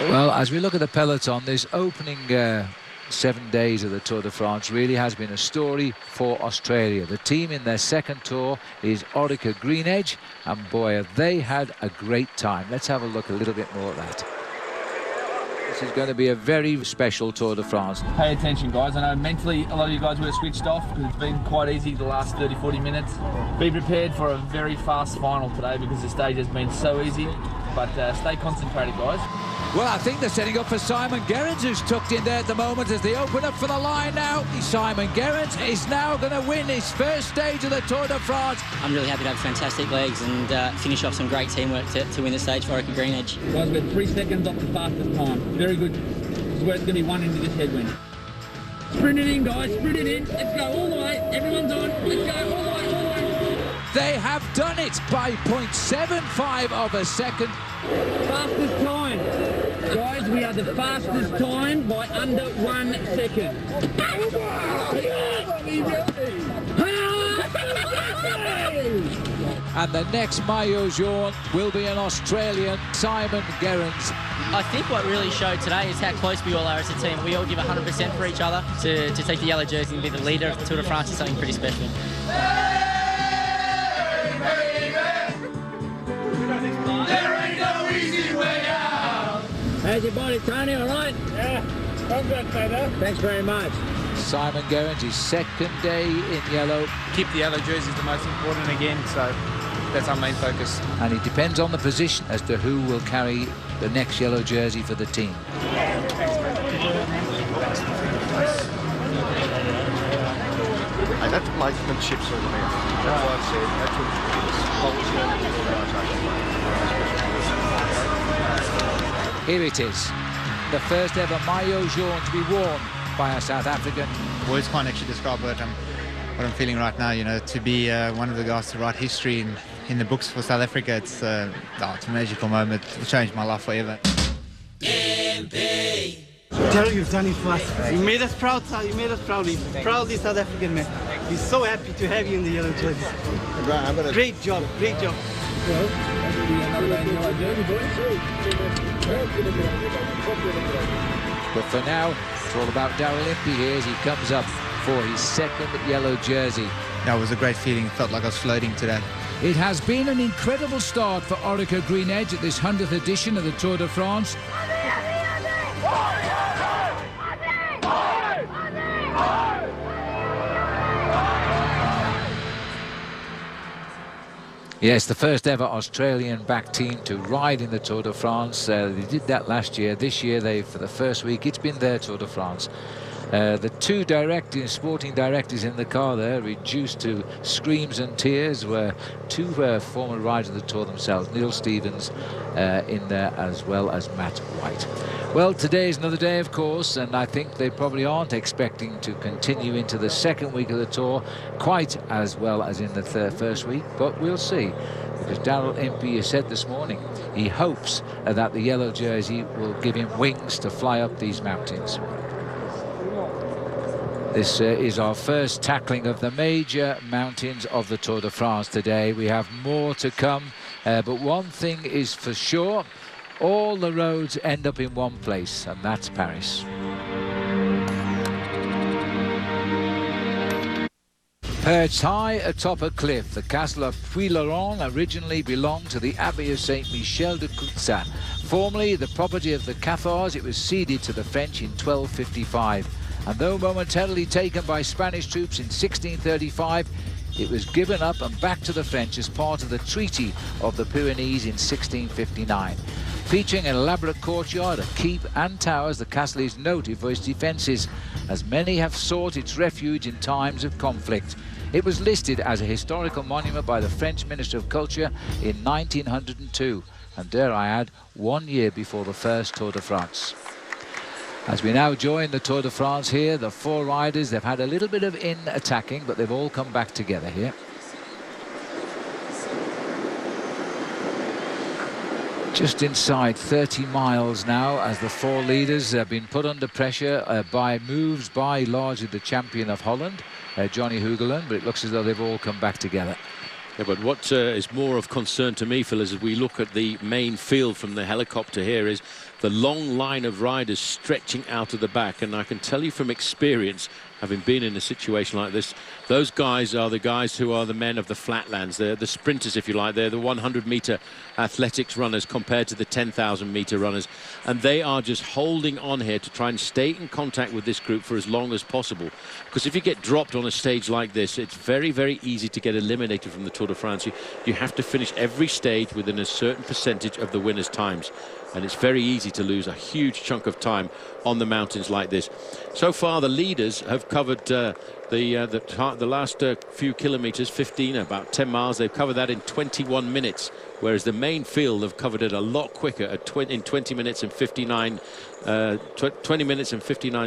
Well, as we look at the peloton, this opening 7 days of the Tour de France really has been a story for Australia. The team in their second tour is Orica Green Edge, and boy, have they had a great time. Let's have a look a little bit more at that. This is going to be a very special Tour de France. Pay attention, guys. I know mentally a lot of you guys were switched off because it's been quite easy the last 30-40 minutes. Be prepared for a very fast final today because the stage has been so easy, but stay concentrated, guys. Well, I think they're setting up for Simon Gerrans, who's tucked in there at the moment as they open up for the line now. Simon Gerrans is now going to win his first stage of the Tour de France. I'm really happy to have fantastic legs and finish off some great teamwork to win the stage for Orica Green Edge. Guys, we're 3 seconds off the fastest time. Very good. This is where it's going to be one into this headwind. Sprint it in, guys. Sprint it in. Let's go all the way. Everyone's on. Let's go all the way, all the way. They have done it by 0.75 of a second. Fastest time. Guys, we are the fastest time by under 1 second. And the next Maillot Jaune will be an Australian, Simon Gerrans. I think what really showed today is how close we all are as a team. We all give 100% for each other. To take the yellow jersey and be the leader of the Tour de France is something pretty special. How's your body, Tony? All right? Yeah, I'm good, better. Thanks very much. Simon Gerrans, his second day in yellow. Keep the yellow jersey is the most important again, so that's our main focus. And it depends on the position as to who will carry the next yellow jersey for the team. Hey, that's marksmanship sort of thing. That's what I've said. That's what Here it is, the first ever Maillot Jaune to be worn by a South African. Words can't actually describe what I'm feeling right now. You know, to be one of the guys to write history in the books for South Africa, it's a magical moment. It changed my life forever. Daryl, you've done it for us. You made us proud, sir. You made us proudly South African man. We're so happy to have you in the yellow jersey. Great job, great job. But for now, it's all about Daryl Impey here as he comes up for his second yellow jersey. That was a great feeling. It felt like I was floating today. It has been an incredible start for Orica Green Edge at this 100th edition of the Tour de France. Yes, the first ever Australian-backed team to ride in the Tour de France. They did that last year. This year, for the first week, it's been their Tour de France. The two sporting directors in the car there, reduced to screams and tears, were two former riders of the Tour themselves, Neil Stevens in there, as well as Matt White. Well, today is another day, of course, and I think they probably aren't expecting to continue into the second week of the Tour quite as well as in the first week, but we'll see. Because Daryl Impey has said this morning he hopes that the yellow jersey will give him wings to fly up these mountains. This is our first tackling of the major mountains of the Tour de France today. We have more to come, but one thing is for sure, all the roads end up in one place, and that's Paris. Perched high atop a cliff, the castle of Puylaurens originally belonged to the Abbey of Saint Michel de Coutzat. Formerly the property of the Cathars, it was ceded to the French in 1255. And though momentarily taken by Spanish troops in 1635, it was given up and back to the French as part of the Treaty of the Pyrenees in 1659. Featuring an elaborate courtyard, a keep and towers, the castle is noted for its defences, as many have sought its refuge in times of conflict. It was listed as a historical monument by the French Minister of Culture in 1902, and dare I add, 1 year before the first Tour de France. As we now join the Tour de France here, the four riders, they've had a little bit of attacking, but they've all come back together here. Just inside 30 miles now, as the four leaders have been put under pressure by moves by largely the champion of Holland, Johnny Hoogelen, but it looks as though they've all come back together. Yeah, but what is more of concern to me, Phil, is as we look at the main field from the helicopter here, is the long line of riders stretching out of the back. And I can tell you from experience, having been in a situation like this, those guys are the guys who are the men of the flatlands. They're the sprinters, if you like. They're the 100-meter athletics runners compared to the 10,000-meter runners. And they are just holding on here to try and stay in contact with this group for as long as possible. Because if you get dropped on a stage like this, it's very, very easy to get eliminated from the Tour de France. You have to finish every stage within a certain percentage of the winner's times. And it's very easy to lose a huge chunk of time on the mountains like this. So far, the leaders have covered the last few kilometers, 15, about 10 miles. They've covered that in 21 minutes, whereas the main field have covered it a lot quicker in 20 minutes and 59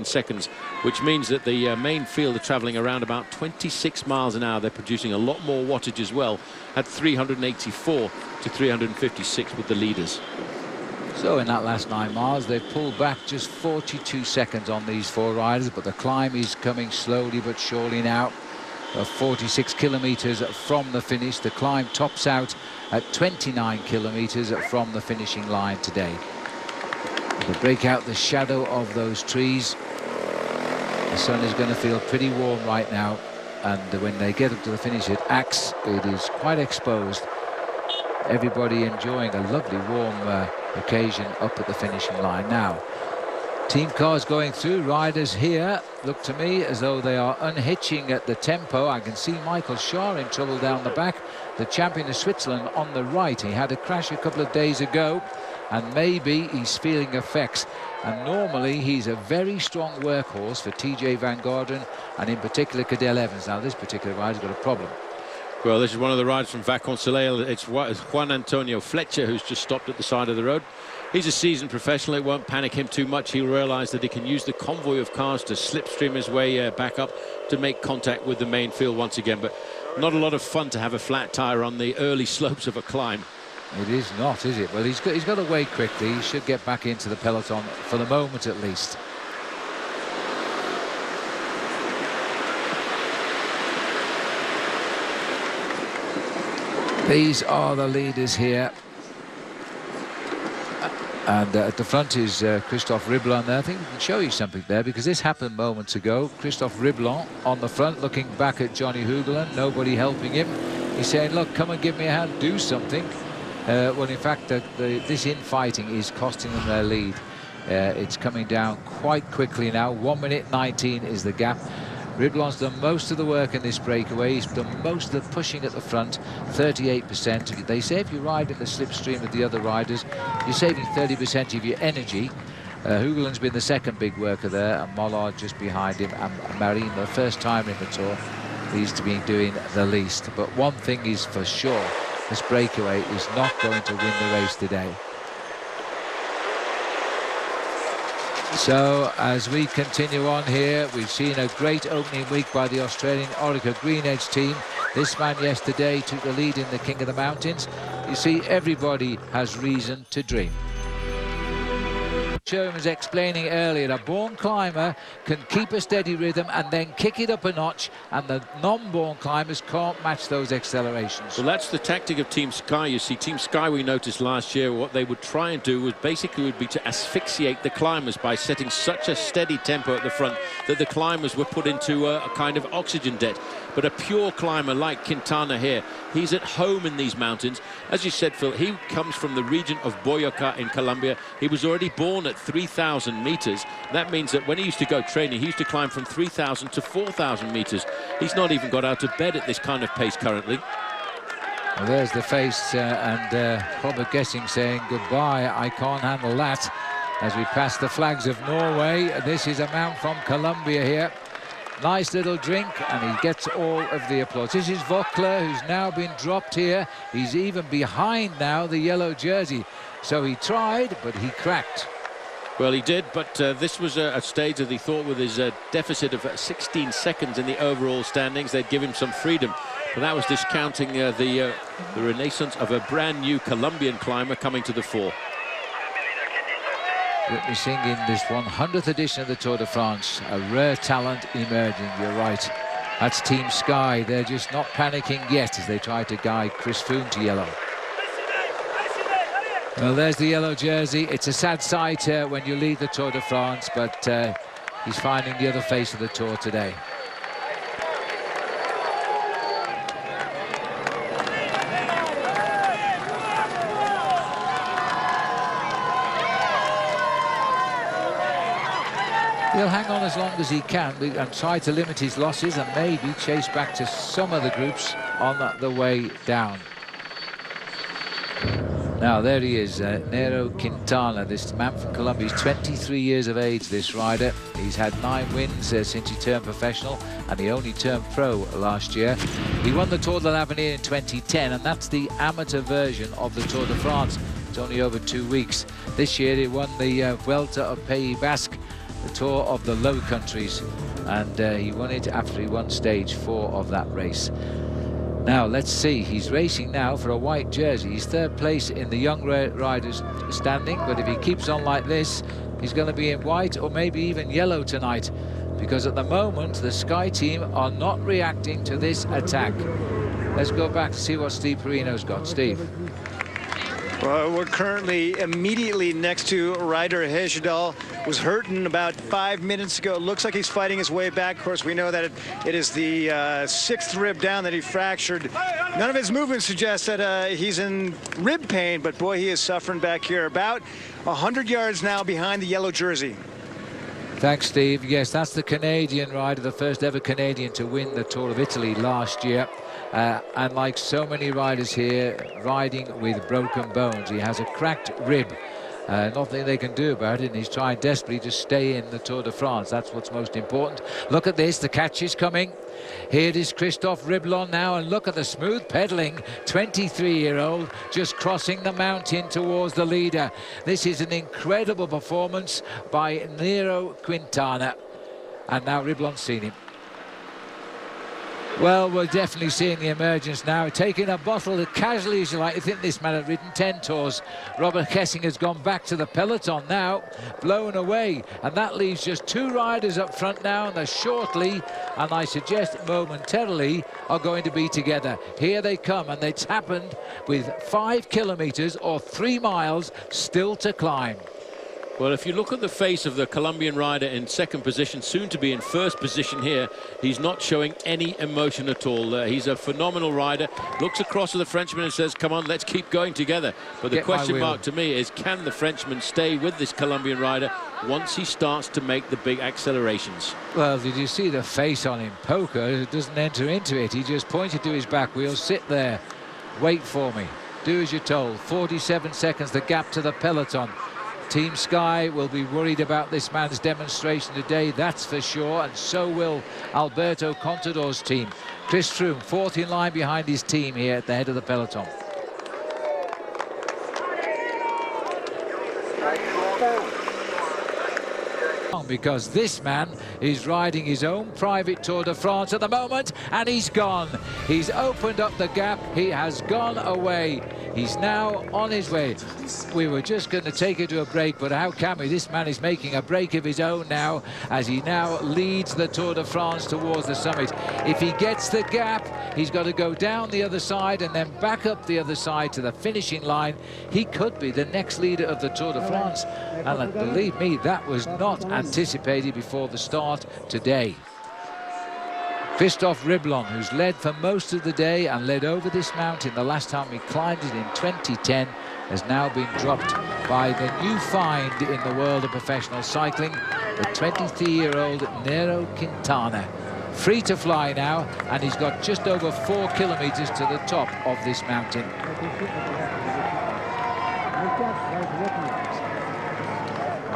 seconds, which means that the main field are traveling around about 26 miles an hour. They're producing a lot more wattage as well, at 384 to 356 with the leaders. So in that last 9 miles, they've pulled back just 42 seconds on these 4 riders, but the climb is coming slowly but surely now. 46 kilometers from the finish. The climb tops out at 29 kilometers from the finishing line today. They break out the shadow of those trees. The sun is going to feel pretty warm right now, and when they get up to the finish at Axe, it is quite exposed. Everybody enjoying a lovely warm occasion up at the finishing line now. Team cars going through. Riders here look to me as though they are unhitching at the tempo. I can see Michael Shaw in trouble down the back, the champion of Switzerland, on the right. He had a crash a couple of days ago, and maybe he's feeling effects. And normally he's a very strong workhorse for TJ Van Garderen, and in particular Cadel Evans. Now this particular rider's got a problem. Well, this is one of the riders from Vacansoleil. It's Juan Antonio Fletcher, who's just stopped at the side of the road. He's a seasoned professional. It won't panic him too much. He'll realise that he can use the convoy of cars to slipstream his way back up to make contact with the main field once again. But not a lot of fun to have a flat tyre on the early slopes of a climb. It is not, is it? Well, he's got away quickly. He should get back into the peloton for the moment at least. These are the leaders here. And at the front is Christophe Riblon there. I think we can show you something there, because this happened moments ago. Christophe Riblon on the front looking back at Johnny Hugelin, nobody helping him. He's saying, look, come and give me a hand, do something. Well, in fact, this infighting is costing them their lead. It's coming down quite quickly now. 1 minute 19 is the gap. Riblon's done most of the work in this breakaway. He's done most of the pushing at the front, 38%. They say if you ride in the slipstream of the other riders, you're saving 30% of your energy. Hugelin's been the second big worker there, and Mollard just behind him, and Marine, the first time in the Tour, he's to be doing the least. But one thing is for sure, this breakaway is not going to win the race today. So as we continue on here, we've seen a great opening week by the Australian Orica Green Edge team. This man yesterday took the lead in the King of the Mountains. You see, everybody has reason to dream. Sherman was explaining earlier, a born climber can keep a steady rhythm and then kick it up a notch, and the non-born climbers can't match those accelerations. Well, that's the tactic of Team Sky. You see, Team Sky, we noticed last year, what they would try and do was basically would be to asphyxiate the climbers by setting such a steady tempo at the front that the climbers were put into a kind of oxygen debt. But a pure climber like Quintana here, he's at home in these mountains. As you said, Phil, he comes from the region of Boyacá in Colombia. He was already born at 3,000 meters. That means that when he used to go training, he used to climb from 3,000 to 4,000 meters. He's not even got out of bed at this kind of pace currently. Well, there's the face and Robert Gessing saying goodbye, I can't handle that. As we pass the flags of Norway, this is a mount from Colombia here. Nice little drink, and he gets all of the applause. This is Vogler, who's now been dropped here. He's even behind now the yellow jersey. So he tried, but he cracked. Well, he did, but this was a stage that he thought, with his deficit of 16 seconds in the overall standings, they'd give him some freedom. But that was discounting the renaissance of a brand new Colombian climber coming to the fore. Witnessing in this 100th edition of the Tour de France, a rare talent emerging, you're right. That's Team Sky. They're just not panicking yet as they try to guide Chris Froome to yellow. Well, there's the yellow jersey. It's a sad sight when you lead the Tour de France, but he's finding the other face of the Tour today. He'll hang on as long as he can and try to limit his losses and maybe chase back to some of the groups on the way down. Now there he is, Nairo Quintana, this man from Colombia. He's 23 years of age, this rider. He's had 9 wins since he turned professional, and he only turned pro last year. He won the Tour de l'Avenir in 2010, and that's the amateur version of the Tour de France. It's only over 2 weeks. This year he won the Vuelta of Pays Basque, the Tour of the Low Countries, and he won it after he won stage 4 of that race. Now let's see, he's racing now for a white jersey. He's 3rd place in the young riders standing, but if he keeps on like this, he's going to be in white or maybe even yellow tonight, because at the moment the Sky team are not reacting to this attack. Let's go back to see what Steve Perino's got. Steve. Well, we're currently immediately next to Ryder Hesjedal. Was hurting about 5 minutes ago. It looks like he's fighting his way back. Of course, we know that it is the 6th rib down that he fractured. None of his movements suggest that he's in rib pain, but boy, he is suffering back here. About 100 yards now behind the yellow jersey. Thanks, Steve. Yes, that's the Canadian rider, the first ever Canadian to win the Tour of Italy last year. And like so many riders here, riding with broken bones. He has a cracked rib. Nothing they can do about it, and he's trying desperately to stay in the Tour de France. That's what's most important. Look at this, the catch is coming. Here it is Christophe Riblon now, and look at the smooth pedaling 23-year-old just crossing the mountain towards the leader. This is an incredible performance by Nairo Quintana, and now Riblon's seen him. Well, we're definitely seeing the emergence now, taking a bottle casually, as you like. I think this man had ridden 10 tours. Robert Kessing has gone back to the peloton now, blown away, and that leaves just 2 riders up front now, and they're shortly, and I suggest momentarily, are going to be together. Here they come, and it's happened with 5 kilometers or 3 miles still to climb. Well, if you look at the face of the Colombian rider in 2nd position, soon to be in 1st position here, he's not showing any emotion at all. He's a phenomenal rider. Looks across at the Frenchman and says, come on, let's keep going together. But the question mark to me is, can the Frenchman stay with this Colombian rider once he starts to make the big accelerations? Well, did you see the face on him? Poker doesn't enter into it. He just pointed to his back wheel. Sit there. Wait for me. Do as you're told. 47 seconds, the gap to the peloton. Team Sky will be worried about this man's demonstration today, that's for sure, and so will Alberto Contador's team. Chris Froome, 4th in line behind his team here at the head of the peloton. Because this man is riding his own private Tour de France at the moment, and he's gone. He's opened up the gap. He has gone away. He's now on his way. We were just going to take it to a break, but how can we? This man is making a break of his own now as he now leads the Tour de France towards the summit. If he gets the gap, he's got to go down the other side and then back up the other side to the finishing line. He could be the next leader of the Tour de France. And believe me, that was not anticipated before the start today. Christophe Riblon, who's led for most of the day and led over this mountain the last time we climbed it in 2010, has now been dropped by the new find in the world of professional cycling, the 23-year-old Nairo Quintana. Free to fly now, and he's got just over 4 kilometers to the top of this mountain.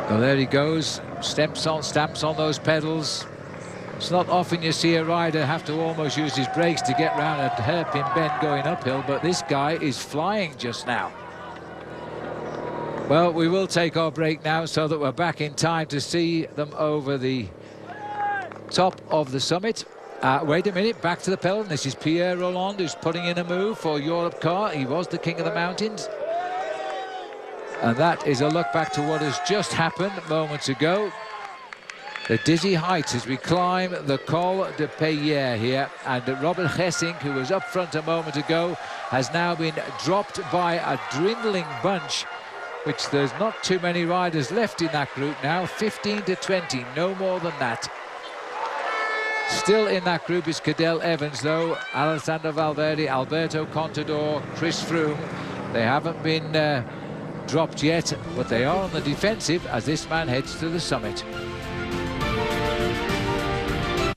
So there he goes, stamps on those pedals. It's not often you see a rider have to almost use his brakes to get round a hairpin bend going uphill, but this guy is flying just now. Well, we will take our break now so that we're back in time to see them over the top of the summit. Wait a minute, back to the peloton. This is Pierre Rolland, who's putting in a move for Europcar. He was the king of the mountains. And that is a look back to what has just happened moments ago. The dizzy heights as we climb the Col de Payère here, and Robert Gesink, who was up front a moment ago, has now been dropped by a dwindling bunch, which there's not too many riders left in that group now. 15 to 20, no more than that. Still in that group is Cadel Evans, though. Alessandro Valverde, Alberto Contador, Chris Froome. They haven't been dropped yet, but they are on the defensive as this man heads to the summit.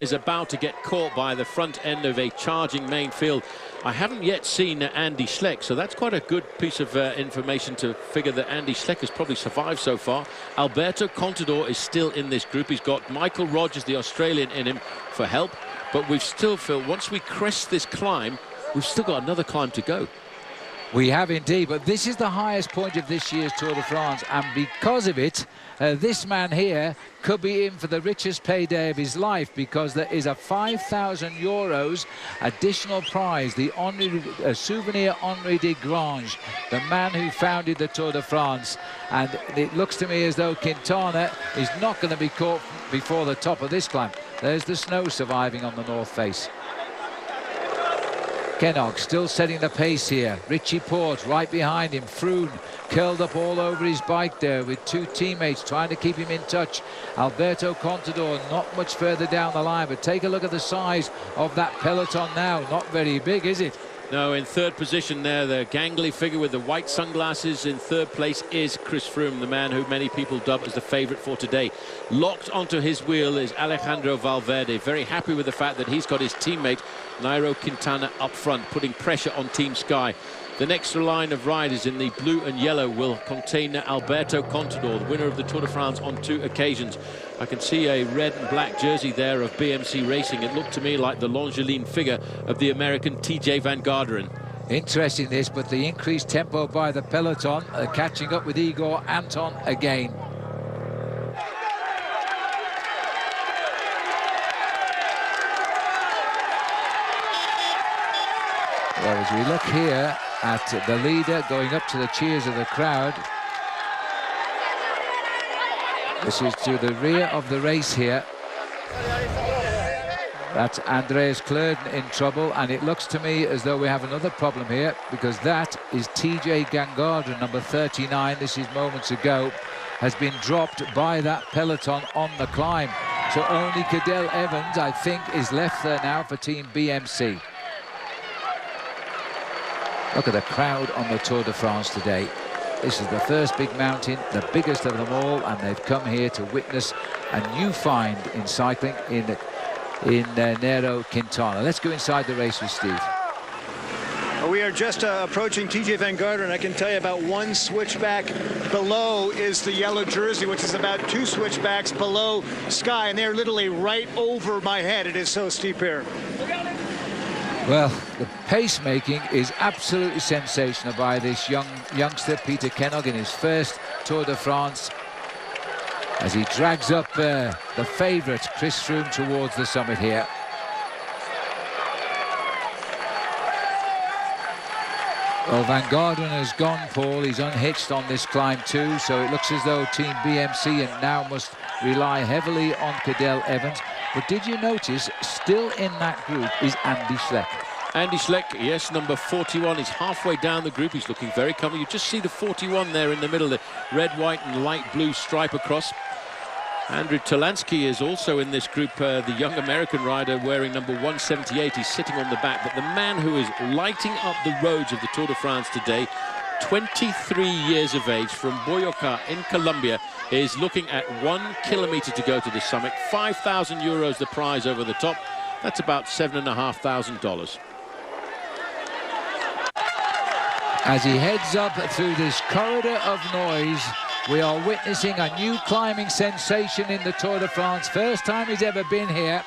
Is about to get caught by the front end of a charging main field. I haven't yet seen Andy Schleck, so that's quite a good piece of information to figure that Andy Schleck has probably survived so far. Alberto Contador is still in this group. He's got Michael Rogers, the Australian, in him for help, but we've still, Phil, once we crest this climb, we've still got another climb to go. We have indeed, but this is the highest point of this year's Tour de France, and because of it, this man here could be in for the richest payday of his life, because there is a 5,000 euros additional prize, the Souvenir Henri Desgranges, the man who founded the Tour de France. And it looks to me as though Quintana is not going to be caught before the top of this climb. There's the snow surviving on the north face. Kennog still setting the pace here. Richie Porte right behind him. Froome curled up all over his bike there with two teammates trying to keep him in touch. Alberto Contador not much further down the line, but take a look at the size of that peloton now. Not very big, is it? No, in third position there, the gangly figure with the white sunglasses in third place is Chris Froome, the man who many people dub as the favourite for today. Locked onto his wheel is Alejandro Valverde, very happy with the fact that he's got his teammate Nairo Quintana up front, putting pressure on Team Sky. The next line of riders in the blue and yellow will contain Alberto Contador, the winner of the Tour de France on 2 occasions. I can see a red and black jersey there of BMC Racing. It looked to me like the Longines figure of the American TJ Van Garderen. Interesting this, but the increased tempo by the peloton, catching up with Igor Anton again. Well, as we look here at the leader going up to the cheers of the crowd, this is to the rear of the race here. That's Andreas Klöden in trouble, and it looks to me as though we have another problem here, because that is TJ Van Garderen, number 39. This is moments ago, has been dropped by that peloton on the climb. So only Cadel Evans, I think, is left there now for Team BMC. Look at the crowd on the Tour de France today. This is the first big mountain, the biggest of them all, and they've come here to witness a new find in cycling in Nairo Quintana. Let's go inside the race with Steve. We are just approaching TJ Van Garderen. I can tell you about one switchback below is the yellow jersey, which is about 2 switchbacks below Sky, and they're literally right over my head. It is so steep here. Well, the pacemaking is absolutely sensational by this youngster, Peter Kennog, in his first Tour de France, as he drags up the favourite, Chris Froome, towards the summit here. Well, Van Garderen has gone, Paul. He's unhitched on this climb too, so it looks as though Team BMC and now must rely heavily on Cadel Evans. But did you notice, still in that group is Andy Schleck? Andy Schleck, yes, number 41. He's halfway down the group. He's looking very comfortable. You just see the 41 there in the middle, the red, white and light blue stripe across. Andrew Talansky is also in this group, the young American rider wearing number 178. He's sitting on the back. But the man who is lighting up the roads of the Tour de France today, 23 years of age, from Boyacá in Colombia, is looking at 1 kilometre to go to the summit. 5,000 euros the prize over the top. That's about $7,500. As he heads up through this corridor of noise, we are witnessing a new climbing sensation in the Tour de France. First time he's ever been here.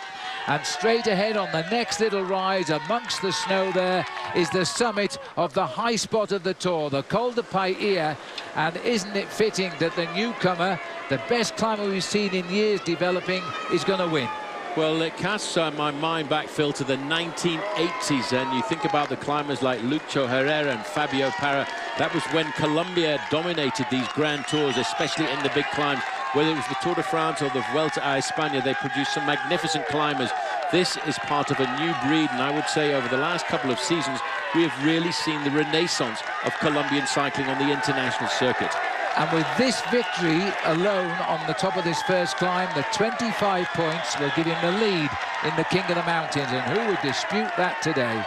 And straight ahead on the next little rise amongst the snow there is the summit of the high spot of the Tour, the Col de Payère. And isn't it fitting that the newcomer, the best climber we've seen in years developing, is going to win? Well, it casts my mind back, Phil, to the 1980s, and you think about the climbers like Lucho Herrera and Fabio Parra. That was when Colombia dominated these grand tours, especially in the big climbs, whether it was the Tour de France or the Vuelta a España, they produced some magnificent climbers. This is part of a new breed, and I would say over the last couple of seasons, we have really seen the renaissance of Colombian cycling on the international circuit. And with this victory alone on the top of this first climb, the 25 points will give him the lead in the King of the Mountains, and who would dispute that today?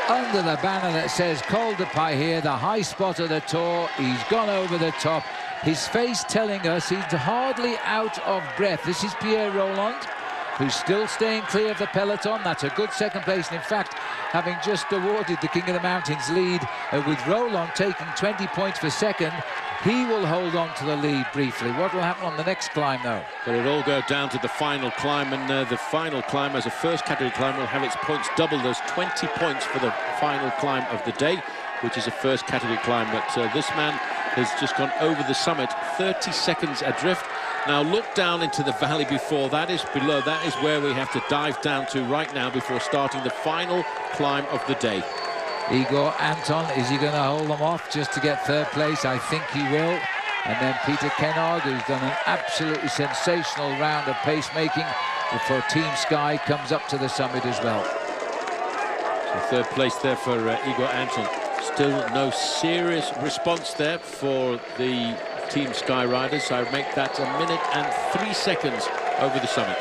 Under the banner that says Col de Pahier, the high spot of the Tour, he's gone over the top. His face telling us he's hardly out of breath. This is Pierre Rolland, who's still staying clear of the peloton. That's a good second place, and in fact, having just awarded the King of the Mountains lead with Rolland taking 20 points for second, he will hold on to the lead briefly. What will happen on the next climb, though? Well, it'll all go down to the final climb, and the final climb as a first category climb will have its points doubled. There's 20 points for the final climb of the day, which is a first category climb. But this man has just gone over the summit, 30 seconds adrift. Now look down into the valley before that is below. That is where we have to dive down to right now before starting the final climb of the day. Igor Anton, is he going to hold them off just to get third place? I think he will. And then Peter Kenard, who's done an absolutely sensational round of pacemaking before Team Sky comes up to the summit as well. So third place there for Igor Anton. Still no serious response there for the Team Sky riders. I would make that 1 minute and 3 seconds over the summit.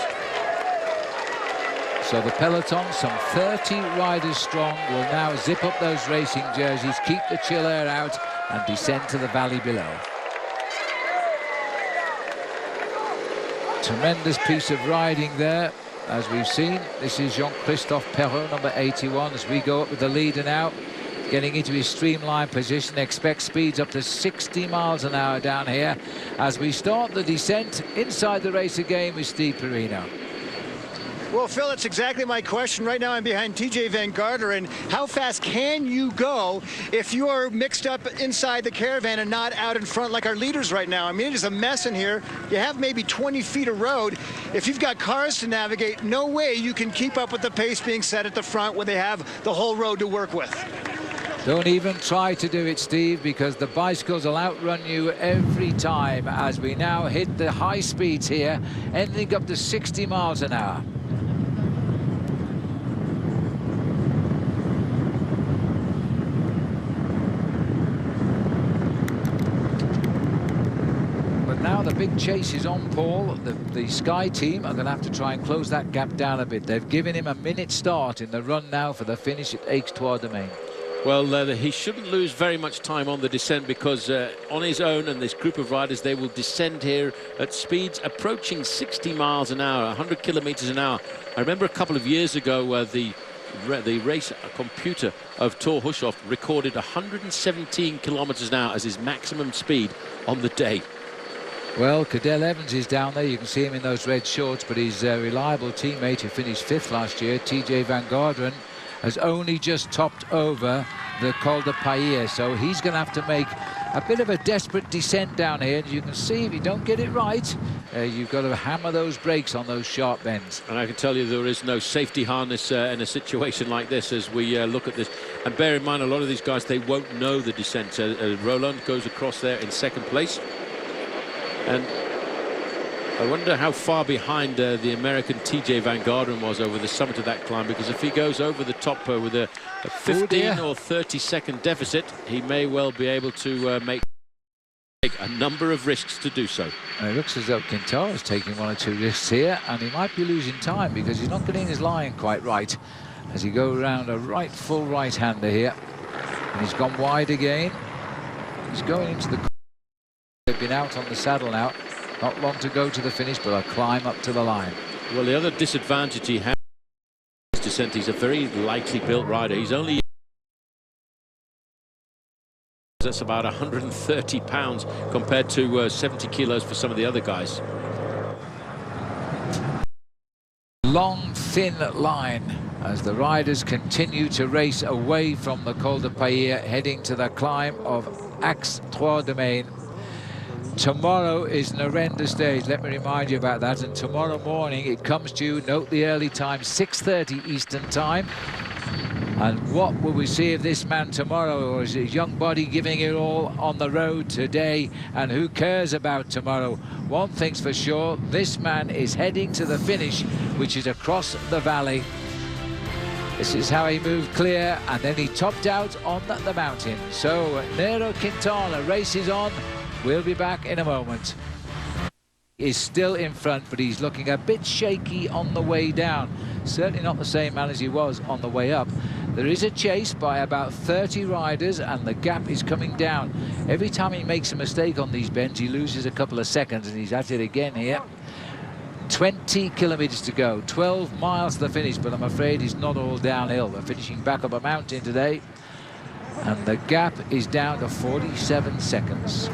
So the peloton, some 30 riders strong, will now zip up those racing jerseys, keep the chill air out, and descend to the valley below. Tremendous piece of riding there, as we've seen. This is Jean-Christophe Perrault, number 81, as we go up with the leader now, getting into his streamline position. Expect speeds up to 60 miles an hour down here as we start the descent inside the race again with Steve Perino. Well, Phil, that's exactly my question. Right now I'm behind TJ Van Garderen. How fast can you go if you are mixed up inside the caravan and not out in front like our leaders right now? I mean, it is a mess in here. You have maybe 20 feet of road. If you've got cars to navigate, no way you can keep up with the pace being set at the front when they have the whole road to work with. Don't even try to do it, Steve, because the bicycles will outrun you every time as we now hit the high speeds here, ending up to 60 miles an hour. Now the big chase is on Paul. The Sky team are going to have to try and close that gap down a bit. They've given him a minute start in the run now for the finish at Aix-Trois-Domaines. Well, he shouldn't lose very much time on the descent because on his own and this group of riders, they will descend here at speeds approaching 60 miles an hour, 100 kilometers an hour. I remember a couple of years ago the race computer of Thor Hushovd recorded 117 kilometers an hour as his maximum speed on the day. Well, Cadel Evans is down there. You can see him in those red shorts, but his reliable teammate who finished 5th last year, TJ Van Garderen, has only just topped over the Col de Pahier, so he's going to have to make a bit of a desperate descent down here. And you can see if you don't get it right, you've got to hammer those brakes on those sharp bends. And I can tell you there is no safety harness in a situation like this as we look at this. And bear in mind, a lot of these guys, they won't know the descent. Rolland goes across there in 2nd place. And I wonder how far behind the American TJ Van Garderen was over the summit of that climb, because if he goes over the top with a 15 or 30 second deficit, he may well be able to make a number of risks to do so. And it looks as though Quintana is taking 1 or 2 risks here, and he might be losing time because he's not getting his line quite right as he goes around a full right-hander here. And he's gone wide again. He's going into the... They've been out on the saddle now. Not long to go to the finish, but a climb up to the line. Well, the other disadvantage he has is descent. He's a very lightly built rider. He's only... That's about 130 pounds compared to 70 kilos for some of the other guys. Long, thin line as the riders continue to race away from the Col de Pahier, heading to the climb of Aix-Trois-Domaines. Tomorrow is an horrendous day, let me remind you about that, and tomorrow morning it comes to you, note the early time, 6:30 Eastern time. And what will we see of this man tomorrow? Or is his young body giving it all on the road today? And who cares about tomorrow? One thing's for sure, this man is heading to the finish, which is across the valley. This is how he moved clear, and then he topped out on the mountain. So Nairo Quintana races on. We'll be back in a moment. He's still in front, but he's looking a bit shaky on the way down. Certainly not the same man as he was on the way up. There is a chase by about 30 riders, and the gap is coming down. Every time he makes a mistake on these bends, he loses a couple of seconds, and he's at it again here. 20 kilometers to go, 12 miles to the finish, but I'm afraid it's not all downhill. We're finishing back up a mountain today, and the gap is down to 47 seconds.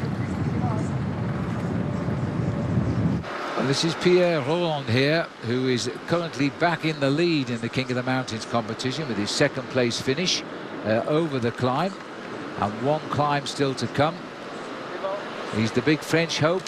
Well, this is Pierre Rolland here, who is currently back in the lead in the King of the Mountains competition with his second place finish over the climb, and one climb still to come. He's the big French hope.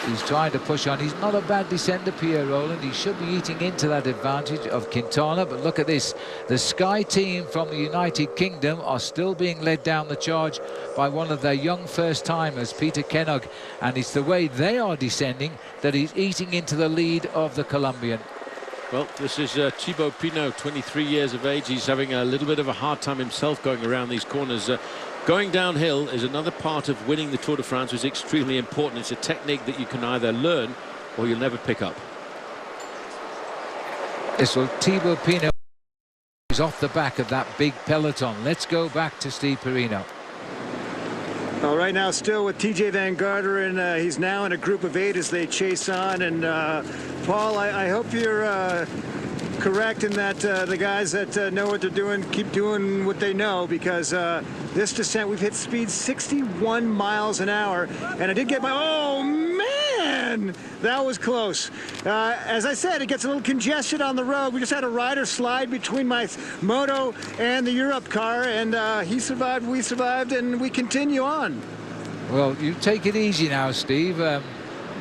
He's trying to push on. He's not a bad descender, Pierre Rolland. He should be eating into that advantage of Quintana, but look at this. The Sky team from the United Kingdom are still being led down the charge by one of their young first-timers, Peter Kennog, and it's the way they are descending that he's eating into the lead of the Colombian. Well, this is Thibaut Pinot, 23 years of age. He's having a little bit of a hard time himself going around these corners. Going downhill is another part of winning the Tour de France, which is extremely important. It's a technique that you can either learn or you'll never pick up. Yes, well, Thibaut Pinot is off the back of that big peloton. Let's go back to Steve Perino. Well, right now still with TJ Van Garderen. He's now in a group of 8 as they chase on. And Paul, I hope you're correct in that the guys that know what they're doing keep doing what they know, because this descent, we've hit speed 61 miles an hour, and I did get my, oh man, that was close. As I said, it gets a little congested on the road. We just had a rider slide between my moto and the Europe car, and he survived, we survived, and we continue on. Well, you take it easy now, Steve.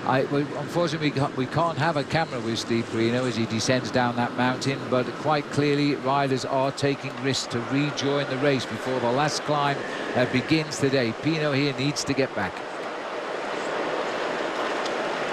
Unfortunately, we can't have a camera with Steve Perino as he descends down that mountain, but quite clearly riders are taking risks to rejoin the race before the last climb begins today. Pinot here needs to get back.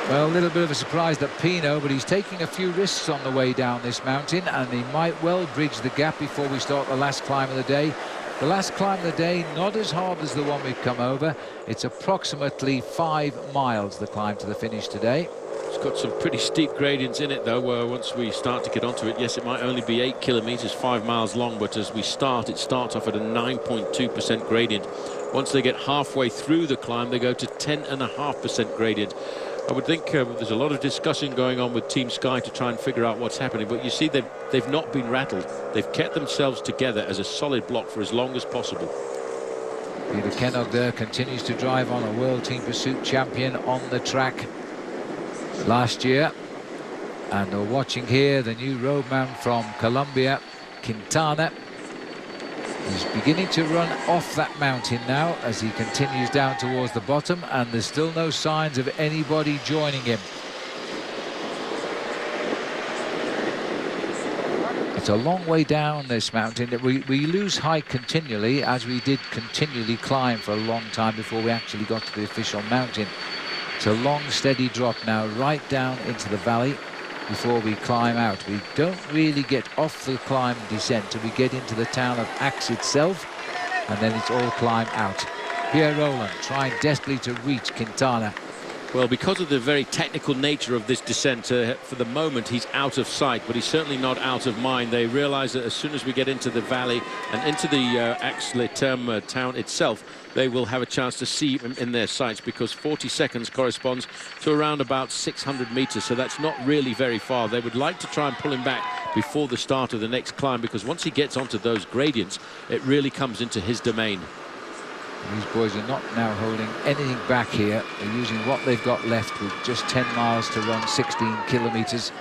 Well, a little bit of a surprise that Pinot, but he's taking a few risks on the way down this mountain, and he might well bridge the gap before we start the last climb of the day. The last climb of the day, not as hard as the one we've come over. It's approximately 5 miles, the climb to the finish today. It's got some pretty steep gradients in it, though, once we start to get onto it. Yes, it might only be 8 kilometers, 5 miles long, but as we start, it starts off at a 9.2% gradient. Once they get halfway through the climb, they go to 10.5% gradient. I would think there's a lot of discussion going on with Team Sky to try and figure out what's happening, but you see they've not been rattled. They've kept themselves together as a solid block for as long as possible. Peter Kennog there continues to drive on, a World Team Pursuit champion on the track last year. And we're watching here the new roadman from Colombia, Quintana. He's beginning to run off that mountain now as he continues down towards the bottom, and there's still no signs of anybody joining him. It's a long way down this mountain. We lose height continually, as we did continually climb for a long time before we actually got to the official mountain. It's a long, steady drop now right down into the valley before we climb out. We don't really get off the climb and descent till we get into the town of Aix itself, and then it's all climb out. Pierre Rolland trying desperately to reach Quintana. Well, because of the very technical nature of this descent, for the moment he's out of sight, but he's certainly not out of mind. They realize that as soon as we get into the valley and into the Aix-les-Thermes town itself, they will have a chance to see him in their sights, because 40 seconds corresponds to around about 600 meters, so that's not really very far. They would like to try and pull him back before the start of the next climb, because once he gets onto those gradients, it really comes into his domain. These boys are not now holding anything back here. They're using what they've got left with just 10 miles to run, 16 kilometers.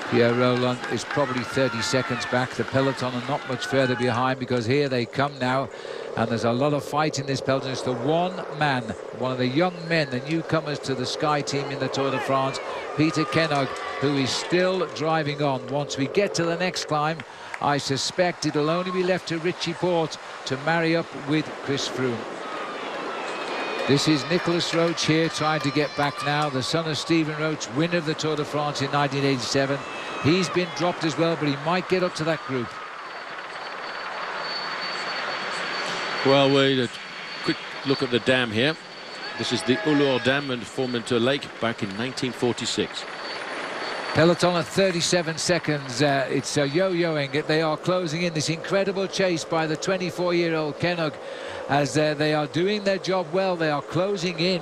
Pierre Rolland is probably 30 seconds back. The peloton are not much further behind, because here they come now. and there's a lot of fight in this peloton. It's the one man, one of the young men, the newcomers to the Sky team in the Tour de France, Peter Kennog, who is still driving on. Once we get to the next climb, I suspect it'll only be left to Richie Porte to marry up with Chris Froome. This is Nicholas Roach here, trying to get back now, the son of Stephen Roach, winner of the Tour de France in 1987. He's been dropped as well, but he might get up to that group. Well, a quick look at the dam here. This is the Ulur Dam, and formed into a lake back in 1946. Peloton at 37 seconds. It's yo-yoing. They are closing in. This incredible chase by the 24-year-old Kennog, as they are doing their job well. They are closing in,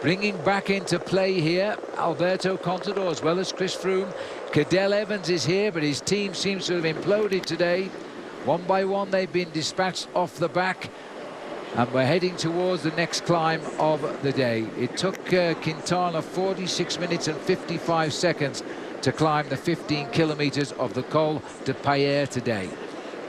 bringing back into play here Alberto Contador as well as Chris Froome. Cadel Evans is here, but his team seems to have imploded today. One by one they've been dispatched off the back, and we're heading towards the next climb of the day. It took Quintana 46 minutes and 55 seconds to climb the 15 kilometers of the Col de Paillere today.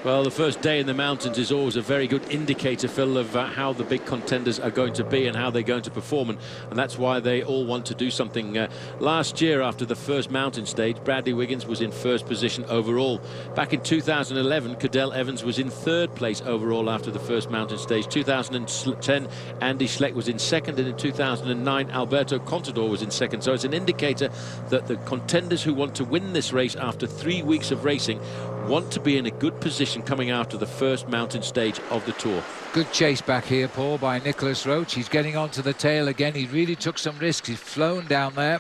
Well, the first day in the mountains is always a very good indicator, Phil, of how the big contenders are going to be and how they're going to perform, and that's why they all want to do something. Last year, after the first mountain stage, Bradley Wiggins was in first position overall. Back in 2011, Cadel Evans was in third place overall after the first mountain stage. 2010, Andy Schleck was in second, and in 2009, Alberto Contador was in second. So it's an indicator that the contenders who want to win this race after 3 weeks of racing want to be in a good position coming out of the first mountain stage of the Tour. Good chase back here, Paul, by Nicholas Roach. He's getting onto the tail again. He really took some risks. He's flown down there,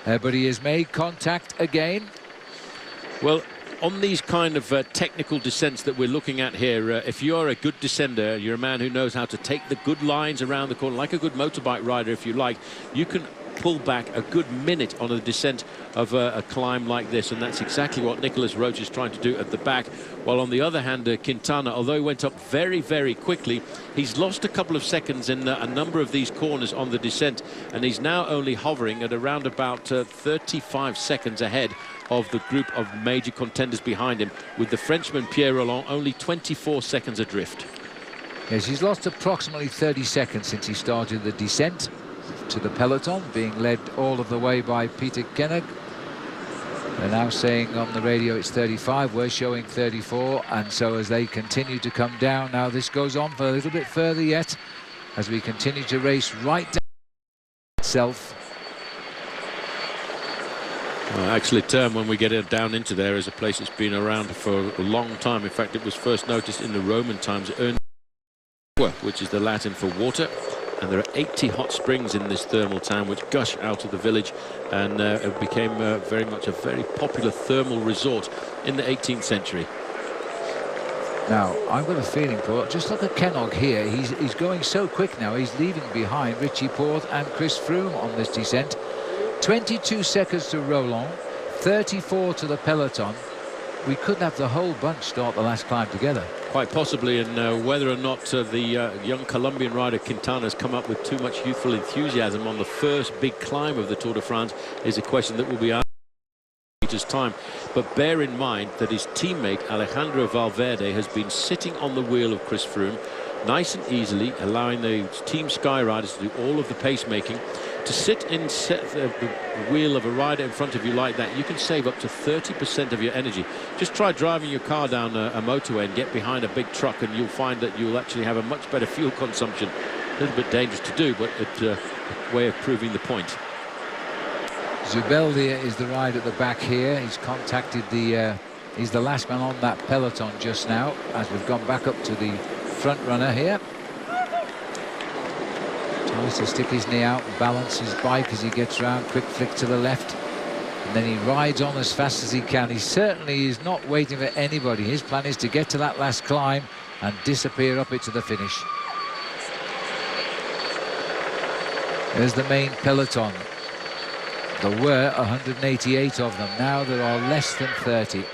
but he has made contact again. Well, on these kind of technical descents that we're looking at here, if you're a good descender, you're a man who knows how to take the good lines around the corner, like a good motorbike rider if you like, you can pull back a good minute on a descent of a climb like this, and that's exactly what Nicholas Roach is trying to do at the back. While on the other hand, Quintana, although he went up very, very quickly, he's lost a couple of seconds in a number of these corners on the descent, and he's now only hovering at around about 35 seconds ahead of the group of major contenders behind him, with the Frenchman Pierre Rolland only 24 seconds adrift. Yes, he's lost approximately 30 seconds since he started the descent to the peloton, being led all of the way by Peter Kennog. They're now saying on the radio it's 35, we're showing 34, and so as they continue to come down, now this goes on for a little bit further yet, as we continue to race right down itself. Well, actually, Term, when we get it down into there, is a place that's been around for a long time. In fact, it was first noticed in the Roman times, which is the Latin for water. And there are 80 hot springs in this thermal town which gush out of the village, and it became very much a very popular thermal resort in the 18th century. Now, I've got a feeling, Paul, just look at Kennog here. He's going so quick now. He's leaving behind Richie Porte and Chris Froome on this descent. 22 seconds to Rolland, 34 to the peloton. We could have the whole bunch start the last climb together. Quite possibly, and whether or not the young Colombian rider Quintana has come up with too much youthful enthusiasm on the first big climb of the Tour de France is a question that will be asked in Peter's time. But bear in mind that his teammate Alejandro Valverde has been sitting on the wheel of Chris Froome nice and easily, allowing the Team Sky riders to do all of the pacemaking. To sit in the wheel of a rider in front of you like that, you can save up to 30% of your energy. Just try driving your car down a motorway and get behind a big truck, and you'll find that you'll actually have a much better fuel consumption. A little bit dangerous to do, but it's a way of proving the point. Zubeldia is the rider at the back here. He's contacted he's the last man on that peloton just now, as we've gone back up to the front runner here. Tries to stick his knee out and balance his bike as he gets round. Quick flick to the left, and then he rides on as fast as he can. He certainly is not waiting for anybody. His plan is to get to that last climb and disappear up it to the finish. There's the main peloton. There were 188 of them. Now there are less than 30.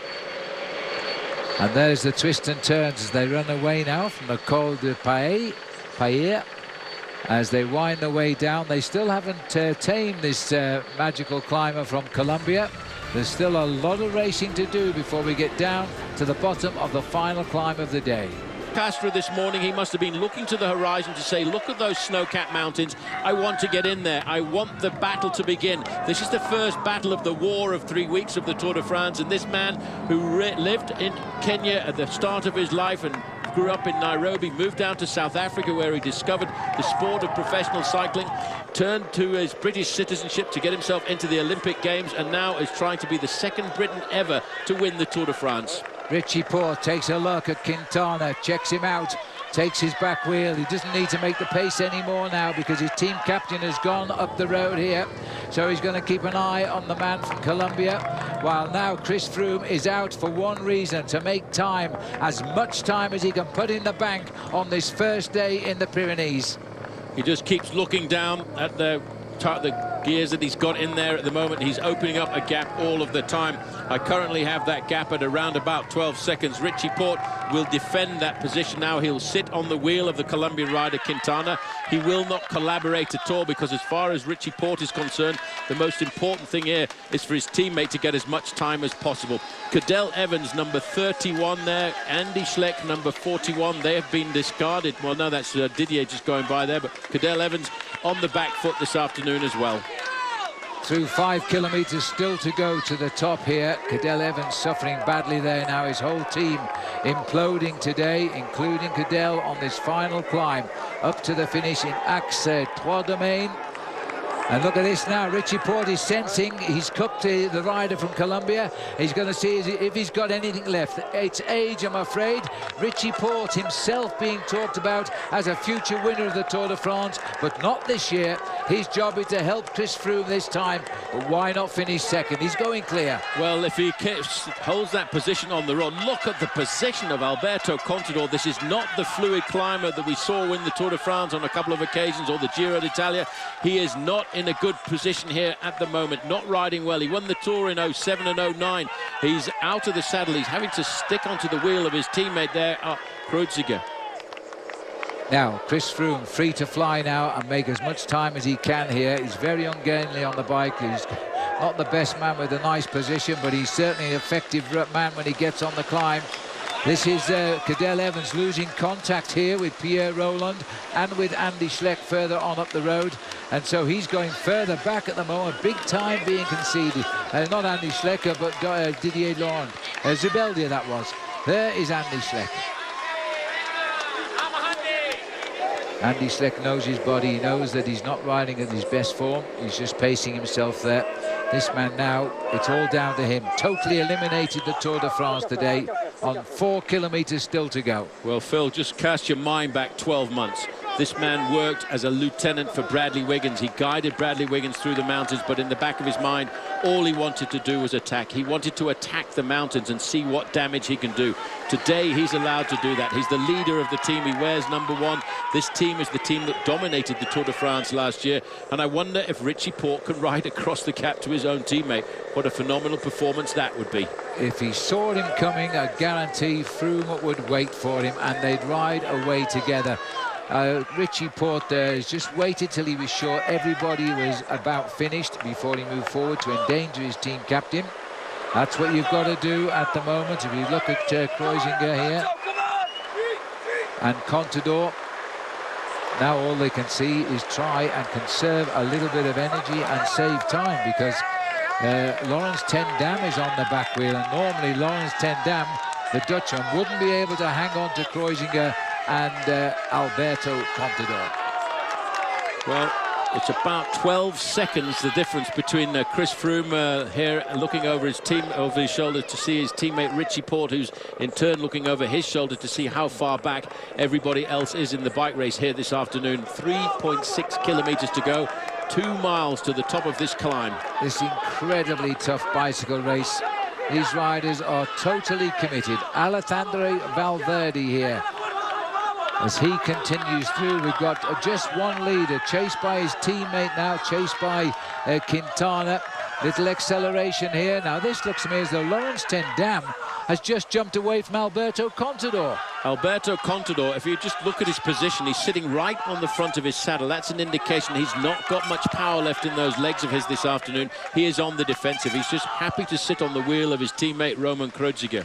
And there's the twists and turns as they run away now from the Col de Paillere. As they wind their way down, they still haven't tamed this magical climber from Colombia. There's still a lot of racing to do before we get down to the bottom of the final climb of the day. Castro this morning, he must have been looking to the horizon to say, look at those snow-capped mountains. I want to get in there. I want the battle to begin. This is the first battle of the war of 3 weeks of the Tour de France, and this man who lived in Kenya at the start of his life and grew up in Nairobi, moved down to South Africa where he discovered the sport of professional cycling, turned to his British citizenship to get himself into the Olympic Games, and now is trying to be the second Briton ever to win the Tour de France. Richie Porte takes a look at Quintana, checks him out, takes his back wheel. He doesn't need to make the pace anymore now because his team captain has gone up the road here. So he's going to keep an eye on the man from Colombia, while now Chris Froome is out for one reason: to make time, as much time as he can put in the bank on this first day in the Pyrenees. He just keeps looking down at the gears that he's got in there at the moment. He's opening up a gap all of the time. I currently have that gap at around about 12 seconds. Richie Porte will defend that position now. He'll sit on the wheel of the Colombian rider Quintana. He will not collaborate at all, because as far as Richie Porte is concerned, the most important thing here is for his teammate to get as much time as possible. Cadel Evans, number 31 there. Andy Schleck, number 41. They have been discarded. Well, no, that's Didier just going by there, but Cadel Evans on the back foot this afternoon as well. Through 5 kilometres still to go to the top here. Cadel Evans suffering badly there now. His whole team imploding today, including Cadel on this final climb up to the finish in Axe Trois Domaines. And look at this now, Richie Porte is sensing he's cooked the rider from Colombia. He's going to see if he's got anything left. It's age, I'm afraid. Richie Porte himself being talked about as a future winner of the Tour de France, but not this year. His job is to help Chris Froome this time, but why not finish second? He's going clear. Well, if he holds that position on the run, look at the position of Alberto Contador. This is not the fluid climber that we saw win the Tour de France on a couple of occasions, or the Giro d'Italia. He is not in a good position here at the moment, not riding well. He won the Tour in 07 and 09. He's out of the saddle. He's having to stick onto the wheel of his teammate there, Kreuziger. Now, Chris Froome free to fly now and make as much time as he can here. He's very ungainly on the bike. He's not the best man with a nice position, but he's certainly an effective man when he gets on the climb. This is Cadel Evans losing contact here with Pierre Roland and with Andy Schleck further on up the road. And so he's going further back at the moment. Big time being conceded. Not Andy Schleck, but Didier Laurent. Zubeldia, that was. There is Andy Schleck. Andy Schleck knows his body. He knows that he's not riding at his best form. He's just pacing himself there. This man now, it's all down to him. Totally eliminated the Tour de France today on 4 kilometres still to go. Well, Phil, just cast your mind back 12 months. This man worked as a lieutenant for Bradley Wiggins. He guided Bradley Wiggins through the mountains, but in the back of his mind, all he wanted to do was attack. He wanted to attack the mountains and see what damage he can do. Today, he's allowed to do that. He's the leader of the team. He wears number 1. This team is the team that dominated the Tour de France last year. And I wonder if Richie Porte can ride across the cap to his own teammate. What a phenomenal performance that would be. If he saw him coming, I guarantee Froome would wait for him and they'd ride away together. Richie Porte has just waited till he was sure everybody was about finished before he moved forward to endanger his team captain. That's what you've got to do at the moment. If you look at Kreuziger here and Contador, now all they can see is try and conserve a little bit of energy and save time, because Laurens ten Dam is on the back wheel, and normally Laurens ten Dam, the Dutchman, wouldn't be able to hang on to Kreuziger and Alberto Contador. Well, it's about 12 seconds the difference between Chris Froome here looking over his shoulder to see his teammate Richie Porte, who's in turn looking over his shoulder to see how far back everybody else is in the bike race here this afternoon. 3.6 kilometres to go, 2 miles to the top of this climb. This incredibly tough bicycle race. These riders are totally committed. Alejandro Valverde here. As he continues through, we've got just one leader, chased by his teammate now, chased by Quintana. Little acceleration here. Now this looks to me as though Laurens ten Dam has just jumped away from Alberto Contador. Alberto Contador, if you just look at his position, he's sitting right on the front of his saddle. That's an indication he's not got much power left in those legs of his this afternoon. He is on the defensive. He's just happy to sit on the wheel of his teammate Roman Kreuziger.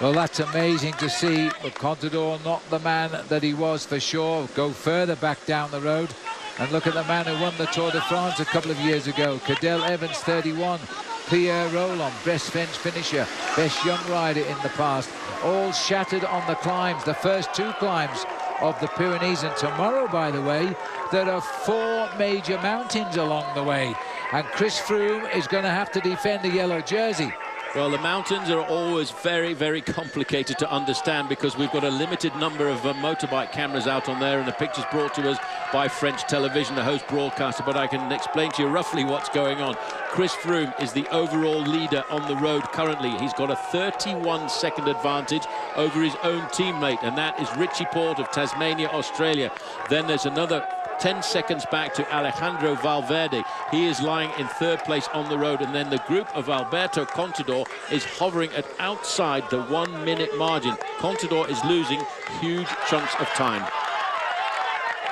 Well, that's amazing to see, but Contador, not the man that he was for sure, go further back down the road. And look at the man who won the Tour de France a couple of years ago, Cadel Evans, 31. Pierre Rolland, best French finisher, best young rider in the past, all shattered on the climbs, the first 2 climbs of the Pyrenees. And tomorrow, by the way, there are 4 major mountains along the way, and Chris Froome is going to have to defend the yellow jersey. Well, the mountains are always very, very complicated to understand because we've got a limited number of motorbike cameras out on there, and the pictures brought to us by French television, the host broadcaster, but I can explain to you roughly what's going on. Chris Froome is the overall leader on the road currently. He's got a 31-second advantage over his own teammate, and that is Richie Porte of Tasmania, Australia. Then there's another 10 seconds back to Alejandro Valverde. He is lying in 3rd place on the road, and then the group of Alberto Contador is hovering at outside the 1-minute margin. Contador is losing huge chunks of time.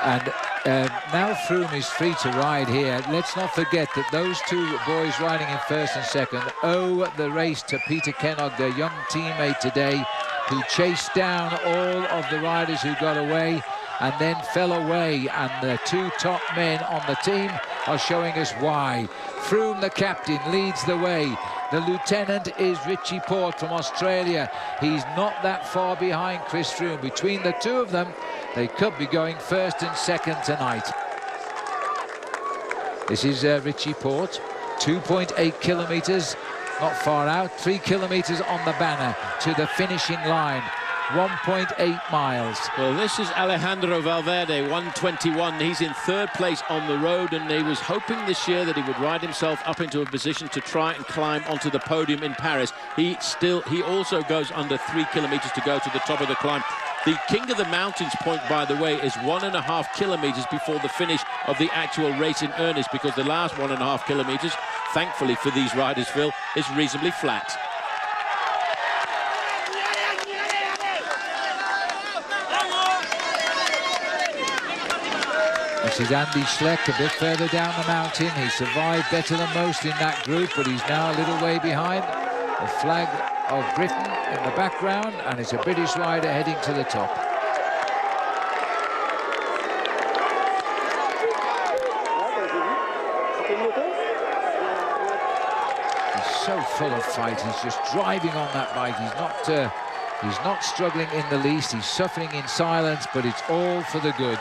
And now Froome is free to ride here. Let's not forget that those 2 boys riding in 1st and 2nd owe the race to Peter Kennog, their young teammate today, who chased down all of the riders who got away and then fell away, and the 2 top men on the team are showing us why. Froome, the captain, leads the way. The lieutenant is Richie Porte from Australia. He's not that far behind Chris Froome. Between the 2 of them, they could be going 1st and 2nd tonight. This is Richie Porte, 2.8 kilometers, not far out, 3 kilometers on the banner to the finishing line. 1.8 miles. Well, this is Alejandro Valverde, 1:21. He's in 3rd place on the road, and he was hoping this year that he would ride himself up into a position to try and climb onto the podium in Paris. He also goes under 3 kilometers to go to the top of the climb. The King of the Mountains point, by the way, is 1.5 kilometers before the finish of the actual race in earnest, because the last 1.5 kilometers, thankfully for these riders, Phil, is reasonably flat. This is Andy Schleck a bit further down the mountain. He survived better than most in that group, but he's now a little way behind. The flag of Britain in the background, and it's a British rider heading to the top. He's so full of fight. He's just driving on that bike. He's not struggling in the least. He's suffering in silence, but it's all for the good.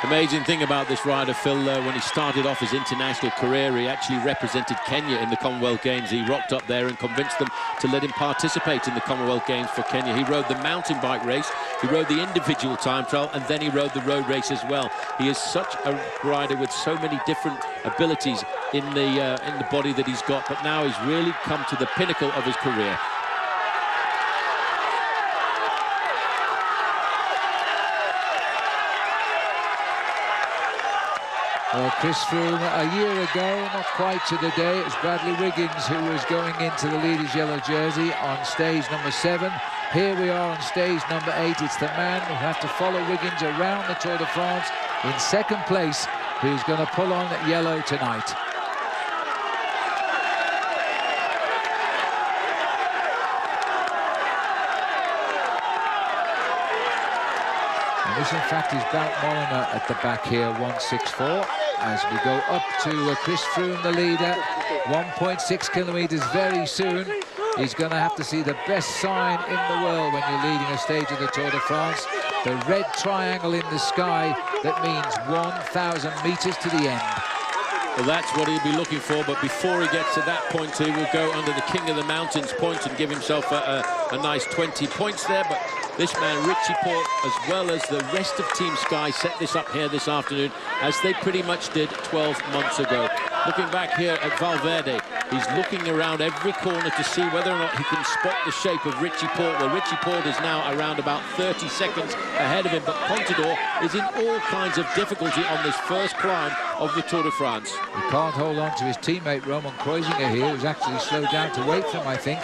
Amazing thing about this rider, Phil, when he started off his international career, he actually represented Kenya in the Commonwealth Games. He rocked up there and convinced them to let him participate in the Commonwealth Games for Kenya. He rode the mountain bike race, he rode the individual time trial, and then he rode the road race as well. He is such a rider with so many different abilities in the body that he's got, but now he's really come to the pinnacle of his career. Well, Chris Froome, a year ago, not quite to the day, it was Bradley Wiggins who was going into the leader's yellow jersey on stage number 7. Here we are on stage number 8. It's the man who have to follow Wiggins around the Tour de France in 2nd place, who's going to pull on yellow tonight. And this, in fact, is Bout Mollema at the back here, 164. As we go up to Chris Froome, the leader, 1.6 kilometers very soon. He's going to have to see the best sign in the world when you're leading a stage of the Tour de France. The red triangle in the sky that means 1,000 meters to the end. Well, that's what he'll be looking for, but before he gets to that point, he will go under the King of the Mountains point and give himself a nice 20 points there. But this man, Richie Porte, as well as the rest of Team Sky, set this up here this afternoon, as they pretty much did 12 months ago. Looking back here at Valverde, he's looking around every corner to see whether or not he can spot the shape of Richie Porte. Well, Richie Porte is now around about 30 seconds ahead of him, but Contador is in all kinds of difficulty on this first climb of the Tour de France. He can't hold on to his teammate Roman Kreuziger here, who's actually slowed down to wait for him, I think.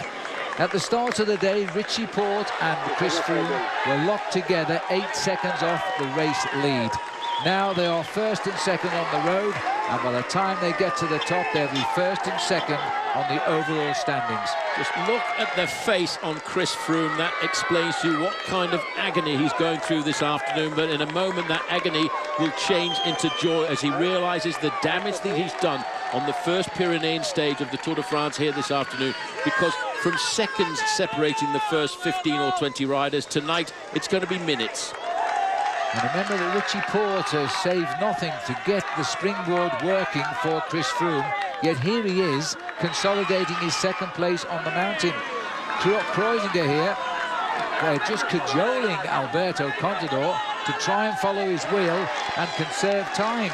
At the start of the day, Richie Porte and Chris Froome were locked together, 8 seconds off the race lead. Now they are first and second on the road, and by the time they get to the top, they'll be first and second on the overall standings. Just look at the face on Chris Froome. That explains to you what kind of agony he's going through this afternoon, but in a moment that agony will change into joy as he realises the damage that he's done on the first Pyrenean stage of the Tour de France here this afternoon, because from seconds separating the first 15 or 20 riders, tonight it's going to be minutes. And remember that Richie Porte has saved nothing to get the springboard working for Chris Froome, yet here he is, consolidating his second place on the mountain. Kreuziger here, just cajoling Alberto Contador to try and follow his wheel and conserve time.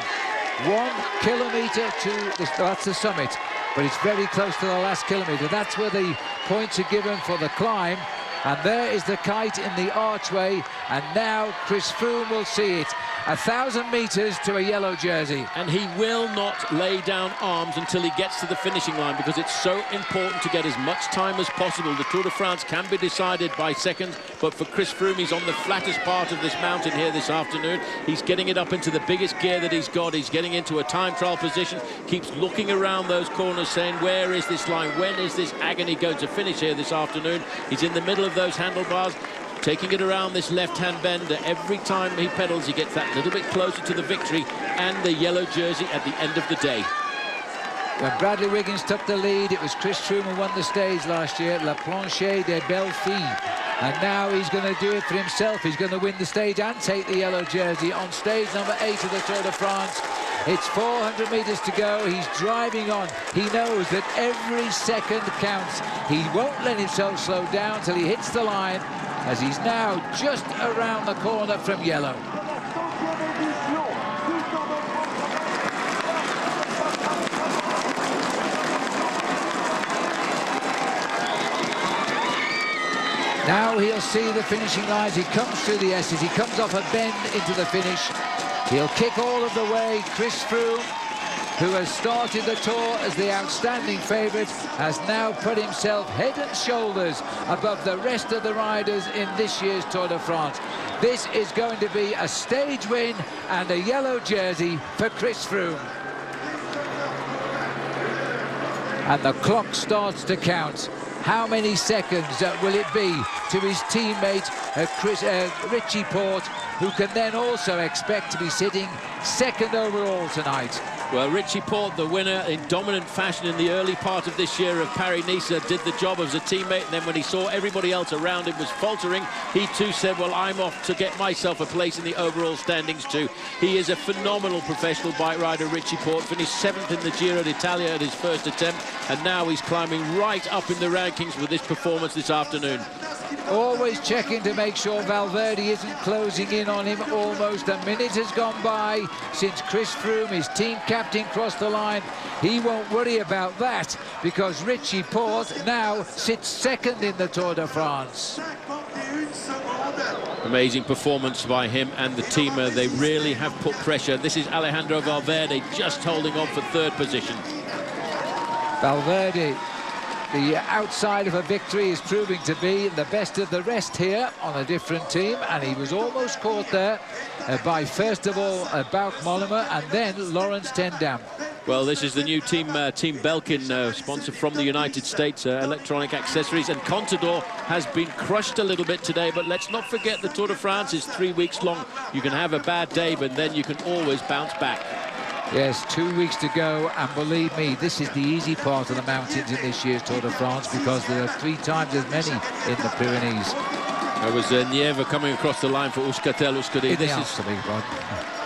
1 kilometre to that's the summit, but it's very close to the last kilometre. That's where the points are given for the climb. And there is the kite in the archway, and now Chris Froome will see it. 1,000 metres to a yellow jersey. And he will not lay down arms until he gets to the finishing line, because it's so important to get as much time as possible. The Tour de France can be decided by seconds, but for Chris Froome, he's on the flattest part of this mountain here this afternoon. He's getting it up into the biggest gear that he's got. He's getting into a time trial position, keeps looking around those corners saying, where is this line? When is this agony going to finish here this afternoon? He's in the middle of those handlebars, taking it around this left-hand bend. Every time he pedals, he gets that little bit closer to the victory and the yellow jersey at the end of the day. When Bradley Wiggins took the lead, it was Chris Froome who won the stage last year, La Planche des Belles Filles. And now he's going to do it for himself. He's going to win the stage and take the yellow jersey on stage number 8 of the Tour de France. It's 400 metres to go. He's driving on. He knows that every second counts. He won't let himself slow down till he hits the line, as he's now just around the corner from yellow. Now he'll see the finishing lines. He comes through the S's. He comes off a bend into the finish. He'll kick all of the way. Chris Froome, who has started the Tour as the outstanding favourite, has now put himself head and shoulders above the rest of the riders in this year's Tour de France. This is going to be a stage win and a yellow jersey for Chris Froome. And the clock starts to count. How many seconds will it be to his teammate Richie Porte, who can then also expect to be sitting second overall tonight? Well, Richie Porte, the winner in dominant fashion in the early part of this year of Paris-Nice, did the job as a teammate, and then when he saw everybody else around him was faltering, he too said, well, I'm off to get myself a place in the overall standings too. He is a phenomenal professional bike rider, Richie Porte, finished 7th in the Giro d'Italia at his first attempt, and now he's climbing right up in the rankings with this performance this afternoon. Always checking to make sure Valverde isn't closing in on him. Almost a minute has gone by since Chris Froome, his team captain, crossed the line. He won't worry about that, because Richie Porte now sits second in the Tour de France. Amazing performance by him and the team. They really have put pressure. This is Alejandro Valverde just holding on for third position. Valverde, the outside of a victory, is proving to be the best of the rest here on a different team, and he was almost caught there by, first of all, Bauke Mollema and then Laurens ten Dam. Well, this is the new team, Team Belkin, sponsor from the United States, electronic accessories, and Contador has been crushed a little bit today, but let's not forget the Tour de France is 3 weeks long. You can have a bad day, but then you can always bounce back. Yes, 2 weeks to go, and believe me, this is the easy part of the mountains in this year's Tour de France, because there are 3 times as many in the Pyrenees. There was Nieve coming across the line for Euskaltel-Euskadi. This is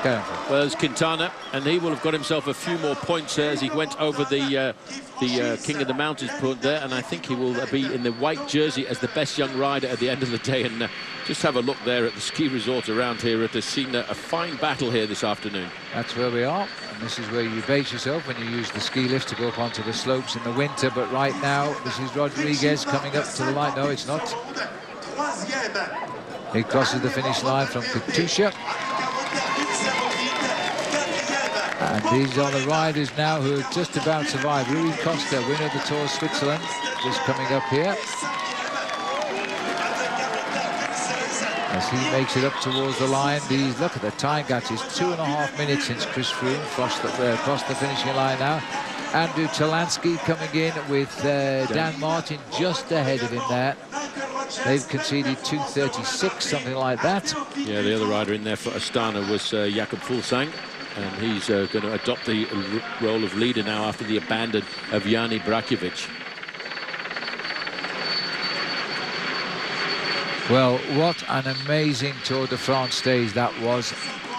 well, there's Quintana, and he will have got himself a few more points as he went over the King of the Mountains point there, and I think he will be in the white jersey as the best young rider at the end of the day. And just have a look there at the ski resort around here at the scene. A fine battle here this afternoon. That's where we are, and this is where you base yourself when you use the ski lift to go up onto the slopes in the winter. But right now, this is Rodriguez coming up to the line. No, it's not. He crosses the finish line from Katusha. And these are the riders now who have just about survived. Rui Costa, winner of the Tour of Switzerland, just coming up here. as he makes it up towards the line. Look at the time gap. It's 2.5 minutes since Chris Froome crossed the finishing line now. Andrew Talansky coming in with Dan Martin just ahead of him there. They've conceded 2:36, something like that. Yeah, the other rider in there for Astana was Jakob Fuglsang, and he's going to adopt the role of leader now after the abandon of Jani Brakovic. Well, what an amazing Tour de France stage that was.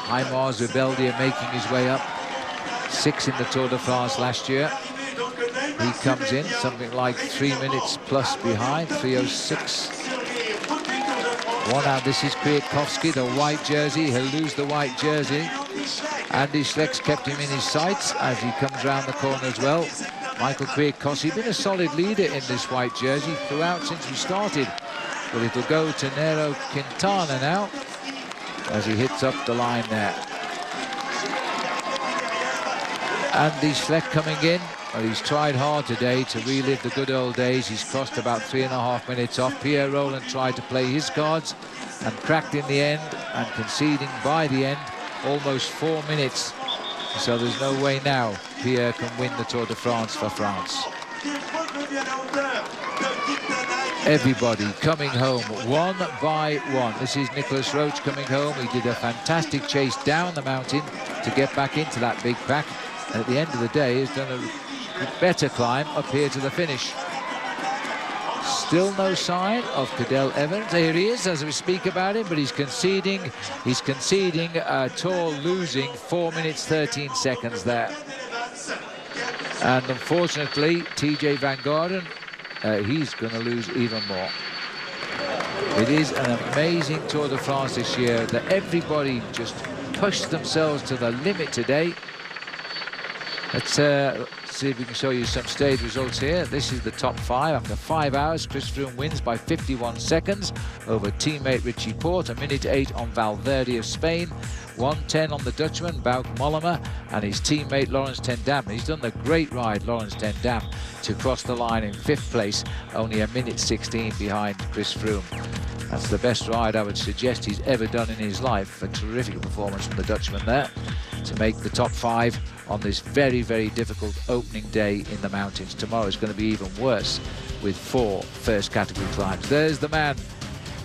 Aymar Zubeldia making his way up. 6th in the Tour de France last year. He comes in something like 3 minutes plus behind, 3:06. One out, this is Kwiatkowski, the white jersey. He'll lose the white jersey. Andy Schleck's kept him in his sights as he comes round the corner as well. Michael Kwiatkowski, been a solid leader in this white jersey throughout since we started. But it'll go to Nairo Quintana now as he hits up the line there. Andy Schleck coming in. Well, he's tried hard today to relive the good old days. He's crossed about 3.5 minutes off. Pierre Roland tried to play his cards and cracked in the end, and conceding by the end almost 4 minutes. So there's no way now Pierre can win the Tour de France for France. Everybody coming home one by one. This is Nicholas Roach coming home. He did a fantastic chase down the mountain to get back into that big pack. And at the end of the day, he's done a better climb up here to the finish. Still no sign of Cadel Evans. Here he is as we speak about him, but he's conceding a Tour losing 4 minutes 13 seconds there. And unfortunately, TJ Van Garderen, he's going to lose even more. It is an amazing Tour de France this year that everybody just pushed themselves to the limit today. Let's see if we can show you some stage results here. This is the top 5. After 5 hours, Chris Froome wins by 51 seconds over teammate Richie Porte. 1:08 on Valverde of Spain. 1:10 on the Dutchman, Bauke Mollema, and his teammate Laurens ten Dam. He's done the great ride, Laurens ten Dam, to cross the line in 5th place, only 1:16 behind Chris Froome. That's the best ride I would suggest he's ever done in his life. A terrific performance from the Dutchman there to make the top 5 on this very, very difficult opening day in the mountains. Tomorrow is going to be even worse with 4 first category climbs. There's the man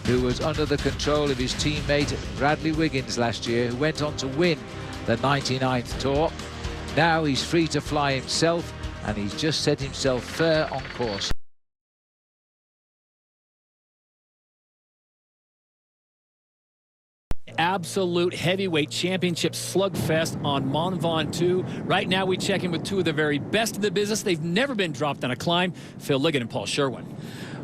who was under the control of his teammate Bradley Wiggins last year, who went on to win the 99th Tour. Now he's free to fly himself, and he's just set himself fair on course. Absolute heavyweight championship slugfest on Mont Ventoux. Right now we check in with 2 of the very best in the business. They've never been dropped on a climb, Phil Liggett and Paul Sherwin.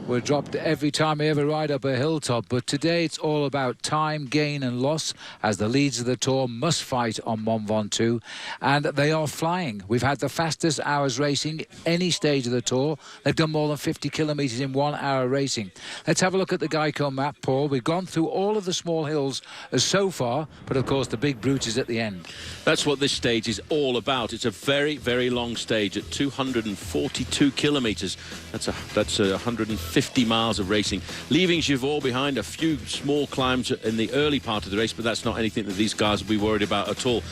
We're dropped every time we ever ride up a hilltop, but today it's all about time, gain and loss, as the leaders of the Tour must fight on Mont Ventoux, and they are flying. We've had the fastest hours racing any stage of the Tour. They've done more than 50 kilometres in 1 hour racing. Let's have a look at the Geico map, Paul. We've gone through all of the small hills so far, but of course the big brute is at the end. That's what this stage is all about. It's a very, very long stage at 242 kilometres. That's 150 miles of racing, leaving Givors behind. A few small climbs in the early part of the race, but that's not anything that these guys will be worried about at all.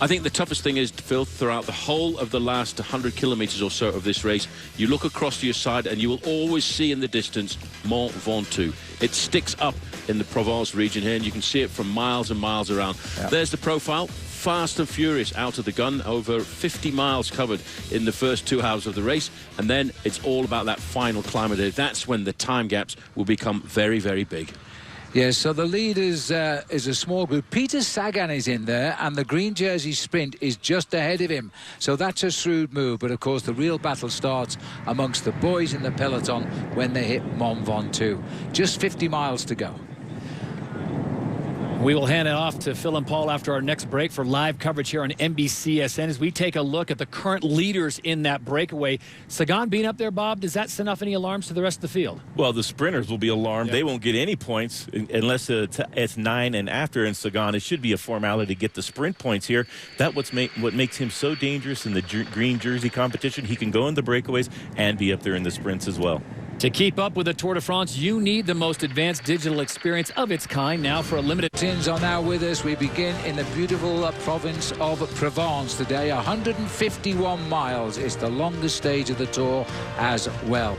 I think the toughest thing is, Phil, throughout the whole of the last 100 kilometres or so of this race, you look across to your side and you will always see in the distance Mont Ventoux. It sticks up in the Provence region here, and you can see it from miles and miles around. Yeah. There's the profile. Fast and furious out of the gun, over 50 miles covered in the first 2 hours of the race, and then it's all about that final climb of the day. That's when the time gaps will become very, very big. Yes, so the lead is a small group. Peter Sagan is in there, and the green jersey sprint is just ahead of him. So that's a shrewd move, but of course the real battle starts amongst the boys in the peloton when they hit Mont Ventoux. Just 50 miles to go. We will hand it off to Phil and Paul after our next break for live coverage here on NBCSN as we take a look at the current leaders in that breakaway. Sagan being up there, Bob, does that send off any alarms to the rest of the field? Well, the sprinters will be alarmed. Yeah. They won't get any points unless it's 9 and after in Sagan. It should be a formality to get the sprint points here. That's what makes him so dangerous in the green jersey competition. He can go in the breakaways and be up there in the sprints as well. To keep up with the Tour de France, you need the most advanced digital experience of its kind. Now for a limited... Tins are now with us. We begin in the beautiful province of Provence today. 151 miles is the longest stage of the Tour as well.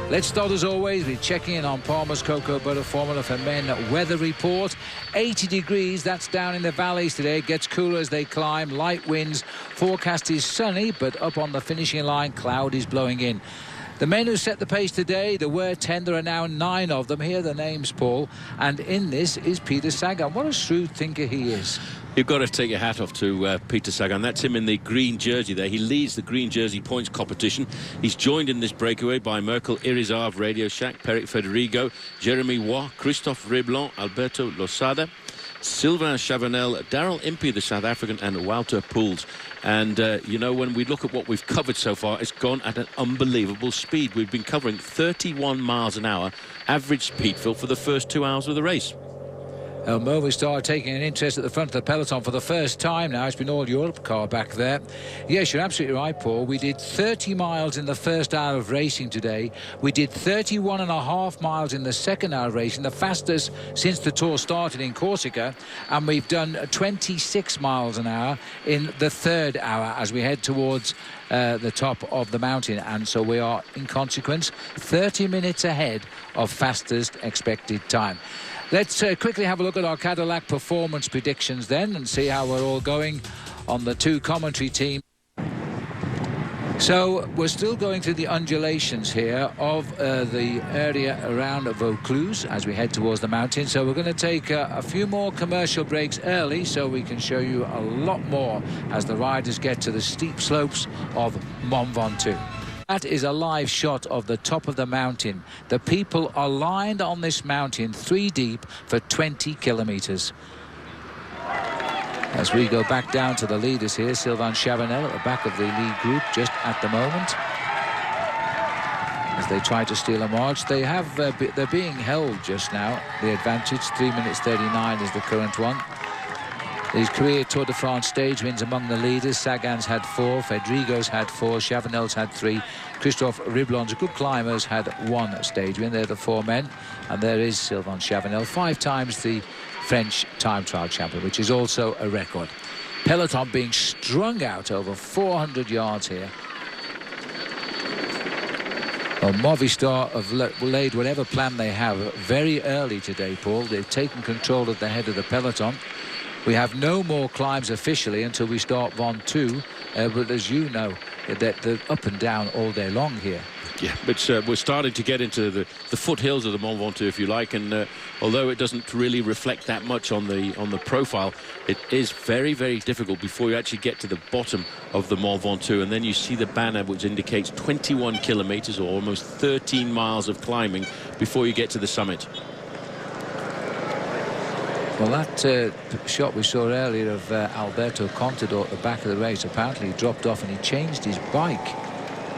Let's start as always with checking in on Palmer's Cocoa Butter Formula for Men weather report. 80 degrees, that's down in the valleys today. It gets cooler as they climb. Light winds. Forecast is sunny, but up on the finishing line, cloud is blowing in. The men who set the pace today, there were 10, there are now 9 of them. Here are the names, Paul. And in this is Peter Sagan. What a shrewd thinker he is. You've got to take your hat off to Peter Sagan. That's him in the green jersey there. He leads the green jersey points competition. He's joined in this breakaway by Merkel Irizar of Radio Shack, Peric Federigo, Jeremy Waugh, Christophe Reblon, Alberto Losada, Sylvain Chavanel, Daryl Impey, the South African, and Walter Poels. And, you know, when we look at what we've covered so far, it's gone at an unbelievable speed. We've been covering 31 miles an hour average speed, Phil, for the first 2 hours of the race. Movistar taking an interest at the front of the peloton for the first time now. It's been all Europe car back there. Yes, you're absolutely right, Paul. We did 30 miles in the first hour of racing today. We did 31.5 miles in the second hour of racing, the fastest since the Tour started in Corsica. And we've done 26 miles an hour in the third hour as we head towards the top of the mountain. And so we are, in consequence, 30 minutes ahead of fastest expected time. Let's quickly have a look at our Cadillac performance predictions then and see how we're all going on the two commentary teams. So we're still going through the undulations here of the area around Vaucluse as we head towards the mountain. So we're going to take a few more commercial breaks early so we can show you a lot more as the riders get to the steep slopes of Mont Ventoux. That is a live shot of the top of the mountain. The people are lined on this mountain 3 deep for 20 kilometers. As we go back down to the leaders here, Sylvain Chavanel at the back of the lead group just at the moment. As they try to steal a march, they have they're being held just now. The advantage, 3 minutes 39 is the current one. His career Tour de France stage wins among the leaders. Sagan's had 4, Federigo's had 4, Chavanel's had 3. Christophe Reblon's a good climber, has had 1 stage win. They're the 4 men. And there is Sylvain Chavanel, 5 times the French time trial champion, which is also a record. Peloton being strung out over 400 yards here. Well, Movistar have laid whatever plan they have very early today, Paul. They've taken control of the head of the peloton. We have no more climbs officially until we start Ventoux, but as you know, they're up and down all day long here. Yeah, but we're starting to get into the foothills of the Mont Ventoux, if you like, and although it doesn't really reflect that much on the profile, it is very, very difficult before you actually get to the bottom of the Mont Ventoux, and then you see the banner which indicates 21 kilometers or almost 13 miles of climbing before you get to the summit. Well, that shot we saw earlier of Alberto Contador at the back of the race, apparently he dropped off and he changed his bike,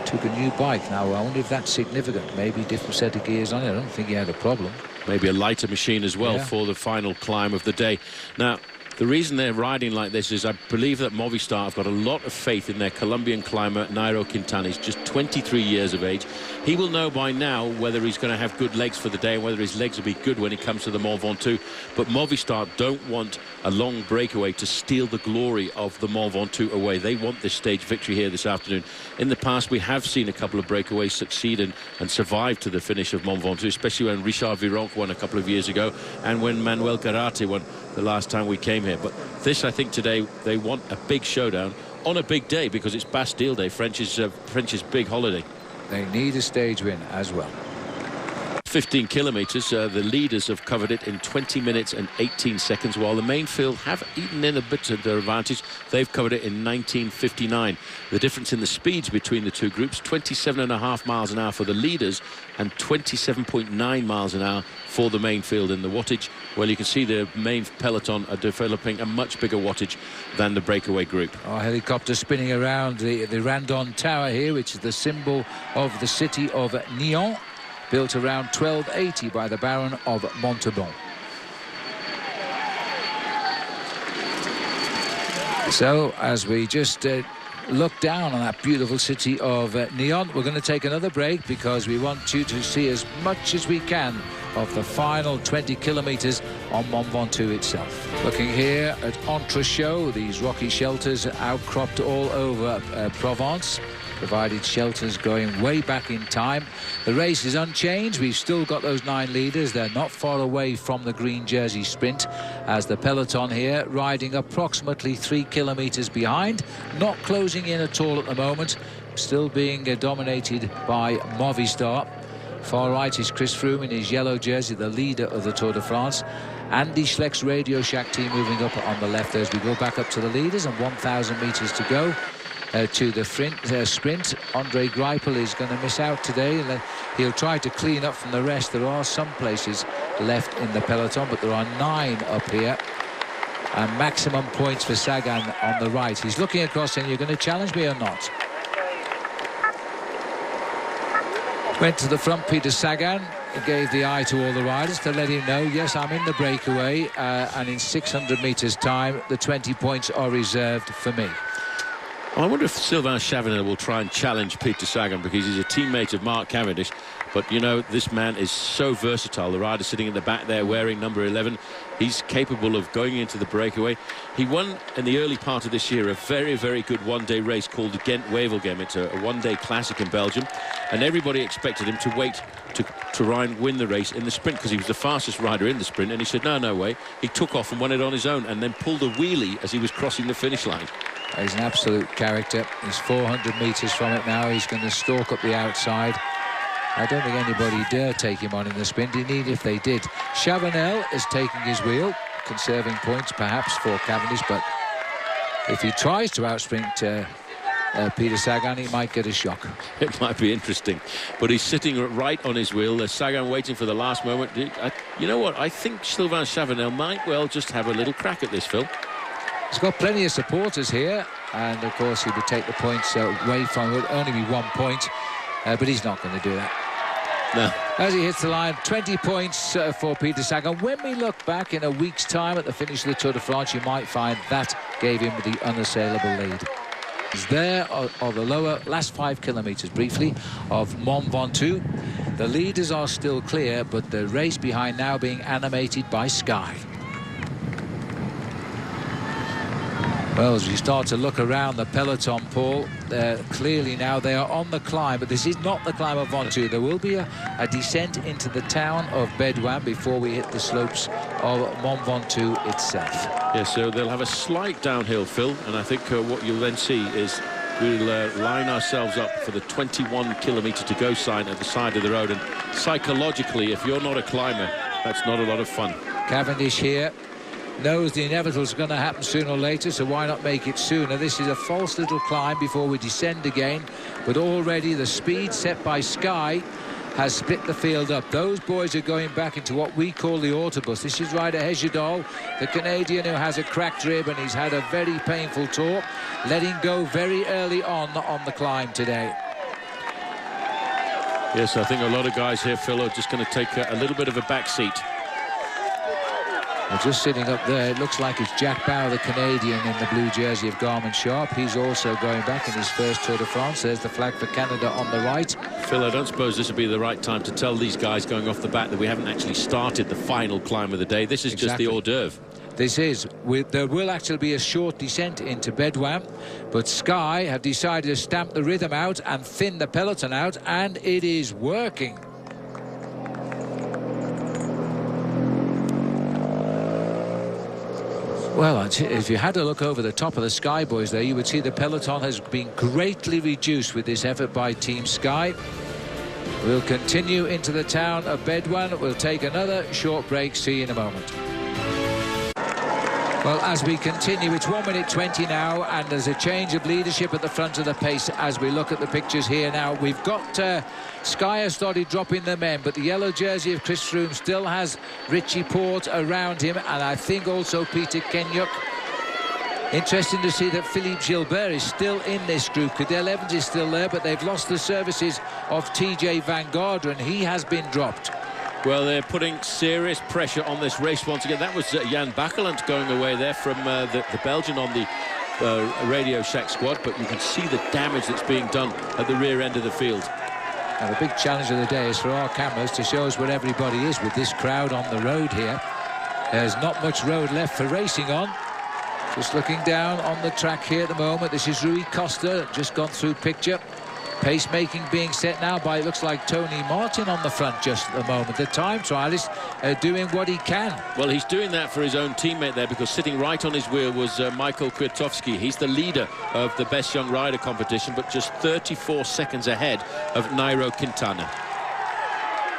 took a new bike. Now, I wonder if that's significant. Maybe a different set of gears on it. I don't think he had a problem. Maybe a lighter machine as well for the final climb of the day. Now, the reason they're riding like this is I believe that Movistar have got a lot of faith in their Colombian climber, Nairo Quintana. He's just 23 years of age. He will know by now whether he's going to have good legs for the day and whether his legs will be good when he comes to the Mont Ventoux. But Movistar don't want a long breakaway to steal the glory of the Mont Ventoux away. They want this stage victory here this afternoon. In the past, we have seen a couple of breakaways succeed and survive to the finish of Mont Ventoux, especially when Richard Virenque won a couple of years ago and when Manuel Garate won the last time we came here. But this, I think, today they want a big showdown on a big day because it's Bastille Day, French's big holiday. They need a stage win as well. 15 kilometers, the leaders have covered it in 20 minutes and 18 seconds, while the main field have eaten in a bit of their advantage. They've covered it in 19:59. The difference in the speeds between the two groups, 27.5 miles an hour for the leaders and 27.9 miles an hour for the main field. In the wattage, well, you can see the main peloton are developing a much bigger wattage than the breakaway group. Our helicopter spinning around the Randon Tower here, which is the symbol of the city of Nyon, built around 1280 by the Baron of Montauban. So, as we just look down on that beautiful city of Nyon. We're going to take another break because we want you to see as much as we can of the final 20 kilometres on Mont Ventoux itself. Looking here at Entrechaux, these rocky shelters outcropped all over Provence, provided shelters going way back in time. The race is unchanged. We've still got those 9 leaders. They're not far away from the green jersey sprint, as the peloton here riding approximately 3 kilometres behind, not closing in at all at the moment, still being dominated by Movistar. Far right is Chris Froome in his yellow jersey, the leader of the Tour de France. Andy Schleck's Radio Shack team moving up on the left as we go back up to the leaders, and 1,000 metres to go to the sprint. Andre Greipel is going to miss out today. He'll try to clean up from the rest. There are some places left in the peloton, but there are 9 up here. And maximum points for Sagan on the right. He's looking across saying, "You're going to challenge me or not?" Went to the front, Peter Sagan. He gave the eye to all the riders to let him know, yes, I'm in the breakaway, and in 600 metres time, the 20 points are reserved for me. I wonder if Sylvain Chavanel will try and challenge Peter Sagan, because he's a teammate of Mark Cavendish. But, you know, this man is so versatile. The rider sitting in the back there wearing number 11. He's capable of going into the breakaway. He won in the early part of this year a very, very good one-day race called the Ghent-Wevelgem. It's a one-day classic in Belgium. And everybody expected him to wait to try and win the race in the sprint, because he was the fastest rider in the sprint. And he said, no way. He took off and won it on his own, and then pulled a wheelie as he was crossing the finish line. He's an absolute character. He's 400 metres from it now. He's going to stalk up the outside. I don't think anybody dare take him on in the sprint. Indeed, if they did. Chavanel is taking his wheel, conserving points perhaps for Cavendish, but if he tries to outsprint Peter Sagan, he might get a shock. It might be interesting, but he's sitting right on his wheel. Sagan waiting for the last moment. You know what? I think Sylvain Chavanel might well just have a little crack at this, Phil. He's got plenty of supporters here, and of course he would take the points away from it. Would only be 1 point, but he's not going to do that. No. As he hits the line, 20 points for Peter Sagan. When we look back in a week's time at the finish of the Tour de France, you might find that gave him the unassailable lead. He's there on the lower last 5 kilometres, briefly, of Mont Ventoux. The leaders are still clear, but the race behind now being animated by Sky. Well, as we start to look around the peloton, Paul, clearly now they are on the climb, but this is not the climb of Ventoux. There will be a descent into the town of Bédoin before we hit the slopes of Mont Ventoux itself. Yeah, so they'll have a slight downhill, Phil, and I think what you'll then see is we'll line ourselves up for the 21 kilometre to go sign at the side of the road, and psychologically, if you're not a climber, that's not a lot of fun. Cavendish here knows the inevitable is going to happen sooner or later, so why not make it sooner? This is a false little climb before we descend again, but already the speed set by Sky has split the field up. Those boys are going back into what we call the autobus. This is Ryder Hesjedal, the Canadian who has a cracked rib, and he's had a very painful tour, letting go very early on the climb today. Yes, I think a lot of guys here, Phil, are just going to take a little bit of a back seat. Well, just sitting up there, it looks like it's Jack Bauer, the Canadian, in the blue jersey of Garmin Sharp. He's also going back in his first Tour de France. There's the flag for Canada on the right. Phil, I don't suppose this would be the right time to tell these guys going off the bat that we haven't actually started the final climb of the day. This is Exactly. just the hors d'oeuvre. This is. There will actually be a short descent into Bédoin, but Sky have decided to stamp the rhythm out and thin the peloton out, and it is working. Well, if you had a look over the top of the Sky boys there, you would see the peloton has been greatly reduced with this effort by Team Sky. We'll continue into the town of Bédoin. We'll take another short break. See you in a moment. Well, as we continue, it's 1 minute 20 now, and there's a change of leadership at the front of the pace as we look at the pictures here now. We've got Sky has started dropping the men, but the yellow jersey of Chris Froome still has Richie Porte around him, and I think also Peter Kenyuk. Interesting to see that Philippe Gilbert is still in this group. Cadel Evans is still there, but they've lost the services of TJ Van Garderen. He has been dropped. Well, they're putting serious pressure on this race once again. That was Jan Bakeland going away there from the Belgian on the Radio Shack squad, but you can see the damage that's being done at the rear end of the field. Now, the big challenge of the day is for our cameras to show us where everybody is with this crowd on the road here. There's not much road left for racing on. Just looking down on the track here at the moment. This is Rui Costa, just gone through picture. Pacemaking being set now by, it looks like, Tony Martin on the front just at the moment. The time trialist doing what he can. Well, he's doing that for his own teammate there, because sitting right on his wheel was Michael Kwiatkowski. He's the leader of the Best Young Rider competition, but just 34 seconds ahead of Nairo Quintana.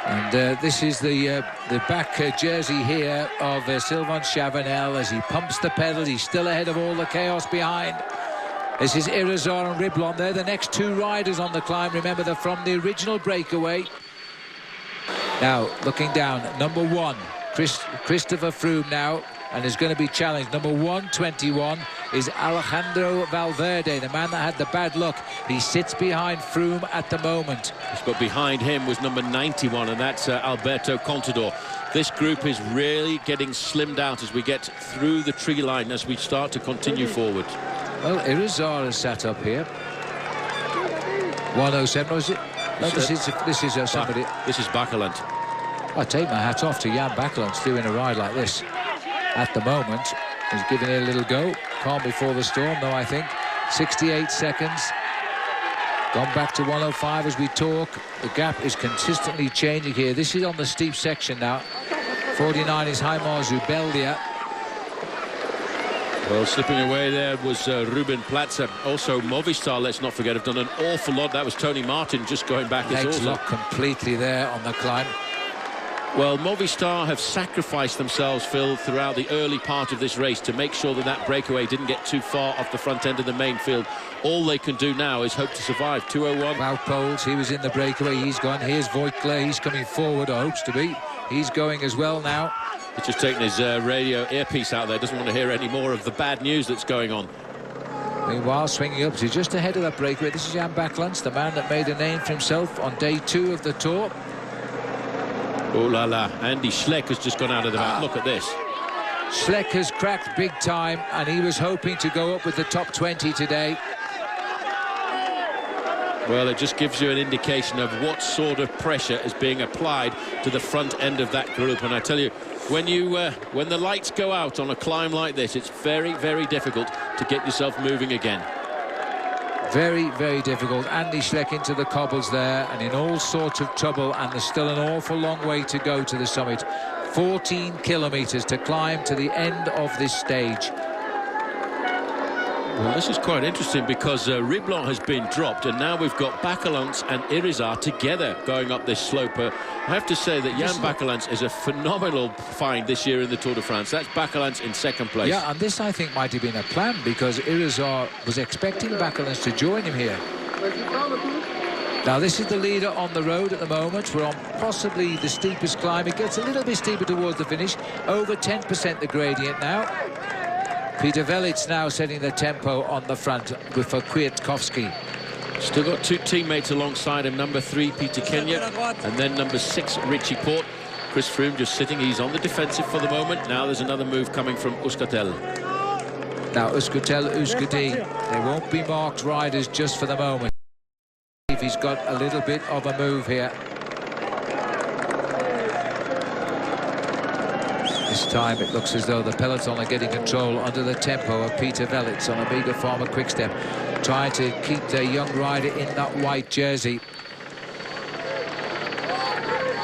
And this is the back jersey here of Sylvain Chavanel as he pumps the pedal. He's still ahead of all the chaos behind. This is Irizar and Riblon. They're the next two riders on the climb. Remember, they're from the original breakaway. Now, looking down, number 1, Christopher Froome now, and is going to be challenged. Number 121 is Alejandro Valverde, the man that had the bad luck. He sits behind Froome at the moment. But behind him was number 91, and that's Alberto Contador. This group is really getting slimmed out as we get through the tree line, as we start to continue forward. Well, Irizar is sat up here. 107, was it? No, this is somebody. This is Bakelandt. I take my hat off to Jan Bakelandt doing a ride like this. At the moment, he's giving it a little go. Calm before the storm, though, I think. 68 seconds. Gone back to 105 as we talk. The gap is consistently changing here. This is on the steep section now. 49 is Haimar Zubeldia. Well, slipping away there was Ruben Platzer. Also, Movistar, let's not forget, have done an awful lot. That was Tony Martin just going back. Legs locked completely there on the climb. Well, Movistar have sacrificed themselves, Phil, throughout the early part of this race to make sure that that breakaway didn't get too far off the front end of the main field. All they can do now is hope to survive. 2:01. Wout Poels, he was in the breakaway. He's gone. Here's Voigtler. He's coming forward, or hopes to be. He's going as well now. He's just taking his radio earpiece out there. Doesn't want to hear any more of the bad news that's going on. Meanwhile, swinging up, he's just ahead of that breakaway. This is Jan Bakelandt, the man that made a name for himself on day 2 of the Tour. Oh la la, Andy Schleck has just gone out of the back. Look at this. Schleck has cracked big time, and he was hoping to go up with the top 20 today. Well, it just gives you an indication of what sort of pressure is being applied to the front end of that group. And I tell you, when the lights go out on a climb like this, it's very, very difficult to get yourself moving again. Very, very difficult. Andy Schleck into the cobbles there, and in all sorts of trouble, and there's still an awful long way to go to the summit. 14 kilometres to climb to the end of this stage. Well, this is quite interesting because Riblon has been dropped, and now we've got Bakelandt and Irizar together going up this slope. I have to say that Jan Bakelandt is a phenomenal find this year in the Tour de France. That's Bakelandt in second place. Yeah, and this, I think, might have been a plan, because Irizar was expecting Bakelandt to join him here. Now, this is the leader on the road at the moment. We're on possibly the steepest climb. It gets a little bit steeper towards the finish. Over 10% the gradient now. Peter Velits now setting the tempo on the front for Kwiatkowski. Still got 2 teammates alongside him, number 3 Peter Kenya, and then number 6 Richie Porte. Chris Froome just sitting, he's on the defensive for the moment. Now there's another move coming from Euskaltel. Now Euskaltel, Euskadi, they won't be marked riders just for the moment. If he's got a little bit of a move here. This time it looks as though the peloton are getting control under the tempo of Peter Velits on Omega Pharma Quickstep, trying to keep their young rider in that white jersey.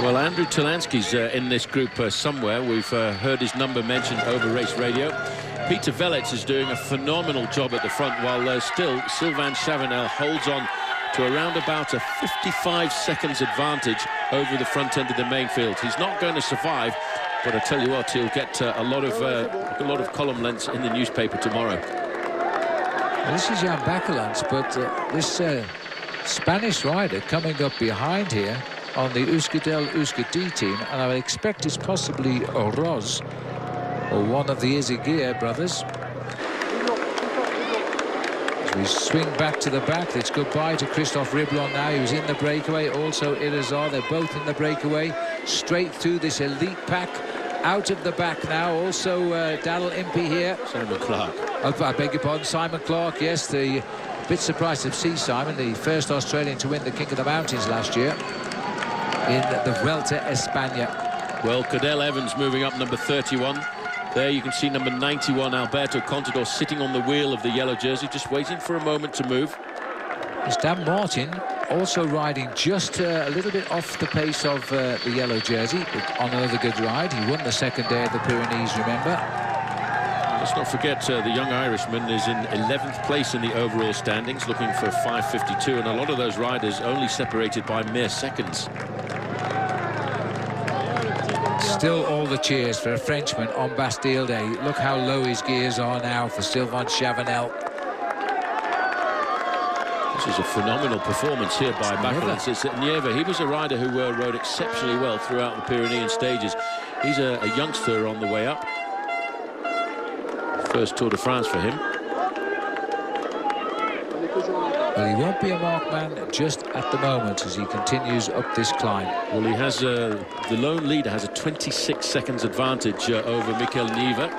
Well, Andrew Talansky's in this group somewhere. We've heard his number mentioned over race radio. Peter Velits is doing a phenomenal job at the front, while still Sylvain Chavanel holds on to around about a 55 seconds advantage over the front end of the main field. He's not going to survive, but I tell you what, he'll get a lot of column lengths in the newspaper tomorrow. Well, this is Jan Bakelandt, but this Spanish rider coming up behind here on the Euskaltel Euskadi team, and I would expect it's possibly Oroz or one of the Izagirre brothers. As we swing back to the back, it's goodbye to Christophe Riblon now. He was in the breakaway, also Irizar. They're both in the breakaway. Straight through this elite pack out of the back now. Also, Daryl Impey here. Simon Clark. I beg your pardon, Simon Clark. Yes, a bit surprised to see Simon, the first Australian to win the King of the Mountains last year in the Vuelta a España. Well, Cadel Evans moving up, number 31. There you can see number 91, Alberto Contador, sitting on the wheel of the yellow jersey, just waiting for a moment to move. It's Dan Martin also riding just a little bit off the pace of the yellow jersey, but on another good ride. He won the second day of the Pyrenees, remember. Let's not forget the young Irishman is in 11th place in the overall standings, looking for 5:52, and a lot of those riders only separated by mere seconds. Still all the cheers for a Frenchman on Bastille Day. Look how low his gears are now for Sylvain Chavanel. This is a phenomenal performance here by Bacalans. It's at Nieva. He was a rider who rode exceptionally well throughout the Pyrenean stages. He's a youngster on the way up. First Tour de France for him. Well, he won't be a markman just at the moment as he continues up this climb. Well, he has the lone leader has a 26 seconds advantage over Mikel Nieva.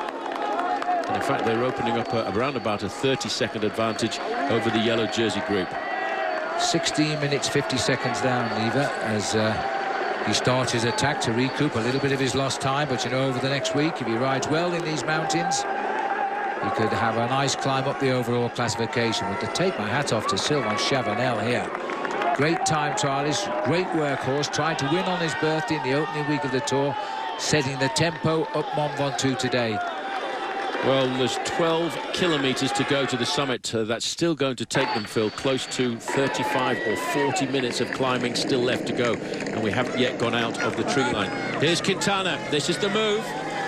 And in fact, they're opening up around about a 30-second advantage over the yellow jersey group. 16 minutes 50 seconds down, Nieva, as he starts his attack to recoup a little bit of his lost time. But you know, over the next week, if he rides well in these mountains, he could have a nice climb up the overall classification. But to take my hat off to Sylvain Chavanel here. Great time trialist, great workhorse, trying to win on his birthday in the opening week of the Tour, setting the tempo up Mont Ventoux today. Well, there's 12 kilometres to go to the summit. That's still going to take them, Phil, close to 35 or 40 minutes of climbing still left to go. And we haven't yet gone out of the tree line. Here's Quintana. This is the move.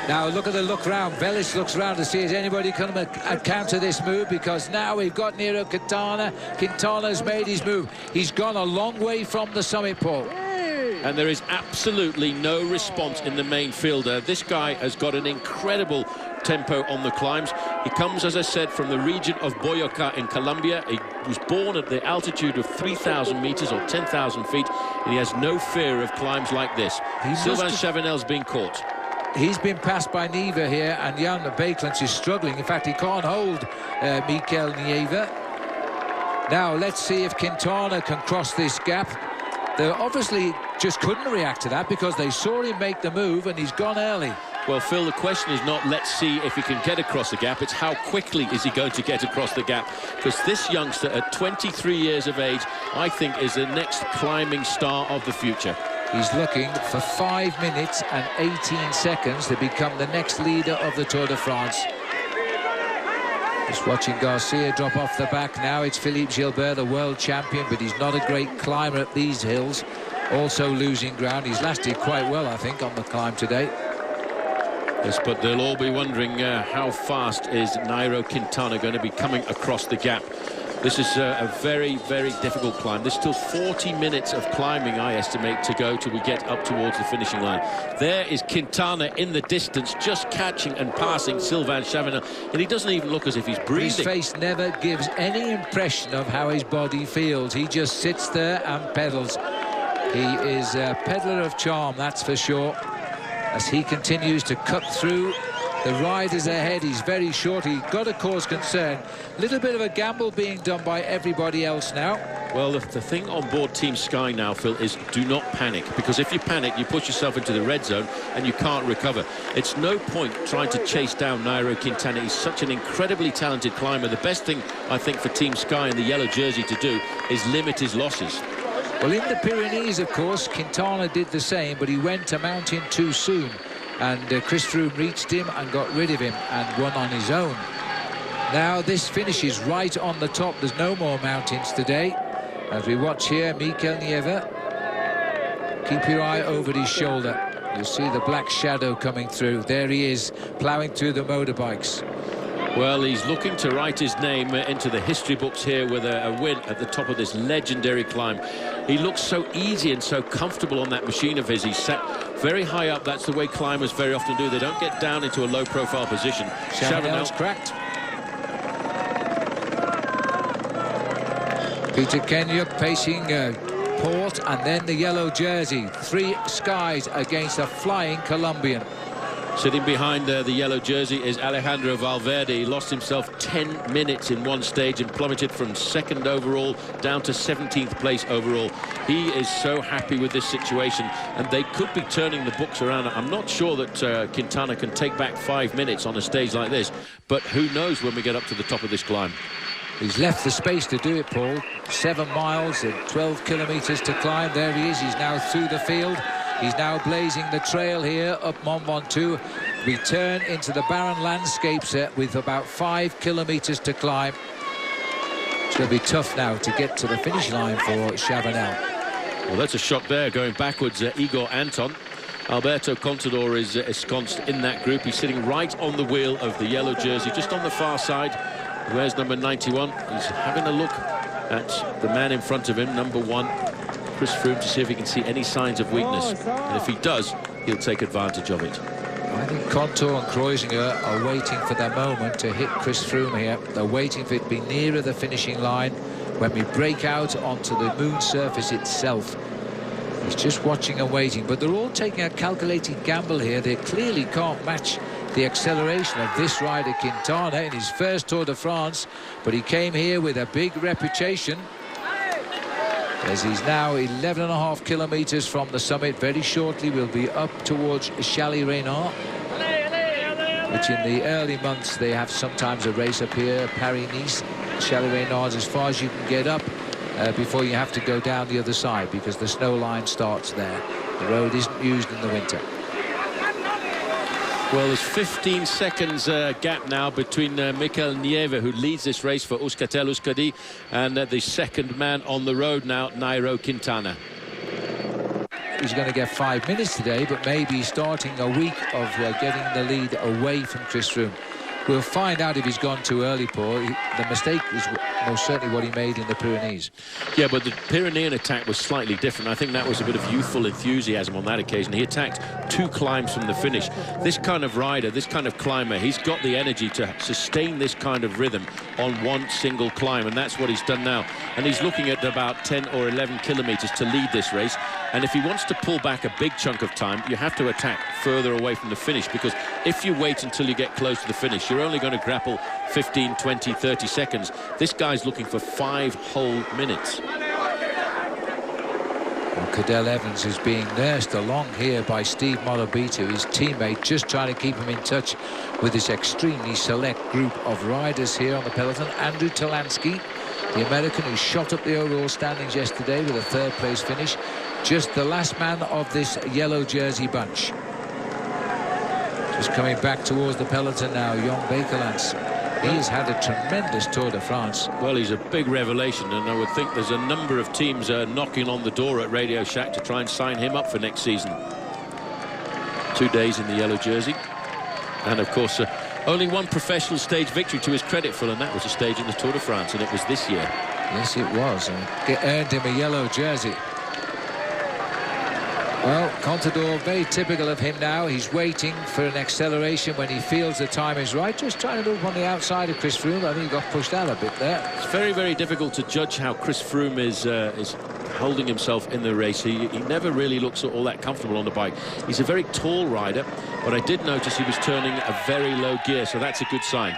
Now look at the look round. Velis looks round to see is anybody going to counter this move, because now we've got Nairo Quintana. Quintana's made his move. He's gone a long way from the summit, Paul. And there is absolutely no response in the main field. This guy has got an incredible tempo on the climbs. He comes, as I said, from the region of Boyacá in Colombia. He was born at the altitude of 3,000 meters or 10,000 feet, and he has no fear of climbs like this. Sylvain Chavanel's been caught. He's been passed by Nieva here, and Jan Bacalans is struggling. In fact, he can't hold Mikel Nieva. Now let's see if Quintana can cross this gap. They obviously just couldn't react to that because they saw him make the move and he's gone early. Well, Phil, the question is not let's see if he can get across the gap, it's how quickly is he going to get across the gap, because this youngster at 23 years of age, I think, is the next climbing star of the future. He's looking for 5 minutes and 18 seconds to become the next leader of the Tour de France. Just watching Garcia drop off the back now. It's Philippe Gilbert, the world champion, but he's not a great climber up these hills. Also losing ground. He's lasted quite well, I think, on the climb today. Yes, but they'll all be wondering how fast is Nairo Quintana going to be coming across the gap. This is a very, very difficult climb. There's still 40 minutes of climbing, I estimate, to go till we get up towards the finishing line. There is Quintana in the distance, just catching and passing Sylvain Chavanel, and he doesn't even look as if he's breathing. His face never gives any impression of how his body feels. He just sits there and pedals. He is a peddler of charm, that's for sure. As he continues to cut through the riders ahead, he's very short. He got to cause concern. Little bit of a gamble being done by everybody else now. Well, the thing on board Team Sky now, Phil, is do not panic, because if you panic, you push yourself into the red zone and you can't recover. It's no point trying to chase down Nairo Quintana. He's such an incredibly talented climber. The best thing, I think, for Team Sky in the yellow jersey to do is limit his losses. Well, in the Pyrenees, of course, Quintana did the same, but he went to mountain too soon. And Chris Froome reached him and got rid of him and won on his own. Now this finishes right on the top. There's no more mountains today. As we watch here, Mikel Nieva. Keep your eye over his shoulder. You'll see the black shadow coming through. There he is, ploughing through the motorbikes. Well, he's looking to write his name into the history books here with a win at the top of this legendary climb. He looks so easy and so comfortable on that machine of his. He's sat very high up. That's the way climbers very often do. They don't get down into a low-profile position. Chavanel's cracked. Peter Kenyuk pacing Port and then the yellow jersey. 3 skies against a flying Colombian. Sitting behind the yellow jersey is Alejandro Valverde. He lost himself 10 minutes in one stage and plummeted from 2nd overall down to 17th place overall. He is so happy with this situation, and they could be turning the books around. I'm not sure that Quintana can take back 5 minutes on a stage like this, but who knows when we get up to the top of this climb. He's left the space to do it, Paul. 7 miles and 12 kilometres to climb. There he is. He's now through the field. He's now blazing the trail here up Mont Ventoux. We turn into the barren landscapes with about 5 kilometres to climb. It's going to be tough now to get to the finish line for Chavanel. Well, that's a shock there, going backwards. Igor Anton. Alberto Contador is ensconced in that group. He's sitting right on the wheel of the yellow jersey, just on the far side. Where's number 91? He's having a look at the man in front of him, number 1. Chris Froome, to see if he can see any signs of weakness, and if he does, he'll take advantage of it. I think Contour and Kreuziger are waiting for their moment to hit Chris Froome here. They're waiting for it to be nearer the finishing line when we break out onto the moon surface itself. He's just watching and waiting, but they're all taking a calculated gamble here. They clearly can't match the acceleration of this rider Quintana in his first Tour de France, but he came here with a big reputation, as he's now 11.5 kilometres from the summit. Very shortly we'll be up towards Chaly-Reynard, which in the early months they have sometimes a race up here. Paris-Nice, Chaly-Reynard, as far as you can get up before you have to go down the other side, because the snow line starts there. The road isn't used in the winter. Well, there's 15 seconds gap now between Mikel Nieve, who leads this race for Euskaltel-Euskadi, and the second man on the road now, Nairo Quintana. He's going to get 5 minutes today, but maybe starting a week of getting the lead away from Chris Froome. We'll find out if he's gone too early, Paul. The mistake was most certainly what he made in the Pyrenees. Yeah, but the Pyrenean attack was slightly different. I think that was a bit of youthful enthusiasm on that occasion. He attacked 2 climbs from the finish. This kind of rider, this kind of climber, he's got the energy to sustain this kind of rhythm on one single climb, and that's what he's done now. And he's looking at about 10 or 11 kilometres to lead this race. And if he wants to pull back a big chunk of time, you have to attack further away from the finish, because if you wait until you get close to the finish, you're only going to grapple 15, 20, 30 seconds. This guy's looking for 5 whole minutes. Well, Cadel Evans is being nursed along here by Steve Morabito, his teammate, just trying to keep him in touch with this extremely select group of riders here on the peloton. Andrew Talansky, the American who shot up the overall standings yesterday with a 3rd place finish, just the last man of this yellow jersey bunch. Just coming back towards the peloton now, Jon Bakelants. He's had a tremendous Tour de France. Well, he's a big revelation, and I would think there's a number of teams knocking on the door at Radio Shack to try and sign him up for next season. 2 days in the yellow jersey. And, of course, only one professional stage victory to his credit, Phil, and that was a stage in the Tour de France, and it was this year. Yes, it was. And it earned him a yellow jersey. Well, Contador, very typical of him now. He's waiting for an acceleration when he feels the time is right. Just trying to move on the outside of Chris Froome. I think he got pushed out a bit there. It's very, very difficult to judge how Chris Froome is holding himself in the race. He never really looks all that comfortable on the bike. He's a very tall rider, but I did notice he was turning a very low gear, so that's a good sign.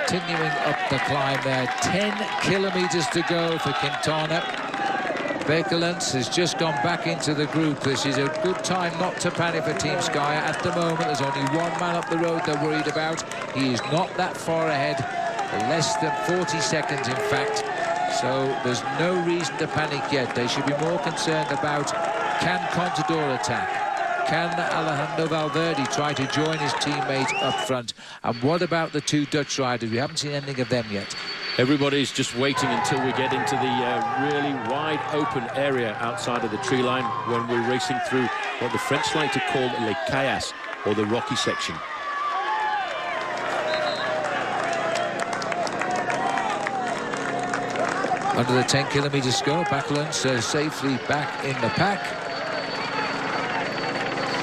Continuing up the climb there, 10 kilometres to go for Quintana. Bakelants has just gone back into the group. This is a good time not to panic for Team Sky. At the moment, there's only one man up the road they're worried about. He is not that far ahead, less than 40 seconds in fact. So there's no reason to panic yet. They should be more concerned about, can Contador attack? Can Alejandro Valverde try to join his teammate up front? And what about the 2 Dutch riders? We haven't seen anything of them yet. Everybody's just waiting until we get into the really wide open area outside of the tree line when we're racing through what the French like to call Les Caillasses, or the rocky section. Under the 10 kilometres to go, Bakelants safely back in the pack.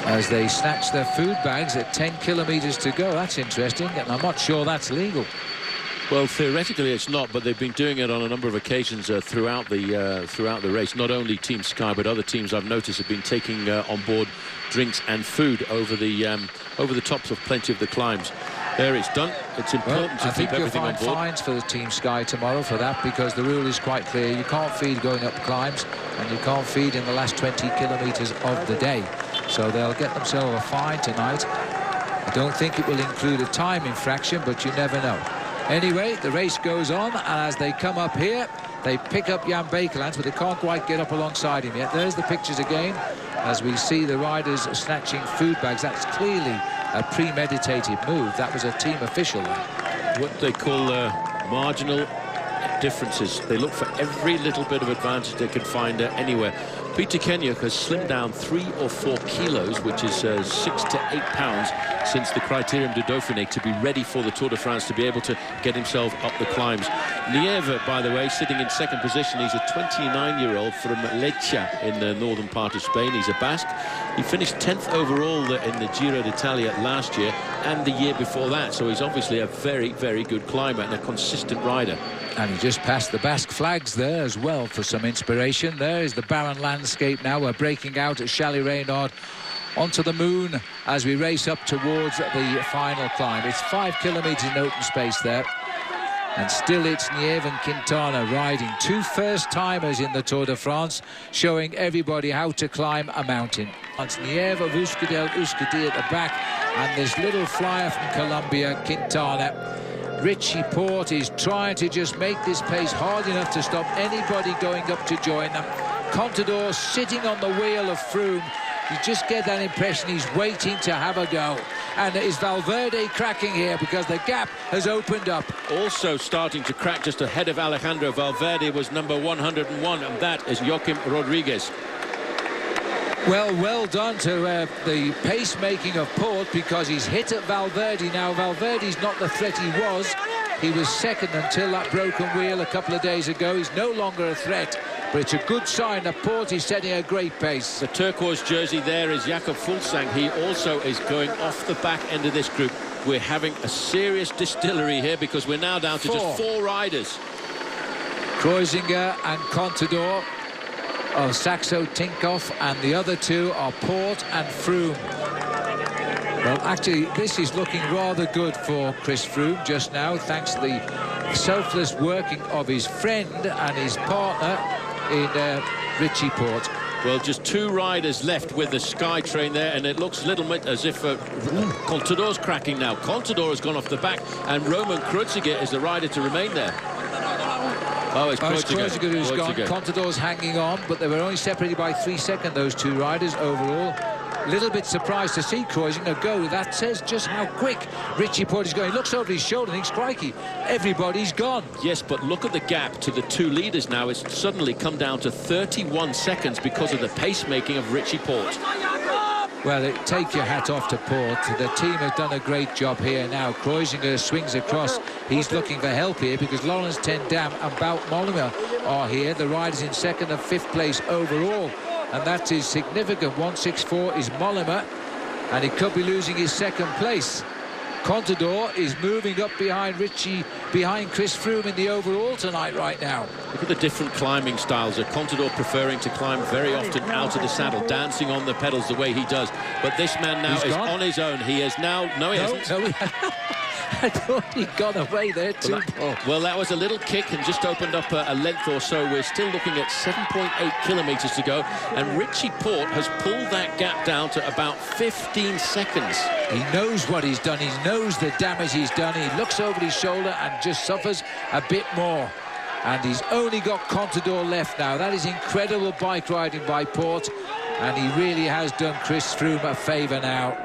as they snatch their food bags at 10 kilometres to go. That's interesting, and I'm not sure that's legal. Well, theoretically it's not, but they've been doing it on a number of occasions throughout the race. Not only Team Sky, but other teams I've noticed have been taking on board drinks and food over the tops of plenty of the climbs. There, it's done. It's important to keep everything on board. I think you'll find fines for the Team Sky tomorrow for that, because the rule is quite clear. You can't feed going up climbs, and you can't feed in the last 20 kilometres of the day. So they'll get themselves a fine tonight. I don't think it will include a time infraction, but you never know. Anyway, the race goes on, and as they come up here, they pick up Jan Bakelands, but they can't quite get up alongside him yet. There's the pictures again, as we see the riders snatching food bags. That's clearly a premeditated move. That was a team official. What they call marginal differences. They look for every little bit of advantage they can find anywhere. Peter Kenyuk has slimmed down 3 or 4 kilos, which is 6 to 8 pounds, since the Criterium du Dauphiné, to be ready for the Tour de France, to be able to get himself up the climbs. Nieve, by the way, sitting in second position. He's a 29-year-old from Lecce in the northern part of Spain. He's a Basque. He finished 10th overall in the Giro d'Italia last year and the year before that. So he's obviously a very, very good climber and a consistent rider. And he just passed the Basque flags there as well for some inspiration. There is the barren landscape now. We're breaking out at Chalet Reynard onto the moon as we race up towards the final climb. It's 5 kilometres in open space there. And still it's Nieve and Quintana riding. 2 first-timers in the Tour de France, showing everybody how to climb a mountain. It's Nieve of Euskadi at the back, and this little flyer from Colombia, Quintana. Richie Porte is trying to just make this pace hard enough to stop anybody going up to join them. Contador sitting on the wheel of Froome. You just get that impression he's waiting to have a go. And is Valverde cracking here, because the gap has opened up? Also starting to crack just ahead of Alejandro Valverde was number 101, and that is Joaquim Rodriguez. Well done to the pace-making of Porte, because he's hit at Valverde. Now, Valverde's not the threat he was. He was second until that broken wheel a couple of days ago. He's no longer a threat, but it's a good sign that Porte is setting a great pace. The turquoise jersey there is Jakob Fuglsang. He also is going off the back end of this group. We're having a serious distillery here, because we're now down to just 4 riders. Kreuziger and Contador of Saxo Tinkoff, and the other 2 are Porte and Froome. Well, actually, this is looking rather good for Chris Froome just now, thanks to the selfless working of his friend and his partner in Richie Porte. Well, just 2 riders left with the Sky train there, and it looks a little bit as if Contador's cracking now. Contador has gone off the back, and Roman Kreuziger is the rider to remain there. Oh, it's Kreuziger who's gone. Contador's hanging on, but they were only separated by 3 seconds, those 2 riders overall. A little bit surprised to see Kreuziger go. That says just how quick Richie Porte is going. He looks over his shoulder and thinks, crikey, everybody's gone. Yes, but look at the gap to the 2 leaders now. It's suddenly come down to 31 seconds because of the pacemaking of Richie Porte. Well, take your hat off to Porte. The team has done a great job here now. Kreuziger swings across. He's looking for help here, because Laurens ten Dam and Bout Mollema are here. The riders in 2nd and 5th place overall. And that is significant. 164 is Mollema, and he could be losing his 2nd place. Contador is moving up behind Chris Froome in the overall tonight right now. Look at the different climbing styles. Contador preferring to climb very often out of the saddle, dancing on the pedals the way he does. But this man now is on his own. He is now... No, he hasn't. No, I thought he'd gone away there too. Well, that was a little kick and just opened up a length or so. We're still looking at 7.8 kilometres to go, and Richie Porte has pulled that gap down to about 15 seconds. He knows what he's done. He knows the damage he's done. He looks over his shoulder and just suffers a bit more. And he's only got Contador left now. That is incredible bike riding by Porte, and he really has done Chris Froome a favour now.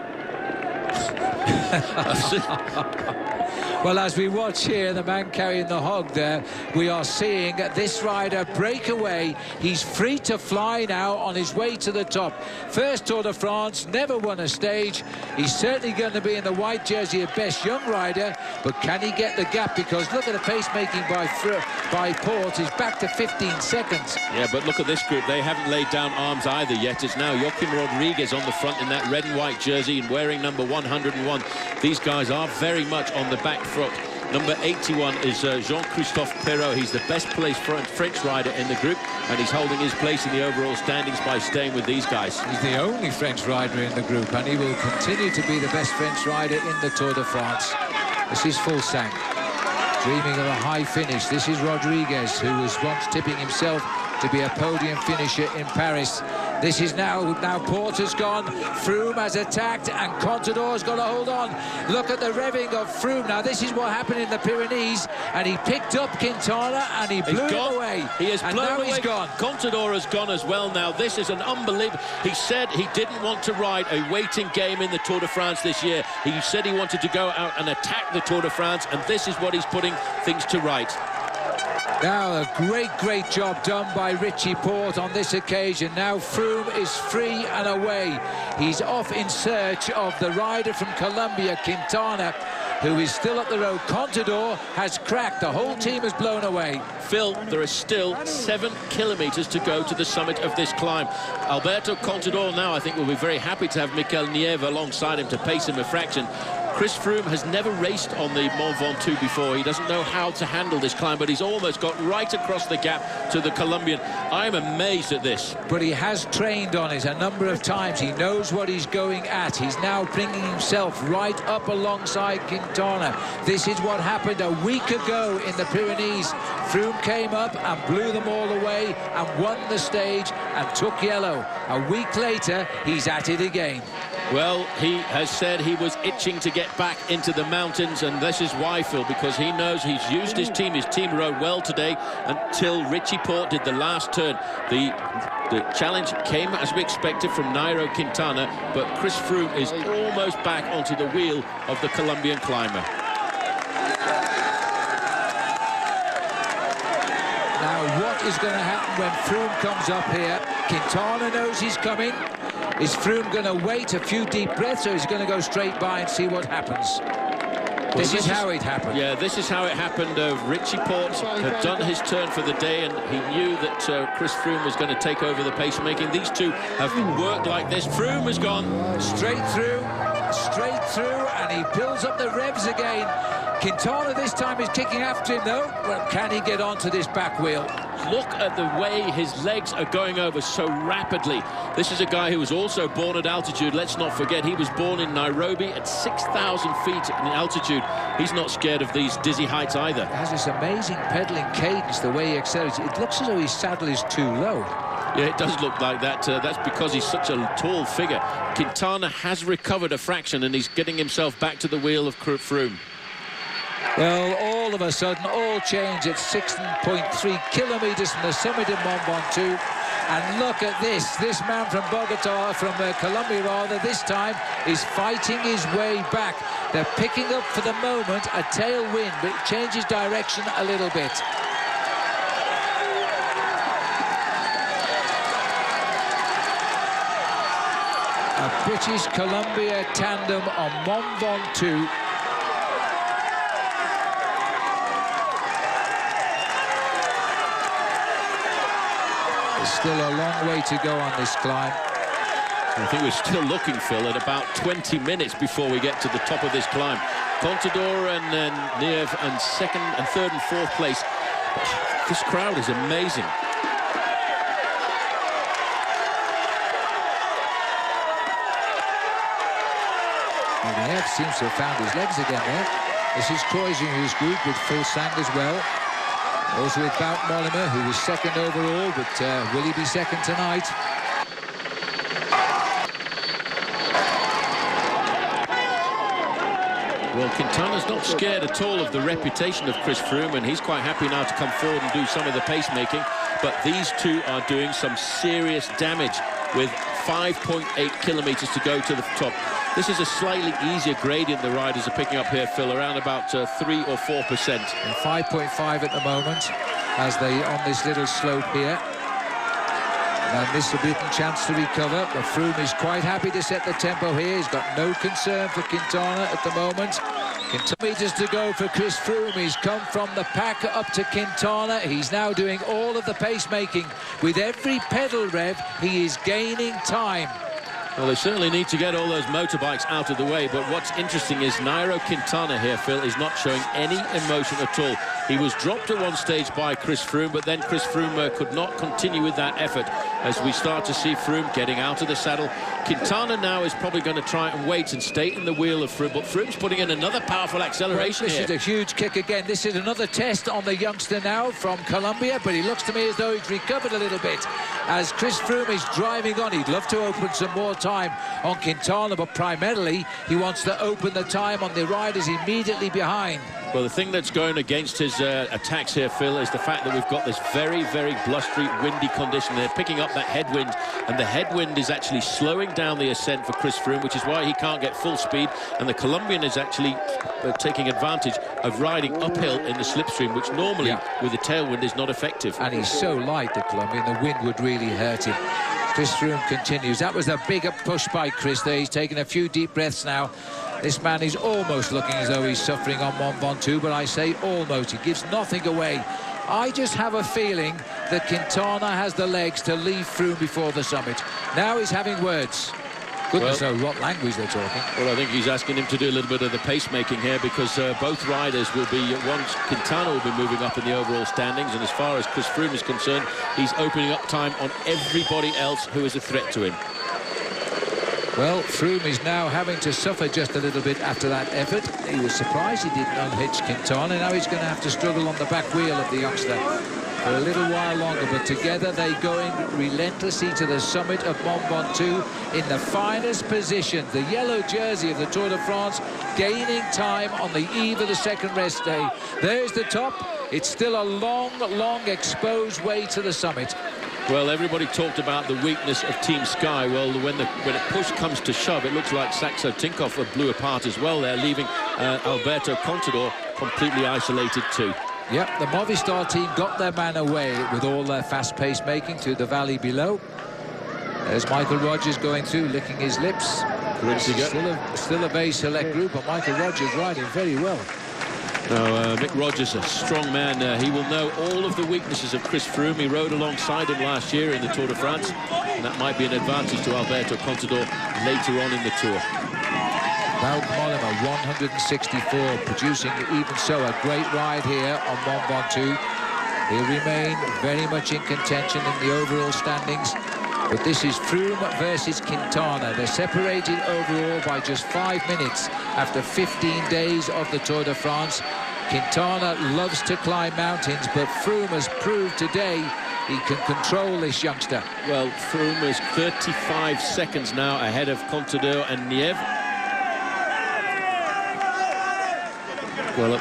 Well, as we watch here, the man carrying the hog there, we are seeing this rider break away. He's free to fly now on his way to the top. First Tour de France, never won a stage. He's certainly going to be in the white jersey of best young rider, but can he get the gap? Because look at the pacemaking by Port. He's back to 15 seconds. Yeah, but look at this group. They haven't laid down arms either yet. It's now Joaquim Rodriguez on the front in that red and white jersey and wearing number 101. These guys are very much on the back foot. Number 81 is Jean-Christophe Perrault. He's the best placed French rider in the group, and he's holding his place in the overall standings by staying with these guys. He's the only French rider in the group, and he will continue to be the best French rider in the Tour de France. This is Fuglsang, dreaming of a high finish. This is Rodriguez, who was once tipping himself to be a podium finisher in Paris. This is now Porter's gone, Froome has attacked, and Contador's got to hold on. Look at the revving of Froome. Now this is what happened in the Pyrenees, and he picked up Quintana and he blew him away. He has and blown now away. He's gone. Contador has gone as well now. This is an unbelievable. He said he didn't want to ride a waiting game in the Tour de France this year. He said he wanted to go out and attack the Tour de France, and this is what he's putting things to right. Now a great job done by Richie Porte on this occasion. Now Froome is free and away. He's off in search of the rider from Colombia, Quintana, who is still up the road. Contador has cracked. The whole team has blown away. Phil, there are still 7 kilometres to go to the summit of this climb. Alberto Contador now, I think, will be very happy to have Mikel Nieve alongside him to pace him a fraction. Chris Froome has never raced on the Mont Ventoux before. He doesn't know how to handle this climb, but he's almost got right across the gap to the Colombian. I'm amazed at this. But he has trained on it a number of times. He knows what he's going at. He's now bringing himself right up alongside Quintana. This is what happened a week ago in the Pyrenees. Froome came up and blew them all away and won the stage and took yellow. A week later, he's at it again. Well, he has said he was itching to get back into the mountains, and this is why, Phil, because he knows he's used his team. His team rode well today until Richie Porte did the last turn. The challenge came, as we expected, from Nairo Quintana, but Chris Froome is almost back onto the wheel of the Colombian climber. Now, what is going to happen when Froome comes up here? Quintana knows he's coming. Is Froome going to wait a few deep breaths, or is he going to go straight by and see what happens? Well, this is how it happened. Yeah, this is how it happened. Richie Porte had done his turn for the day, and he knew that Chris Froome was going to take over the pacemaking. These two have worked like this. Froome has gone straight through, and he builds up the revs again. Quintana this time is kicking after him, though. But can he get onto this back wheel? Look at the way his legs are going over so rapidly. This is a guy who was also born at altitude. Let's not forget, he was born in Nairobi at 6,000 feet in altitude. He's not scared of these dizzy heights either. He has this amazing pedaling cadence, the way he accelerates. It looks as though his saddle is too low. Yeah, it does look like that. That's because he's such a tall figure. Quintana has recovered a fraction, and he's getting himself back to the wheel of Froome. Well, all of a sudden, all change at 6.3 kilometres from the summit of Mont Ventoux. And look at this. This man from Bogota, from Colombia rather, this time is fighting his way back. They're picking up for the moment a tailwind, but it changes direction a little bit. A British-Columbia tandem on Mont Ventoux. There's still a long way to go on this climb. I think we're still looking, Phil, at about 20 minutes before we get to the top of this climb. Contador and Nieve and second and third and fourth place. This crowd is amazing. Nieve seems to have found his legs again there. This is Kreuzinger's group with Fuglsang as well. Also with Bout Mollema, who was second overall, but will he be second tonight? Well, Quintana's not scared at all of the reputation of Chris Froome, and he's quite happy now to come forward and do some of the pacemaking. But these two are doing some serious damage with 5.8 kilometres to go to the top. This is a slightly easier gradient the riders are picking up here, Phil, around about 3 or 4%. And 5.5 at the moment as they on this little slope here. And this will be a chance to recover, but Froome is quite happy to set the tempo here. He's got no concern for Quintana at the moment. Meters to go for Chris Froome. He's come from the pack up to Quintana. He's now doing all of the pacemaking. With every pedal rev, he is gaining time. Well, they certainly need to get all those motorbikes out of the way, but what's interesting is Nairo Quintana here, Phil, is not showing any emotion at all. He was dropped at one stage by Chris Froome, but then Chris Froome could not continue with that effort as we start to see Froome getting out of the saddle. Quintana now is probably going to try and wait and stay in the wheel of Froome, but Froome's putting in another powerful acceleration here. This is a huge kick again. This is another test on the youngster now from Colombia, but he looks to me as though he's recovered a little bit. As Chris Froome is driving on, he'd love to open some more time on Quintana, but primarily he wants to open the time on the riders immediately behind. Well, the thing that's going against his attacks here, Phil, is the fact that we've got this very, very blustery, windy condition. They're picking up that headwind, and the headwind is actually slowing down the ascent for Chris Froome, which is why he can't get full speed. And the Colombian is actually taking advantage of riding uphill in the slipstream, which normally, with the tailwind, is not effective. And he's so light, the Colombian, the wind would really hurt him. Chris Froome continues. That was a bigger push by Chris there. He's taking a few deep breaths now. This man is almost looking as though he's suffering on Mont Ventoux, but I say almost. He gives nothing away. I just have a feeling that Quintana has the legs to leave Froome before the summit. Now he's having words. Goodness knows what language they're talking. Well, I think he's asking him to do a little bit of the pacemaking here, because both riders will be, once Quintana will be moving up in the overall standings, and as far as Chris Froome is concerned, he's opening up time on everybody else who is a threat to him. Well, Froome is now having to suffer just a little bit after that effort. He was surprised he didn't unhitch Quintana. Now he's going to have to struggle on the back wheel of the youngster for a little while longer, but together they're going relentlessly to the summit of Mont Ventoux in the finest position. The yellow jersey of the Tour de France gaining time on the eve of the second rest day. There's the top. It's still a long, long exposed way to the summit. Well, everybody talked about the weakness of Team Sky. Well, when a push comes to shove, it looks like Saxo Tinkoff blew apart as well there, leaving Alberto Contador completely isolated too. Yep, the Movistar team got their man away with all their fast pacemaking to the valley below. There's Michael Rogers going through, licking his lips. Still a very select group, but Michael Rogers riding very well. Now, Mick Rogers, a strong man. He will know all of the weaknesses of Chris Froome. He rode alongside him last year in the Tour de France, and that might be an advantage to Alberto Contador later on in the Tour. Wout Mollema, 164, producing even so a great ride here on Mont Ventoux. He'll remain very much in contention in the overall standings. But this is Froome versus Quintana. They're separated overall by just 5 minutes after 15 days of the Tour de France. Quintana loves to climb mountains, but Froome has proved today he can control this youngster. Well, Froome is 35 seconds now ahead of Contador and Nieve. Well,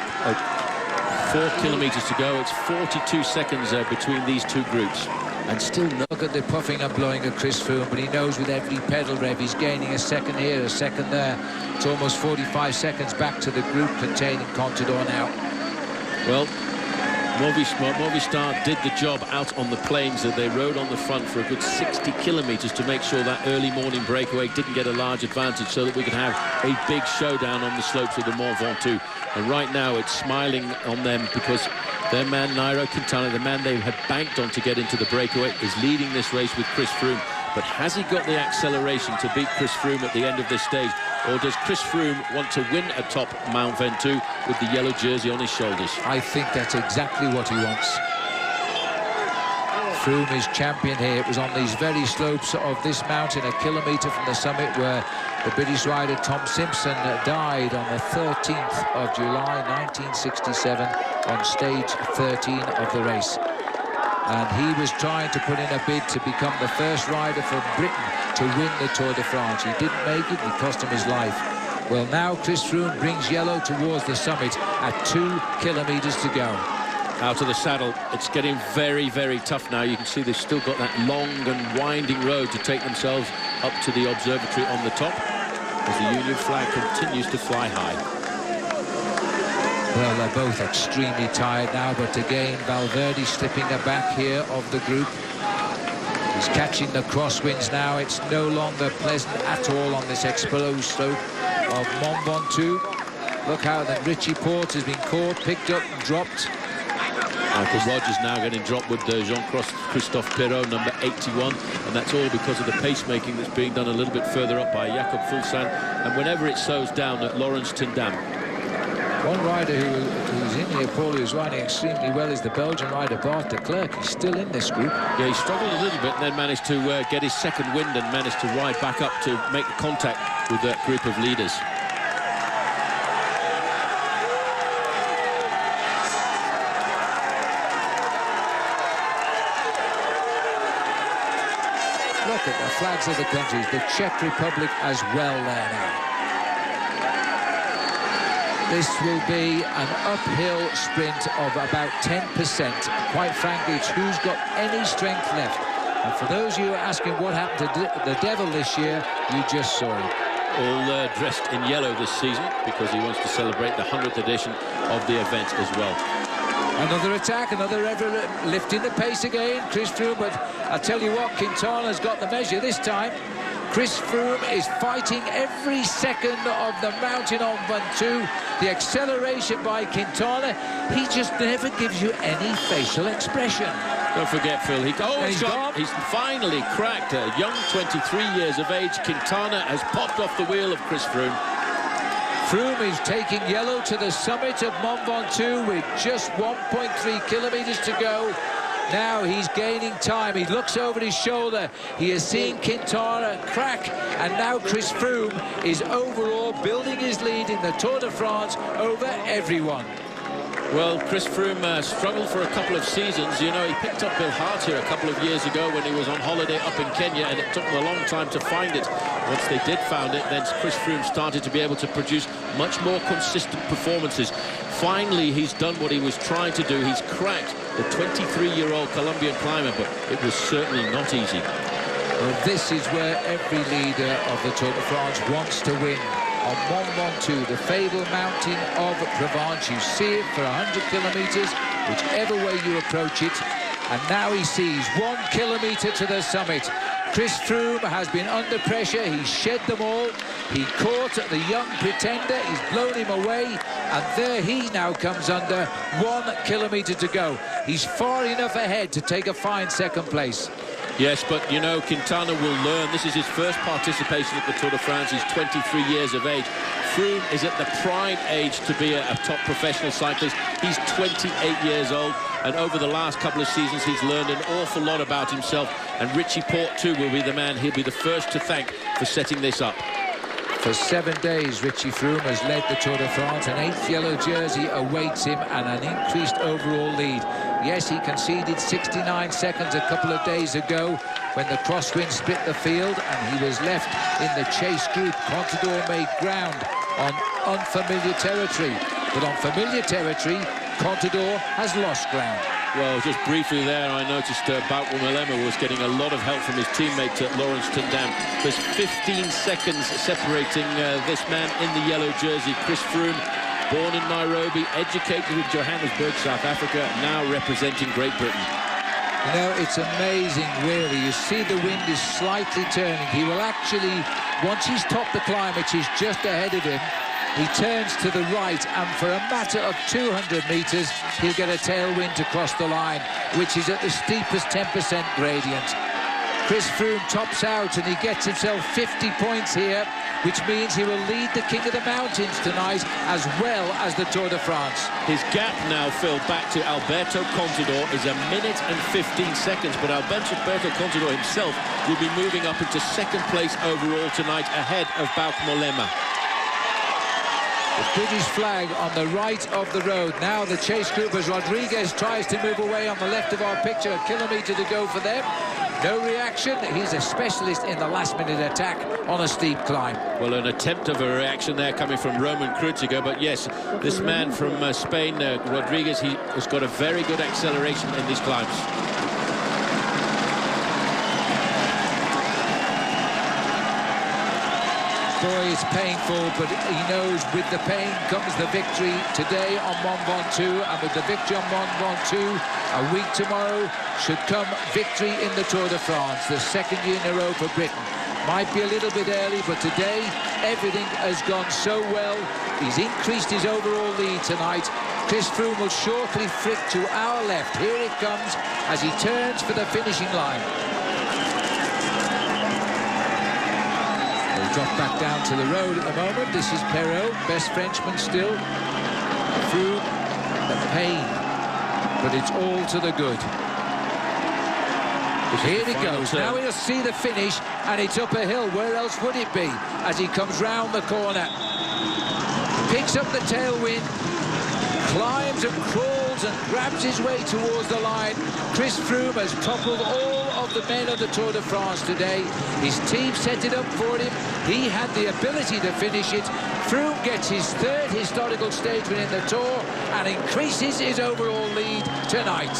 4 kilometres to go. It's 42 seconds between these two groups. And still look at the puffing and blowing of Chris Froome, but he knows with every pedal rev he's gaining a second here, a second there. It's almost 45 seconds back to the group containing Contador now. Well, Movistar did the job out on the plains. That they rode on the front for a good 60 kilometres to make sure that early morning breakaway didn't get a large advantage, so that we could have a big showdown on the slopes of the Mont Ventoux. And right now it's smiling on them, because their man Nairo Quintana, the man they had banked on to get into the breakaway, is leading this race with Chris Froome. But has he got the acceleration to beat Chris Froome at the end of this stage? Or does Chris Froome want to win atop Mount Ventoux with the yellow jersey on his shoulders? I think that's exactly what he wants. Froome is champion here. It was on these very slopes of this mountain, a kilometre from the summit, where the British rider Tom Simpson died on the 13th of July 1967 on stage 13 of the race. And he was trying to put in a bid to become the first rider from Britain to win the Tour de France. He didn't make it, it cost him his life. Well, now Chris Froome brings yellow towards the summit at 2 kilometres to go. out of the saddle. It's getting very, very tough now. You can see they've still got that long and winding road to take themselves up to the observatory on the top as the Union flag continues to fly high. Well, they're both extremely tired now, but again, Valverde slipping the back here of the group. He's catching the crosswinds now. It's no longer pleasant at all on this exposed slope of Mont Ventoux. Look how that Richie Porte has been caught, picked up and dropped. Michael Rogers now getting dropped with Jean-Christophe Perrault, number 81, and that's all because of the pacemaking that's being done a little bit further up by Jakob Fuglsang, and whenever it slows down at Laurens ten Dam. One rider who's in here, Paul, who's riding extremely well, is the Belgian rider Bart de Klerk. He's still in this group. Yeah, he struggled a little bit and then managed to get his second wind and managed to ride back up to make contact with that group of leaders. Look at the flags of the countries, the Czech Republic as well there now. This will be an uphill sprint of about 10%. Quite frankly, it's who's got any strength left. And for those of you asking what happened to the Devil this year, you just saw it. All dressed in yellow this season because he wants to celebrate the 100th edition of the event as well. Another attack, another lifting the pace again, Chris Froome, but I'll tell you what, Quintana's got the measure this time. Chris Froome is fighting every second of the mountain on Ventoux. The acceleration by Quintana, he just never gives you any facial expression. Don't forget, Phil, he's finally cracked a young 23 years of age. Quintana has popped off the wheel of Chris Froome. Froome is taking yellow to the summit of Mont Ventoux with just 1.3 kilometers to go. Now he's gaining time. He looks over his shoulder. He is seeing Quintana crack. And now Chris Froome is overall building his lead in the Tour de France over everyone. Well, Chris Froome struggled for a couple of seasons. You know, he picked up Bill Hart here a couple of years ago when he was on holiday up in Kenya, and it took him a long time to find it. Once they did found it, then Chris Froome started to be able to produce much more consistent performances. Finally, he's done what he was trying to do. He's cracked the 23-year-old Colombian climber, but it was certainly not easy. Well, this is where every leader of the Tour de France wants to win. On Mont Ventoux, the fabled mountain of Provence. You see it for 100 kilometers, whichever way you approach it. And now he sees 1 kilometer to the summit. Chris Froome has been under pressure. He's shed them all. He caught the young pretender. He's blown him away. And there he now comes under 1 kilometer to go. He's far enough ahead to take a fine second place. Yes, but, you know, Quintana will learn. This is his first participation at the Tour de France. He's 23 years of age. Froome is at the prime age to be a top professional cyclist. He's 28 years old, and over the last couple of seasons, he's learned an awful lot about himself. And Richie Porte, too, will be the man he'll be the first to thank for setting this up. For 7 days, Richie Froome has led the Tour de France. An 8th yellow jersey awaits him and an increased overall lead. Yes, he conceded 69 seconds a couple of days ago when the crosswind split the field and he was left in the chase group. Contador made ground on unfamiliar territory. But on familiar territory, Contador has lost ground. Well, just briefly there, I noticed Bauke Mollema was getting a lot of help from his teammate Laurens ten Dam. There's 15 seconds separating this man in the yellow jersey, Chris Froome, born in Nairobi, educated in Johannesburg, South Africa, now representing Great Britain. You know, it's amazing, really. You see the wind is slightly turning. He will actually, once he's topped the climb, which is just ahead of him, he turns to the right, and for a matter of 200 metres, he'll get a tailwind to cross the line, which is at the steepest 10% gradient. Chris Froome tops out, and he gets himself 50 points here, which means he will lead the King of the Mountains tonight, as well as the Tour de France. His gap now, Phil, back to Alberto Contador is 1 minute and 15 seconds, but Alberto Contador himself will be moving up into second place overall tonight, ahead of Bauke Mollema. The British flag on the right of the road. Now the chase group as Rodriguez tries to move away on the left of our picture. 1 kilometre to go for them. No reaction. He's a specialist in the last-minute attack on a steep climb. Well, an attempt of a reaction there coming from Roman Kreuziger, but yes, this man from Spain, Rodriguez, he has got a very good acceleration in these climbs. Boy, it's painful, but he knows with the pain comes the victory today on Mont Ventoux, and with the victory on Mont Ventoux, a week tomorrow should come victory in the Tour de France, the second year in a row for Britain. Might be a little bit early, but today everything has gone so well. He's increased his overall lead tonight. Chris Froome will shortly flick to our left. Here it comes as he turns for the finishing line. Drop back down to the road at the moment. This is Perrault, best Frenchman still. Through the pain, but it's all to the good. Here he goes. Now he'll see the finish, and it's up a hill. Where else would it be? As he comes round the corner, picks up the tailwind, climbs and crawls and grabs his way towards the line. Chris Froome has toppled all of the men of the Tour de France today. His team set it up for him. He had the ability to finish it. Froome gets his third historical stage win in the Tour and increases his overall lead tonight.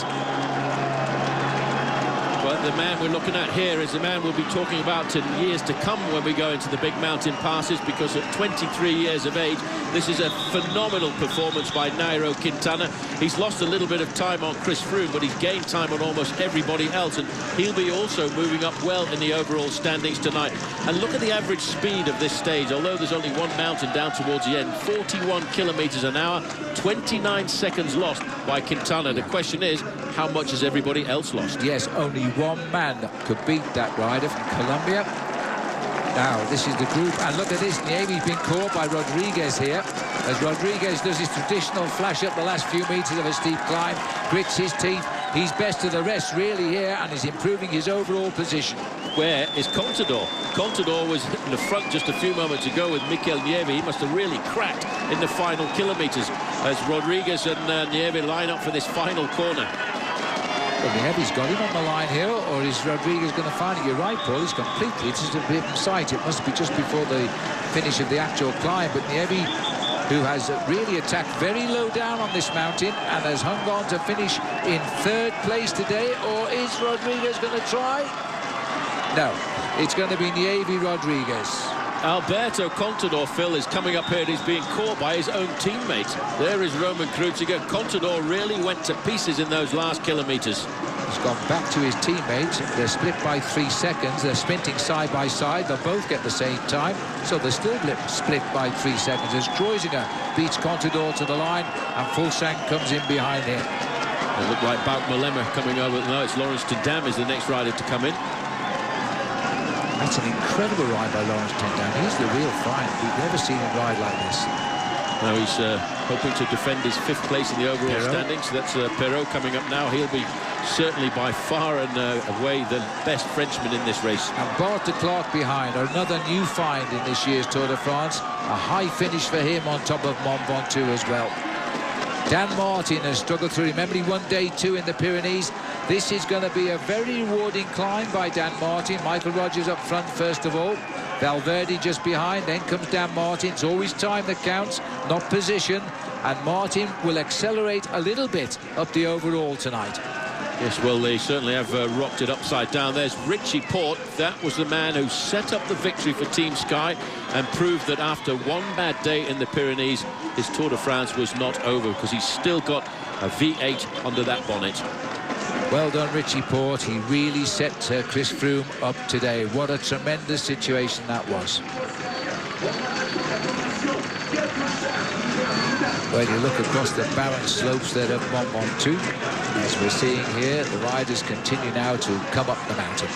Well, the man we're looking at here is the man we'll be talking about in years to come when we go into the big mountain passes, because at 23 years of age, this is a phenomenal performance by Nairo Quintana. He's lost a little bit of time on Chris Froome, but he's gained time on almost everybody else, and he'll be also moving up well in the overall standings tonight. And look at the average speed of this stage. Although there's only one mountain down towards the end, 41 kilometers an hour, 29 seconds lost by Quintana. The question is, how much has everybody else lost? Yes, only one man could beat that rider from Colombia. Now, this is the group, and look at this. Nieme's been caught by Rodriguez here, as Rodriguez does his traditional flash up the last few meters of a steep climb, grits his teeth. He's best of the rest, really, here, and is improving his overall position. Where is Contador? Contador was in the front just a few moments ago with Mikel Nieve. He must have really cracked in the final kilometers as Rodriguez and Nieve line up for this final corner. Well, Nieve's got him on the line here, or is Rodriguez going to find it? You're right, Paul, he's completely, it's just a bit from sight. It must be just before the finish of the actual climb, but Nieve, who has really attacked very low down on this mountain and has hung on to finish in third place today, or is Rodriguez going to try? No, it's going to be Nieve Rodriguez. Alberto Contador, Phil, is coming up here and he's being caught by his own teammates. There is Roman Kreuziger. Contador really went to pieces in those last kilometers. He's gone back to his teammates. They're split by 3 seconds. They're sprinting side by side. They'll both get the same time, so they're still split by 3 seconds as Kreuziger beats Contador to the line and Fulsang comes in behind him. It looked like Bouk Mollema coming over. No, it's Laurens Tendam is the next rider to come in. That's an incredible ride by Laurens Tendam. He's the real find. We've never seen him ride like this. Now he's hoping to defend his 5th place in the overall standings. So that's Perrault coming up now. He'll be certainly by far and away the best Frenchman in this race. And Bart de Klerk behind, another new find in this year's Tour de France. A high finish for him on top of Mont Ventoux as well. Dan Martin has struggled through. Remember, he won day 2 in the Pyrenees. This is going to be a very rewarding climb by Dan Martin. Michael Rogers up front first of all. Valverde just behind. Then comes Dan Martin. It's always time that counts, not position. And Martin will accelerate a little bit up the overall tonight. Yes, well, they certainly have rocked it upside down. There's Richie Porte. That was the man who set up the victory for Team Sky and proved that after one bad day in the Pyrenees, his Tour de France was not over, because he's still got a V8 under that bonnet. Well done, Richie Porte. He really set Chris Froome up today. What a tremendous situation that was. When you look across the barren slopes there of Mont Ventoux, as we're seeing here, the riders continue now to come up the mountain.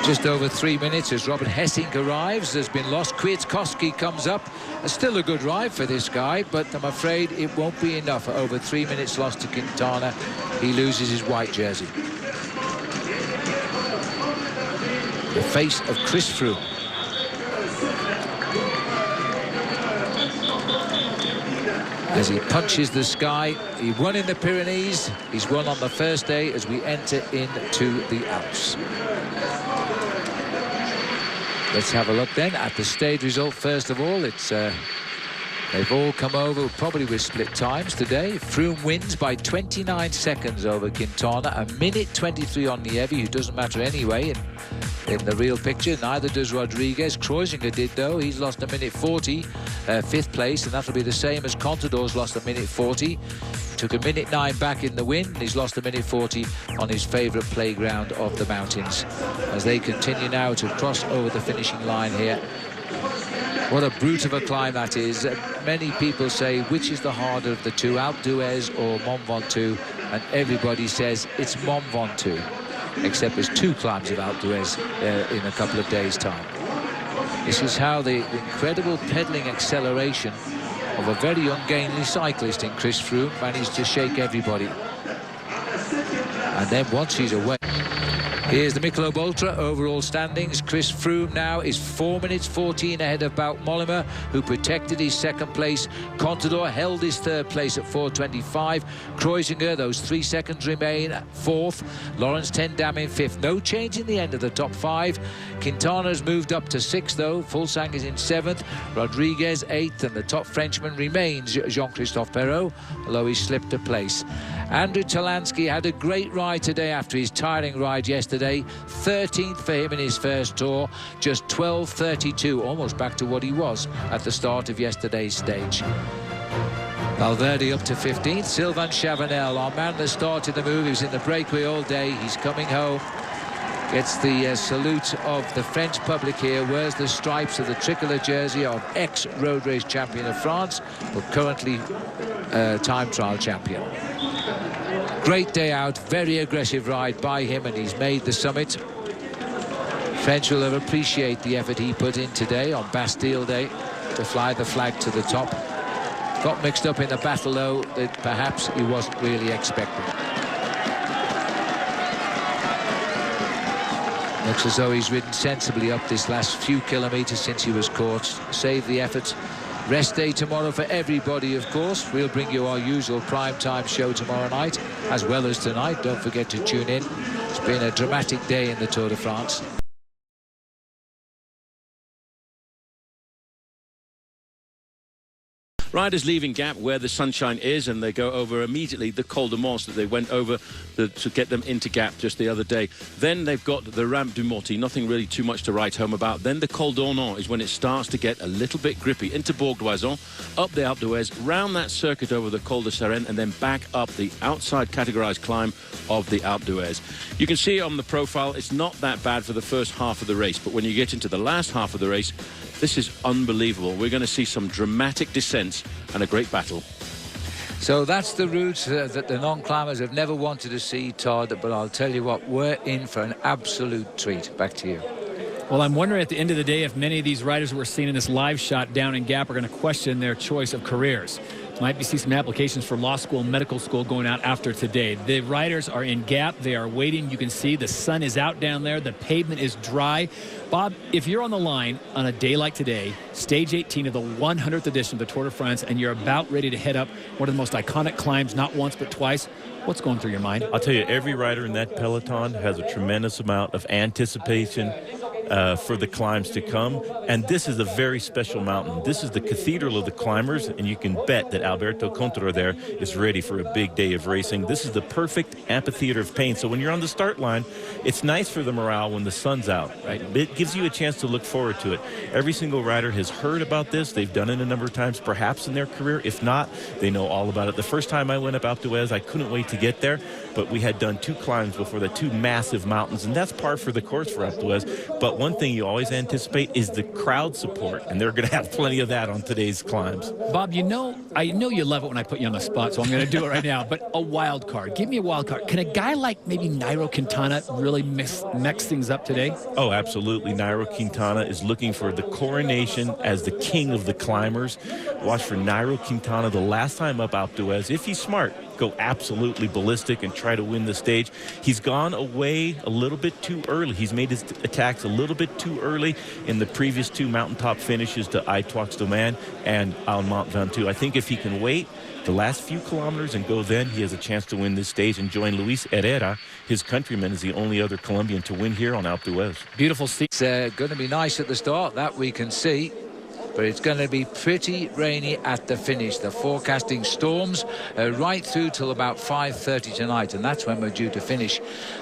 Just over 3 minutes as Robert Hessink arrives. There's been lost. Kwiatkowski comes up. Still a good ride for this guy, but I'm afraid it won't be enough. Over 3 minutes lost to Quintana. He loses his white jersey. The face of Chris Froome. as he punches the sky. He won in the Pyrenees. He's won on the first day as we enter into the Alps. Let's have a look then at the stage result. First of all, it's they've all come over probably with split times today. Froome wins by 29 seconds over Quintana, a minute 23 on Nievi, who doesn't matter anyway in the real picture. Neither does Rodriguez. Kreuziger did, though. He's lost a minute 40, fifth place, and that'll be the same as Contador's lost a minute 40. Took a minute 9 back in the win, and he's lost a minute 40 on his favourite playground of the mountains, as they continue now to cross over the finishing line here. What a brute of a climb that is. Many people say, which is the harder of the two, Alpe d'Huez or Mont Ventoux? And everybody says it's Mont Ventoux, except there's 2 climbs of Alpe d'Huez in a couple of days' time. This is how the incredible pedalling acceleration of a very ungainly cyclist in Chris Froome managed to shake everybody. And then once he's away, here's the Michelob Ultra overall standings. Chris Froome now is 4 minutes 14 ahead of Bout Mollema, who protected his second place. Contador held his third place at 4:25. Kreuziger, those 3 seconds remain, fourth. Lawrence ten Dam in fifth. No change in the end of the top 5. Quintana's moved up to 6th, though. Fulsang is in 7th. Rodriguez 8th, and the top Frenchman remains Jean-Christophe Perrault, although he slipped a place. Andrew Talansky had a great ride today after his tiring ride yesterday. 13th for him in his first tour, just 12:32, almost back to what he was at the start of yesterday's stage. Valverde up to 15th. Sylvain Chavanel, our man that started the move, he was in the breakaway all day. He's coming home. Gets the salute of the French public here, wears the stripes of the tricolour jersey of ex-road race champion of France, but currently time trial champion. Great day out, very aggressive ride by him, and he's made the summit. French will appreciate the effort he put in today on Bastille Day to fly the flag to the top. Got mixed up in the battle, though, that perhaps he wasn't really expecting. Looks as though he's ridden sensibly up this last few kilometres since he was caught. Saved the effort. Rest day tomorrow for everybody, of course. We'll bring you our usual prime-time show tomorrow night, as well as tonight. Don't forget to tune in. It's been a dramatic day in the Tour de France. Riders leaving Gap where the sunshine is, and they go over immediately the Col de Mons that they went over to get them into Gap just the other day. Then they've got the Rampe du Morty, nothing really too much to write home about. Then the Col d'Ornon is when it starts to get a little bit grippy. Into Bourg d'Oisans, up the Alpe d'Huez, round that circuit over the Col de Sérène, and then back up the outside categorized climb of the Alpe d'Huez. You can see on the profile it's not that bad for the first half of the race, but when you get into the last half of the race, this is unbelievable. We're going to see some dramatic descents and a great battle. So that's the route that the non-climbers have never wanted to see, Todd, but I'll tell you what, we're in for an absolute treat. Back to you. Well, I'm wondering at the end of the day if many of these riders we're seeing in this live shot down in Gap are going to question their choice of careers. Might be see some applications for law school and medical school going out after today. The riders are in Gap. They are waiting. You can see the sun is out down there. The pavement is dry. Bob, if you're on the line on a day like today, stage 18 of the 100th edition of the Tour de France, and you're about ready to head up one of the most iconic climbs, not once but twice, what's going through your mind? I'll tell you, every rider in that peloton has a tremendous amount of anticipation for the climbs to come, and this is a very special mountain. This is the cathedral of the climbers, and you can bet that Alberto Contador there is ready for a big day of racing. This is the perfect amphitheater of pain, so when you're on the start line, it's nice for the morale when the sun's out, right? It gives you a chance to look forward to it. Every single rider has heard about this. They've done it a number of times, perhaps in their career. If not, they know all about it. The first time I went up Alpe d'Huez, I couldn't wait to get there, but we had done 2 climbs before that, 2 massive mountains, and that's par for the course for Alpe d'Huez. But one thing you always anticipate is the crowd support, and they're going to have plenty of that on today's climbs. Bob, I know you love it when I put you on the spot, so I'm going to do it right now. But a wild card. Give me a wild card. Can a guy like maybe Nairo Quintana really mix things up today? Oh, absolutely. Nairo Quintana is looking for the coronation as the king of the climbers. Watch for Nairo Quintana the last time up Alpe d'Huez. If he's smart, go absolutely ballistic and try to win the stage. He's gone away a little bit too early. He's made his attacks a little bit too early in the previous 2 mountaintop finishes to Aitox Domain and on Mont Ventoux. I think if he can wait the last few kilometers and go then, he has a chance to win this stage and join Luis Herrera, his countryman, is the only other Colombian to win here on Alpe d'Huez. Beautiful sea. It's going to be nice at the start, that we can see. But it's going to be pretty rainy at the finish. They're forecasting storms right through till about 5:30 tonight, and that's when we're due to finish.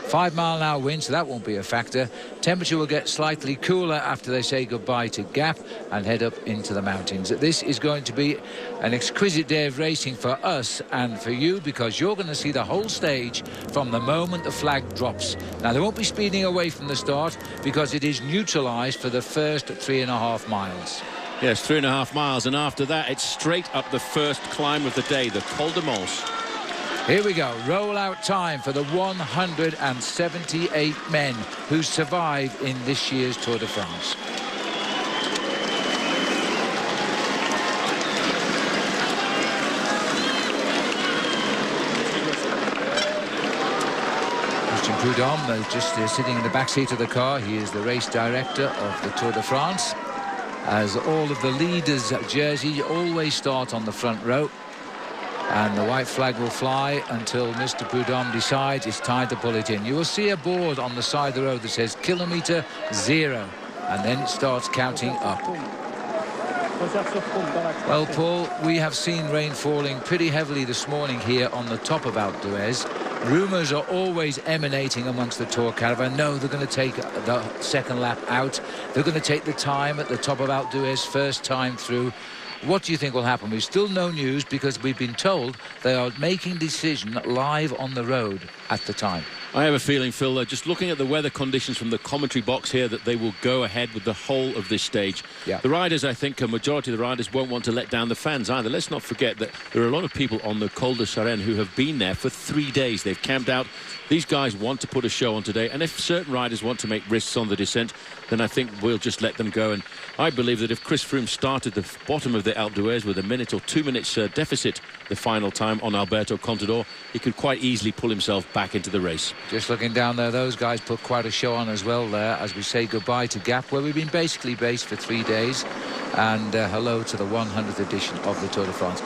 5-mile-an-hour wind, so that won't be a factor. Temperature will get slightly cooler after they say goodbye to Gap and head up into the mountains. This is going to be an exquisite day of racing for us and for you, because you're going to see the whole stage from the moment the flag drops. Now, they won't be speeding away from the start because it is neutralized for the first 3.5 miles. Yes, 3.5 miles, and after that it's straight up the first climb of the day, the Col de Mons. Here we go, rollout time for the 178 men who survived in this year's Tour de France. Christian Prudhomme just sitting in the back seat of the car. He is the race director of the Tour de France, as all of the leaders' jerseys always start on the front row, and the white flag will fly until Mr. Prudhomme decides it's time to pull it in. You will see a board on the side of the road that says kilometre 0, and then it starts counting up. Well, Paul, we have seen rain falling pretty heavily this morning here on the top of Alpe d'Huez. Rumours are always emanating amongst the Tour caravan. No, they're going to take the second lap out. They're going to take the time at the top of Alpe d'Huez first time through. What do you think will happen? We've still no news, because we've been told they are making decision live on the road at the time. I have a feeling, Phil, just looking at the weather conditions from the commentary box here, that they will go ahead with the whole of this stage. Yeah. The riders, I think, a majority of the riders won't want to let down the fans either. Let's not forget that there are a lot of people on the Col de Sarenne who have been there for 3 days. They've camped out. These guys want to put a show on today, and if certain riders want to make risks on the descent, then I think we'll just let them go. And I believe that if Chris Froome started the bottom of the Alpe d'Huez with a minute or 2 minutes deficit the final time on Alberto Contador, he could quite easily pull himself back into the race. Just looking down there, those guys put quite a show on as well there as we say goodbye to Gap, where we've been basically based for 3 days, and hello to the 100th edition of the Tour de France.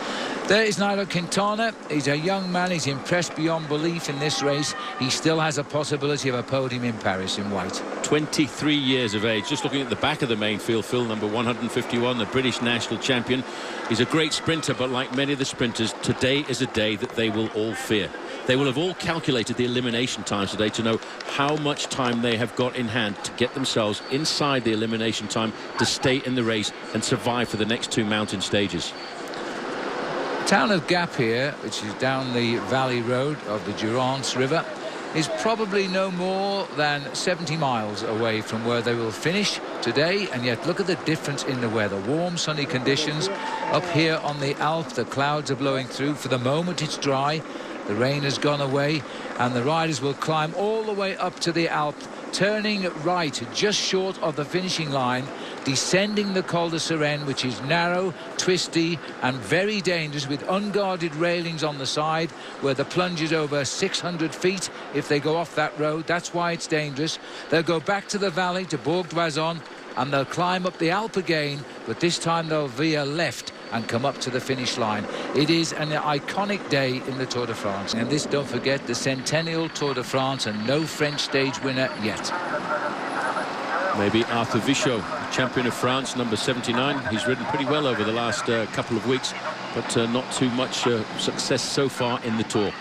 There is Nairo Quintana. He's a young man. He's impressed beyond belief in this race. He still has a possibility of a podium in Paris in white. 23 years of age. Just looking at the back of the main field, Phil, number 151, the British national champion. He's a great sprinter, but like many of the sprinters, today is a day that they will all fear. They will have all calculated the elimination times today to know how much time they have got in hand to get themselves inside the elimination time to stay in the race and survive for the next 2 mountain stages. The town of Gap here, which is down the valley road of the Durance River, is probably no more than 70 miles away from where they will finish today, and yet look at the difference in the weather. Warm, sunny conditions. Up here on the Alpe, the clouds are blowing through. For the moment it's dry. The rain has gone away, and the riders will climb all the way up to the Alpe, turning right just short of the finishing line, descending the Col de Sarenne, which is narrow, twisty and very dangerous, with unguarded railings on the side where the plunge is over 600 feet if they go off that road. That's why it's dangerous. They'll go back to the valley to Bourg d'Oisans, and they'll climb up the Alpe again, but this time they'll veer left and come up to the finish line. It is an iconic day in the Tour de France, and this, don't forget, the centennial Tour de France, and no French stage winner yet. Maybe Arthur Vichot, champion of France, number 79. He's ridden pretty well over the last couple of weeks, but not too much success so far in the Tour.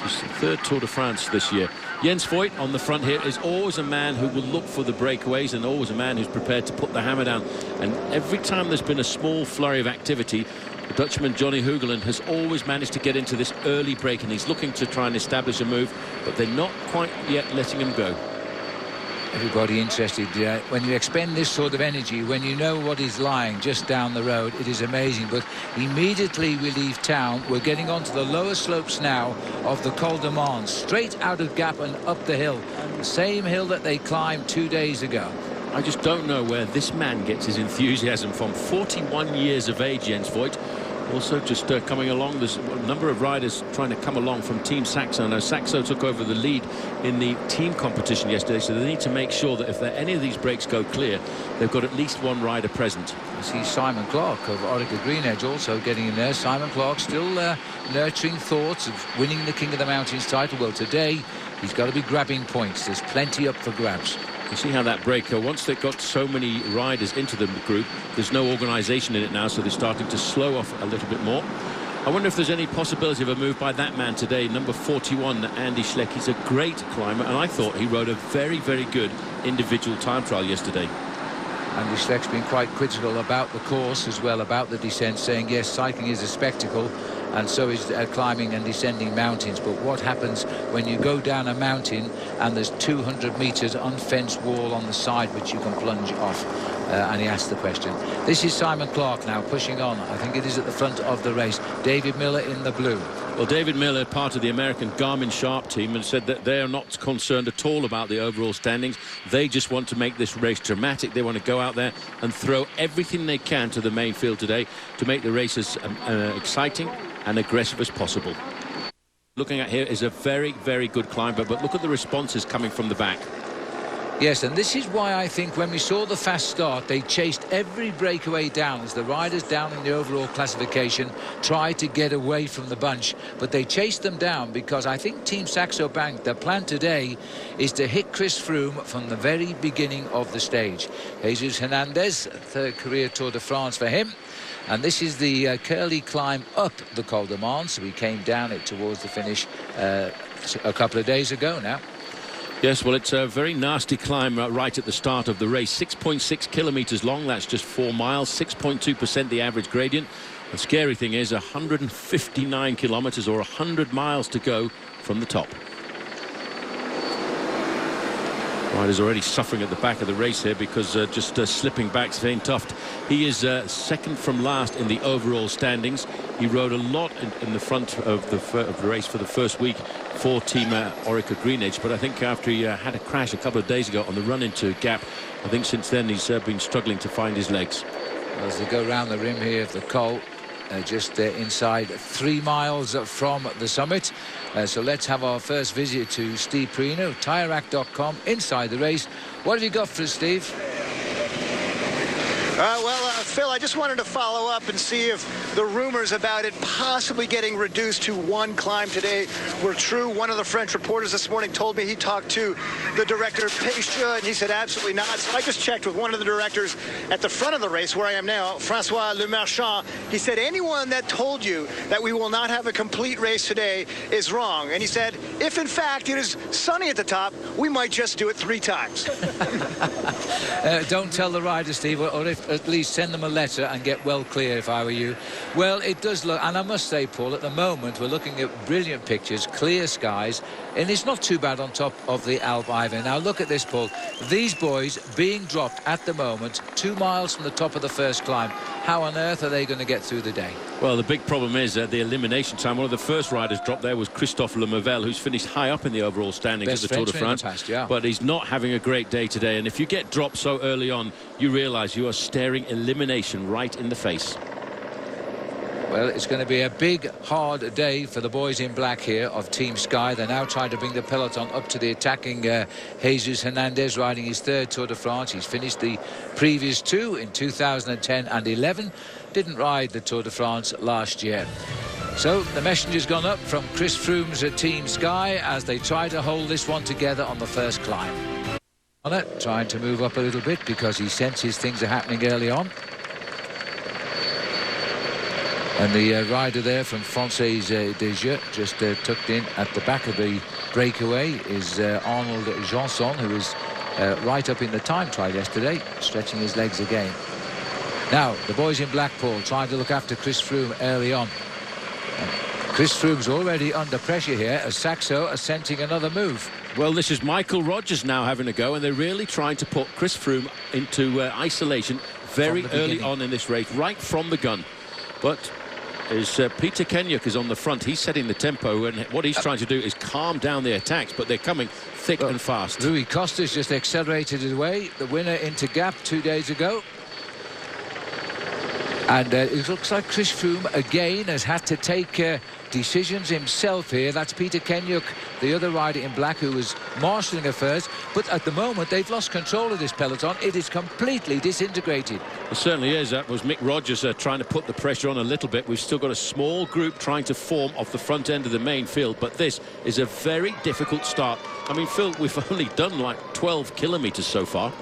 It's the 3rd Tour de France this year. Jens Voigt on the front here is always a man who will look for the breakaways, and always a man who's prepared to put the hammer down. And every time there's been a small flurry of activity, the Dutchman Johnny Hoogelen has always managed to get into this early break, and he's looking to try and establish a move, but they're not quite yet letting him go. Everybody interested. When you expend this sort of energy, when you know what is lying just down the road, it is amazing. But immediately we leave town, we're getting onto the lower slopes now of the Col de Mons, straight out of Gap and up the hill, the same hill that they climbed 2 days ago. I just don't know where this man gets his enthusiasm from. 41 years of age, Jens Voigt. Also just coming along, there's a number of riders trying to come along from Team Saxo. Now Saxo took over the lead in the team competition yesterday, so they need to make sure that if any of these breaks go clear, they've got at least one rider present. I see Simon Clark of Orica Greenedge also getting in there. Simon Clark still nurturing thoughts of winning the King of the Mountains title. Well, today he's got to be grabbing points. There's plenty up for grabs. You see how that break, once they've got so many riders into the group, there's no organisation in it now, so they're starting to slow off a little bit more. I wonder if there's any possibility of a move by that man today, number 41, Andy Schleck. He's a great climber, and I thought he rode a very, very good individual time trial yesterday. Andy Schleck's been quite critical about the course as well, about the descent, saying yes, cycling is a spectacle, and so is climbing and descending mountains. But what happens when you go down a mountain and there's 200 meters unfenced wall on the side which you can plunge off? And he asked the question. This is Simon Clark now pushing on. I think it is at the front of the race. David Miller in the blue. Well, David Miller, part of the American Garmin Sharp team, and said that they are not concerned at all about the overall standings. They just want to make this race dramatic. They want to go out there and throw everything they can to the main field today to make the race as exciting and aggressive as possible. Looking at here is a very, very good climber, but look at the responses coming from the back. Yes, and this is why I think when we saw the fast start, they chased every breakaway down as the riders down in the overall classification tried to get away from the bunch. But they chased them down because I think Team Saxo Bank, their plan today is to hit Chris Froome from the very beginning of the stage. Jesus Hernandez, third career Tour de France for him. And this is the curly climb up the Col de Mans. So we came down it towards the finish a couple of days ago now. Yes, well, it's a very nasty climb right at the start of the race. 6.6 kilometers long. That's just 4 miles. 6.2% the average gradient. The scary thing is 159 kilometers or 100 miles to go from the top. Riders already suffering at the back of the race here because just slipping back. Svein Tuft, he is second from last in the overall standings. He rode a lot in the front of the race for the first week for Team Orica Greenedge, but I think after he had a crash a couple of days ago on the run into Gap, I think since then he's been struggling to find his legs. As they go round the rim here of the Col, just inside 3 miles from the summit. So let's have our first visit to Steve Perino, TireRack.com, inside the race. What have you got for us, Steve? Phil, I just wanted to follow up and see if the rumors about it possibly getting reduced to one climb today were true. One of the French reporters this morning told me he talked to the director, Pescia, and he said absolutely not. So I just checked with one of the directors at the front of the race, where I am now, Francois Lemarchand. He said anyone that told you that we will not have a complete race today is wrong. And he said, if in fact it is sunny at the top, we might just do it 3 times. Don't tell the rider, Steve, or if at least send them a letter and get well clear if I were you. Well, it does look, and I must say, Paul, at the moment we're looking at brilliant pictures, clear skies, and it's not too bad on top of the Alpe Iver. Now look at this, Paul. These boys being dropped at the moment 2 miles from the top of the first climb. How on earth are they going to get through the day? Well, the big problem is the elimination time. One of the first riders dropped there was Christophe Lemaivel, who's finished high up in the overall standings of the Tour de France. Past, yeah. But he's not having a great day today. And if you get dropped so early on, you realise you are staring elimination right in the face. Well, it's going to be a big, hard day for the boys in black here of Team Sky. They're now trying to bring the peloton up to the attacking Jesus Hernandez, riding his third Tour de France. He's finished the previous 2 in 2010 and 11. Didn't ride the Tour de France last year. So the messenger's gone up from Chris Froome's Team Sky as they try to hold this one together on the first climb. On it, trying to move up a little bit because he senses things are happening early on. And the rider there from Française des Jeux, just tucked in at the back of the breakaway, is Arnold Janson, who was right up in the time trial yesterday, stretching his legs again. Now, the boys in Blackpool trying to look after Chris Froome early on. And Chris Froome's already under pressure here as Saxo are sensing another move. Well, this is Michael Rogers now having a go, and they're really trying to put Chris Froome into isolation very early on in this race, right from the gun. But as Peter Kenyuk is on the front, he's setting the tempo, and what he's trying to do is calm down the attacks, but they're coming thick and fast. Rui Costa's just accelerated his way, the winner into Gap 2 days ago. And it looks like Chris Froome again has had to take decisions himself here. That's Peter Kenyuk, the other rider in black, who was marshalling affairs. But at the moment, they've lost control of this peloton. It is completely disintegrated. It certainly is. That was Mick Rogers trying to put the pressure on a little bit. We've still got a small group trying to form off the front end of the main field. But this is a very difficult start. I mean, Phil, we've only done like 12 kilometres so far.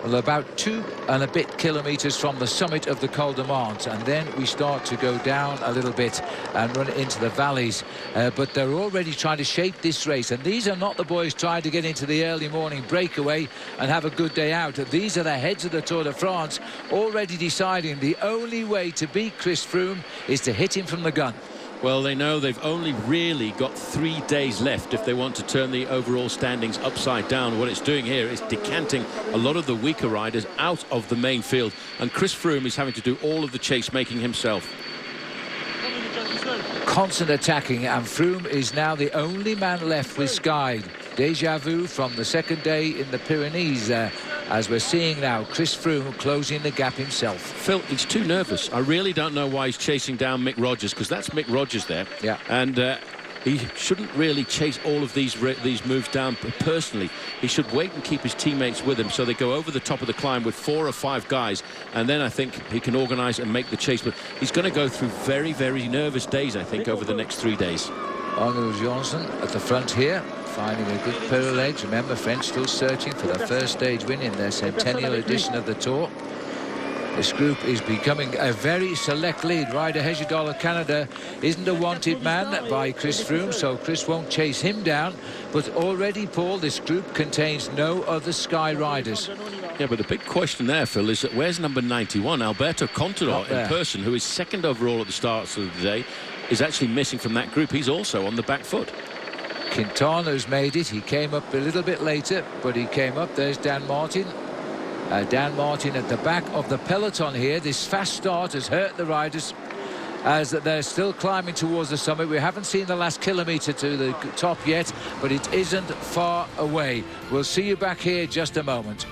Well, about 2 and a bit kilometres from the summit of the Col de Mans, and then we start to go down a little bit and run into the valleys. But they're already trying to shape this race, and these are not the boys trying to get into the early morning breakaway and have a good day out. These are the heads of the Tour de France, already deciding the only way to beat Chris Froome is to hit him from the gun. Well, they know they've only really got 3 days left if they want to turn the overall standings upside down. What it's doing here is decanting a lot of the weaker riders out of the main field, and Chris Froome is having to do all of the chase making himself. Constant attacking, and Froome is now the only man left with Sky. Deja vu from the second day in the Pyrenees, as we're seeing now Chris Froome closing the gap himself. Phil, he's too nervous. I really don't know why he's chasing down Mick Rogers, because that's Mick Rogers there. Yeah. And he shouldn't really chase all of these moves down personally. He should wait and keep his teammates with him so they go over the top of the climb with 4 or 5 guys, and then I think he can organise and make the chase. But he's going to go through very, very nervous days, I think, over the next 3 days. Arnaud Johnson at the front here, finding a good pair of legs. Remember, French still searching for the first stage win in their centennial edition of the Tour. This group is becoming a very select lead. Ryder Hesjedal of Canada isn't a wanted man by Chris Froome, so Chris won't chase him down. But already, Paul, this group contains no other Sky riders. Yeah, but the big question there, Phil, is that where's number 91, Alberto Contador, in person, who is second overall at the start of the day, is actually missing from that group. He's also on the back foot. Quintana's made it. He came up a little bit later, but he came up. There's Dan Martin. Dan Martin at the back of the peloton here. This fast start has hurt the riders as they're still climbing towards the summit. We haven't seen the last kilometre to the top yet, but it isn't far away. We'll see you back here in just a moment.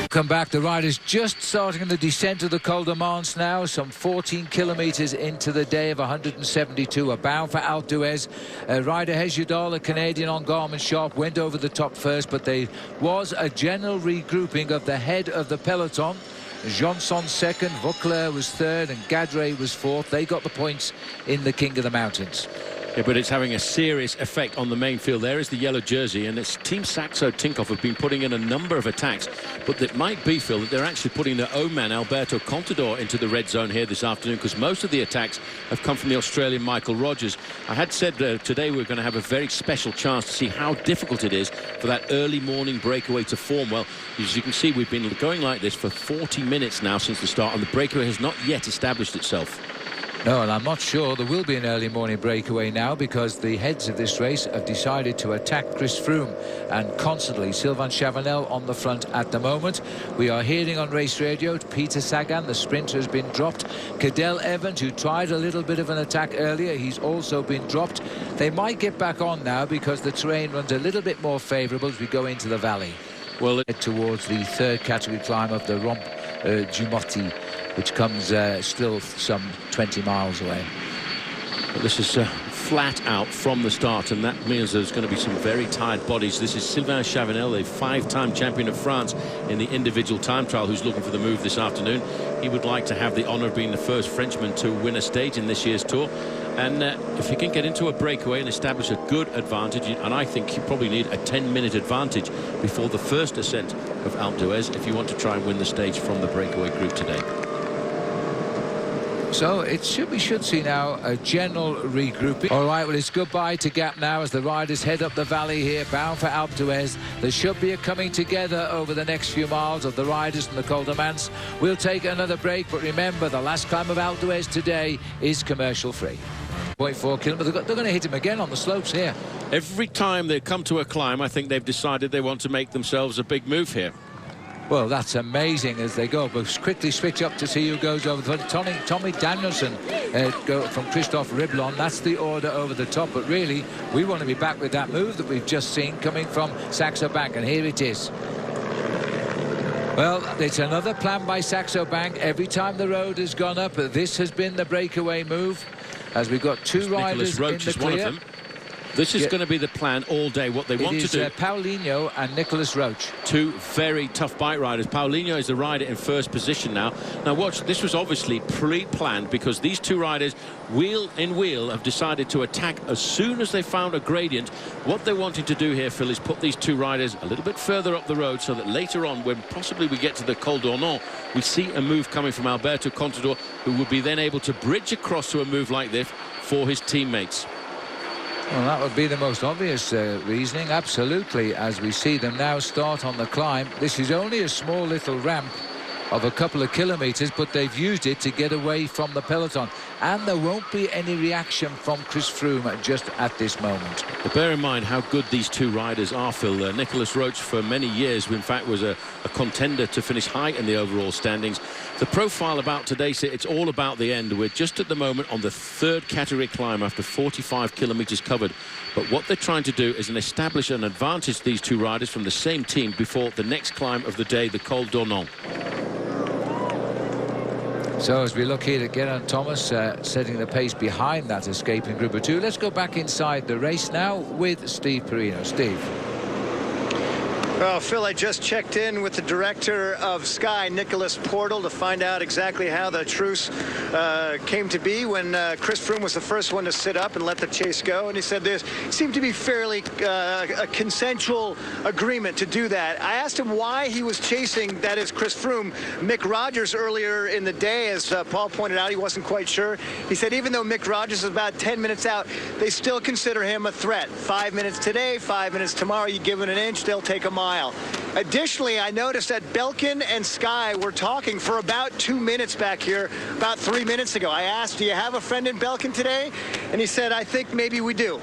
Come back. The riders just starting the descent of the Col de Mans now, some 14 kilometres into the day of 172. A bound for Alpe d'Huez. Ryder Hesjedal, a Canadian on Garmin Sharp, went over the top first, but there was a general regrouping of the head of the peloton. Johnson second, Vauclair was third, and Gadret was fourth. They got the points in the King of the Mountains. Yeah, but it's having a serious effect on the main field. There is the yellow jersey, and it's Team Saxo Tinkoff have been putting in a number of attacks, but it might be, Phil, that they're actually putting their own man, Alberto Contador, into the red zone here this afternoon, because most of the attacks have come from the Australian Michael Rogers. I had said today we're going to have a very special chance to see how difficult it is for that early morning breakaway to form. Well, as you can see, we've been going like this for 40 minutes now since the start, and the breakaway has not yet established itself. No, and I'm not sure there will be an early morning breakaway now, because the heads of this race have decided to attack Chris Froome, and constantly Sylvain Chavanel on the front at the moment. We are hearing on race radio Peter Sagan, the sprinter, has been dropped. Cadel Evans, who tried a little bit of an attack earlier, he's also been dropped. They might get back on now because the terrain runs a little bit more favourable as we go into the valley. Well, towards the third category climb of the Romp du Morty, which comes still some 20 miles away. But this is flat out from the start, and that means there's going to be some very tired bodies. This is Sylvain Chavanel, a 5-time champion of France in the individual time trial, who's looking for the move this afternoon. He would like to have the honour of being the first Frenchman to win a stage in this year's Tour. And if he can get into a breakaway and establish a good advantage, and I think you probably need a 10-minute advantage before the first ascent of Alpe d'Huez if you want to try and win the stage from the breakaway group today. So we should see now a general regrouping. All right, well, it's goodbye to Gap now as the riders head up the valley here, bound for Alpe d'Huez. There should be a coming together over the next few miles of the riders from the Col de Mans. We'll take another break, but remember, the last climb of Alpe d'Huez today is commercial free. 0.4 kilometres. They're going to hit him again on the slopes here. Every time they come to a climb, I think they've decided they want to make themselves a big move here. Well, that's amazing as they go. But quickly switch up to see who goes over the front. Tommy Danielson go from Christophe Riblon. That's the order over the top. But really, we want to be back with that move that we've just seen coming from Saxo Bank. And here it is. Well, it's another plan by Saxo Bank. Every time the road has gone up, this has been the breakaway move, as we've got two riders Roach in the is one of clear. them. This is going to be the plan all day. What they want to do. Paulinho and Nicholas Roach. Two very tough bike riders. Paulinho is the rider in first position now. Now watch, this was obviously pre-planned because these two riders, wheel in wheel, have decided to attack as soon as they found a gradient. What they're wanting to do here, Phil, is put these two riders a little bit further up the road so that later on, when possibly we get to the Col d'Ornon, we see a move coming from Alberto Contador, who would be then able to bridge across to a move like this for his teammates. Well, that would be the most obvious reasoning, absolutely, as we see them now start on the climb. This is only a small little ramp of a couple of kilometres, but they've used it to get away from the peloton. And there won't be any reaction from Chris Froome just at this moment. But bear in mind how good these two riders are, Phil. Nicholas Roach for many years, in fact, was a contender to finish high in the overall standings. The profile about today, it's all about the end. We're just at the moment on the third category climb after 45 kilometres covered. But what they're trying to do is establish an advantage, these two riders from the same team, before the next climb of the day, the Col d'Ornon. So as we look here at Geraint Thomas setting the pace behind that escaping group of two, let's go back inside the race now with Steve Perino. Steve. Well, Phil, I just checked in with the director of Sky, Nicholas Portal, to find out exactly how the truce came to be when Chris Froome was the first one to sit up and let the chase go. And he said there seemed to be fairly a consensual agreement to do that. I asked him why he was chasing, that is, Chris Froome, Mick Rogers earlier in the day. As Paul pointed out, he wasn't quite sure. He said even though Mick Rogers is about 10 minutes out, they still consider him a threat. 5 minutes today, 5 minutes tomorrow. You give it an inch, they'll take a mile. Additionally, I noticed that Belkin and Sky were talking for about 2 minutes back here about 3 minutes ago. I asked, do you have a friend in Belkin today? And he said, I think maybe we do.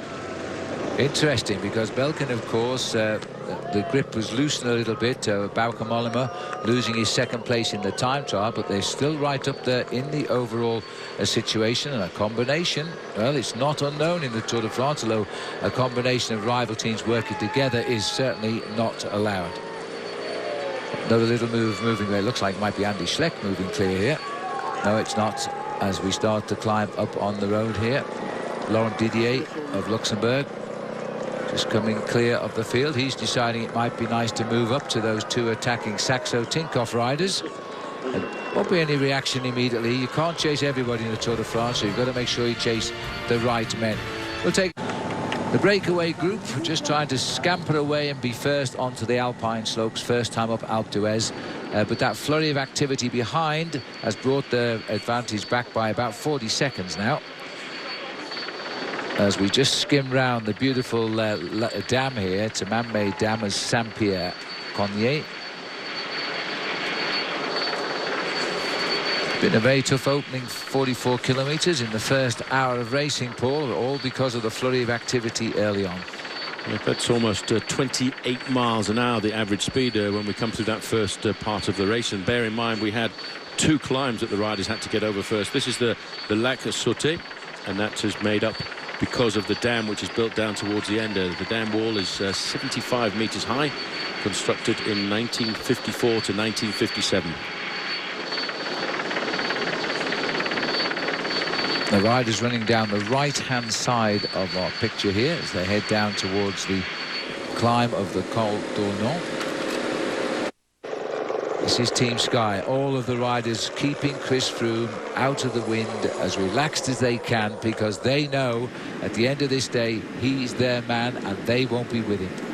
Interesting, because Belkin, of course, the grip was loosened a little bit. Bauke Mollema losing his second place in the time trial, but they're still right up there in the overall situation. And a combination, well, it's not unknown in the Tour de France, although a combination of rival teams working together is certainly not allowed. Another little moving there. Looks like it might be Andy Schleck moving clear here. No, it's not, as we start to climb up on the road here. Laurent Didier of Luxembourg just coming clear of the field. He's deciding it might be nice to move up to those two attacking Saxo Tinkoff riders. And won't be any reaction immediately. You can't chase everybody in the Tour de France, so you've got to make sure you chase the right men. We'll take the breakaway group, just trying to scamper away and be first onto the Alpine slopes, first time up Alpe d'Huez. But that flurry of activity behind has brought the advantage back by about 40 seconds now, as we just skim round the beautiful dam here. It's a man-made dam as Saint-Pierre-Cognier. Been a very tough opening 44 kilometres in the first hour of racing, Paul, all because of the flurry of activity early on. Yeah, that's almost 28 miles an hour, the average speed when we come through that first part of the race. And bear in mind, we had two climbs that the riders had to get over first. This is the Lac Sauté, and that is made up because of the dam which is built down towards the end. The dam wall is 75 meters high, constructed in 1954 to 1957. The riders running down the right-hand side of our picture here as they head down towards the climb of the Col d'Ornon. This is Team Sky. All of the riders keeping Chris Froome out of the wind as relaxed as they can, because they know at the end of this day he's their man and they won't be with him.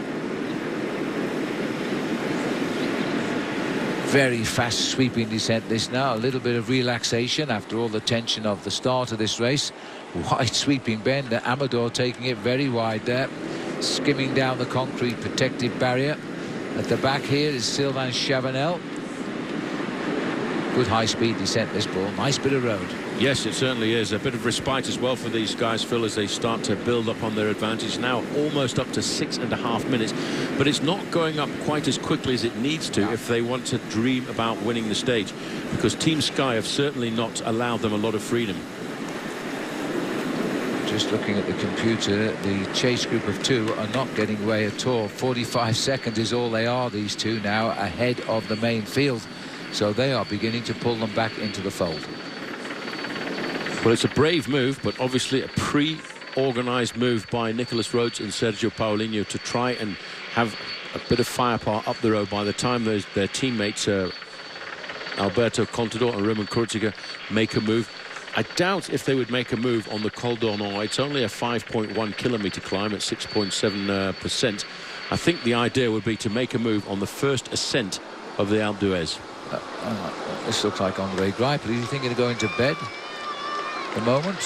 Very fast sweeping descent this now. A little bit of relaxation after all the tension of the start of this race. Wide sweeping bend. Amador taking it very wide there, skimming down the concrete protective barrier. At the back here is Sylvain Chavanel. Good high-speed descent this ball. Nice bit of road. Yes, it certainly is. A bit of respite as well for these guys, Phil, as they start to build up on their advantage. Now almost up to 6.5 minutes. But it's not going up quite as quickly as it needs to if they want to dream about winning the stage, because Team Sky have certainly not allowed them a lot of freedom. Just looking at the computer, the chase group of 2 are not getting away at all. 45 seconds is all they are, these 2 now, ahead of the main field. So they are beginning to pull them back into the fold. Well, it's a brave move, but obviously a pre-organised move by Nicholas Roach and Sergio Paulinho to try and have a bit of firepower up the road by the time their teammates Alberto Contador and Roman Kurziger make a move. I doubt if they would make a move on the Col d'Ornon. It's only a 5.1 kilometre climb at 6.7%. I think the idea would be to make a move on the first ascent of the Alpe d'Huez. This looks like Andre Greipel. Is he thinking of going to bed at the moment?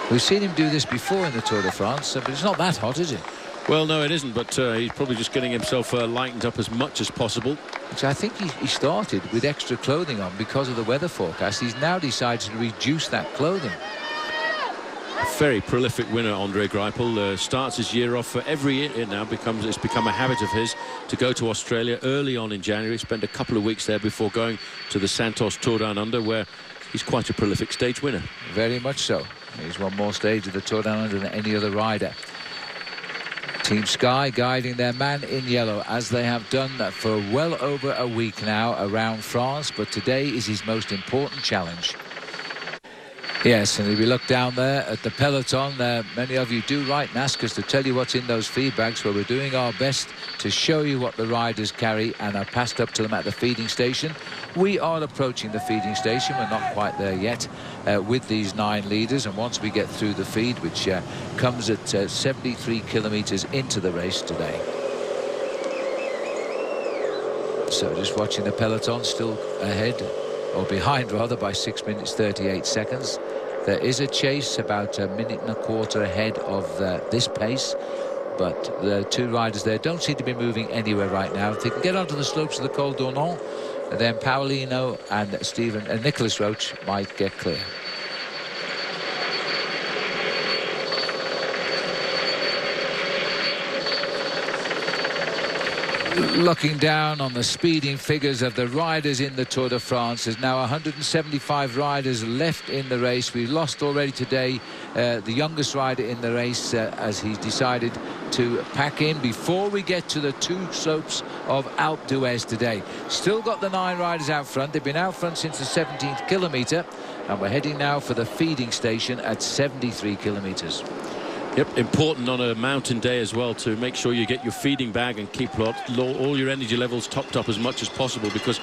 We've seen him do this before in the Tour de France, but it's not that hot, is it? Well, no, it isn't, but he's probably just getting himself lightened up as much as possible. Which I think he started with extra clothing on because of the weather forecast. He's now decided to reduce that clothing. A very prolific winner, Andre Greipel. Starts his year off for every year. It's become a habit of his to go to Australia early on in January. Spent a couple of weeks there before going to the Santos Tour Down Under, where he's quite a prolific stage winner. Very much so. He's won more stage of the Tour Down Under than any other rider. Team Sky guiding their man in yellow, as they have done for well over a week now around France, but today is his most important challenge. Yes, and if you look down there at the peloton, many of you do write and ask us to tell you what's in those feed bags. Well, we're doing our best to show you what the riders carry and are passed up to them at the feeding station. We are approaching the feeding station. We're not quite there yet with these 9 leaders, and once we get through the feed, which comes at 73 kilometres into the race today. So just watching the peloton, still ahead, or behind rather, by 6 minutes 38 seconds. There is a chase about a minute and a quarter ahead of this pace, but the 2 riders there don't seem to be moving anywhere right now. If they can get onto the slopes of the Col d'Ornon, then Paulinho and Nicholas Roach might get clear. Looking down on the speeding figures of the riders in the Tour de France, there's now 175 riders left in the race. We lost already today the youngest rider in the race as he decided to pack in before we get to the 2 slopes of Alpe d'Huez today. Still got the 9 riders out front. They've been out front since the 17th kilometre, and we're heading now for the feeding station at 73 kilometres. Yep, important on a mountain day as well to make sure you get your feeding bag and keep all your energy levels topped up as much as possible, because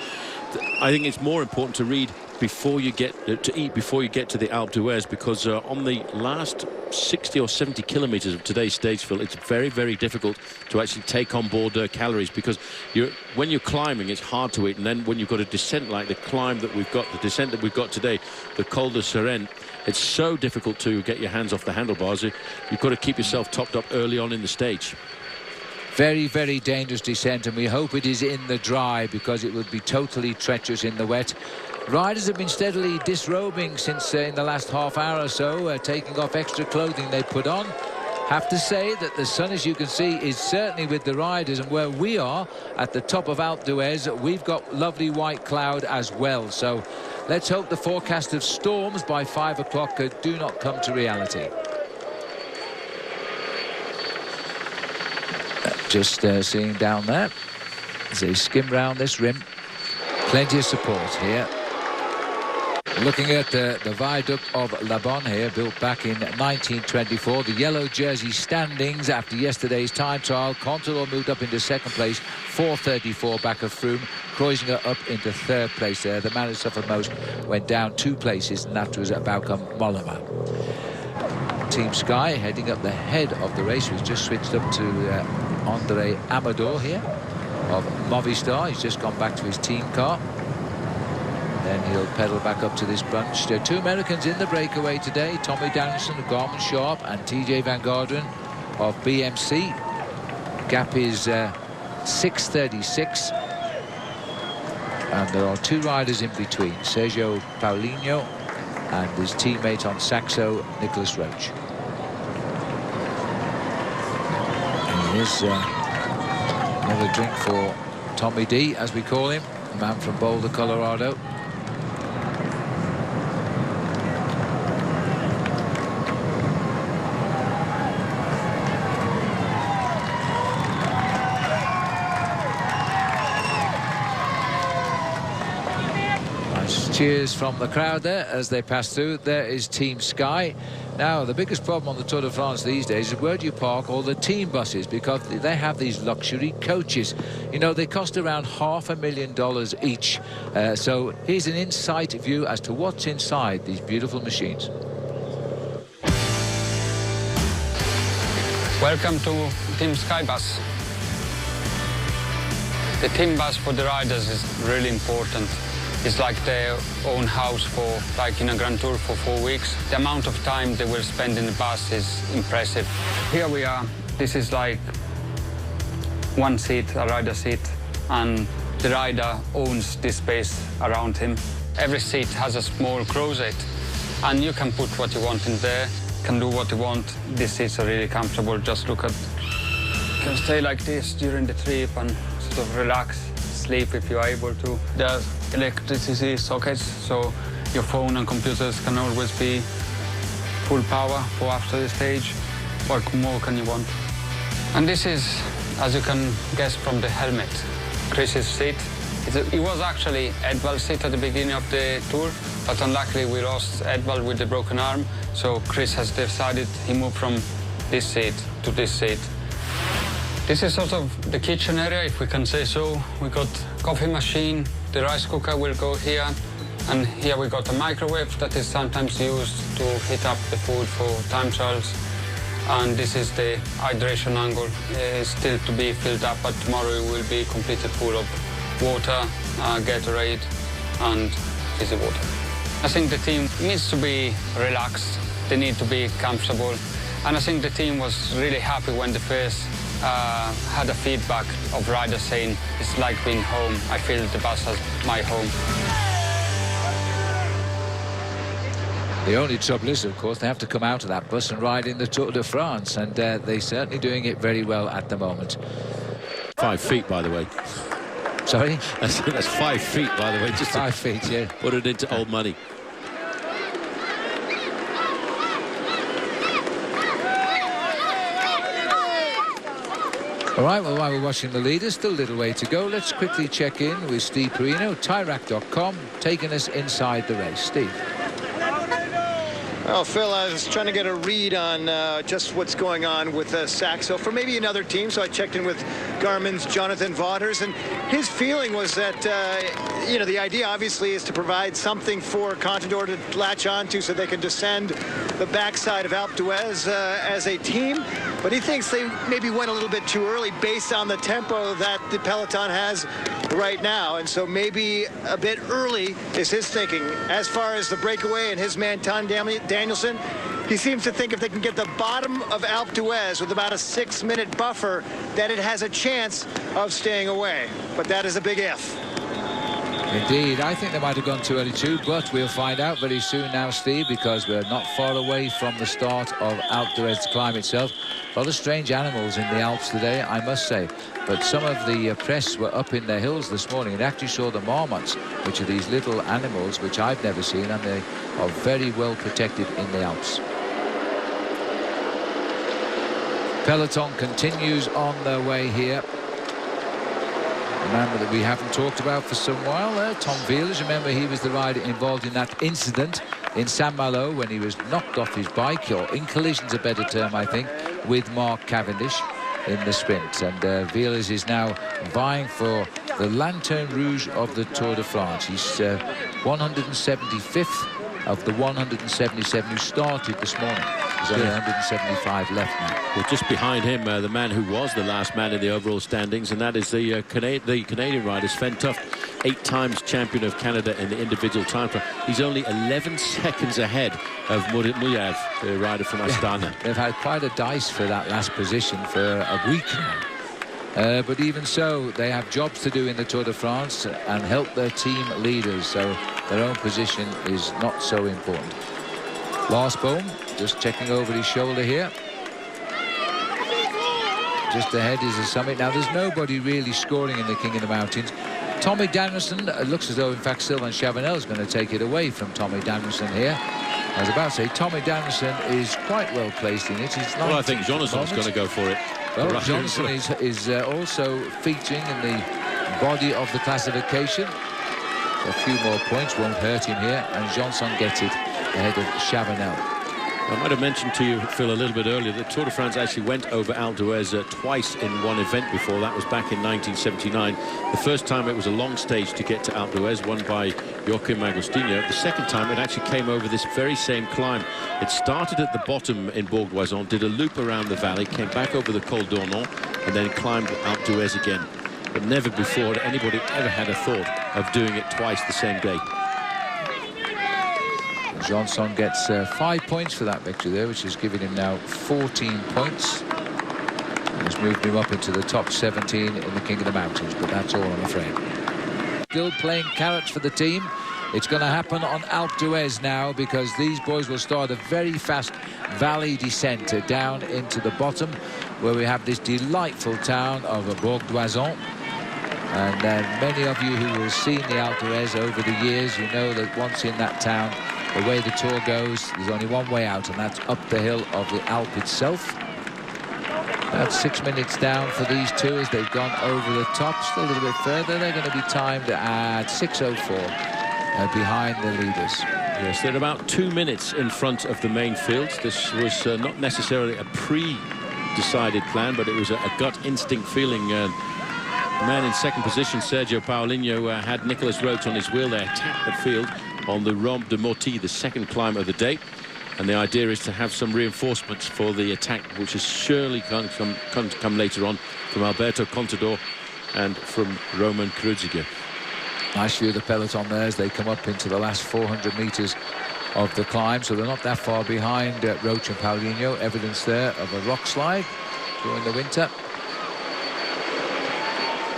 I think it's more important to read before you get to eat before you get to the Alpe d'Huez, because on the last 60 or 70 kilometers of today's stage, Phil, it's very, very difficult to actually take on board calories, because when you're climbing, it's hard to eat, and then when you've got a descent like the descent that we've got today, the Col de Seren, it's so difficult to get your hands off the handlebars. You've got to keep yourself topped up early on in the stage. Very, very dangerous descent, and we hope it is in the dry, because it would be totally treacherous in the wet. Riders have been steadily disrobing since in the last half hour or so, taking off extra clothing they put on. Have to say that the sun, as you can see, is certainly with the riders, and where we are at the top of Alpe d'Huez, we've got lovely white cloud as well. So let's hope the forecast of storms by 5 o'clock do not come to reality. Just seeing down there as they skim round this rim, plenty of support here. Looking at the viaduct of La Bonne here, built back in 1924. The yellow jersey standings after yesterday's time trial. Contador moved up into 2nd place, 4:34 back of Froome. Kreuziger up into 3rd place there. The man who suffered most went down 2 places, and that was Bauke Mollema. Team Sky heading up the head of the race. We've just switched up to Andre Amador here of Movistar. He's just gone back to his team car. Then he'll pedal back up to this bunch. There are 2 Americans in the breakaway today. Tommy Danielson of Garmin Sharp and TJ Van Garderen of BMC. Gap is 6:36. And there are 2 riders in between. Sergio Paulinho and his teammate on Saxo, Nicholas Roach. And here's another drink for Tommy D, as we call him, the man from Boulder, Colorado. Cheers from the crowd there as they pass through. There is Team Sky. Now, the biggest problem on the Tour de France these days is where do you park all the team buses, because they have these luxury coaches. You know, they cost around $500,000 each. So here's an insight view as to what's inside these beautiful machines. Welcome to Team Sky Bus. The team bus for the riders is really important. It's like their own house for, like in a Grand Tour for 4 weeks. The amount of time they will spend in the bus is impressive. Here we are. This is like one seat, a rider seat, and the rider owns this space around him. Every seat has a small closet, and you can put what you want in there, can do what you want. These seats are really comfortable. Just look at, you can stay like this during the trip and sort of relax, sleep if you're able to. There's electricity sockets, so your phone and computers can always be full power for after the stage. What more can you want? And this is, as you can guess from the helmet, Chris's seat. It was actually Edvald's seat at the beginning of the tour, but unluckily we lost Edvald with the broken arm, so Chris has decided he moved from this seat to this seat. This is sort of the kitchen area, if we can say so. We got coffee machine, the rice cooker will go here, and here we got a microwave that is sometimes used to heat up the food for time trials. And this is the hydration angle. It's still to be filled up, but tomorrow it will be completely full of water, Gatorade, and fizzy water. I think the team needs to be relaxed. They need to be comfortable. And I think the team was really happy when the first had a feedback of riders saying, it's like being home. I feel the bus as my home. The only trouble is, of course, they have to come out of that bus and ride in the Tour de France, and they're certainly doing it very well at the moment. 5 feet, by the way. Sorry? That's 5 feet, by the way. Just 5 feet, yeah. Put it into old money. All right, well, while we're watching the leaders, still a little way to go. Let's quickly check in with Steve Perino, Tyrac.com, taking us inside the race. Steve. Well, Phil, I was trying to get a read on just what's going on with Saxo for maybe another team, so I checked in with Garmin's Jonathan Vaughters, and his feeling was that, you know, the idea obviously is to provide something for Contador to latch onto so they can descend the backside of Alpe d'Huez as a team, but he thinks they maybe went a little bit too early based on the tempo that the peloton has right now, and so maybe a bit early is his thinking. As far as the breakaway and his man Ton Danielson, he seems to think if they can get the bottom of Alpe d'Huez with about a 6-minute buffer, that it has a chance of staying away. But that is a big if. Indeed, I think they might have gone too early too, but we'll find out very soon now, Steve, because we're not far away from the start of Alpe d'Huez climb itself. A lot of strange animals in the Alps today, I must say. But some of the press were up in the hills this morning and actually saw the marmots, which are these little animals which I've never seen, and they are very well protected in the Alps. Peloton continues on their way here. A man that we haven't talked about for some while there, Tom Wieland. Remember, he was the rider involved in that incident in Saint-Malo when he was knocked off his bike, or in collision's a better term, I think, with Mark Cavendish in the sprint. And Wieland is now vying for the Lanterne Rouge of the Tour de France. He's 175th of the 177 who started this morning. There's only 175 left now. Well, just behind him, the man who was the last man in the overall standings, and that is the Canadian rider, Sven Tuft, 8 times champion of Canada in the individual time trial. He's only 11 seconds ahead of Mulyav, the rider from Astana. Yeah, they've had quite a dice for that last position for a week now. But even so, they have jobs to do in the Tour de France and help their team leaders, so their own position is not so important. Lars Bohm just checking over his shoulder here. Just ahead is the summit. Now, there's nobody really scoring in the King of the Mountains. Tommy Danielson, it looks as though, in fact, Sylvain Chavanel is going to take it away from Tommy Danielson here. I was about to say, Tommy Danielson is quite well placed in it. He's not. Well, I think Jonathan's going to go for it. Well, Jonathan is also featuring in the body of the classification. A few more points won't hurt him here, and Janson gets it ahead of Chavanel. I might have mentioned to you, Phil, a little bit earlier that Tour de France actually went over Alpe d'Huez twice in one event before. That was back in 1979. The first time it was a long stage to get to Alpe d'Huez, won by Joachim Agostinho. The second time it actually came over this very same climb. It started at the bottom in Bourg d'Oisans, did a loop around the valley, came back over the Col d'Ornon, and then climbed Alpe d'Huez again. But never before had anybody ever had a thought of doing it twice the same day. Janson gets 5 points for that victory there, which has given him now 14 points. And has moved him up into the top 17 in the King of the Mountains, but that's all, I'm afraid. Still playing carrots for the team. It's going to happen on Alpe d'Huez now, because these boys will start a very fast valley descent down into the bottom, where we have this delightful town of Bourg d'Oisans. And many of you who have seen the Alpe d'Huez over the years, you know that once in that town, the way the tour goes, there's only one way out, and that's up the hill of the Alp itself. About 6 minutes down for these two as they've gone over the top. Still a little bit further. They're going to be timed at 6:04 behind the leaders. Yes, they're about 2 minutes in front of the main field. This was not necessarily a pre-decided plan, but it was a gut instinct feeling. The man in second position, Sergio Paulinho, had Nicolas Roach on his wheel. They attacked the field on the Rampe de Morty, the second climb of the day. And the idea is to have some reinforcements for the attack, which is surely going to come later on from Alberto Contador and from Roman Kreuziger. Nice view of the peloton there as they come up into the last 400 metres of the climb. So they're not that far behind Roach and Paulinho. Evidence there of a rock slide during the winter.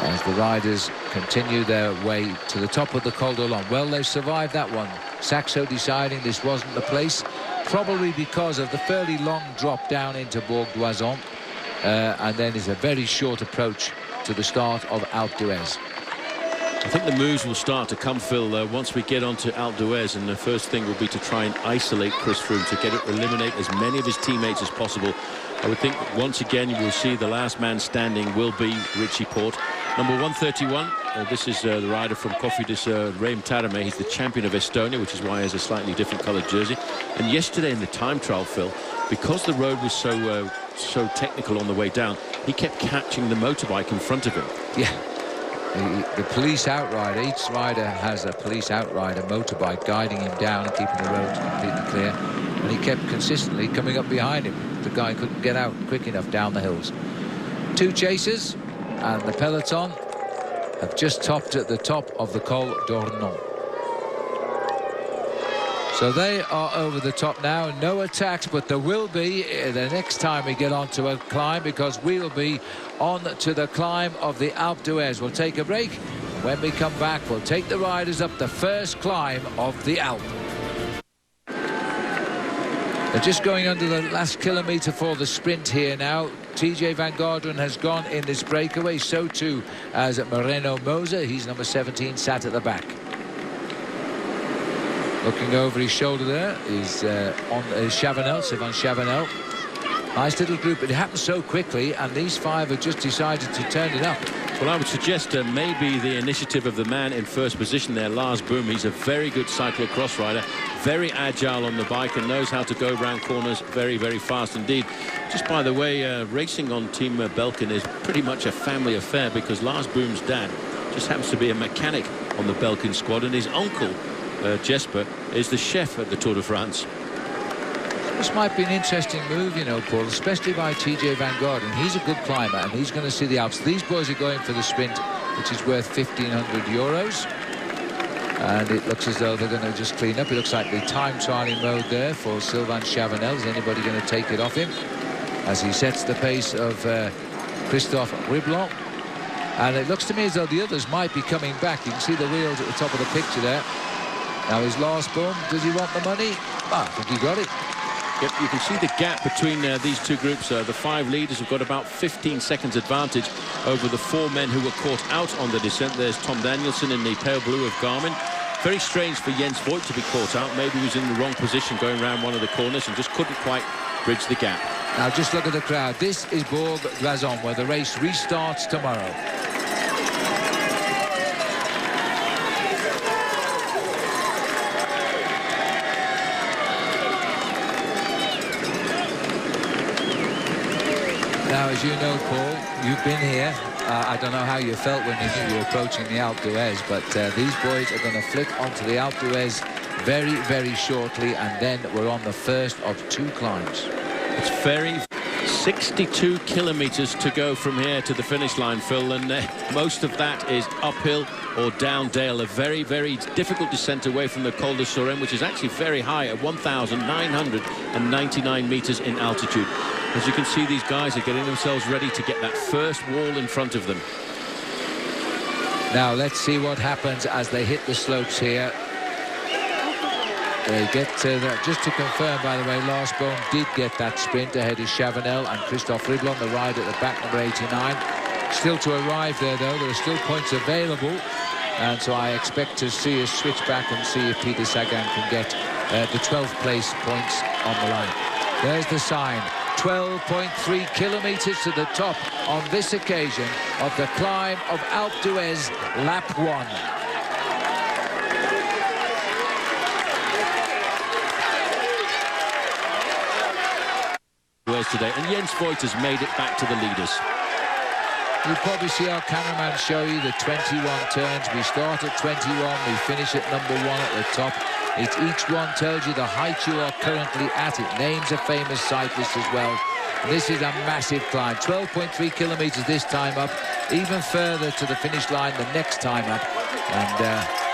As the riders continue their way to the top of the Col d'Ornon. Well, they've survived that one. Saxo deciding this wasn't the place, probably because of the fairly long drop down into Bourg d'Oisans, and then is a very short approach to the start of Alpe d'Huez. I think the moves will start to come, Phil, once we get onto Alpe d'Huez, and the first thing will be to try and isolate Chris Froome, to eliminate as many of his teammates as possible. I would think once again you will see the last man standing will be Richie Porte. Number 131, this is the rider from Cofidis, Reim Taaramäe. He's the champion of Estonia, which is why he has a slightly different coloured jersey. And yesterday in the time trial, Phil, because the road was so technical on the way down, he kept catching the motorbike in front of him. Yeah. The police outrider, each rider has a police outrider motorbike guiding him down and keeping the road completely clear. And he kept consistently coming up behind him. The guy couldn't get out quick enough down the hills. Two chasers, and the peloton have just topped at the top of the Col d'Ornon. So they are over the top now. No attacks, but there will be the next time we get onto a climb, because we will be on to the climb of the Alpe d'Huez. We'll take a break. When we come back, we'll take the riders up the first climb of the Alpe. They're just going under the last kilometre for the sprint here now. TJ Van Garderen has gone in this breakaway. So too as Moreno Moser. He's number 17, sat at the back. Looking over his shoulder there is on Chavanel, Sylvain Chavanel. Nice little group. It happened so quickly, and these five have just decided to turn it up. Well, I would suggest maybe the initiative of the man in first position there, Lars Boom. He's a very good cyclocross rider, very agile on the bike, and knows how to go around corners very, very fast indeed. Just by the way, racing on Team Belkin is pretty much a family affair, because Lars Boom's dad just happens to be a mechanic on the Belkin squad, and his uncle, Jesper, is the chef at the Tour de France. This might be an interesting move, you know, Paul, especially by TJ Van Garderen. He's a good climber, and he's going to see the Alps. These boys are going for the sprint, which is worth €1,500. And it looks as though they're going to just clean up. It looks like the time trialing mode there for Sylvain Chavanel. Is anybody going to take it off him as he sets the pace of Christophe Riblon? And it looks to me as though the others might be coming back. You can see the wheels at the top of the picture there. Now is Lars Boom, does he want the money? I think he got it. Yep, you can see the gap between these two groups. The five leaders have got about 15 seconds advantage over the four men who were caught out on the descent. There's Tom Danielson in the pale blue of Garmin. Very strange for Jens Voigt to be caught out. Maybe he was in the wrong position going around one of the corners and just couldn't quite bridge the gap. Now just look at the crowd. This is Bourg d'Oisans, where the race restarts tomorrow. Now, as you know, Paul, you've been here. I don't know how you felt when you knew you were approaching the Alpe d'Huez, but these boys are going to flick onto the Alpe d'Huez very, very shortly, and then we're on the first of 2 climbs. It's 62 kilometres to go from here to the finish line, Phil, and most of that is uphill or down dale. A very, very difficult descent away from the Col de Sorène, which is actually very high at 1,999 metres in altitude. As you can see, these guys are getting themselves ready to get that first wall in front of them. Now, let's see what happens as they hit the slopes here. They get just to confirm, by the way, Lars Boom did get that sprint ahead of Chavanel and Christophe Riblon, the ride at the back, number 89. Still to arrive there, though. There are still points available, and so I expect to see us switch back and see if Peter Sagan can get the 12th place points on the line. There's the sign. 12.3 kilometres to the top on this occasion of the climb of Alpe d'Huez, lap 1. Today, and Jens Voigt has made it back to the leaders. You'll probably see our cameraman show you the 21 turns. We start at 21, we finish at number 1 at the top. Each one tells you the height you are currently at. It names a famous cyclist as well. And this is a massive climb, 12.3 kilometres this time up, even further to the finish line the next time up. And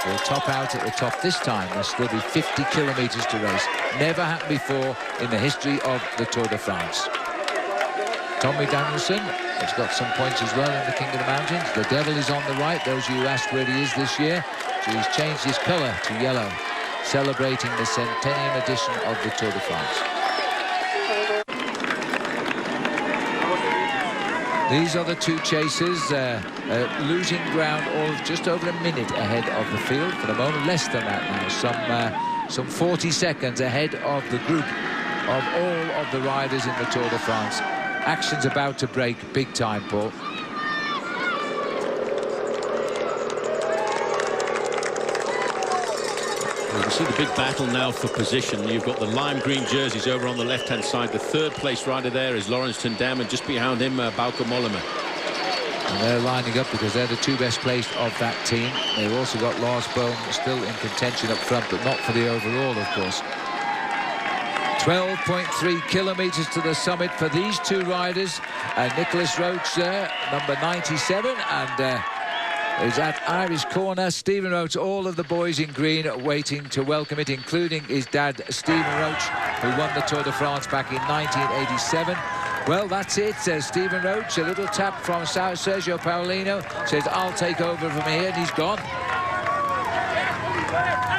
we'll top out at the top this time. There'll still be 50 kilometres to race. Never happened before in the history of the Tour de France. Tommy Danielson has got some points as well in the King of the Mountains. The Devil is on the right. Those of you who asked where he is this year, so he's changed his colour to yellow, celebrating the centennial edition of the Tour de France. These are the 2 chasers losing ground all of just over a minute ahead of the field. For the moment, less than that now. Some 40 seconds ahead of the group of all of the riders in the Tour de France. Action's about to break big time, Paul. You can see the big battle now for position. You've got the lime green jerseys over on the left-hand side. The 3rd place rider there is Laurens ten Dam, and just behind him, Bauke Mollema. And they're lining up because they're the 2 best placed of that team. They've also got Lars Boom still in contention up front, but not for the overall, of course. 12.3 kilometres to the summit for these 2 riders. Nicholas Roach there, number 97, and is at Irish Corner. Stephen Roach, all of the boys in green waiting to welcome it, including his dad, Stephen Roach, who won the Tour de France back in 1987. Well, that's it, says Stephen Roach. A little tap from Sergio Paolino. Says, I'll take over from here, and he's gone.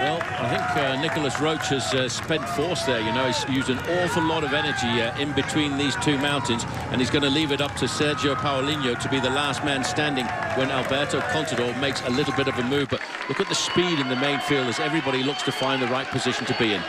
Well, I think Nicholas Roach has spent force there. You know, he's used an awful lot of energy in between these 2 mountains, and he's going to leave it up to Sergio Paolino to be the last man standing when Alberto Contador makes a little bit of a move. But look at the speed in the main field as everybody looks to find the right position to be in.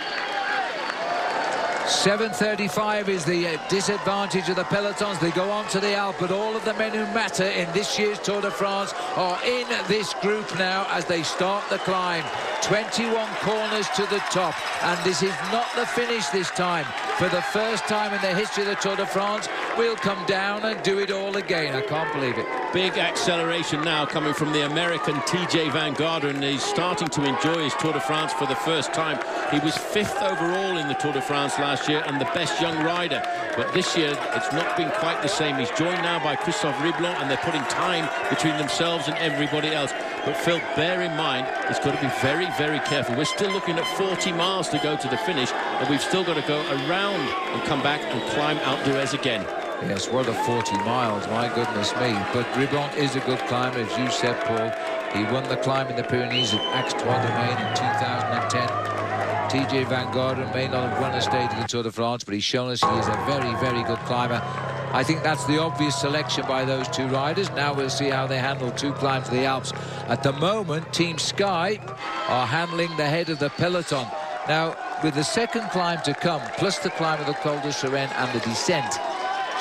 7:35 is the disadvantage of the pelotons. They go on to the Alpe, but all of the men who matter in this year's Tour de France are in this group now as they start the climb. 21 corners to the top, and this is not the finish this time. For the first time in the history of the Tour de France, we'll come down and do it all again. I can't believe it. Big acceleration now coming from the American TJ Van Garderen. He's starting to enjoy his Tour de France for the first time. He was 5th overall in the Tour de France last year and the best young rider. But this year, it's not been quite the same. He's joined now by Christophe Riblon, and they're putting time between themselves and everybody else. But Phil, bear in mind, he's got to be very, very careful. We're still looking at 40 miles to go to the finish, and we've still got to go around and come back and climb Alpe d'Huez again. Yes, what a 40 miles, my goodness me. But Riblon is a good climber, as you said, Paul. He won the climb in the Pyrenees at Axe Trois Domaines in 2010. TJ Van Garderen may not have won a stage of the Tour de France, but he's shown us he is a very, very good climber. I think that's the obvious selection by those 2 riders. Now we'll see how they handle 2 climbs to the Alps. At the moment, Team Sky are handling the head of the peloton. Now, with the second climb to come, plus the climb of the Col de Sorène and the descent,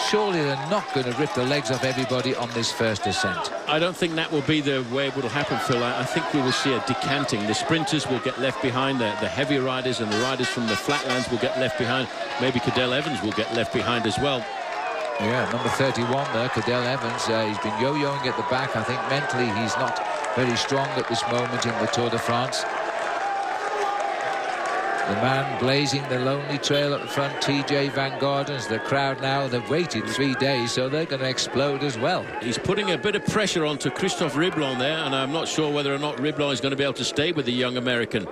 surely they're not going to rip the legs off everybody on this first ascent. I don't think that will be the way it will happen, Phil. I think we will see a decanting. The sprinters will get left behind, the heavier riders and the riders from the flatlands will get left behind. Maybe Cadel Evans will get left behind as well. Yeah, number 31 there, Cadel Evans. He's been yo-yoing at the back. I think mentally he's not very strong at this moment in the Tour de France. The man blazing the lonely trail at the front, TJ Van Gardens. The crowd now, they've waited 3 days, so they're going to explode as well. He's putting a bit of pressure onto Christophe Riblon there, and I'm not sure whether or not Riblon is going to be able to stay with the young American.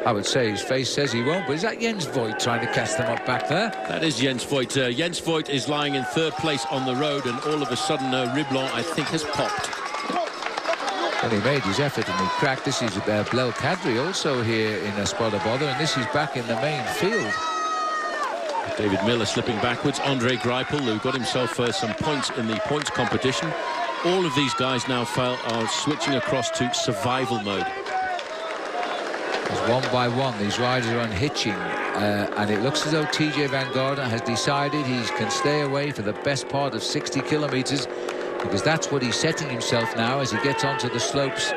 I would say his face says he won't, but is that Jens Voigt trying to cast them up back there? That is Jens Voigt. Jens Voigt is lying in 3rd place on the road, and all of a sudden Riblon, I think, has popped. Well, he made his effort and he cracked. This is Blail Kadri also here in a spot of bother, and this is back in the main field. David Miller slipping backwards. Andre Greipel, who got himself some points in the points competition. All of these guys now are switching across to survival mode. As one by one, these riders are unhitching, and it looks as though TJ Van Garderen has decided he can stay away for the best part of 60 kilometres, because that's what he's setting himself now as he gets onto the slopes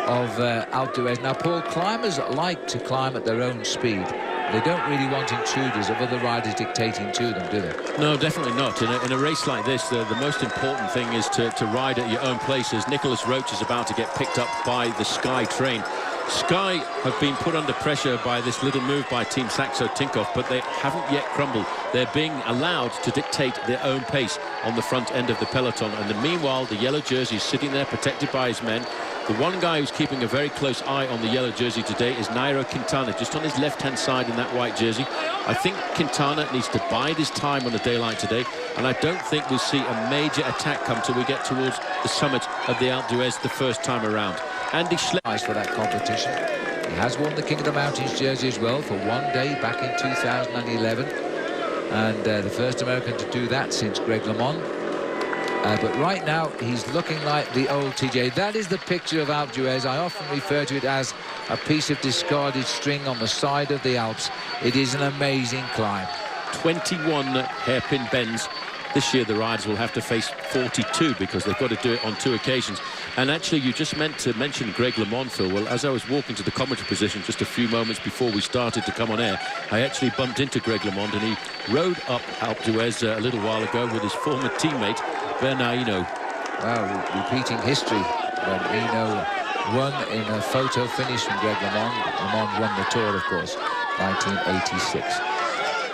of Alpe d'Huez. Now, Paul, climbers like to climb at their own speed. They don't really want intruders of other riders dictating to them, do they? No, definitely not. In a race like this, the most important thing is to ride at your own pace, as Nicholas Roach is about to get picked up by the Sky train. Sky have been put under pressure by this little move by Team Saxo Tinkoff, but they haven't yet crumbled. They're being allowed to dictate their own pace on the front end of the peloton, and meanwhile the yellow jersey is sitting there protected by his men. The one guy who's keeping a very close eye on the yellow jersey today is Nairo Quintana, just on his left-hand side in that white jersey. I think Quintana needs to bide his time on a day like today, and I don't think we'll see a major attack come till we get towards the summit of the Alpe d'Huez the first time around. Andy Schleck for that competition. He has worn the King of the Mountains jersey as well for one day back in 2011, and the first American to do that since Greg LeMond. But right now he's looking like the old TJ. That is the picture of Alpe d'Huez. I often refer to it as a piece of discarded string on the side of the Alps. It is an amazing climb. 21 hairpin bends. This year the riders will have to face 42 because they've got to do it on 2 occasions. And actually, you just meant to mention Greg LeMond, Phil. Well, as I was walking to the commentary position just a few moments before we started to come on air, I actually bumped into Greg LeMond, and he rode up Alpe d'Huez a little while ago with his former teammate Bernard Hinault. Wow, repeating history when Hinault won in a photo finish from Greg LeMond. LeMond won the Tour, of course, 1986.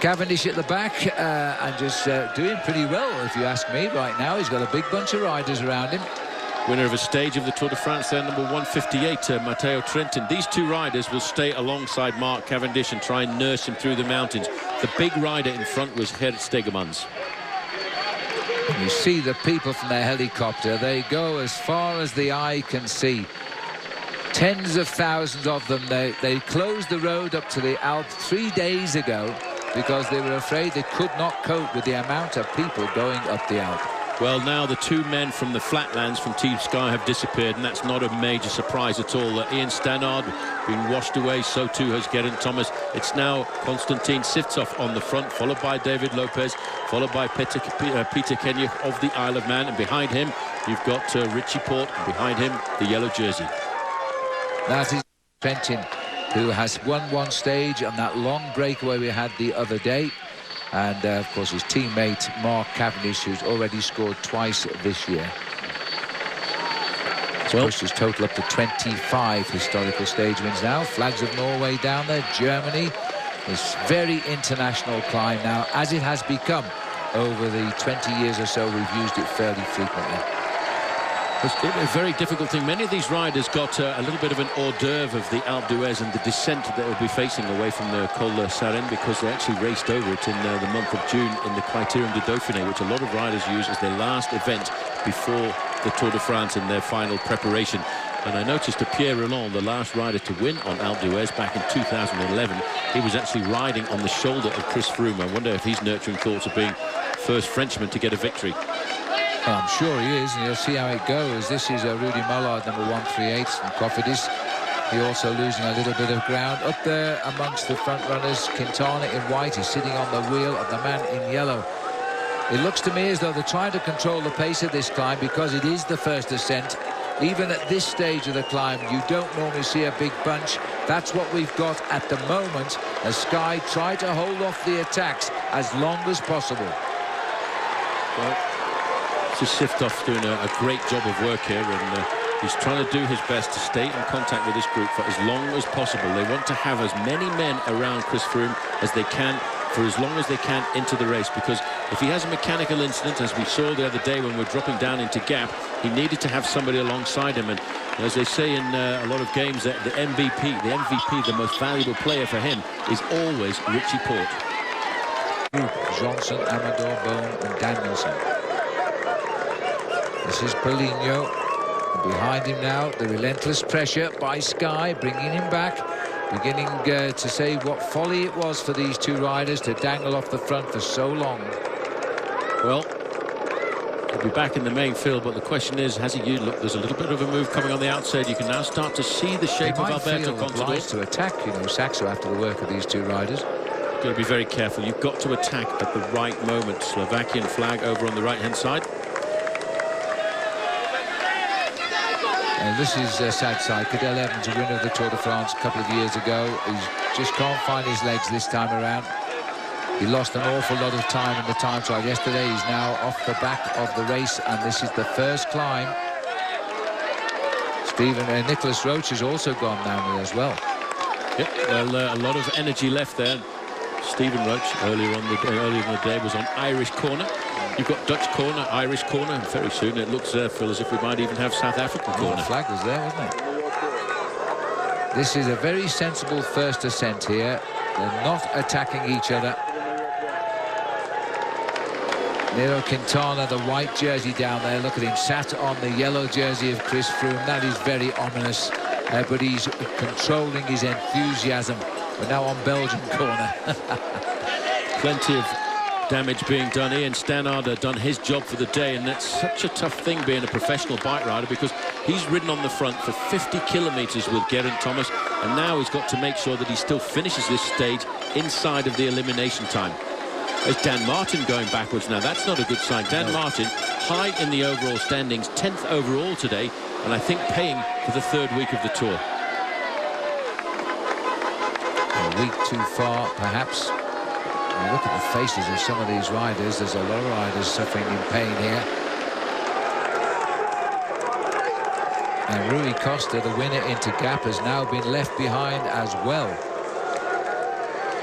Cavendish at the back and just doing pretty well, if you ask me, right now. He's got a big bunch of riders around him. Winner of a stage of the Tour de France there, number 158, Matteo Trentin. These 2 riders will stay alongside Mark Cavendish and try and nurse him through the mountains. The big rider in front was Gert Stegemans. You see the people from their helicopter. They go as far as the eye can see. Tens of thousands of them. They closed the road up to the Alps 3 days ago because they were afraid they could not cope with the amount of people going up the Alp. Well, now the 2 men from the flatlands from Team Sky have disappeared, and that's not a major surprise at all. Ian Stannard been washed away, so too has Geraint Thomas. It's now Konstantin Sivtsov on the front, followed by David Lopez, followed by Peter Kenyon of the Isle of Man, and behind him you've got Richie Porte, and behind him the yellow jersey. That is Trentin, who has won 1 stage on that long breakaway we had the other day. And, of course, his teammate, Mark Cavendish, who's already scored twice this year. He's pushed his total up to 25 historical stage wins now. Flags of Norway down there, Germany. This very international climb now, as it has become over the 20 years or so we've used it fairly frequently. It's a very difficult thing. Many of these riders got a little bit of an hors d'oeuvre of the Alpe d'Huez and the descent that they'll be facing away from the Col de Sarenne, because they actually raced over it in the month of June in the Criterium du Dauphiné, which a lot of riders use as their last event before the Tour de France in their final preparation. And I noticed that Pierre Rolland, the last rider to win on Alpe d'Huez back in 2011, he was actually riding on the shoulder of Chris Froome. I wonder if he's nurturing thoughts of being first Frenchman to get a victory. Well, I'm sure he is, and you'll see how it goes. This is Rudy Mollard, number 138 from Cofidis. He also losing a little bit of ground. Up there amongst the front runners, Quintana in white is sitting on the wheel of the man in yellow. It looks to me as though they're trying to control the pace of this climb because it is the first ascent. Even at this stage of the climb, you don't normally see a big bunch. That's what we've got at the moment, as Sky try to hold off the attacks as long as possible. Well, Siftoff's doing a great job of work here, and he's trying to do his best to stay in contact with this group for as long as possible. They want to have as many men around Chris Froome as they can for as long as they can into the race, because if he has a mechanical incident, as we saw the other day when we're dropping down into gap, he needed to have somebody alongside him. And as they say in a lot of games, the MVP, the most valuable player for him is always Richie Porte. Johnson, Amador, Bone and Danielson. This is Paulinho. Behind him now, the relentless pressure by Sky, bringing him back, beginning to say what folly it was for these two riders to dangle off the front for so long. Well, he'll be back in the main field, but the question is, has he look? There's a little bit of a move coming on the outside. You can now start to see the shape of Alberto Contador to attack, you know, Saxo after the work of these two riders. You've got to be very careful. You've got to attack at the right moment. Slovakian flag over on the right-hand side. And this is sad side. Cadel Evans, a winner of the Tour de France a couple of years ago. He just can't find his legs this time around. He lost an awful lot of time in the time trial yesterday. He's now off the back of the race, and this is the first climb. Nicholas Roach has also gone down as well. Yep, well, a lot of energy left there. Stephen Roach earlier in the day was on Irish corner. You've got Dutch corner, Irish corner, and very soon it looks, Phil, as if we might even have South African corner. The flag was there, wasn't it? This is a very sensible first ascent here. They're not attacking each other. Nairo Quintana, the white jersey down there. Look at him, sat on the yellow jersey of Chris Froome. That is very ominous, but he's controlling his enthusiasm. We're now on Belgian corner. Plenty of damage being done. Ian Stannard done his job for the day, and that's such a tough thing being a professional bike rider, because he's ridden on the front for 50 kilometres with Geraint Thomas, and now he's got to make sure that he still finishes this stage inside of the elimination time. There's Dan Martin going backwards now. That's not a good sign. Dan Martin, high in the overall standings, 10th overall today, and I think paying for the third week of the Tour. A week too far, perhaps. And look at the faces of some of these riders. There's a lot of riders suffering in pain here. And Rui Costa, the winner into Gap, has now been left behind as well.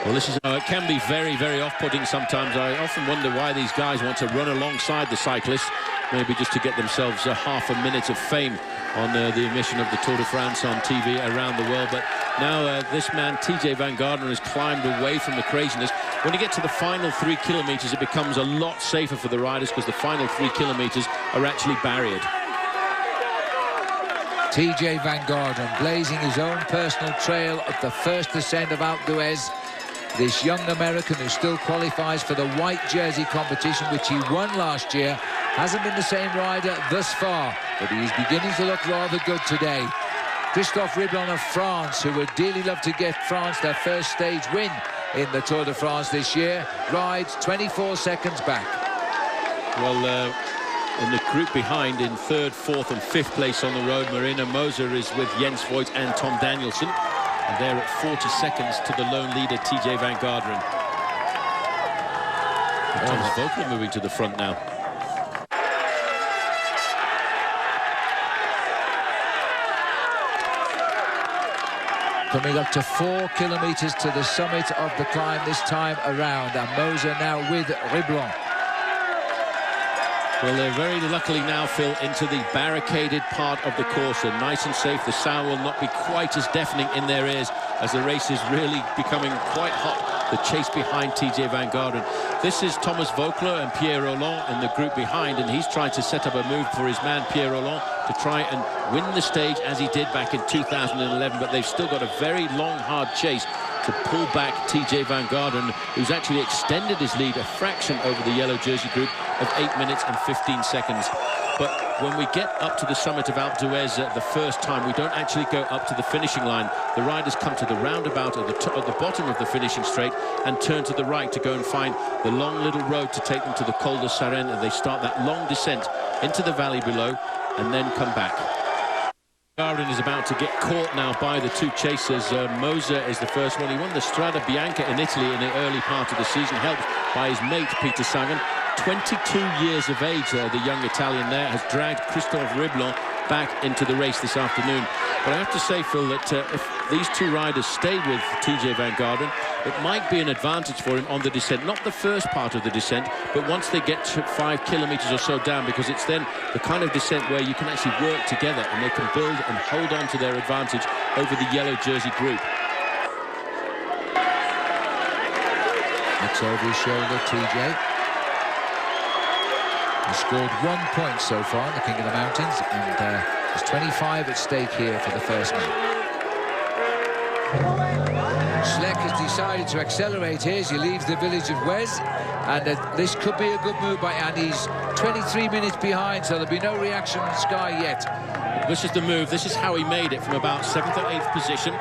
Well, this is it can be very, very off-putting sometimes. I often wonder why these guys want to run alongside the cyclists, maybe just to get themselves half a minute of fame on the emission of the Tour de France on TV around the world. But now this man, TJ Van Garderen, has climbed away from the craziness. When you get to the final 3 kilometres, it becomes a lot safer for the riders, because the final 3 kilometres are actually barriered. TJ Van Garderen blazing his own personal trail at the first ascent of Alpe d'Huez. This young American who still qualifies for the white jersey competition, which he won last year, hasn't been the same rider thus far, but he is beginning to look rather good today. Christophe Riblon of France, who would dearly love to get France their first stage win in the Tour de France this year, rides 24 seconds back. Well, in the group behind, in 3rd, 4th and 5th place on the road, Marina Moser is with Jens Voigt and Tom Danielson. And they're at 40 seconds to the lone leader, TJ Van Garderen. Thomas Voeckler moving to the front now. Coming up to 4 kilometres to the summit of the climb this time around. And Moser now with Riblon. Well, they're very luckily now, Phil, into the barricaded part of the course. And nice and safe. The sound will not be quite as deafening in their ears as the race is really becoming quite hot. The chase behind TJ Van Garderen. This is Thomas Voeckler and Pierre Rolland in the group behind, and he's trying to set up a move for his man Pierre Rolland to try and win the stage as he did back in 2011. But they've still got a very long, hard chase to pull back TJ Van Garderen, who's actually extended his lead a fraction over the yellow jersey group of 8 minutes and 15 seconds. But when we get up to the summit of Alpe d'Huez the first time, we don't actually go up to the finishing line. The riders come to the roundabout at the bottom of the finishing straight and turn to the right to go and find the long little road to take them to the Col de Sarenne, and they start that long descent into the valley below and then come back. Garderen is about to get caught now by the two chasers. Moser is the first one. He won the Strada Bianca in Italy in the early part of the season, helped by his mate Peter Sagan. 22 years of age, the young Italian there, has dragged Christophe Riblon back into the race this afternoon. But I have to say, Phil, that if these two riders stay with TJ Van Garderen, it might be an advantage for him on the descent. Not the first part of the descent, but once they get to 5 kilometers or so down, because it's then the kind of descent where you can actually work together and they can build and hold on to their advantage over the yellow jersey group. Looks over his shoulder, TJ. He scored 1 point so far in the King of the Mountains, and there's 25 at stake here for the first man. Schleck has decided to accelerate here as he leaves the village of Wes, and this could be a good move by Andy. He's 23 minutes behind, so there'll be no reaction from Sky yet. This is the move. This is how he made it from about 7th or 8th position.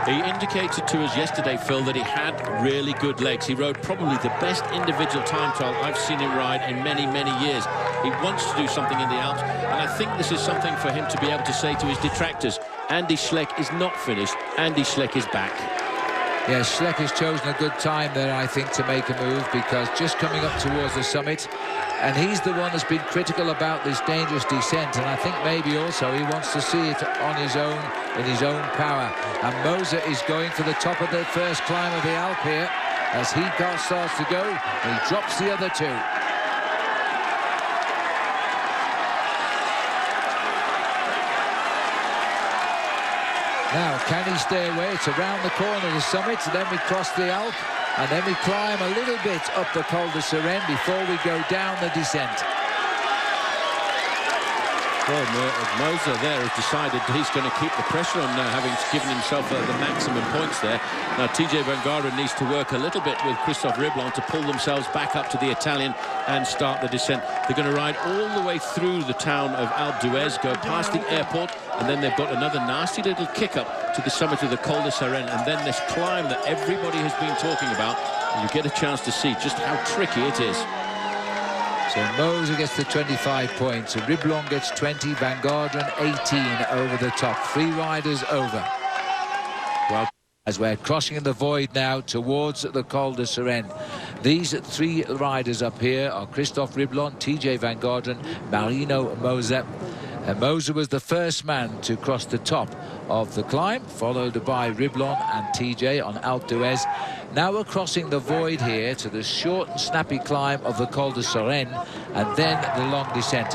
He indicated to us yesterday, Phil, that he had really good legs. He rode probably the best individual time trial I've seen him ride in many, many years. He wants to do something in the Alps, and I think this is something for him to be able to say to his detractors, Andy Schleck is not finished, Andy Schleck is back. Yeah, Schleck has chosen a good time there, I think, to make a move, because just coming up towards the summit, and he's the one that's been critical about this dangerous descent, and I think maybe also he wants to see it on his own, in his own power. And Moser is going for the top of the first climb of the Alp here as he starts to go, and he drops the other two. Now, can he stay away? It's around the corner of the summit, and then we cross the Alp, and then we climb a little bit up the Col de Seren before we go down the descent. Well, Moser there has decided he's going to keep the pressure on now, having given himself the maximum points there. Now, TJ Van Garderen needs to work a little bit with Christophe Riblon to pull themselves back up to the Italian and start the descent. They're going to ride all the way through the town of Alpe d'Huez, go past the airport, and then they've got another nasty little kick up to the summit of the Col de Seren, and then this climb that everybody has been talking about, and you get a chance to see just how tricky it is. So Moser gets the 25 points, Riblon gets 20, Van Garderen 18 over the top. 3 riders over. Well, as we're crossing the void now towards the Col de Seren. These 3 riders up here are Christophe Riblon, TJ Van Garderen, Marino Moser. Moser was the first man to cross the top of the climb, followed by Riblon and TJ on Alpe d'Huez. Now we're crossing the void here to the short and snappy climb of the Col de Seren, and then the long descent.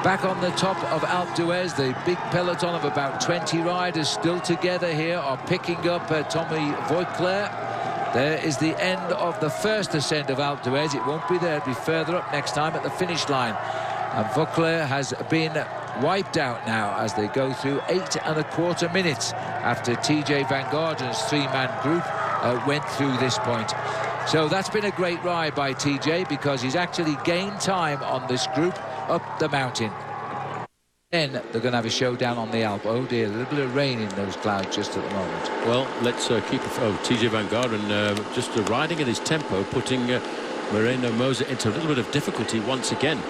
Back on the top of Alpe d'Huez, the big peloton of about 20 riders still together here are picking up Tommy Voigtler. There is the end of the first ascent of Alpe d'Huez. It won't be there, it'll be further up next time at the finish line. And Voigtler has been wiped out now as they go through 8¼ minutes after TJ Van Garderen's 3-man group went through this point. So that's been a great ride by TJ, because he's actually gained time on this group up the mountain. Then they're going to have a showdown on the Alp. Oh dear, a little bit of rain in those clouds just at the moment. Well, let's keep it. Oh, TJ Van Garderen just riding at his tempo, putting Marino Moser into a little bit of difficulty once again.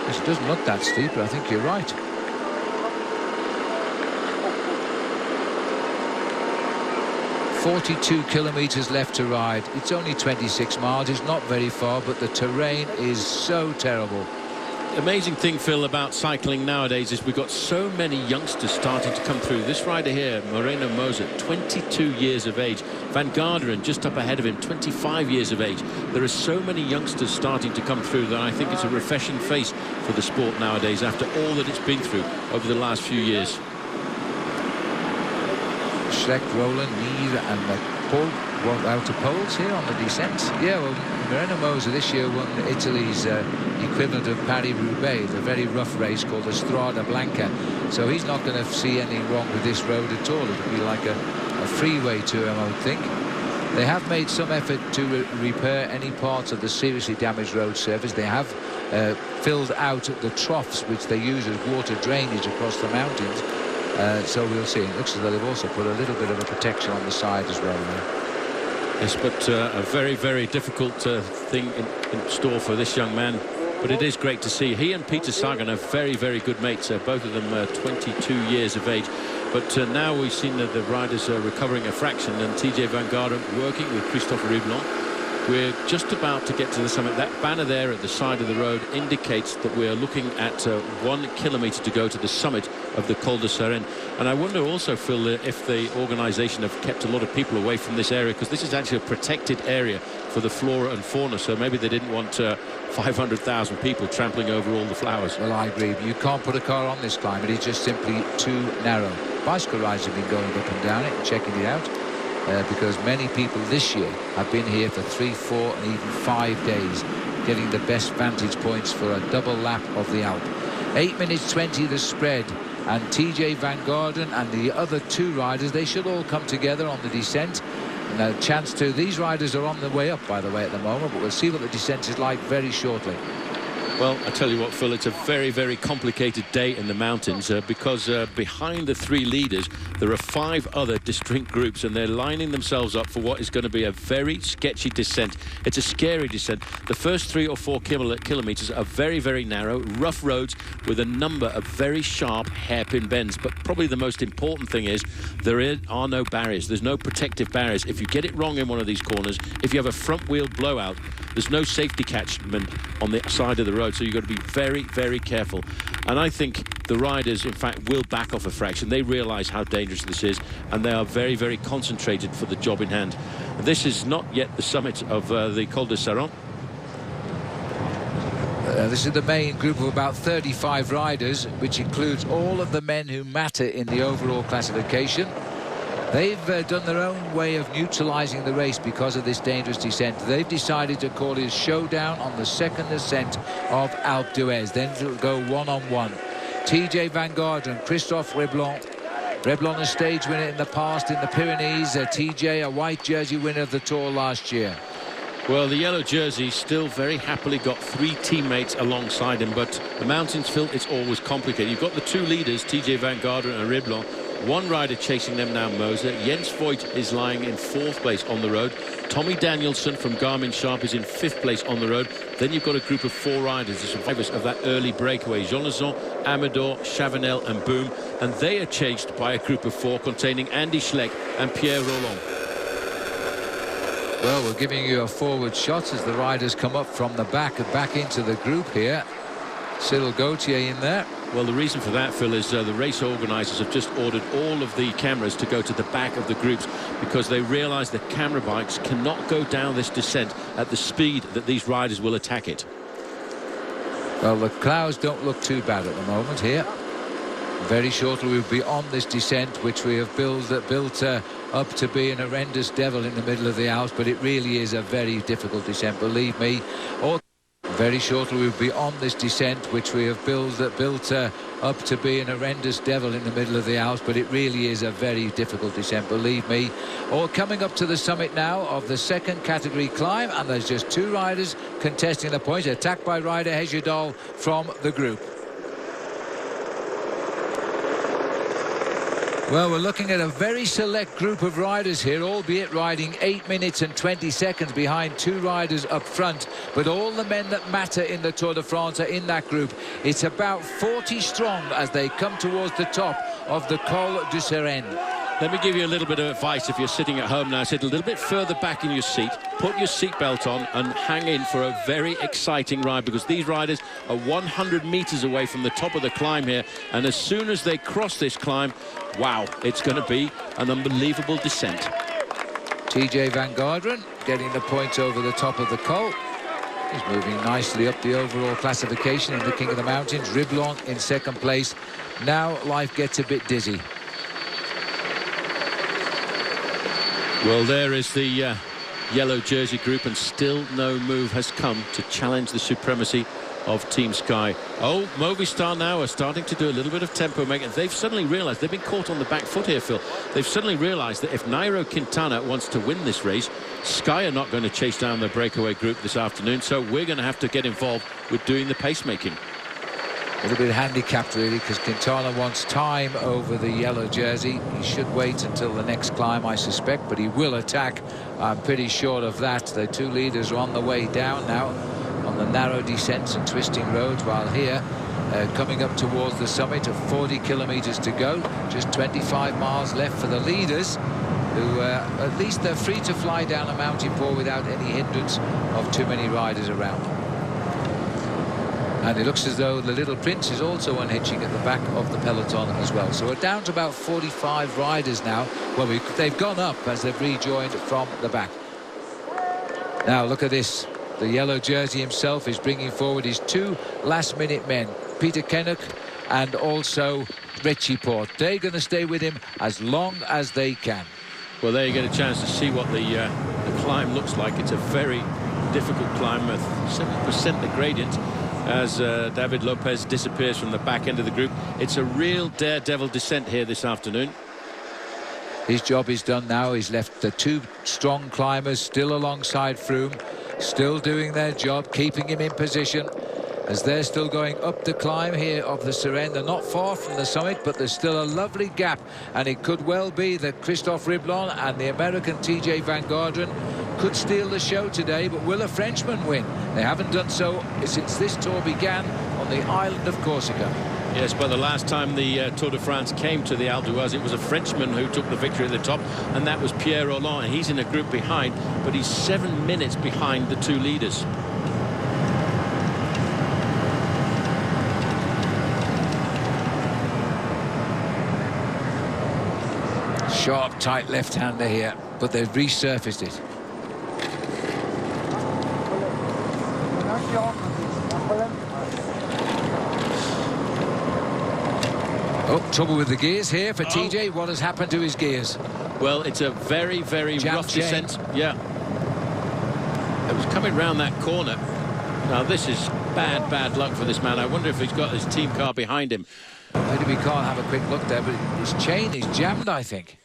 It doesn't look that steep, but I think you're right. "42 kilometers left to ride. It's only 26 miles. It's not very far, but the terrain is so terrible. Amazing thing, Phil, about cycling nowadays is we've got so many youngsters starting to come through. This rider here, Marino Moser, 22 years of age. Van Garderen just up ahead of him, 25 years of age. There are so many youngsters starting to come through that I think it's a refreshing face for the sport nowadays after all that it's been through over the last few years. Schleck, Roland, Nier and Paul won out to poles here on the descent. Yeah, well, Marino Moser this year won Italy's equivalent of Paris-Roubaix, the very rough race called the Strada Blanca. So he's not going to see anything wrong with this road at all. It'll be like a freeway to him, I would think. They have made some effort to repair any parts of the seriously damaged road surface. They have filled out the troughs which they use as water drainage across the mountains. So we'll see. It looks as though they've also put a little bit of a protection on the side as well there. Yes, but a very, very difficult thing in store for this young man. But it is great to see. He and Peter Sagan are very, very good mates. Both of them 22 years of age. But now we've seen that the riders are recovering a fraction, and TJ Van Garderen working with Christophe Riblon. We're just about to get to the summit. That banner there at the side of the road indicates that we're looking at 1 kilometre to go to the summit of the Col de Seren. And I wonder also, Phil, if the organisation have kept a lot of people away from this area, because this is actually a protected area for the flora and fauna, so maybe they didn't want 500,000 people trampling over all the flowers. Well, I agree. You can't put a car on this climb. It is just simply too narrow. Bicycle riders have been going up and down it and checking it out. Because many people this year have been here for 3, 4 and even 5 days, getting the best vantage points for a double lap of the Alp. 8 minutes 20 the spread, and TJ Van Garderen and the other 2 riders, they should all come together on the descent. And a chance to, these riders are on the way up, by the way, at the moment, but we'll see what the descent is like very shortly. Well, I tell you what, Phil, it's a very, very complicated day in the mountains because behind the 3 leaders, there are 5 other distinct groups, and they're lining themselves up for what is going to be a very sketchy descent. It's a scary descent. The first 3 or 4 kilometres are very, very narrow, rough roads with a number of very sharp hairpin bends. But probably the most important thing is there are no barriers. There's no protective barriers. If you get it wrong in one of these corners, if you have a front wheel blowout, there's no safety catchment on the side of the road, so you've got to be very, very careful. And I think the riders, in fact, will back off a fraction. They realise how dangerous this is, and they are very, very concentrated for the job in hand. This is not yet the summit of the Col de Seren. This is the main group of about 35 riders, which includes all of the men who matter in the overall classification. They've done their own way of neutralising the race because of this dangerous descent. They've decided to call it a showdown on the second ascent of Alpe d'Huez. Then it'll go one-on-one. TJ Van Garderen, Christophe Reblon. Reblon, a stage winner in the past in the Pyrenees. TJ, a white jersey winner of the Tour last year. Well, the yellow jersey still very happily got 3 teammates alongside him, but the mountains, Phil, it's always complicated. You've got the 2 leaders, TJ Van Garderen and Reblon. 1 rider chasing them now, Moser. Jens Voigt is lying in 4th place on the road. Tommy Danielson from Garmin Sharp is in 5th place on the road. Then you've got a group of 4 riders, the survivors of that early breakaway. Jonazon, Amador, Chavanel and Boom. And they are chased by a group of 4 containing Andy Schleck and Pierre Rolland. Well, we're giving you a forward shot as the riders come up from the back and back into the group here. Cyril Gauthier in there. Well, the reason for that, Phil, is the race organisers have just ordered all of the cameras to go to the back of the groups because they realise that camera bikes cannot go down this descent at the speed that these riders will attack it. Well, the clouds don't look too bad at the moment here. Very shortly we'll be on this descent, which we have built up to be an horrendous devil in the middle of the Alps, but it really is a very difficult descent, believe me. Very shortly we'll be on this descent, which we have built up to be an horrendous devil in the middle of the Alps, but it really is a very difficult descent, believe me. Or coming up to the summit now of the 2nd category climb, and there's just 2 riders contesting the points, attacked by Ryder Hesjedal from the group. Well, we're looking at a very select group of riders here, albeit riding 8 minutes and 20 seconds behind 2 riders up front. But all the men that matter in the Tour de France are in that group. It's about 40 strong as they come towards the top of the Col de Seren. Let me give you a little bit of advice if you're sitting at home now. Sit a little bit further back in your seat, put your seatbelt on and hang in for a very exciting ride, because these riders are 100 metres away from the top of the climb here, and as soon as they cross this climb, wow, it's going to be an unbelievable descent. TJ Van Garderen getting the points over the top of the Col. He's moving nicely up the overall classification in the King of the Mountains. Reblon in 2nd place. Now life gets a bit dizzy. Well, there is the yellow jersey group, and still no move has come to challenge the supremacy of Team Sky. Oh, Movistar now are starting to do a little bit of tempo making. They've suddenly realised they've been caught on the back foot here, Phil. They've suddenly realised that if Nairo Quintana wants to win this race, Sky are not going to chase down the breakaway group this afternoon, so we're going to have to get involved with doing the pacemaking. A little bit handicapped, really, because Quintana wants time over the yellow jersey. He should wait until the next climb, I suspect, but he will attack. I'm pretty sure of that. The 2 leaders are on the way down now on the narrow descents and twisting roads, while here, coming up towards the summit of 40 kilometres to go, just 25 miles left for the leaders. who at least they're free to fly down a mountain pool without any hindrance of too many riders around. And it looks as though the Little Prince is also unhitching at the back of the peloton as well. So we're down to about 45 riders now. Well, they've gone up as they've rejoined from the back. Now look at this. The yellow jersey himself is bringing forward his 2 last-minute men, Peter Kennock and also Richie Porte. They're going to stay with him as long as they can. Well, there you get a chance to see what the climb looks like. It's a very difficult climb, 7% the gradient, as David Lopez disappears from the back end of the group. It's a real daredevil descent here this afternoon. His job is done now. He's left the 2 strong climbers still alongside Froome, still doing their job, keeping him in position as they're still going up the climb here of the Suresnes. They're not far from the summit, but there's still a lovely gap, and it could well be that Christophe Riblon and the American TJ Van Garderen could steal the show today. But will a Frenchman win? They haven't done so since this tour began on the island of Corsica. Yes, but the last time the Tour de France came to the Alpe d'Huez, it was a Frenchman who took the victory at the top, and that was Pierre Rolland. He's in a group behind, but he's 7 minutes behind the 2 leaders. Sharp, tight left-hander here, but they've resurfaced it. Oh, trouble with the gears here for TJ. What has happened to his gears? Well, it's a very, very rough descent. Yeah. It was coming round that corner. Now, this is bad luck for this man. I wonder if he's got his team car behind him. Maybe we can't have a quick look there, but his chain is jammed, I think.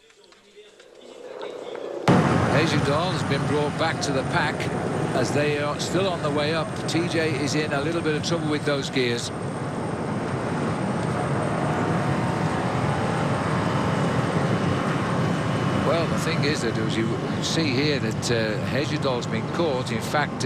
Hejerdal has been brought back to the pack as they are still on the way up. TJ is in a little bit of trouble with those gears. Well, the thing is that, as you see here, that Hejerdal's been caught. In fact,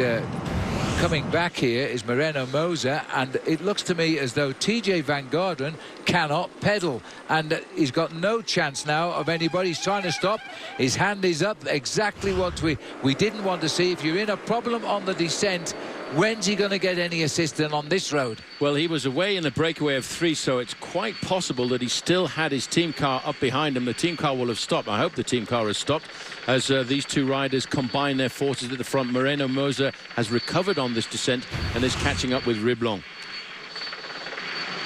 coming back here is Moreno Moser, and it looks to me as though TJ Van Garderen cannot pedal, and he's got no chance now of anybody. He's trying to stop. His hand is up, exactly what we didn't want to see. If you're in a problem on the descent, when's he going to get any assistance on this road? Well, he was away in the breakaway of 3, so it's quite possible that he still had his team car up behind him. The team car will have stopped. I hope the team car has stopped as these 2 riders combine their forces at the front. Moreno Moser has recovered on this descent and is catching up with Riblon.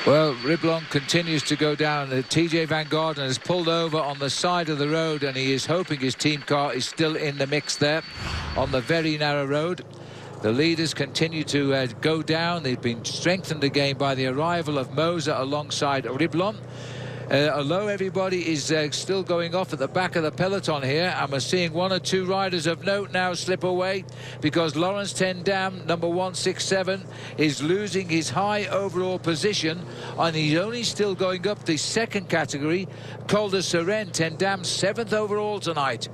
Well, Riblon continues to go down. TJ Van Garderen has pulled over on the side of the road, and he is hoping his team car is still in the mix there on the very narrow road. The leaders continue to go down. They've been strengthened again by the arrival of Moser alongside Riblon. Although everybody is still going off at the back of the peloton here, and we're seeing 1 or 2 riders of note now slip away, because Laurens ten Dam, number 167, is losing his high overall position, and he's only still going up the 2nd category. Col de Suresnes, ten Dam 7th overall tonight.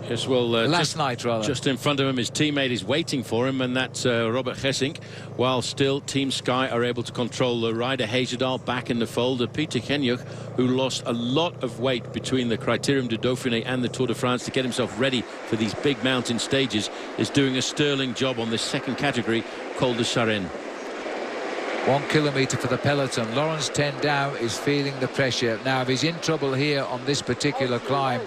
Yes, well, last night, rather. Just in front of him, his teammate is waiting for him, and that's Robert Gesink, while still Team Sky are able to control the rider. Hejerdal back in the fold. Peter Kenyoch, who lost a lot of weight between the Criterium du Dauphiné and the Tour de France to get himself ready for these big mountain stages, is doing a sterling job on this 2nd category, Col de Suresnes. 1 kilometre for the peloton. Laurens ten Dam is feeling the pressure. Now, if he's in trouble here on this particular climb,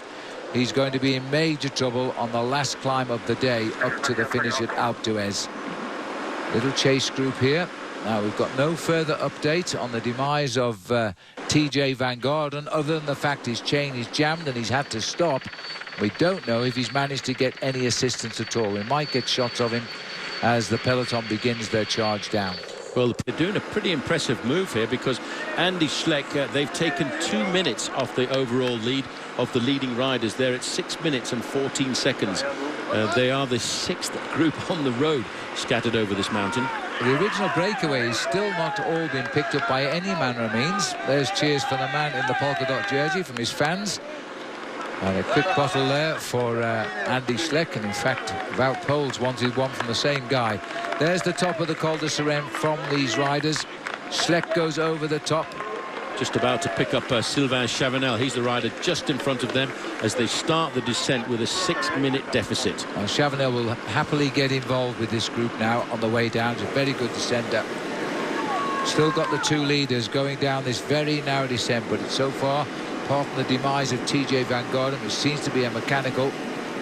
he's going to be in major trouble on the last climb of the day up to the finish at Alpe d'Huez. Little chase group here. Now, we've got no further update on the demise of TJ Van Garderen, other than the fact his chain is jammed and he's had to stop. We don't know if he's managed to get any assistance at all. We might get shots of him as the peloton begins their charge down. Well, they're doing a pretty impressive move here, because Andy Schleck, they've taken 2 minutes off the overall lead of the leading riders. They're at 6 minutes and 14 seconds. They are the 6th group on the road scattered over this mountain. The original breakaway is still not all been picked up by any manner of means. There's cheers for the man in the polka dot jersey from his fans. And a quick bottle there for Andy Schleck, and in fact Wout Poels wanted one from the same guy. There's the top of the Col de Suresnes from these riders. Schleck goes over the top. just about to pick up Sylvain Chavanel. He's the rider just in front of them as they start the descent with a 6-minute deficit. Well, Chavanel will happily get involved with this group now on the way down. It's a very good descender. Still got the 2 leaders going down this very narrow descent, but so far, apart from the demise of TJ Van Garderen, which seems to be a mechanical,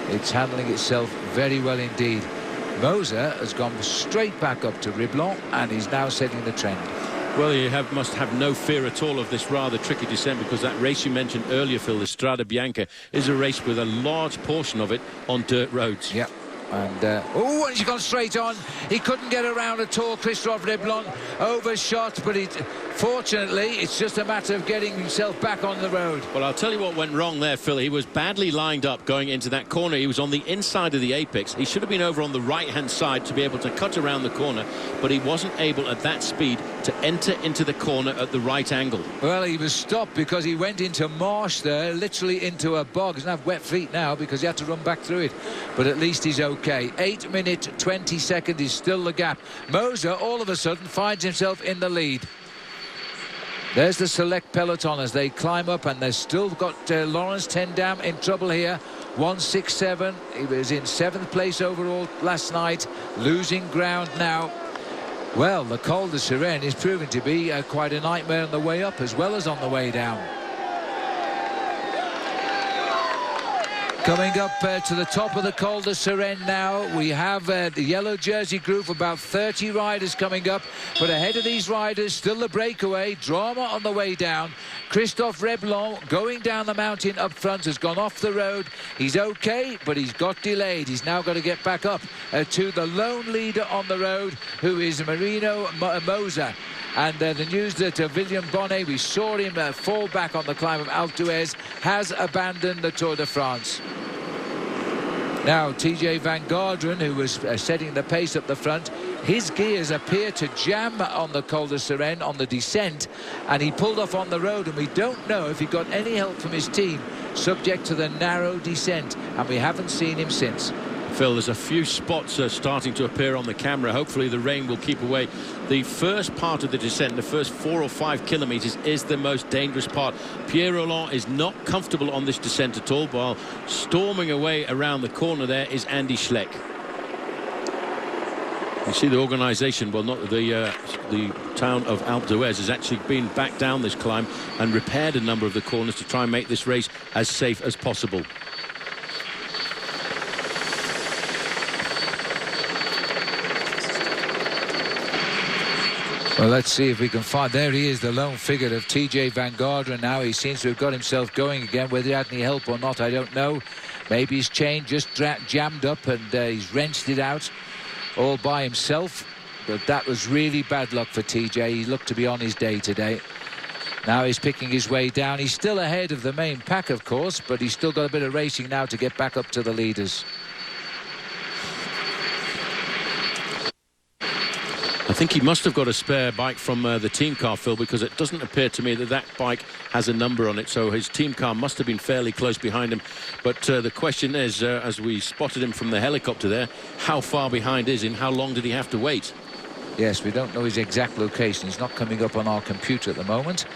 it's handling itself very well indeed. Moser has gone straight back up to Riblon, and he's now setting the trend. Well, you must have no fear at all of this rather tricky descent, because that race you mentioned earlier, Phil, the Strada Bianca, is a race with a large portion of it on dirt roads. Yep. And oh, and he's gone straight on. He couldn't get around at all. Christophe Riblon overshot, but fortunately it's just a matter of getting himself back on the road. Well, I'll tell you what went wrong there, Phil. He was badly lined up going into that corner. He was on the inside of the apex. He should have been over on the right-hand side to be able to cut around the corner, but he wasn't able at that speed to enter into the corner at the right angle. Well, he was stopped because he went into marsh there, literally into a bog. He doesn't have wet feet now because he had to run back through it, but at least he's okay. 8 minutes 20 seconds is still the gap. Moser all of a sudden finds himself in the lead. There's the select peloton as they climb up, and they've still got Laurens ten Dam in trouble here. 167. He was in 7th place overall last night, losing ground now. Well, the Col de Sirène is proving to be quite a nightmare on the way up as well as on the way down. Coming up to the top of the Col de Sirène now, we have the yellow jersey group, about 30 riders coming up, but ahead of these riders, still the breakaway, drama on the way down. Christophe Riblon going down the mountain up front has gone off the road. He's okay, but he's got delayed. He's now got to get back up to the lone leader on the road, who is Marino Moser. And the news that William Bonnet, we saw him fall back on the climb of Alpe d'Huez, has abandoned the Tour de France. Now, TJ Van Garderen, who was setting the pace up the front, his gears appear to jam on the Col de Sirène on the descent, and he pulled off on the road, and we don't know if he got any help from his team, subject to the narrow descent, and we haven't seen him since. Phil, there's a few spots starting to appear on the camera. Hopefully the rain will keep away. The first part of the descent, the first 4 or 5 kilometers, is the most dangerous part. Pierre Rolland is not comfortable on this descent at all, while storming away around the corner there is Andy Schleck. You see the organisation, well, not the town of Alpe d'Huez has actually been back down this climb and repaired a number of the corners to try and make this race as safe as possible. Well, let's see if we can find. There he is, the lone figure of TJ Van Garderen now. He seems to have got himself going again. Whether he had any help or not, I don't know. Maybe his chain just jammed up and he's wrenched it out all by himself. But that was really bad luck for TJ. He looked to be on his day today. Now he's picking his way down. He's still ahead of the main pack, of course, but he's still got a bit of racing now to get back up to the leaders. I think he must have got a spare bike from the team car, Phil, because it doesn't appear to me that that bike has a number on it. So his team car must have been fairly close behind him. But the question is, as we spotted him from the helicopter there, how far behind is him? How long did he have to wait? Yes, we don't know his exact location. He's not coming up on our computer at the moment.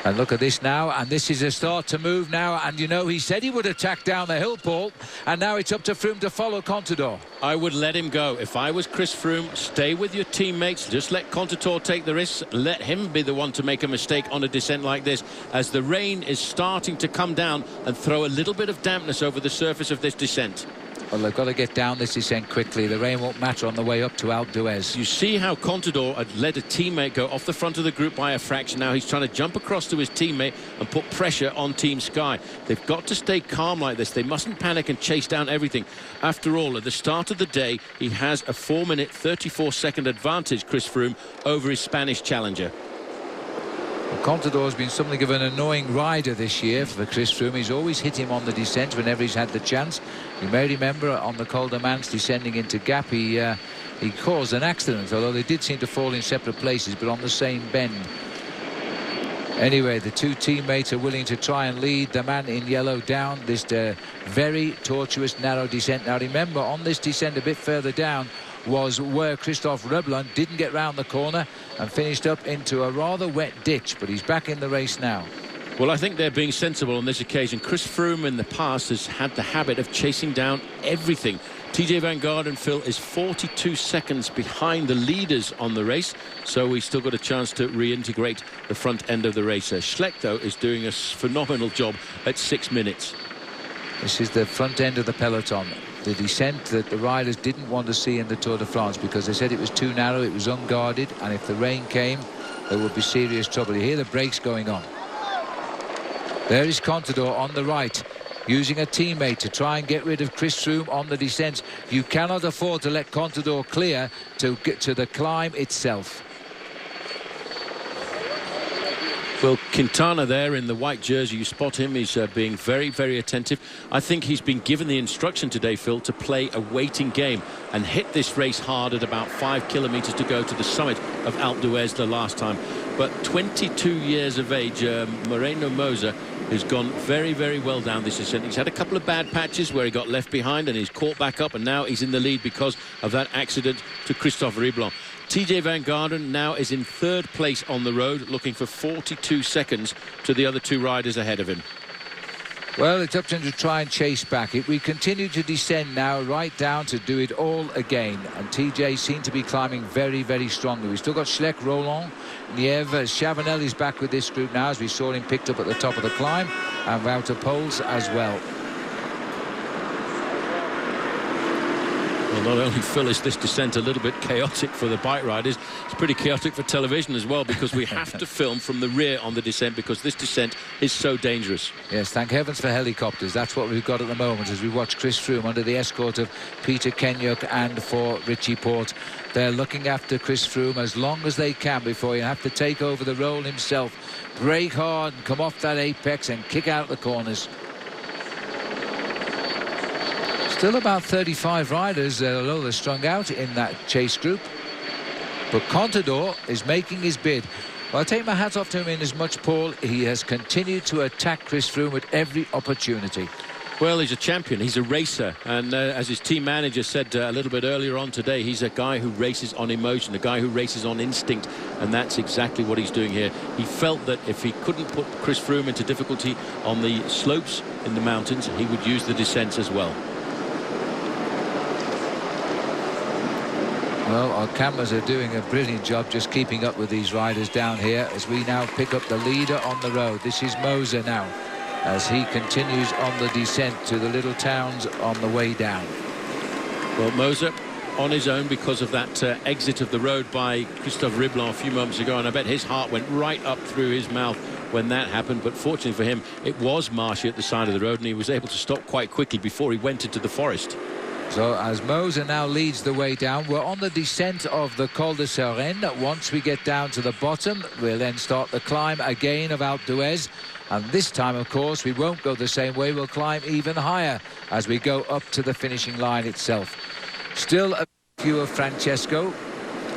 And look at this now, and this is a start to move now. And you know, he said he would attack down the hill, Paul, and now it's up to Froome to follow Contador. I would let him go. If I was Chris Froome, stay with your teammates. Just let Contador take the risks. Let him be the one to make a mistake on a descent like this, as the rain is starting to come down and throw a little bit of dampness over the surface of this descent. Well, they've got to get down this descent quickly. The rain won't matter on the way up to Alpe d'Huez. You see how Contador had let a teammate go off the front of the group by a fraction. Now he's trying to jump across to his teammate and put pressure on Team Sky. They've got to stay calm like this. They mustn't panic and chase down everything. After all, at the start of the day, he has a 4-minute 34-second advantage, Chris Froome, over his Spanish challenger. Well, Contador has been something of an annoying rider this year for Chris Froome. He's always hit him on the descent whenever he's had the chance. You may remember on the Col de Mans descending into Gap, he caused an accident, although they did seem to fall in separate places, but on the same bend. Anyway, the two teammates are willing to try and lead the man in yellow down this very tortuous, narrow descent. Now remember, on this descent a bit further down, was where Christophe Reblon didn't get round the corner and finished up into a rather wet ditch, but he's back in the race now. Well, I think they're being sensible on this occasion. Chris Froome in the past has had the habit of chasing down everything. TJ Van Garderen, Phil, is 42 seconds behind the leaders on the race, so we've still got a chance to reintegrate the front end of the race. Schleck, though, is doing a phenomenal job at 6 minutes. This is the front end of the peloton. The descent that the riders didn't want to see in the Tour de France because they said it was too narrow, it was unguarded, and if the rain came, there would be serious trouble. You hear the brakes going on. There is Contador on the right, using a teammate to try and get rid of Chris Froome on the descent. You cannot afford to let Contador clear to get to the climb itself. Well, Quintana there in the white jersey, you spot him. He's being very, very attentive. I think he's been given the instruction today, Phil, to play a waiting game and hit this race hard at about 5 kilometres to go to the summit of Alpe d'Huez the last time. But 22 years of age, Moreno Moser has gone very, very well down this descent. He's had a couple of bad patches where he got left behind and he's caught back up, and now he's in the lead because of that accident to Christophe Reblon. TJ Van Garderen now is in 3rd place on the road, looking for 42 seconds to the other 2 riders ahead of him. Well, it's up to him to try and chase back. We continue to descend now right down to do it all again, and TJ seemed to be climbing very, very strongly. We've still got Schleck, Roland, Nieve. Chavanel is back with this group now, as we saw him picked up at the top of the climb, and Wouter Poels as well. Well, not only, Phil, is this descent a little bit chaotic for the bike riders, it's pretty chaotic for television as well, because we have to film from the rear on the descent because this descent is so dangerous. Yes, thank heavens for helicopters. That's what we've got at the moment as we watch Chris Froome under the escort of Peter Kenyuk and for Richie Porte. They're looking after Chris Froome as long as they can before you have to take over the role himself. Brake hard and come off that apex and kick out the corners. Still about 35 riders, although they're strung out in that chase group. But Contador is making his bid. Well, I take my hat off to him in as much, Paul. He has continued to attack Chris Froome at every opportunity. Well, he's a champion. He's a racer. And as his team manager said a little bit earlier on today, he's a guy who races on emotion, a guy who races on instinct. And that's exactly what he's doing here. He felt that if he couldn't put Chris Froome into difficulty on the slopes in the mountains, he would use the descents as well. Well, our cameras are doing a brilliant job just keeping up with these riders down here as we now pick up the leader on the road. This is Moser now as he continues on the descent to the little towns on the way down. Well, Moser on his own because of that exit of the road by Christophe Reblon a few moments ago, and I bet his heart went right up through his mouth when that happened. But fortunately for him, it was marshy at the side of the road and he was able to stop quite quickly before he went into the forest. So as Moser now leads the way down, we're on the descent of the Col de Seren. Once we get down to the bottom, we'll then start the climb again of Alpe d'Huez. And this time, of course, we won't go the same way. We'll climb even higher as we go up to the finishing line itself. Still a few of Francesco,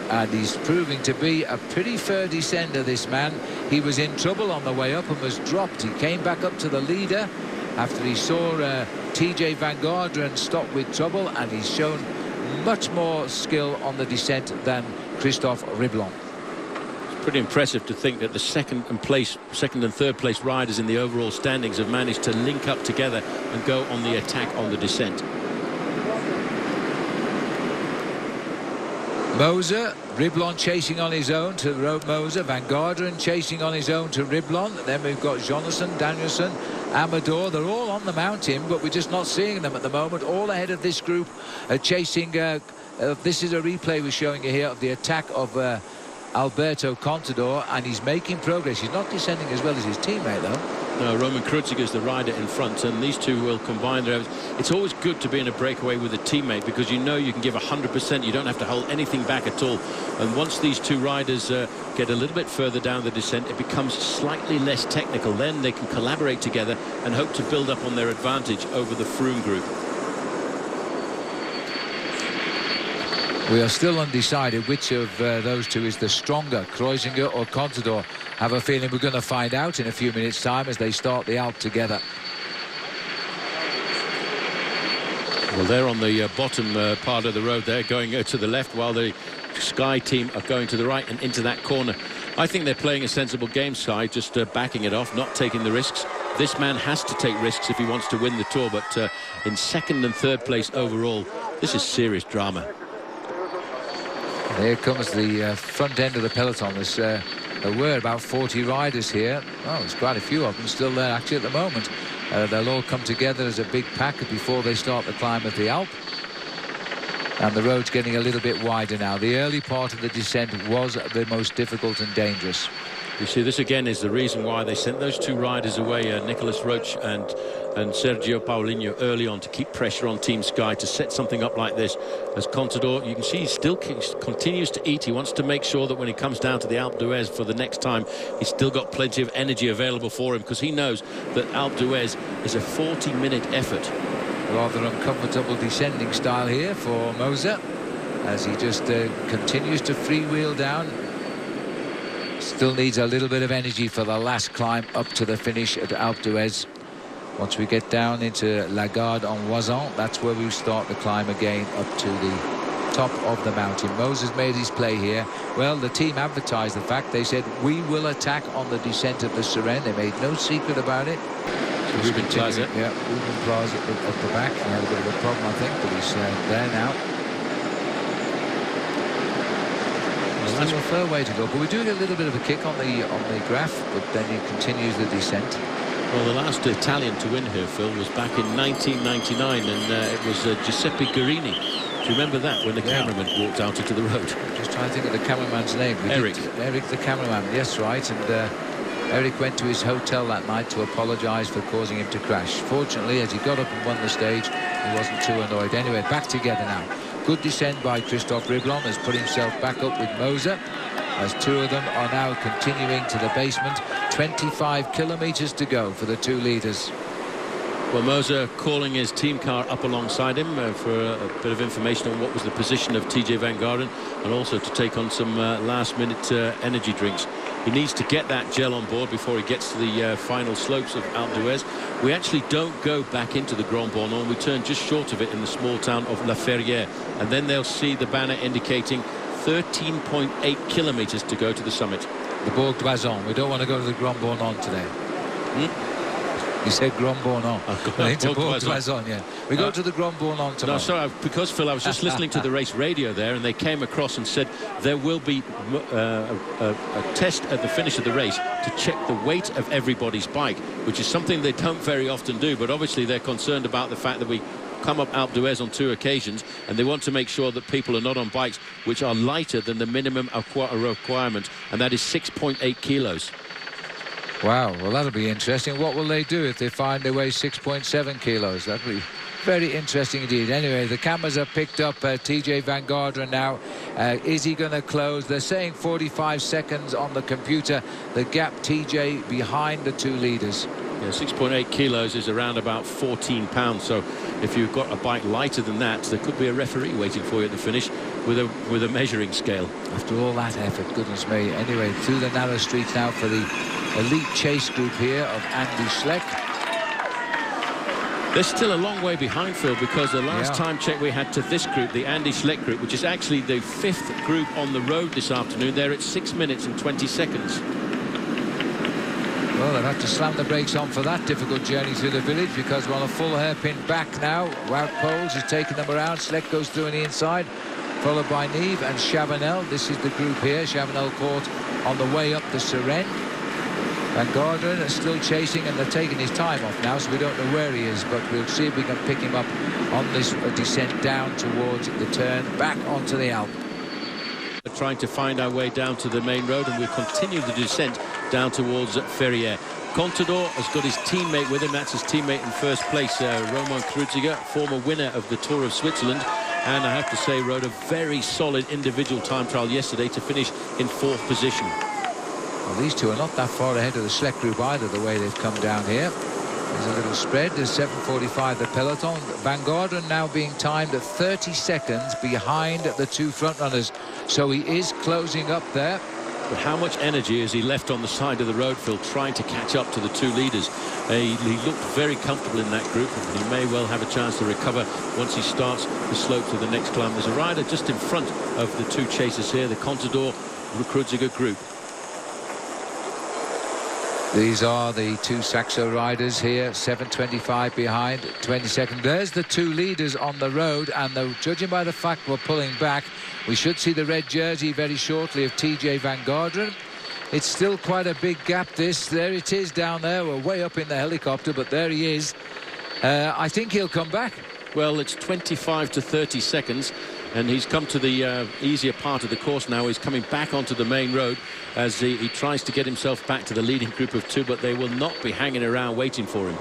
and he's proving to be a pretty fair descender, this man. He was in trouble on the way up and was dropped. He came back up to the leader after he saw TJ Van Garderen stop with trouble, and he's shown much more skill on the descent than Christophe Reblon. It's pretty impressive to think that the second and third place riders in the overall standings have managed to link up together and go on the attack on the descent. Moser, Reblon chasing on his own to Moser, Van Garderen chasing on his own to Reblon. Then we've got Jonathan, Danielson, Amador. They're all on the mountain, but we're just not seeing them at the moment. All ahead of this group, chasing. This is a replay we're showing you here of the attack of Alberto Contador, and he's making progress. He's not descending as well as his teammate, though. No, Roman Kreuziger is the rider in front, and these two will combine their efforts. It's always good to be in a breakaway with a teammate because you know you can give 100%. You don't have to hold anything back at all. And once these two riders get a little bit further down the descent, it becomes slightly less technical. Then they can collaborate together and hope to build up on their advantage over the Froome group. We are still undecided which of those two is the stronger, Kreuziger or Contador. Have a feeling we're going to find out in a few minutes' time as they start the Alpe together. Well, they're on the bottom part of the road there, going to the left, while the Sky team are going to the right and into that corner. I think they're playing a sensible game, Sky, just backing it off, not taking the risks. This man has to take risks if he wants to win the Tour, but in second and third place overall, this is serious drama. Here comes the front end of the peloton. There were about 40 riders here. Oh, there's quite a few of them still there actually at the moment. They'll all come together as a big pack before they start the climb of the Alp. And the road's getting a little bit wider now. The early part of the descent was the most difficult and dangerous. You see, this again is the reason why they sent those two riders away, Nicolas Roche and Sergio Paulinho, early on, to keep pressure on Team Sky to set something up like this. As Contador, you can see he still continues to eat. He wants to make sure that when he comes down to the Alpe d'Huez for the next time, he's still got plenty of energy available for him, because he knows that Alpe d'Huez is a 40-minute effort. Rather uncomfortable descending style here for Moser, as he just continues to freewheel down. Still needs a little bit of energy for the last climb up to the finish at Alpe d'Huez. Once we get down into La Garde-en-Oisans, that's where we start the climb again up to the top of the mountain. Moser's made his play here. Well, the team advertised the fact. They said, we will attack on the descent of the Suresnes. They made no secret about it. Ruben Plaza. Yeah, Ruben Plaza at the back. He had a bit of a problem, I think, but he's there now. Still a fair way to go, but we're doing a little bit of a kick on the graph, but then he continues the descent. Well, the last Italian to win here, Phil, was back in 1999, and it was Giuseppe Guerini. Do you remember that, when the cameraman walked out into the road? Just trying to think of the cameraman's name. Eric. Eric, the cameraman. Yes, right. And Eric went to his hotel that night to apologise for causing him to crash. Fortunately, as he got up and won the stage, he wasn't too annoyed. Anyway, back together now. Good descent by Christophe Riblon, has put himself back up with Moser, as two of them are now continuing to the basement. 25 kilometres to go for the two leaders. Well, Moser calling his team car up alongside him for a bit of information on what was the position of TJ Van Garderen, and also to take on some last-minute energy drinks. He needs to get that gel on board before he gets to the final slopes of Alpe d'Huez. We actually don't go back into the Grand Bornand. We turn just short of it in the small town of La Ferrière, and then they'll see the banner indicating 13.8 kilometres to go to the summit. The Bourg d'Oisans. We don't want to go to the Grand Bornand today. You said Grand Bornand. Bourg d'Oisans, yeah. We go to the Grand Bornand tomorrow. No, sorry, because, Phil, I was just listening to the race radio there, and they came across and said there will be a test at the finish of the race to check the weight of everybody's bike, which is something they don't very often do, but obviously they're concerned about the fact that we come up Alpe d'Huez on 2 occasions, and they want to make sure that people are not on bikes which are lighter than the minimum requirement, and that is 6.8 kilos. Wow, well, that'll be interesting. What will they do if they find they weigh 6.7 kilos? That'll be very interesting indeed. Anyway, the cameras have picked up TJ Van Garderen now. Is he going to close? They're saying 45 seconds on the computer. The gap, TJ, behind the two leaders. Yeah, 6.8 kilos is around about 14 pounds. So if you've got a bike lighter than that, there could be a referee waiting for you at the finish with a measuring scale. After all that effort, goodness me. Anyway, through the narrow streets now for the elite chase group here of Andy Schleck. They're still a long way behind, Phil, because the last time check we had to this group, the Andy Schleck group, which is actually the 5th group on the road this afternoon, they're at 6 minutes and 20 seconds. Well, they've had to slam the brakes on for that difficult journey through the village, because we're on a full hairpin back now. Wout Poels is taking them around. Schleck goes through on the inside, followed by Nieve and Chavanel. This is the group here. Chavanel caught on the way up the Suresnes. Van Garderen is still chasing, and they're taking his time off now, so we don't know where he is, but we'll see if we can pick him up on this descent down towards the turn back onto the Alpe. We're trying to find our way down to the main road, and we'll continue the descent down towards Ferrière. Contador has got his teammate with him. That's his teammate in first place, Romain Kreuziger, former winner of the Tour of Switzerland, and I have to say rode a very solid individual time trial yesterday to finish in 4th position. Well, these two are not that far ahead of the Schleck group either, the way they've come down here. There's a little spread. There's 7:45 the peloton. Van Garderen now being timed at 30 seconds behind the two front runners. So he is closing up there. but how much energy has he left on the side of the road, Phil, trying to catch up to the two leaders. He looked very comfortable in that group, and he may well have a chance to recover once he starts the slope to the next climb. There's a rider just in front of the two chasers here, the Contador Kreuziger group. These are the two Saxo riders here, 7:25 behind, 22nd. There's the two leaders on the road, and judging by the fact we're pulling back, we should see the red jersey very shortly of TJ Van Garderen. It's still quite a big gap, this. There it is down there. We're way up in the helicopter, but there he is. I think he'll come back. Well, it's 25 to 30 seconds, and he's come to the easier part of the course now. He's coming back onto the main road as he tries to get himself back to the leading group of two, but they will not be hanging around waiting for him.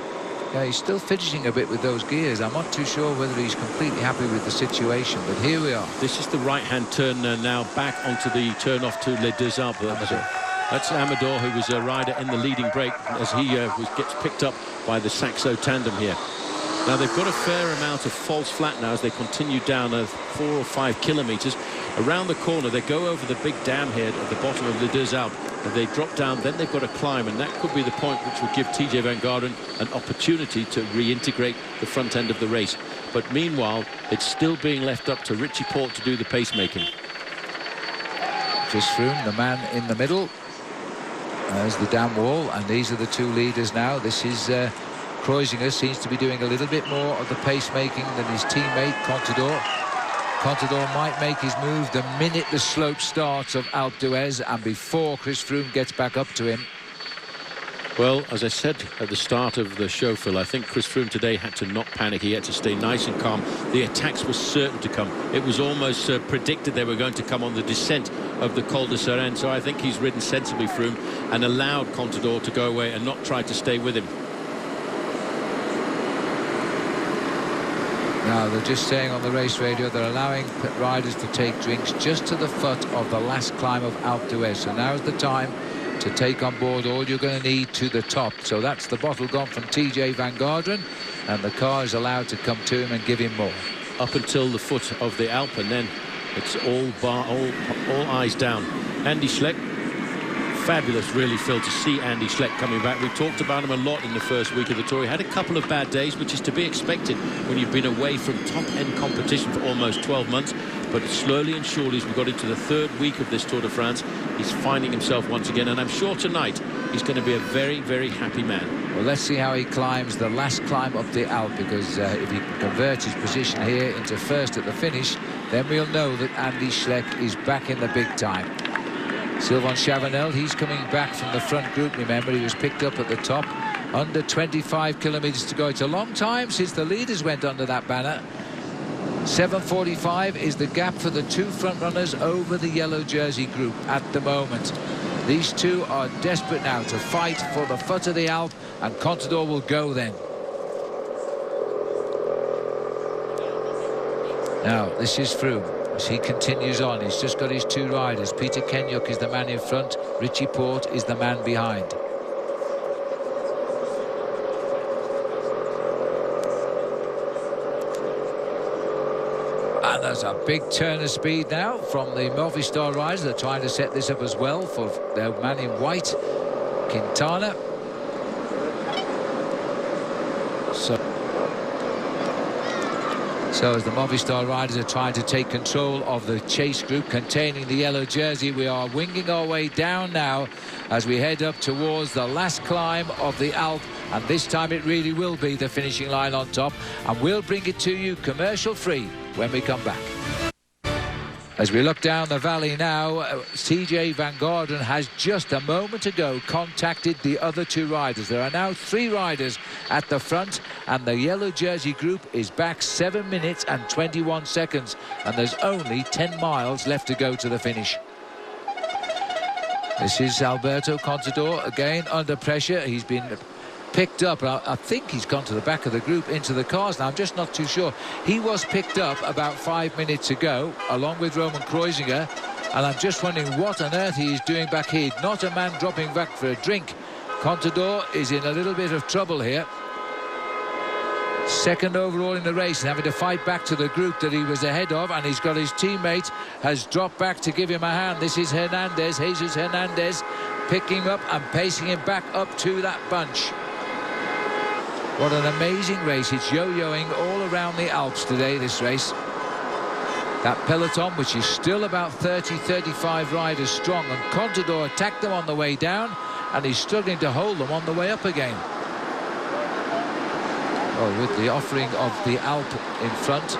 Yeah, he's still fidgeting a bit with those gears. I'm not too sure whether he's completely happy with the situation, but here we are. This is the right-hand turn now back onto the turn off to Les Deux Arbres. That's Amador, who was a rider in the leading break, as he gets picked up by the Saxo tandem here. Now they've got a fair amount of false flat now as they continue down 4 or 5 kilometres. Around the corner, they go over the big dam here at the bottom of Les Deux Arbres, and they drop down, then they've got to climb, and that could be the point which would give TJ Van Garderen an opportunity to reintegrate the front end of the race. But meanwhile, it's still being left up to Richie Porte to do the pacemaking. Chris Froome, the man in the middle. There's the dam wall, and these are the two leaders now. This is Kreuziger, seems to be doing a little bit more of the pacemaking than his teammate Contador. Contador might make his move the minute the slope starts of Alpe d'Huez and before Chris Froome gets back up to him. Well, as I said at the start of the show, Phil, I think Chris Froome today had to not panic. He had to stay nice and calm. The attacks were certain to come. It was almost predicted they were going to come on the descent of the Col de Seren. So I think he's ridden sensibly, Froome, and allowed Contador to go away and not try to stay with him. Now, they're just saying on the race radio they're allowing riders to take drinks just to the foot of the last climb of Alpe d'Huez. So now's the time to take on board all you're going to need to the top. So that's the bottle gone from TJ Van Garderen, and the car is allowed to come to him and give him more. Up until the foot of the Alpe, and then it's all eyes down. Andy Schleck, fabulous really, Phil, to see Andy Schleck coming back. We talked about him a lot in the first week of the Tour. He had a couple of bad days, which is to be expected when you've been away from top-end competition for almost 12 months. But slowly and surely, as we got into the third week of this Tour de France, he's finding himself once again. And I'm sure tonight he's going to be a very, very happy man. Well, let's see how he climbs the last climb up the Alpe, because if he can convert his position here into first at the finish, then we'll know that Andy Schleck is back in the big time. Sylvain Chavanel, he's coming back from the front group. Remember, he was picked up at the top. Under 25 kilometres to go. It's a long time since the leaders went under that banner. 7:45 is the gap for the two front runners over the yellow jersey group at the moment. These two are desperate now to fight for the foot of the Alpe, and Contador will go then. Now, this is Froome. As he continues on, he's just got his two riders. Peter Kenyuk is the man in front. Richie Porte is the man behind. And there's a big turn of speed now from the Movistar riders. They're trying to set this up as well for their man in white, Quintana. So as the Movistar riders are trying to take control of the chase group containing the yellow jersey, we are winging our way down now as we head up towards the last climb of the Alpe, and this time it really will be the finishing line on top, and we'll bring it to you commercial free when we come back. As we look down the valley now, TJ Van Garderen has just a moment ago contacted the other two riders. There are now 3 riders at the front, and the yellow jersey group is back 7 minutes and 21 seconds, and there's only 10 miles left to go to the finish. This is Alberto Contador again under pressure. He's been picked up. I think he's gone to the back of the group into the cars now. I'm just not too sure. He was picked up about 5 minutes ago along with Roman Kreuziger, and I'm just wondering what on earth he is doing back here. Not a man dropping back for a drink. Contador is in a little bit of trouble here. Second overall in the race, and having to fight back to the group that he was ahead of, and he's got his teammate has dropped back to give him a hand. This is Hernandez, Jesus Hernandez, picking him up and pacing him back up to that bunch. What an amazing race. It's yo-yoing all around the Alps today, this race. That peloton, which is still about 30-35 riders strong, and Contador attacked them on the way down, and he's struggling to hold them on the way up again. Well, with the offering of the Alp in front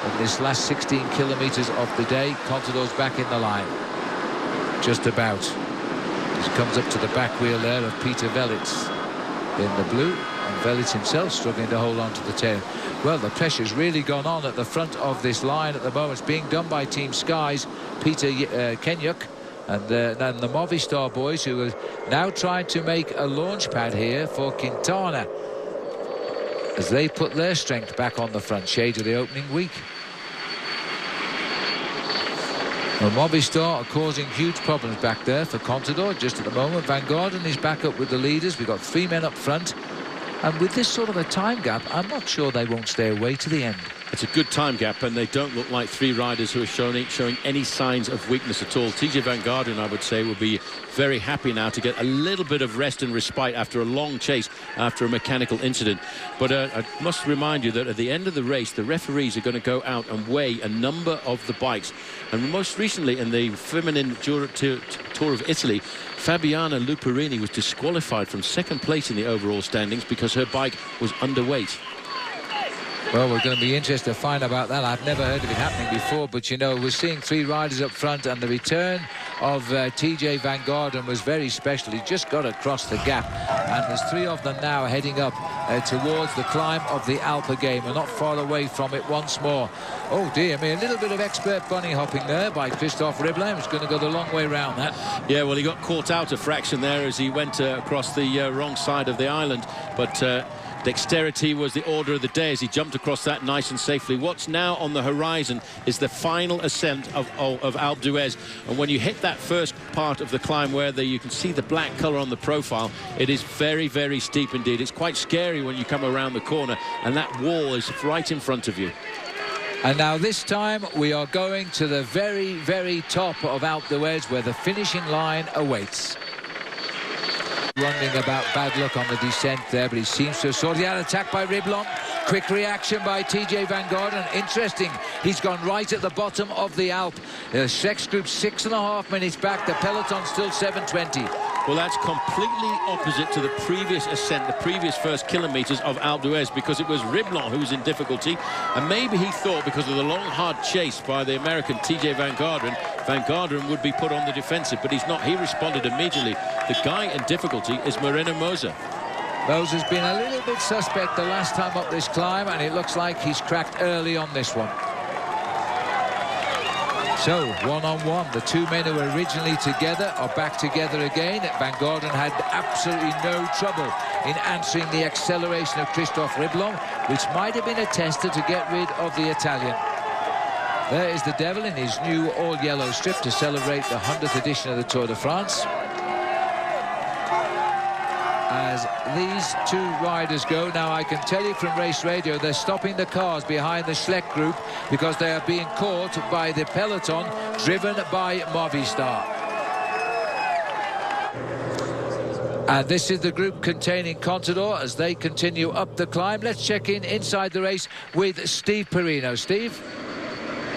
in this last 16 kilometres of the day, Contador's back in the line. Just about. He comes up to the back wheel there of Peter Velits in the blue, and Velits himself struggling to hold on to the tail. Well, the pressure's really gone on at the front of this line at the moment. It's being done by Team Sky's Peter Kenyuk and the Movistar boys, who are now trying to make a launch pad here for Quintana as they put their strength back on the front, shade of the opening week. Well, Movistar are causing huge problems back there for Contador just at the moment. Van Garderen is back up with the leaders. We've got 3 men up front. And with this sort of a time gap, I'm not sure they won't stay away to the end. It's a good time gap, and they don't look like 3 riders who are showing any signs of weakness at all. TJ Van Garderen, I would say, will be very happy now to get a little bit of rest and respite after a long chase, after a mechanical incident. But I must remind you that at the end of the race, the referees are going to go out and weigh a number of the bikes. And most recently, in the feminine Tour of Italy, Fabiana Luperini was disqualified from 2nd place in the overall standings because her bike was underweight. Well, we're going to be interested to find about that. I've never heard of it happening before, but you know, we're seeing 3 riders up front, and the return of TJ Van Garderen was very special. He just got across the gap, and there's 3 of them now heading up towards the climb of the Alpe Game, and not far away from it once more. Oh dear me, a little bit of expert bunny hopping there by Christophe Riblin. He's going to go the long way round that. Yeah, well, he got caught out a fraction there as he went across the wrong side of the island, but dexterity was the order of the day as he jumped across that nice and safely. What's now on the horizon is the final ascent of Alpe d'Huez, and when you hit that first part of the climb where you can see the black colour on the profile, it is very, very steep indeed. It's quite scary when you come around the corner, and that wall is right in front of you. And now this time we are going to the very, very top of Alpe d'Huez, where the finishing line awaits. Wondering about bad luck on the descent there, but he seems to have sorted out. Attack by Riblon. Quick reaction by TJ Van Garderen. Interesting. He's gone right at the bottom of the Alp. The Sex Group 6.5 minutes back. The peloton still 7:20. Well, that's completely opposite to the previous ascent, the previous first kilometres of Alpe d'Huez, because it was Riblon who was in difficulty, and maybe he thought because of the long, hard chase by the American TJ Van Garderen would be put on the defensive, but he's not. He responded immediately. The guy in difficulty is Moreno Moser. Moser's been a little bit suspect the last time up this climb, and it looks like he's cracked early on this one. So, one-on-one, the 2 men who were originally together are back together again. Van Garderen had absolutely no trouble in answering the acceleration of Christophe Riblon, which might have been a tester to get rid of the Italian. There is the Devil in his new all-yellow strip to celebrate the 100th edition of the Tour de France. As these 2 riders go, now I can tell you from race radio, they're stopping the cars behind the Schleck group because they are being caught by the peloton driven by Movistar. And this is the group containing Contador as they continue up the climb. Let's check in inside the race with Steve Perino. Steve?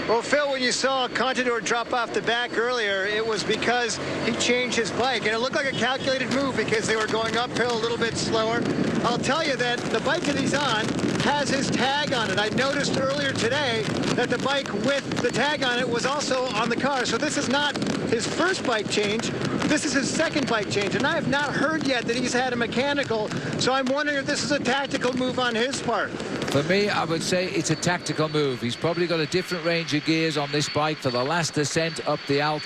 Well, Phil, when you saw Contador drop off the back earlier, it was because he changed his bike, and it looked like a calculated move because they were going uphill a little bit slower. I'll tell you that the bike that he's on has his tag on it. I noticed earlier today that the bike with the tag on it was also on the car, so this is not his first bike change. This is his second bike change, and I have not heard yet that he's had a mechanical, so I'm wondering if this is a tactical move on his part. For me, I would say it's a tactical move. He's probably got a different range of gears on this bike for the last ascent up the Alp,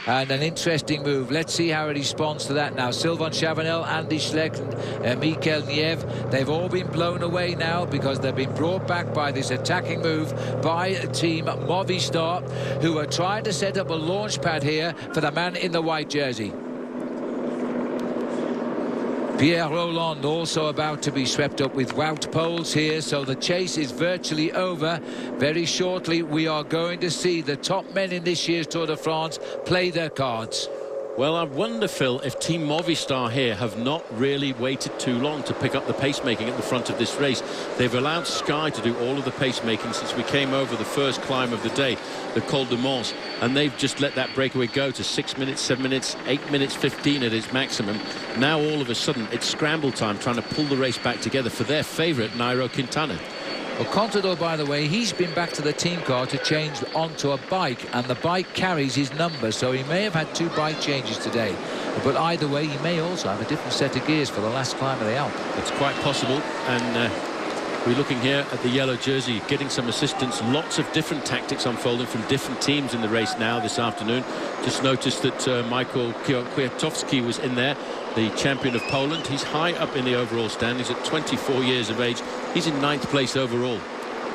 and an interesting move. Let's see how he responds to that now. Sylvain Chavanel, Andy Schleck, and Mikel Nieve, they've all been blown away now because they've been brought back by this attacking move by Team Movistar, who are trying to set up a launch pad here for the man in the white jersey. Pierre Rolland also about to be swept up with Wout Poels here, so the chase is virtually over. Very shortly we are going to see the top men in this year's Tour de France play their cards. Well, I wonder, Phil, if Team Movistar here have not really waited too long to pick up the pacemaking at the front of this race. They've allowed Sky to do all of the pacemaking since we came over the first climb of the day, the Col de Mons, and they've just let that breakaway go to 6 minutes, 7 minutes, 8 minutes 15 at its maximum. Now all of a sudden it's scramble time, trying to pull the race back together for their favourite, Nairo Quintana. Well, Contador, by the way, he's been back to the team car to change onto a bike, and the bike carries his number, so he may have had 2 bike changes today. But either way, he may also have a different set of gears for the last climb of the Alp. It's quite possible, and we're looking here at the yellow jersey, getting some assistance. Lots of different tactics unfolding from different teams in the race now this afternoon. Just noticed that Michael Kwiatkowski was in there, the champion of Poland. He's high up in the overall standings at 24 years of age. He's in 9th place overall.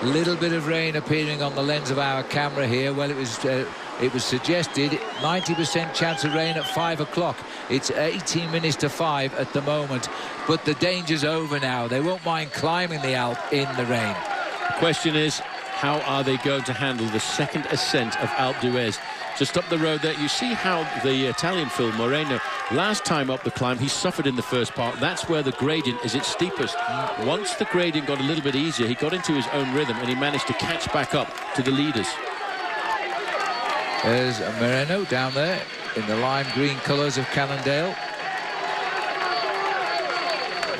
Little bit of rain appearing on the lens of our camera here. Well, it was suggested 90% chance of rain at 5 o'clock. It's 18 minutes to 5 at the moment, but the danger's over now. They won't mind climbing the Alp in the rain. The question is, how are they going to handle the second ascent of Alpe d'Huez? Just up the road there, you see how the Italian Phil Moreno, last time up the climb, he suffered in the first part. That's where the gradient is its steepest. Once the gradient got a little bit easier, he got into his own rhythm and he managed to catch back up to the leaders. There's Moreno down there in the lime green colours of Cannondale.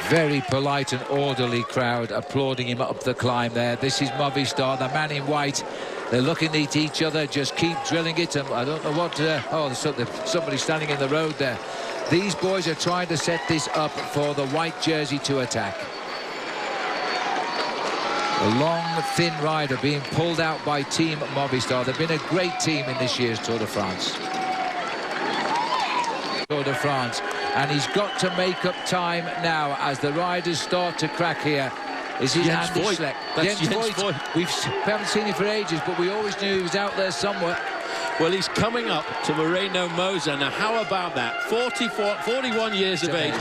Very polite and orderly crowd applauding him up the climb there. This is Movistar, the man in white. They're looking at each other, just keep drilling it. And I don't know what... oh, there's somebody standing in the road there. These boys are trying to set this up for the white jersey to attack. A long, thin rider being pulled out by Team Movistar. They've been a great team in this year's Tour de France. Tour de France. And he's got to make up time now as the riders start to crack here. Is it Andy Schleck? That's Jens Voigt. We haven't seen him for ages, but we always knew he was out there somewhere. Well, he's coming up to Moreno Moser. Now, how about that? 41 years of age.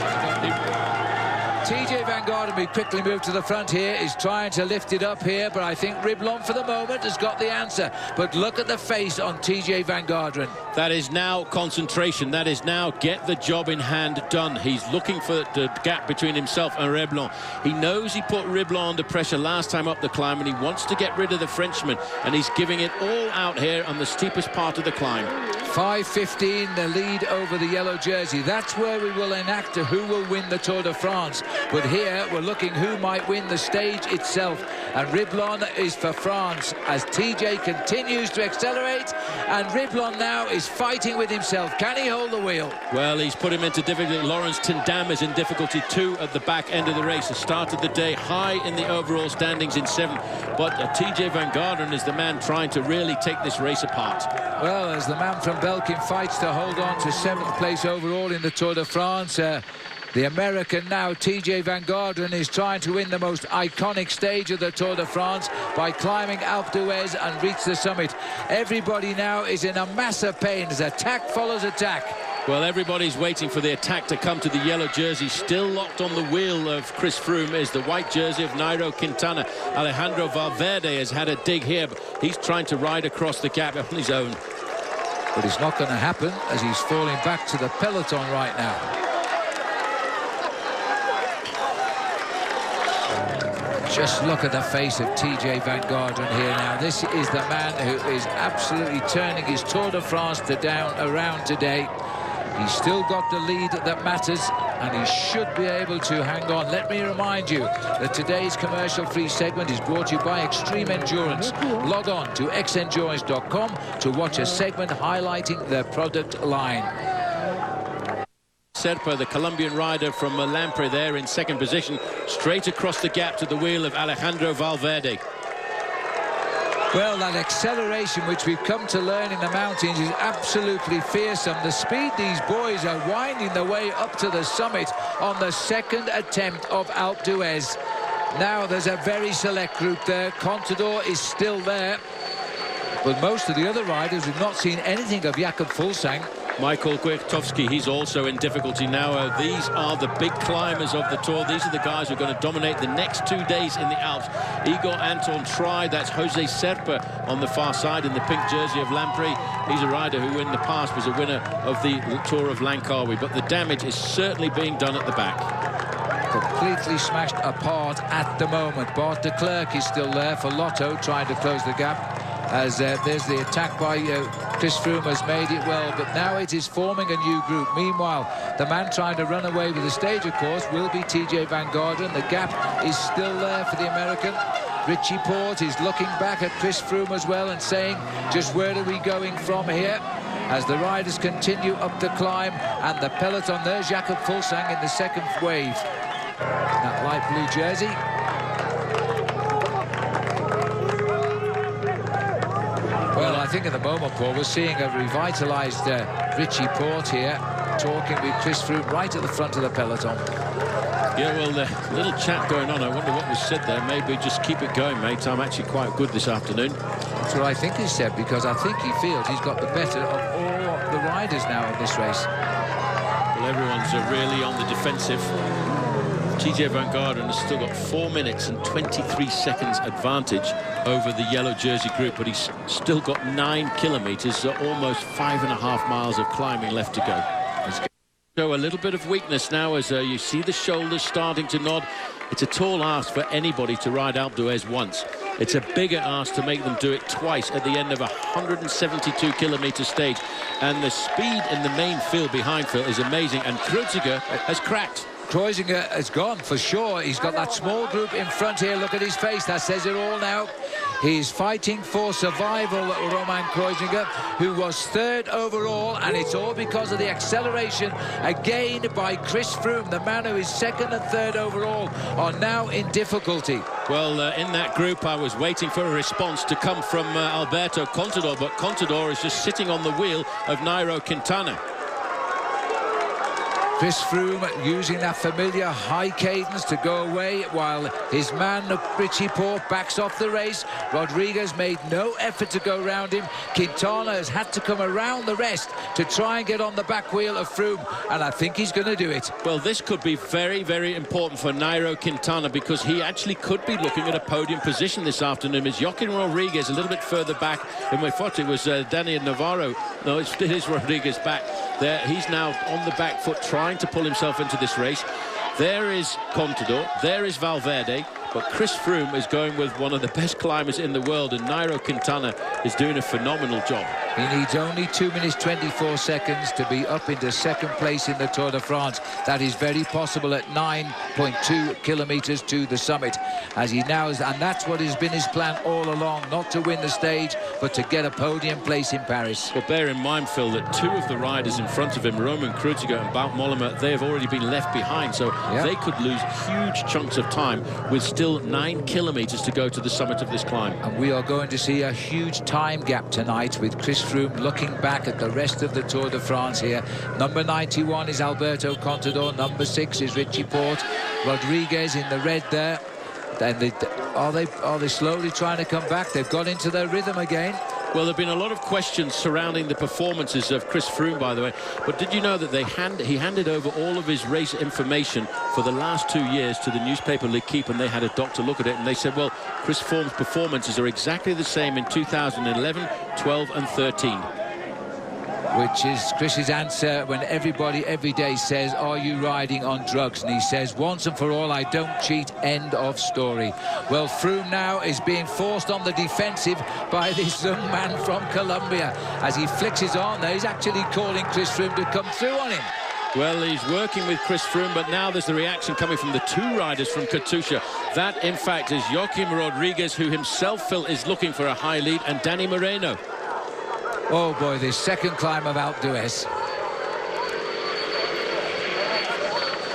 TJ Van Garderen, we quickly move to the front here, is trying to lift it up here, but I think Riblon for the moment has got the answer. But look at the face on TJ Van Garderen. That is now concentration. That is now get the job in hand done. He's looking for the gap between himself and Riblon. He knows he put Riblon under pressure last time up the climb, and he wants to get rid of the Frenchman, and he's giving it all out here on the steepest part of the climb. 5:15, the lead over the yellow jersey. That's where we will enact who will win the Tour de France. But here we're looking who might win the stage itself. And Riblon is for France as TJ continues to accelerate. And Riblon now is fighting with himself. Can he hold the wheel? Well, he's put him into difficulty. Laurens ten Dam is in difficulty too at the back end of the race. He started the day high in the overall standings in 7th. But TJ Van Garderen is the man trying to really take this race apart. Well, as the man from Belkin fights to hold on to 7th place overall in the Tour de France, the American now, TJ Van Garderen, is trying to win the most iconic stage of the Tour de France by climbing Alpe d'Huez and reach the summit. Everybody now is in a massive pain as attack follows attack. Well, everybody's waiting for the attack to come to the yellow jersey. Still locked on the wheel of Chris Froome is the white jersey of Nairo Quintana. Alejandro Valverde has had a dig here, but he's trying to ride across the gap on his own. But it's not going to happen as he's falling back to the peloton right now. Just look at the face of TJ Van Garderen here now. This is the man who is absolutely turning his Tour de France around today. He's still got the lead that matters, and he should be able to hang on. Let me remind you that today's commercial-free segment is brought to you by Extreme Endurance. Log on to xendurance.com to watch a segment highlighting their product line. Serpa, the Colombian rider from Lampre there in 2nd position, straight across the gap to the wheel of Alejandro Valverde. Well, that acceleration which we've come to learn in the mountains is absolutely fearsome. The speed these boys are winding their way up to the summit on the 2nd attempt of Alpe d'Huez. Now there's a very select group there. Contador is still there. But most of the other riders have not seen anything of Jakob Fuglsang. Michael Kwiatkowski, he's also in difficulty now. These are the big climbers of the Tour. These are the guys who are going to dominate the next 2 days in the Alps. Igor Anton Try, that's Jose Serpa on the far side in the pink jersey of Lampre. He's a rider who in the past was a winner of the Tour of Langkawi, but the damage is certainly being done at the back. Completely smashed apart at the moment. Bart de Klerk is still there for Lotto, trying to close the gap. As there's the attack by Chris Froome has made it well, but now it is forming a new group. Meanwhile, the man trying to run away with the stage, of course, will be TJ Van Garderen. The gap is still there for the American. Richie Porte is looking back at Chris Froome as well and saying, just where are we going from here? As the riders continue up the climb, and the peloton there, Jakob Fuglsang in the second wave. That light blue jersey. Well, I think at the moment, Paul, we're seeing a revitalised Richie Porte here, talking with Chris Froome right at the front of the peloton. Yeah, well, the little chat going on. I wonder what was said there. Maybe just keep it going, mate. I'm actually quite good this afternoon. That's what I think he said, because I think he feels he's got the better of all the riders now in this race. Well, everyone's really on the defensive. TJ Van Garderen has still got 4 minutes and 23 seconds advantage over the yellow jersey group, but he's still got 9 kilometres, so almost 5.5 miles of climbing left to go. So a little bit of weakness now as you see the shoulders starting to nod. It's a tall ask for anybody to ride Alpe d'Huez once. It's a bigger ask to make them do it twice at the end of a 172 kilometre stage. And the speed in the main field behind Phil is amazing, and Kreuziger has cracked. Kreuziger has gone for sure. He's got that small group in front here. Look at his face. That says it all now. He's fighting for survival, Romain Kreuziger, who was third overall, and it's all because of the acceleration again by Chris Froome. The man who is second and third overall are now in difficulty. Well, in that group, I was waiting for a response to come from Alberto Contador, but Contador is just sitting on the wheel of Nairo Quintana. Chris Froome using that familiar high cadence to go away, while his man Richie Porte backs off the race. Rodriguez made no effort to go around him. Quintana has had to come around the rest to try and get on the back wheel of Froome, and I think he's going to do it. Well, this could be very, very important for Nairo Quintana, because he actually could be looking at a podium position this afternoon. Is Joaquin Rodriguez a little bit further back? In my thought it was Daniel Navarro. No, it is Rodriguez back there. He's now on the back foot trying to pull himself into this race. There is Contador, there is Valverde, but Chris Froome is going with one of the best climbers in the world, and Nairo Quintana is doing a phenomenal job. He needs only 2 minutes 24 seconds to be up into second place in the Tour de France. That is very possible at 9.2 kilometres to the summit, as he now is, and that's what has been his plan all along, not to win the stage but to get a podium place in Paris. Well, bear in mind, Phil, that 2 of the riders in front of him, Roman Kreuziger and Bout Mollema, they have already been left behind, so they could lose huge chunks of time with still 9 kilometres to go to the summit of this climb. And we are going to see a huge time gap tonight, with Chris Froome looking back at the rest of the Tour de France here. Number 91 is Alberto Contador, number 6 is Richie Porte, Rodriguez in the red there. And are they slowly trying to come back? They've got into their rhythm again. Well, there have been a lot of questions surrounding the performances of Chris Froome, by the way. But did you know that he handed over all of his race information for the last 2 years to the newspaper L'Equipe, and they had a doctor look at it, and they said, well, Chris Froome's performances are exactly the same in 2011, 12 and 13. Which is Chris's answer when everybody every day says, are you riding on drugs? And he says, once and for all, I don't cheat, end of story. Well, Froome now is being forced on the defensive by this young man from Colombia. As he flicks his arm there, he's actually calling Chris Froome to come through on him. Well, he's working with Chris Froome, but now there's the reaction coming from the 2 riders from Katusha. That, in fact, is Joaquim Rodriguez, who himself, Phil, is looking for a high lead, and Danny Moreno. Oh boy, this second climb of Alpe d'Huez.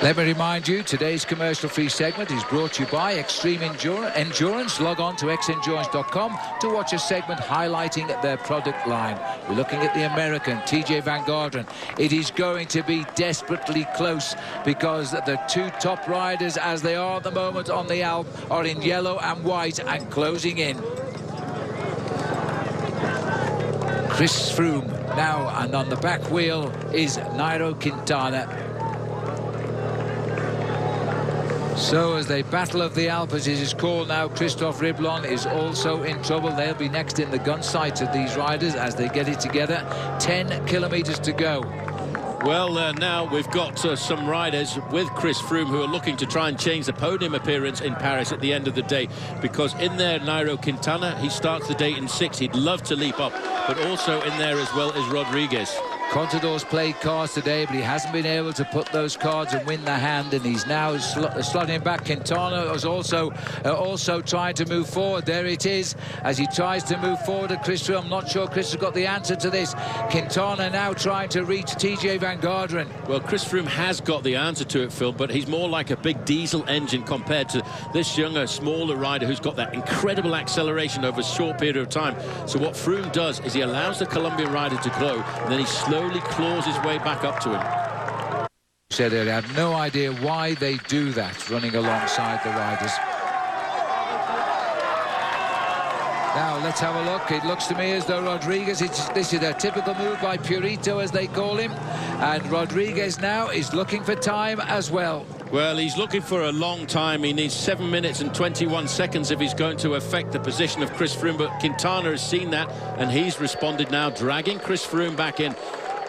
Let me remind you, today's commercial-free segment is brought to you by Extreme Endurance. Log on to xendurance.com to watch a segment highlighting their product line. We're looking at the American, TJ Van Garderen. It is going to be desperately close, because the 2 top riders, as they are at the moment on the Alpe, are in yellow and white and closing in. Chris Froome Now, and on the back wheel is Nairo Quintana. So as they battle of the Alps, as it is called now, Christophe Riblon is also in trouble. They'll be next in the gun sights of these riders as they get it together. 10 kilometres to go. Well, now we've got some riders with Chris Froome who are looking to try and change the podium appearance in Paris at the end of the day, because in there, Nairo Quintana, he starts the day in 6th. He'd love to leap up, but also in there as well is Rodriguez. Contador's played cards today, but he hasn't been able to put those cards and win the hand, and he's now slotting back. Quintana was also trying to move forward. There it is, as he tries to move forward at Chris Froome. I'm not sure Chris has got the answer to this. Quintana now trying to reach TJ Van Garderen. Well, Chris Froome has got the answer to it, Phil, but he's more like a big diesel engine compared to this younger, smaller rider who's got that incredible acceleration over a short period of time. So what Froome does is he allows the Colombian rider to grow, and then he slowly claws his way back up to him. Said earlier, I have no idea why they do that, running alongside the riders. Now let's have a look. It looks to me as though Rodriguez, this is a typical move by Purito, as they call him, and Rodriguez now is looking for time as well. Well, he's looking for a long time. He needs 7 minutes and 21 seconds if he's going to affect the position of Chris Froome, but Quintana has seen that and he's responded now, dragging Chris Froome back in.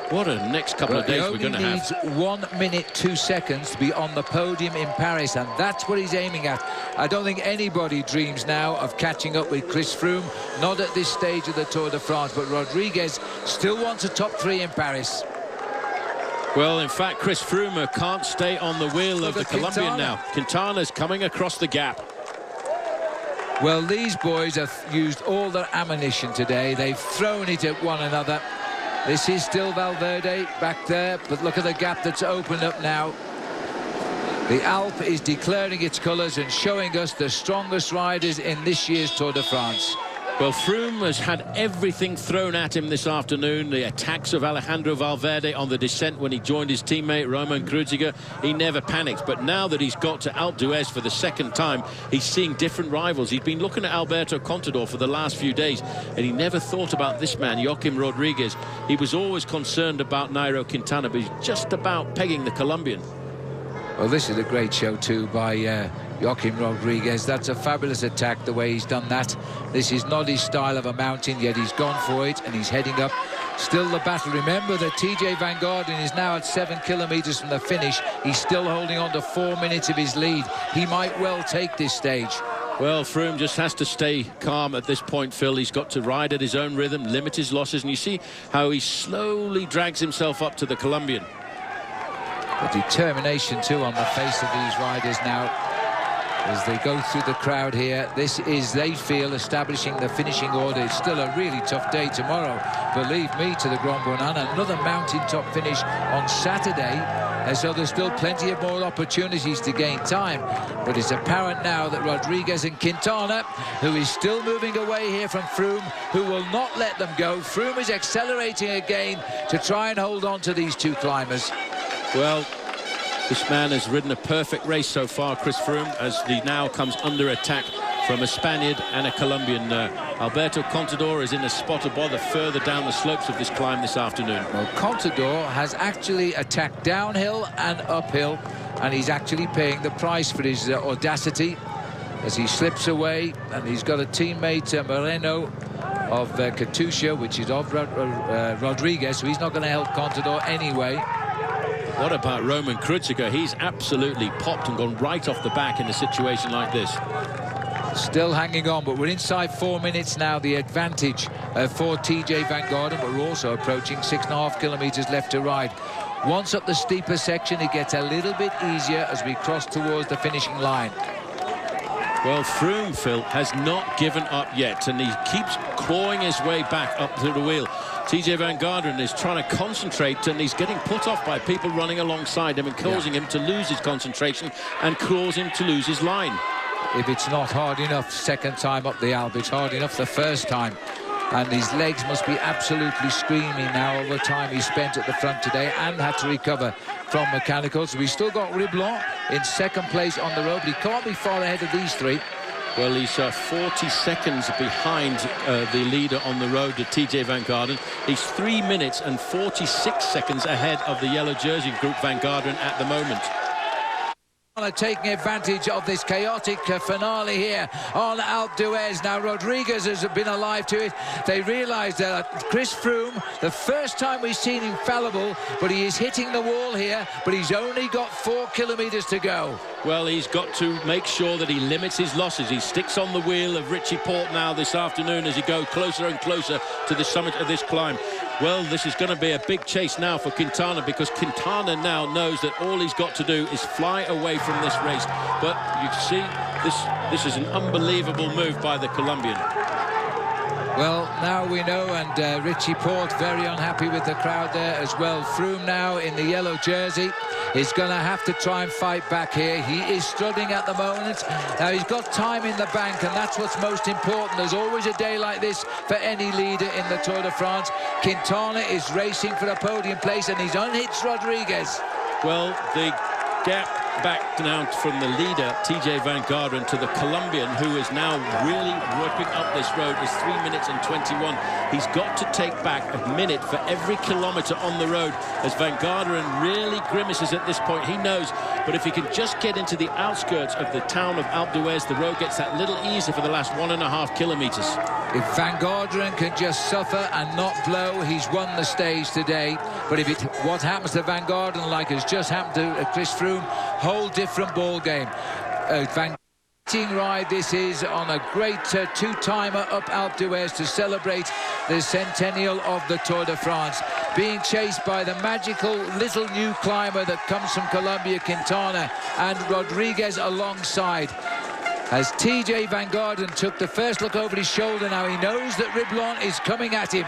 What a next couple of days we're going to have. He needs 1 minute 2 seconds to be on the podium in Paris, and that's what he's aiming at. I don't think anybody dreams now of catching up with Chris Froome, not at this stage of the Tour de France, but Rodriguez still wants a top 3 in Paris. Well, in fact, Chris Froome can't stay on the wheel of the Colombian now. Quintana's coming across the gap. Well, these boys have used all their ammunition today. They've thrown it at one another. This is still Valverde back there, but look at the gap that's opened up now. The Alpe is declaring its colours and showing us the strongest riders in this year's Tour de France. Well, Froome has had everything thrown at him this afternoon. The attacks of Alejandro Valverde on the descent when he joined his teammate Roman Kreuziger. He never panics, but now that he's got to Alpe d'Huez for the second time, he's seeing different rivals. He'd been looking at Alberto Contador for the last few days, and he never thought about this man, Joaquim Rodriguez. He was always concerned about Nairo Quintana, but he's just about pegging the Colombian. Well, this is a great show too by Joaquim Rodriguez. That's a fabulous attack, the way he's done that. This is not his style of a mountain, yet he's gone for it and he's heading up. Still the battle. Remember that TJ Van Garderen is now at 7 kilometres from the finish. He's still holding on to 4 minutes of his lead. He might well take this stage. Well, Froome just has to stay calm at this point, Phil. He's got to ride at his own rhythm, limit his losses, and you see how he slowly drags himself up to the Colombian. The determination too on the face of these riders now as they go through the crowd here. This is, they feel, establishing the finishing order. It's still a really tough day tomorrow, believe me, to the Grand Bonnat. Another mountaintop finish on Saturday, and so there's still plenty of more opportunities to gain time. But it's apparent now that Rodriguez and Quintana, who is still moving away here from Froome, who will not let them go. Froome is accelerating again to try and hold on to these two climbers. Well, this man has ridden a perfect race so far, Chris Froome, as he now comes under attack from a Spaniard and a Colombian. Alberto Contador is in a spot of bother further down the slopes of this climb this afternoon. Well, Contador has actually attacked downhill and uphill, and he's actually paying the price for his audacity as he slips away, and he's got a teammate, Moreno, of Katusha, which is of Rodriguez, so he's not going to help Contador anyway. What about Roman Kreuziger? He's absolutely popped and gone right off the back in a situation like this. Still hanging on, but we're inside 4 minutes now. The advantage for TJ Van Garderen, but we're also approaching 6.5 kilometres left to ride. Once up the steeper section, it gets a little bit easier as we cross towards the finishing line. Well, Froome, Phil, has not given up yet, and he keeps clawing his way back up to the wheel. TJ Van Garderen is trying to concentrate, and he's getting put off by people running alongside him and causing him to lose his concentration and causing him to lose his line. If it's not hard enough second time up the Alpe, it's hard enough the first time. And his legs must be absolutely screaming now all the time he spent at the front today and had to recover from mechanicals. We've still got Riblon in second place on the road, but he can't be far ahead of these three. Well, he's 40 seconds behind the leader on the road, to TJ Van Garderen. He's 3 minutes and 46 seconds ahead of the yellow jersey group Van Garderen at the moment. Taking advantage of this chaotic finale here on Alpe d'Huez. Now Rodriguez has been alive to it. They realised that Chris Froome, the first time we've seen him fallible, but he is hitting the wall here, but he's only got 4 kilometres to go. Well, he's got to make sure that he limits his losses. He sticks on the wheel of Richie Porte now this afternoon as he goes closer and closer to the summit of this climb. Well, this is going to be a big chase now for Quintana, because Quintana now knows that all he's got to do is fly away from this race. But you see, this is an unbelievable move by the Colombian. Well, now we know, and Richie Porte very unhappy with the crowd there as well. Froome now in the yellow jersey is going to have to try and fight back here. He is struggling at the moment. Now he's got time in the bank, and that's what's most important. There's always a day like this for any leader in the Tour de France. Quintana is racing for a podium place, and he's unhitched Rodriguez. Well, the gap back now from the leader, TJ Van Garderen, to the Colombian, who is now really whipping up this road, is 3 minutes and 21. He's got to take back a minute for every kilometre on the road, as Van Garderen really grimaces at this point. He knows, but if he can just get into the outskirts of the town of Alpe d'Huez, the road gets that little easier for the last 1.5 kilometres. If Van Garderen can just suffer and not blow, he's won the stage today. But if what happens to Van Garderen, like has just happened to Chris Froome, whole different ball game. Van ride this is on a great two-timer up Alpe d'Huez to celebrate the centennial of the Tour de France, being chased by the magical little new climber that comes from Colombia, Quintana, and Rodriguez alongside. As TJ Van Garderen took the first look over his shoulder, now he knows that Riblon is coming at him.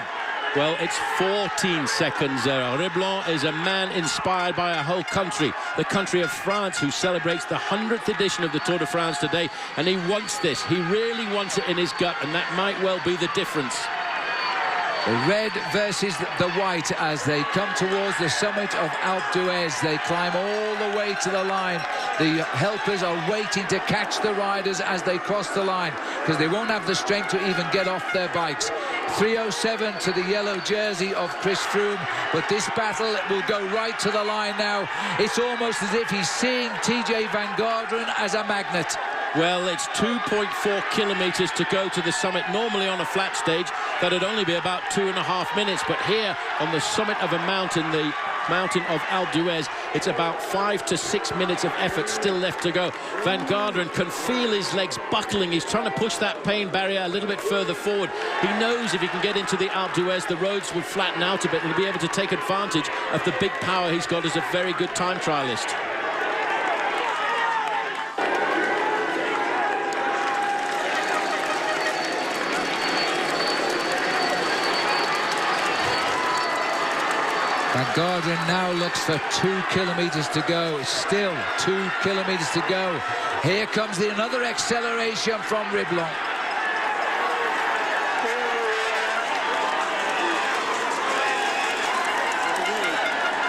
Well, it's 14 seconds there. Riblon is a man inspired by a whole country, the country of France, who celebrates the 100th edition of the Tour de France today, and he wants this. He really wants it in his gut, and that might well be the difference. The red versus the white as they come towards the summit of Alpe d'Huez. They climb all the way to the line. The helpers are waiting to catch the riders as they cross the line, because they won't have the strength to even get off their bikes. 3:07 to the yellow jersey of Chris Froome, but this battle will go right to the line now. It's almost as if he's seeing TJ Van Garderen as a magnet. Well, it's 2.4 kilometres to go to the summit. Normally on a flat stage, that'd only be about 2.5 minutes. But here on the summit of a mountain, the mountain of Alpe d'Huez, it's about 5 to 6 minutes of effort still left to go. Van Garderen can feel his legs buckling. He's trying to push that pain barrier a little bit further forward. He knows if he can get into the Alpe d'Huez, the roads will flatten out a bit, and he'll be able to take advantage of the big power he's got as a very good time trialist. Van Garderen now looks for 2 kilometres to go. Still 2 kilometres to go. Here comes another acceleration from Riblon.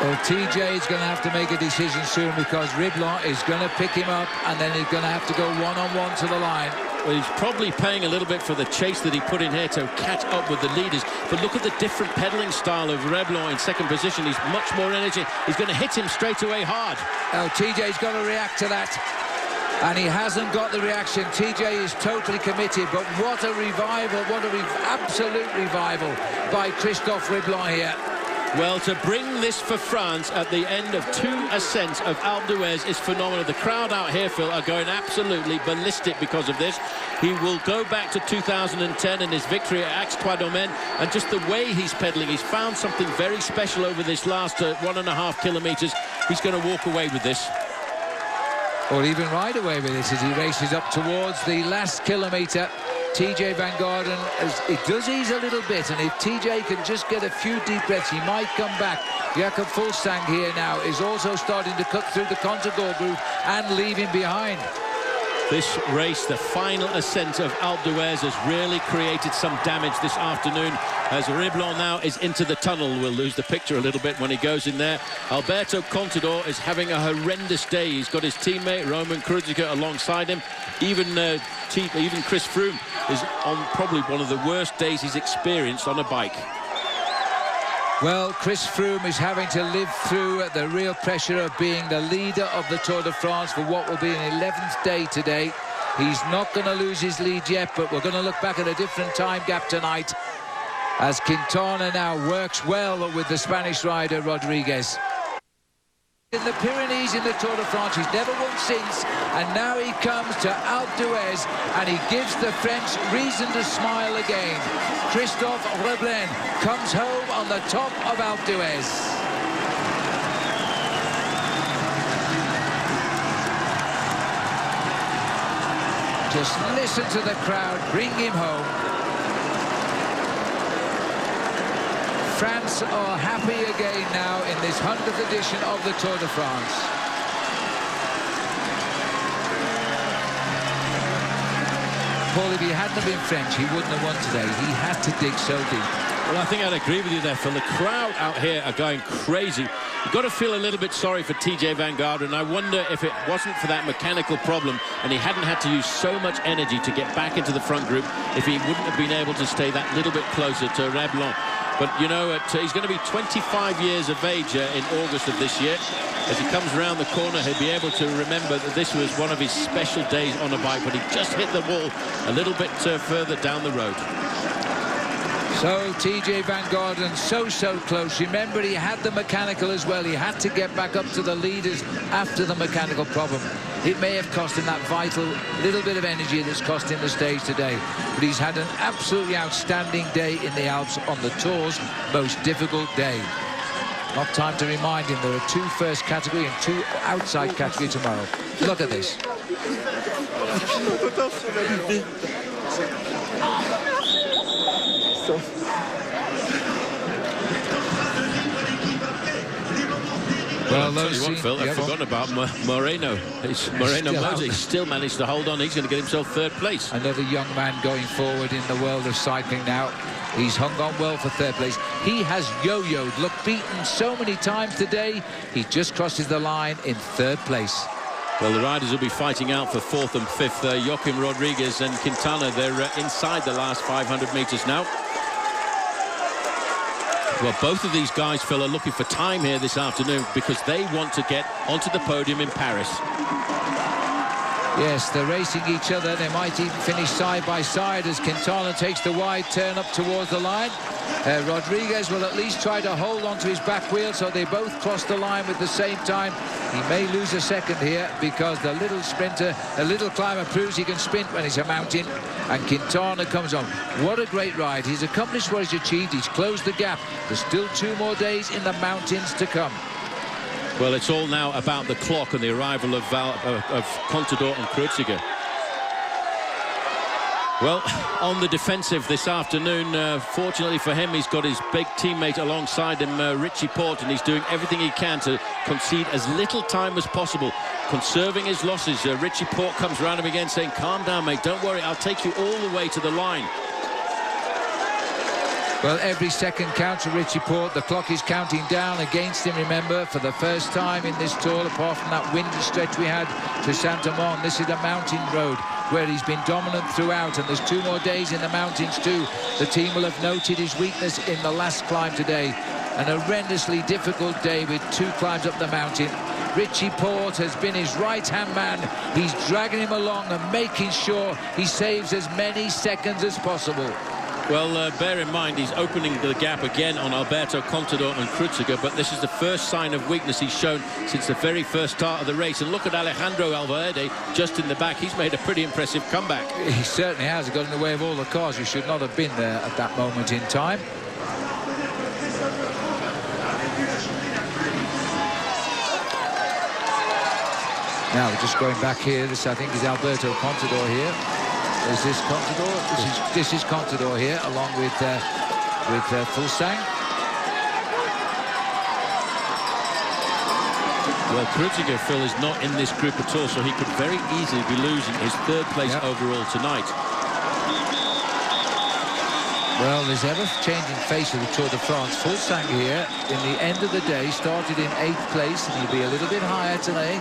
Well, TJ is going to have to make a decision soon, because Riblon is going to pick him up, and then he's going to have to go one-on-one to the line. Well, he's probably paying a little bit for the chase that he put in here to catch up with the leaders. But look at the different pedaling style of Riblon in second position. He's much more energy. He's going to hit him straight away hard. Oh, TJ's got to react to that. And he hasn't got the reaction. TJ is totally committed. But what a revival, what a absolute revival by Christophe Riblon here. Well, to bring this for France at the end of 2 ascents of Alpe d'Huez is phenomenal. The crowd out here, Phil, are going absolutely ballistic because of this. He will go back to 2010 and his victory at Aix-Trois-Domaines, and just the way he's pedaling, he's found something very special over this last 1.5 kilometres. He's going to walk away with this. Or even ride away with this as he races up towards the last kilometre. TJ Van Garderen, it does ease a little bit, and if TJ can just get a few deep breaths, he might come back. Jakob Fuglsang here now is also starting to cut through the Contador group and leave him behind. This race, the final ascent of Alpe d'Huez, has really created some damage this afternoon as Reblon now is into the tunnel. We'll lose the picture a little bit when he goes in there. Alberto Contador is having a horrendous day. He's got his teammate Roman Krujicka alongside him. Even Chris Froome is on probably one of the worst days he's experienced on a bike. Well, Chris Froome is having to live through the real pressure of being the leader of the Tour de France for what will be an 11th day today. He's not going to lose his lead yet, but we're going to look back at a different time gap tonight as Quintana now works well with the Spanish rider Rodriguez. In the Pyrenees in the Tour de France, he's never won since, and now he comes to Alpe d'Huez and he gives the French reason to smile again. Christophe Reblin comes home on the top of Alpe d'Huez. Just listen to the crowd bring him home. France are happy again now in this 100th edition of the Tour de France. Paul, if he hadn't been French, he wouldn't have won today. He had to dig so deep. Well, I think I'd agree with you there, Phil. The crowd out here are going crazy. You've got to feel a little bit sorry for TJ Van Garderen. I wonder if it wasn't for that mechanical problem and he hadn't had to use so much energy to get back into the front group, if he wouldn't have been able to stay that little bit closer to Reblon. But, you know, he's going to be 25 years of age in August of this year. As he comes around the corner, he'll be able to remember that this was one of his special days on a bike, but he just hit the wall a little bit further down the road. So TJ Van Garderen so close. Remember, he had the mechanical as well. He had to get back up to the leaders after the mechanical problem. It may have cost him that vital little bit of energy that's cost him the stage today. But he's had an absolutely outstanding day in the Alps on the Tour's most difficult day. Not time to remind him there are 2 first category and 2 outside category tomorrow. Look at this. Well, I'll tell you what, Phil, I've forgotten about Moreno. Moreno Mose still managed to hold on. He's going to get himself 3rd place. Another young man going forward in the world of cycling now. He's hung on well for 3rd place. He has yo-yoed. Look, beaten so many times today. He just crosses the line in 3rd place. Well, the riders will be fighting out for 4th and 5th. Joaquim Rodriguez and Quintana, they're inside the last 500 metres now. Well, both of these guys, Phil, are looking for time here this afternoon because they want to get onto the podium in Paris. Yes, they're racing each other. They might even finish side by side as Quintana takes the wide turn up towards the line. Rodriguez will at least try to hold on to his back wheel so they both cross the line at the same time. He may lose a second here because the little sprinter, the little climber proves he can sprint when it's a mountain, and Quintana comes on. What a great ride. He's accomplished what he's achieved. He's closed the gap. There's still 2 more days in the mountains to come. Well, it's all now about the clock and the arrival of Contador and Krujicka. Well, on the defensive this afternoon, fortunately for him, he's got his big teammate alongside him, Richie Porte, and he's doing everything he can to concede as little time as possible, conserving his losses. Richie Porte comes around him again saying, calm down, mate, don't worry, I'll take you all the way to the line. Well, every second counts for Richie Porte. The clock is counting down against him, remember, for the first time in this Tour, apart from that windy stretch we had to Saint-Amand. This is a mountain road where he's been dominant throughout, and there's 2 more days in the mountains too. The team will have noted his weakness in the last climb today. An horrendously difficult day with 2 climbs up the mountain. Richie Porte has been his right-hand man. He's dragging him along and making sure he saves as many seconds as possible. Well, bear in mind, he's opening the gap again on Alberto Contador and Krujicka, but this is the first sign of weakness he's shown since the very first start of the race. And look at Alejandro Valverde just in the back. He's made a pretty impressive comeback. He certainly has. He got in the way of all the cars. He should not have been there at that moment in time. Now, we're just going back here. This, I think, is Alberto Contador here. Is this Contador? This is Contador here, along with Fuglsang. Well, Kreuziger, Phil, is not in this group at all, so he could very easily be losing his third place overall tonight. Well, there's ever-changing face of the Tour de France. Fuglsang here, in the end of the day, started in 8th place, and he'll be a little bit higher today.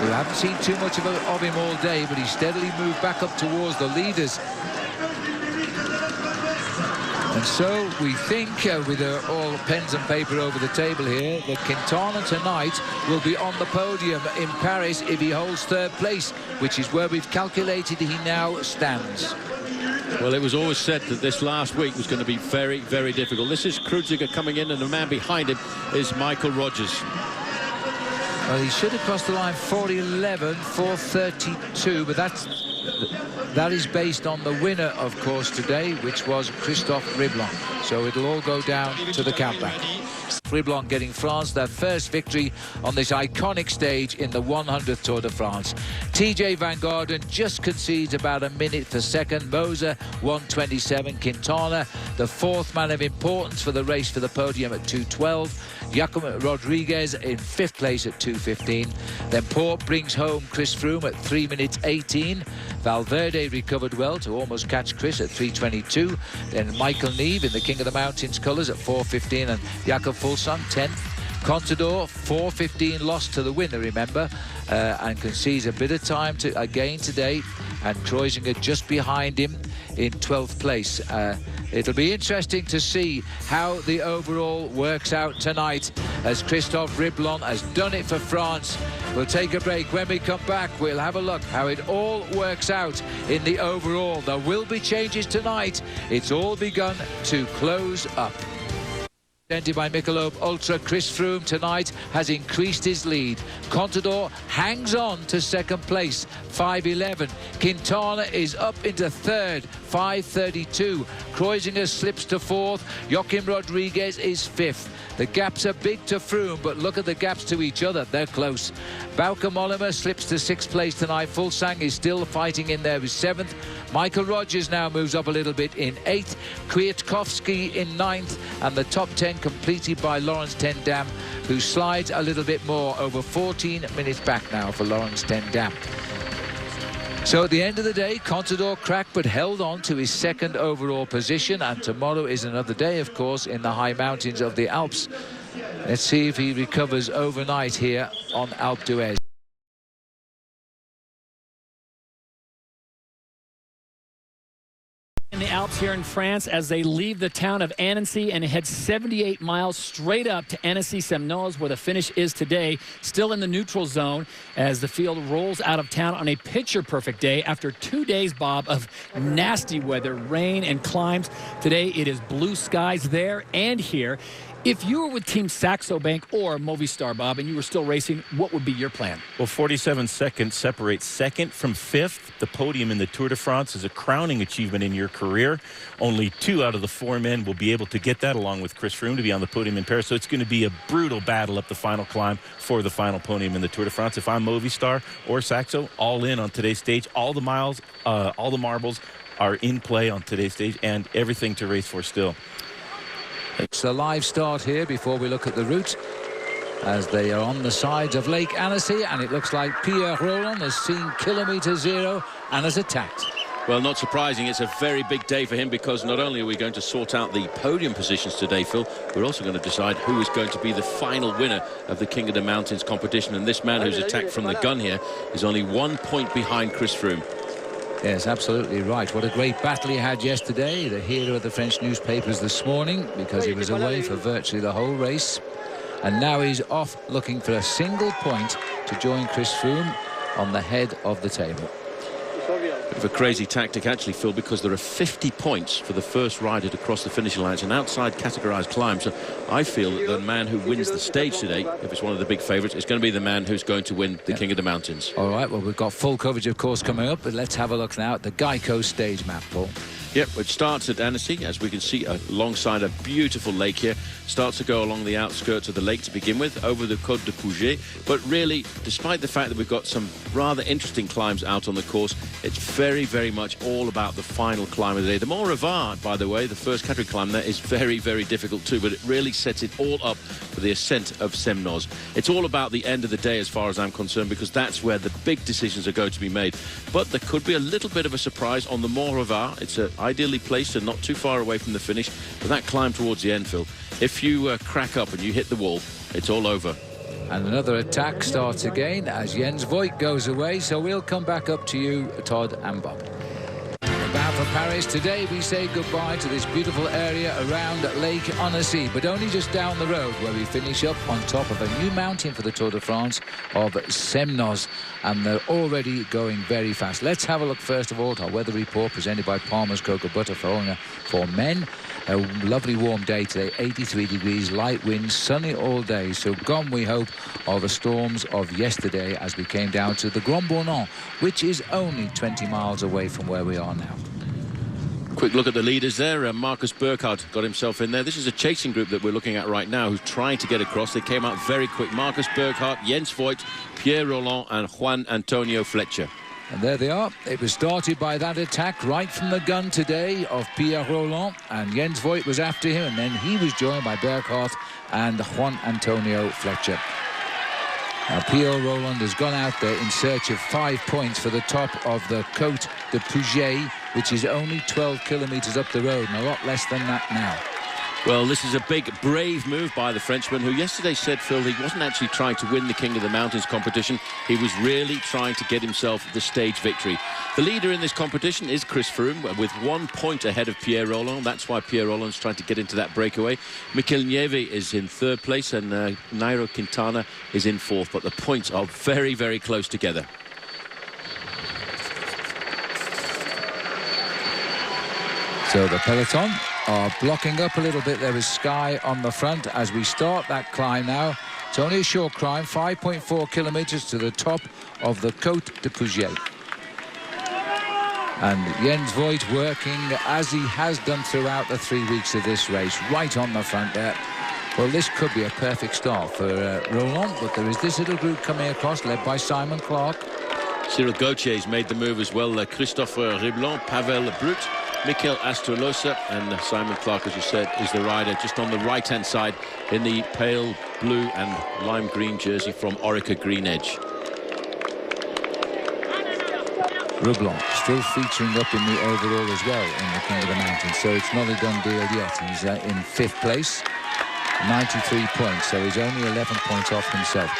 We haven't seen too much of him all day, but he steadily moved back up towards the leaders. And so we think, with all pens and paper over the table here, that Quintana tonight will be on the podium in Paris if he holds 3rd place, which is where we've calculated he now stands. Well, it was always said that this last week was going to be very, very difficult. This is Kreuziger coming in, and the man behind him is Michael Rogers. Well, he should have crossed the line 4:11, 4:32, but that is based on the winner, of course, today, which was Christophe Riblon. So it'll all go down to the countback. Riblon getting France their first victory on this iconic stage in the 100th Tour de France. TJ Van Garderen just concedes about a minute per second. Moser 1:27. Quintana, the 4th man of importance for the race for the podium at 2:12. Jacob Rodriguez in 5th place at 2:15. Then Port brings home Chris Froome at 3 minutes 18. Valverde recovered well to almost catch Chris at 3:22. Then Michael Nieve in the King of the Mountains colours at 4:15, and Jakob Fuglsang 10th. Contador 4:15 lost to the winner, remember, and concedes a bit of time to again today, and Kreuziger just behind him in 12th place. It'll be interesting to see how the overall works out tonight, as Christophe Riblon has done it for France. We'll take a break. When we come back, we'll have a look how it all works out in the overall. There will be changes tonight. It's all begun to close up. Presented by Michelob Ultra, Chris Froome tonight has increased his lead. Contador hangs on to 2nd place, 5:11. Quintana is up into 3rd, 5:32. Kreuziger slips to 4th. Joaquim Rodriguez is 5th. The gaps are big to Froome, but look at the gaps to each other. They're close. Bauke Mollema slips to 6th place tonight. Fuglsang is still fighting in there with 7th. Michael Rogers now moves up a little bit in 8th. Kwiatkowski in 9th. And the top 10 completed by Laurens ten Dam, who slides a little bit more, over 14 minutes back now for Laurens ten Dam. So at the end of the day, Contador cracked but held on to his 2nd overall position, and tomorrow is another day, of course, in the high mountains of the Alps. Let's see if he recovers overnight here on Alpe d'Huez. In the Alps here in France, as they leave the town of Annecy and head 78 miles straight up to Annecy-Semnoz, where the finish is today, still in the neutral zone as the field rolls out of town on a picture-perfect day after 2 days, Bob, of nasty weather, rain and climbs. Today it is blue skies there and here. If you were with Team Saxo Bank or Movistar, Bob, and you were still racing, what would be your plan? Well, 47 seconds separates 2nd from 5th. The podium in the Tour de France is a crowning achievement in your career. Only 2 out of the 4 men will be able to get that, along with Chris Froome, to be on the podium in Paris. So it's going to be a brutal battle up the final climb for the final podium in the Tour de France. If I'm Movistar or Saxo, all in on today's stage. All the miles, all the marbles are in play on today's stage, and everything to race for still. It's a live start here before we look at the route, as they are on the sides of Lake Annecy, and it looks like Pierre Rolland has seen kilometre 0 and has attacked. Well, not surprising. It's a very big day for him, because not only are we going to sort out the podium positions today, Phil, we're also going to decide who is going to be the final winner of the King of the Mountains competition. And this man who's attacked from the gun here is only 1 point behind Chris Froome. Yes, absolutely right. What a great battle he had yesterday, the hero of the French newspapers this morning, because he was away for virtually the whole race. And now he's off looking for a single point to join Chris Froome on the head of the table. Bit of a crazy tactic, actually, Phil, because there are 50 points for the first rider to cross the finishing line. It's an outside categorized climb, so I feel that the man who wins the stage today, if it's one of the big favourites, is going to be the man who's going to win the King of the Mountains. All right, well, we've got full coverage, of course, coming up, but let's have a look now at the Geico stage map, Paul. Yep, it starts at Annecy, as we can see, alongside a beautiful lake here. Starts to go along the outskirts of the lake to begin with, over the Côte de Puget. But really, despite the fact that we've got some rather interesting climbs out on the course, it's very, very much all about the final climb of the day. The Mont Revard, by the way, the first category climb there, is very, very difficult too, but it really sets it all up for the ascent of Semnoz. It's all about the end of the day as far as I'm concerned, because that's where the big decisions are going to be made. But there could be a little bit of a surprise on the Mont Revard. It's ideally placed and not too far away from the finish, but that climb towards the end, Phil, if you crack up and you hit the wall, it's all over. And another attack starts again as Jens Voigt goes away, so we'll come back up to you, Todd and Bob. Bound for Paris. Today we say goodbye to this beautiful area around Lake Annecy, but only just down the road, where we finish up on top of a new mountain for the Tour de France of Semnoz, and they're already going very fast. Let's have a look first of all at our weather report presented by Palmer's Cocoa Butter for men. A lovely warm day today, 83 degrees, light winds, sunny all day. So gone, we hope, are the storms of yesterday as we came down to the Grand Bornand, which is only 20 miles away from where we are now. Quick look at the leaders there. Marcus Burkhardt got himself in there. This is a chasing group that we're looking at right now who's trying to get across. They came out very quick. Marcus Burkhardt, Jens Voigt, Pierre Rolland and Juan Antonio Fletcher. And there they are. It was started by that attack right from the gun today of Pierre Rolland, and Jens Voigt was after him, and then he was joined by Burkhardt and Juan Antonio Fletcher. Now, Pierre Rolland has gone out there in search of 5 points for the top of the Côte de Puget, which is only 12 kilometres up the road, and a lot less than that now. Well, this is a big, brave move by the Frenchman, who yesterday said, Phil, he wasn't actually trying to win the King of the Mountains competition. He was really trying to get himself the stage victory. The leader in this competition is Chris Froome, with 1 point ahead of Pierre Rolland. That's why Pierre Rolland's trying to get into that breakaway. Mikel Nieve is in third place, and Nairo Quintana is in fourth. But the points are very, very close together. So the peloton are blocking up a little bit. There is Sky on the front as we start that climb now. It's only a short climb, 5.4 kilometres to the top of the Côte de Puget. And Jens Voigt working as he has done throughout the 3 weeks of this race, right on the front there. Well, this could be a perfect start for Rolland, but there is this little group coming across, led by Simon Clark. Cyril Gautier's made the move as well. Christophe Riblon, Pavel Brut, Mikel Astrolosa, and Simon Clark, as you said, is the rider just on the right-hand side in the pale blue and lime green jersey from Orica Green Edge. Riblon still featuring up in the overall as well in the King of the Mountains, so it's not a done deal yet. He's in 5th place, 93 points, so he's only 11 points off himself.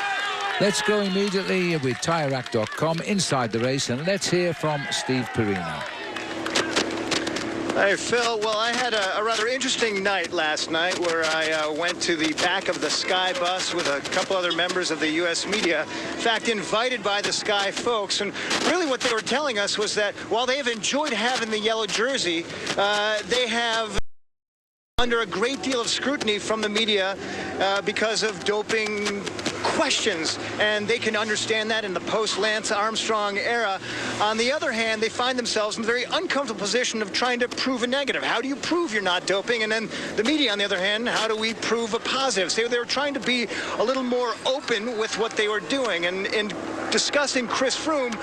Let's go immediately with TireRack.com inside the race, and let's hear from Steve Perino. Hey, Phil. Well, I had a rather interesting night last night where I went to the back of the Sky bus with a couple other members of the U.S. media. In fact, invited by the Sky folks. And really what they were telling us was that while they have enjoyed having the yellow jersey, they have under a great deal of scrutiny from the media because of doping questions, and they can understand that in the post-Lance Armstrong era. On the other hand, they find themselves in a very uncomfortable position of trying to prove a negative. How do you prove you're not doping? And then the media, on the other hand, how do we prove a positive? So they were trying to be a little more open with what they were doing. And in discussing Chris Froome,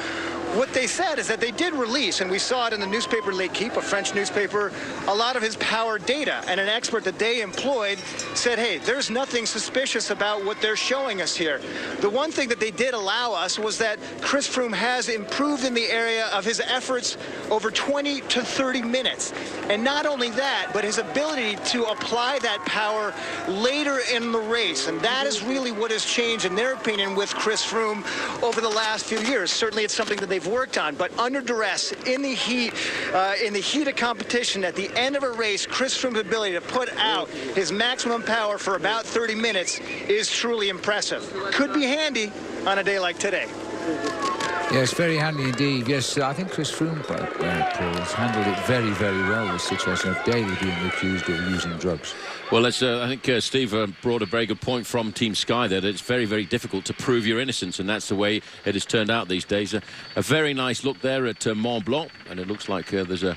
what they said is that they did release, and we saw it in the newspaper L'Equipe, a French newspaper, a lot of his power data. And an expert that they employed said, hey, there's nothing suspicious about what they're showing us here. The one thing that they did allow us was that Chris Froome has improved in the area of his efforts over 20 to 30 minutes. And not only that, but his ability to apply that power later in the race. And that is really what has changed, in their opinion, with Chris Froome over the last few years. Certainly it's something that they've worked on, but under duress, in the heat of competition, at the end of a race, Chris Froome's ability to put out his maximum power for about 30 minutes is truly impressive. Could be handy on a day like today. Yes, very handy indeed. Yes, I think Chris Froome, Paul, has handled it very, very well, the situation of Daly being accused of using drugs. Well, I think Steve brought a very good point from Team Sky there, that it's very, very difficult to prove your innocence, and that's the way it has turned out these days. A very nice look there at Mont Blanc, and it looks like there's a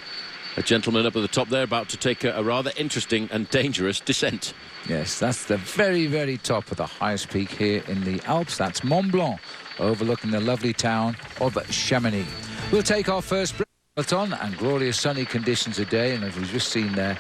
A gentleman up at the top there about to take a rather interesting and dangerous descent. Yes, that's the very, very top of the highest peak here in the Alps. That's Mont Blanc, overlooking the lovely town of Chamonix. We'll take our first break. And glorious sunny conditions today, and as we've just seen there,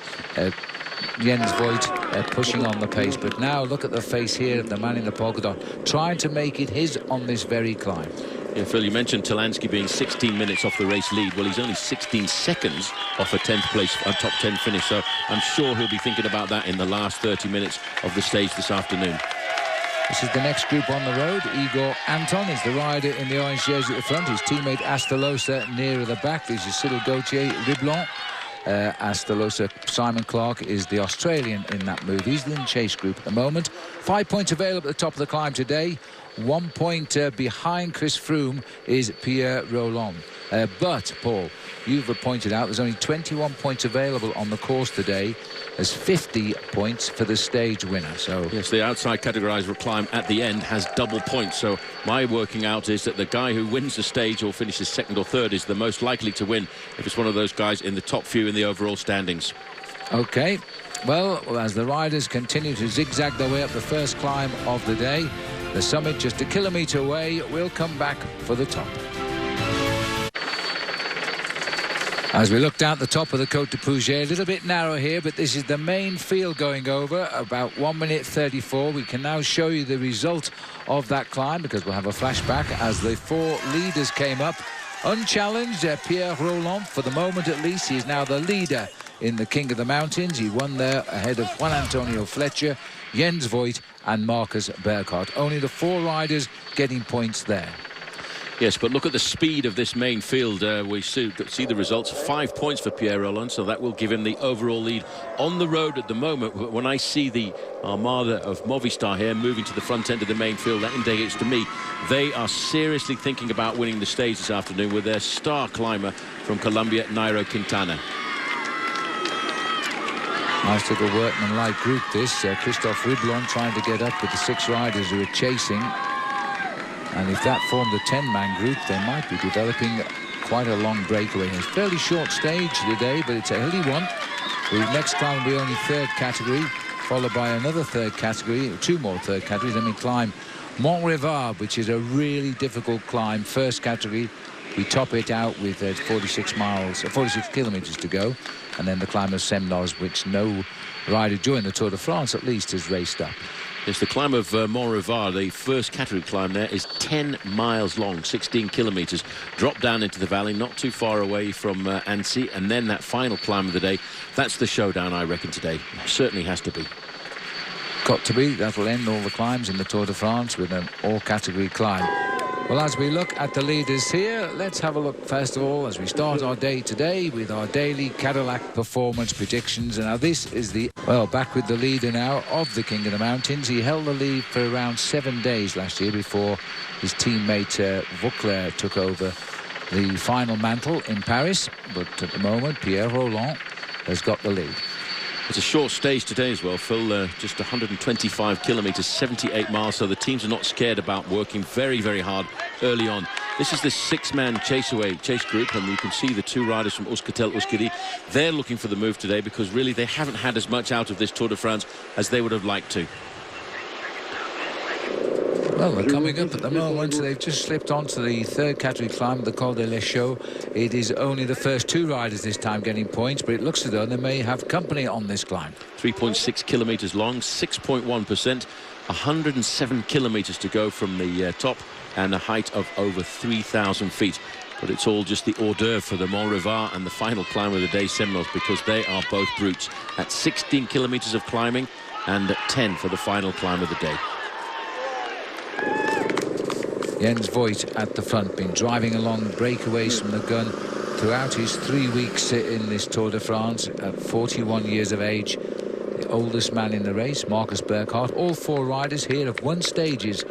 Jens Voigt pushing on the pace. But now look at the face here of the man in the polka dot, trying to make it his on this very climb. Yeah, Phil, you mentioned Talansky being 16 minutes off the race lead. Well, he's only 16 seconds off a 10th place, a top 10 finish, so I'm sure he'll be thinking about that in the last 30 minutes of the stage this afternoon. This is the next group on the road. Igor Anton is the rider in the orange jersey at the front. His teammate Astolosa nearer the back. This is Cyril Gauthier, Riblon. Astolosa, Simon Clark is the Australian in that move. He's in the chase group at the moment. 5 points available at the top of the climb today. 1 point behind Chris Froome is Pierre Rolland. But, Paul, you've pointed out there's only 21 points available on the course today. There's 50 points for the stage winner. So yes, the outside categorized climb at the end has double points. So my working out is that the guy who wins the stage or finishes second or third is the most likely to win if it's one of those guys in the top few in the overall standings. OK. Well, as the riders continue to zigzag their way up the first climb of the day, the summit just a kilometre away. We'll come back for the top. As we look down the top of the Côte de Pouget, a little bit narrow here, but this is the main field going over, about 1 minute 34. We can now show you the result of that climb because we'll have a flashback as the 4 leaders came up. Unchallenged, Pierre Rolland, for the moment at least, he is now the leader in the King of the Mountains. He won there ahead of Juan Antonio Fletcher, Jens Voigt and Marcus Burkhardt. Only the 4 riders getting points there. Yes, but look at the speed of this main field. We see the results. 5 points for Pierre Rolland, so that will give him the overall lead on the road at the moment. But when I see the armada of Movistar here moving to the front end of the main field, that indicates to me they are seriously thinking about winning the stage this afternoon with their star climber from Colombia, Nairo Quintana. Nice little workman-like group this. Christophe Riblon trying to get up with the 6 riders who are chasing. And if that formed a 10-man group, they might be developing quite a long breakaway. It's a fairly short stage today, but it's a hilly one. The next climb will be only 3rd category, followed by another 3rd category, 2 more 3rd categories. Then we climb Mont Revard, which is a really difficult climb. 1st category, we top it out with 46 kilometres to go. And then the climb of Semnoz, which no rider during the Tour de France, at least, has raced up. Yes, the climb of Mont Revard, the 1st category climb there, is 10 miles long, 16 kilometres. Drop down into the valley, not too far away from Annecy. And then that final climb of the day, that's the showdown, I reckon, today. Certainly has to be. Got to be. That'll end all the climbs in the Tour de France with an all-category climb. Well, as we look at the leaders here, let's have a look first of all as we start our day today with our daily Cadillac performance predictions. And now this is back with the leader now of the King of the Mountains. He held the lead for around 7 days last year before his teammate Vauclair took over the final mantle in Paris. But at the moment, Pierre Rolland has got the lead. It's a short stage today as well, Phil. Just 125 kilometres, 78 miles. So the teams are not scared about working very, very hard early on. This is the 6-man chase group, and you can see the 2 riders from Euskaltel-Euskadi. They're looking for the move today because really they haven't had as much out of this Tour de France as they would have liked to. Well, they're coming up at the moment. They've just slipped onto the 3rd category climb, the Col de l'Echaux. It is only the first 2 riders this time getting points, but it looks as though they may have company on this climb. 3.6 kilometres long, 6.1%, 107 kilometres to go from the top, and a height of over 3,000 feet. But it's all just the hors d'oeuvre for the Mont Revard and the final climb of the day, Semnoz, because they are both brutes. At 16 kilometres of climbing and at 10 for the final climb of the day. Jens Voigt at the front, been driving along breakaways from the gun throughout his 3 weeks in this Tour de France at 41 years of age. The oldest man in the race, Marcus Burkhardt. All 4 riders here have won stages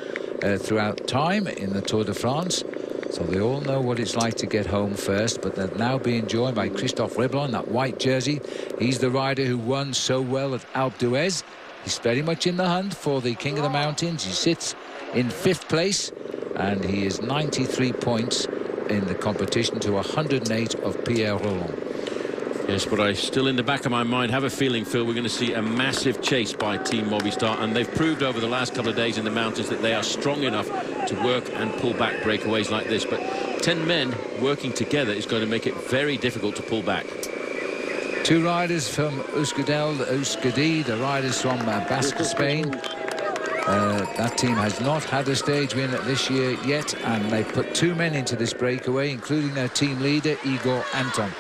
throughout time in the Tour de France. So they all know what it's like to get home first, but they're now being joined by Christophe Riblon, that white jersey. He's the rider who won so well at Alpe d'Huez. He's very much in the hunt for the King of the Mountains. He sits in 5th place, and he is 93 points in the competition to 108 of Pierre Rolland. Yes, but I still, in the back of my mind, have a feeling, Phil, we're going to see a massive chase by Team Movistar, and they've proved over the last couple of days in the mountains that they are strong enough to work and pull back breakaways like this. But 10 men working together is going to make it very difficult to pull back. Two riders from Euskadi, the riders from Basque Spain. That team has not had a stage win this year yet, and they've put 2 men into this breakaway, including their team leader, Igor Anton.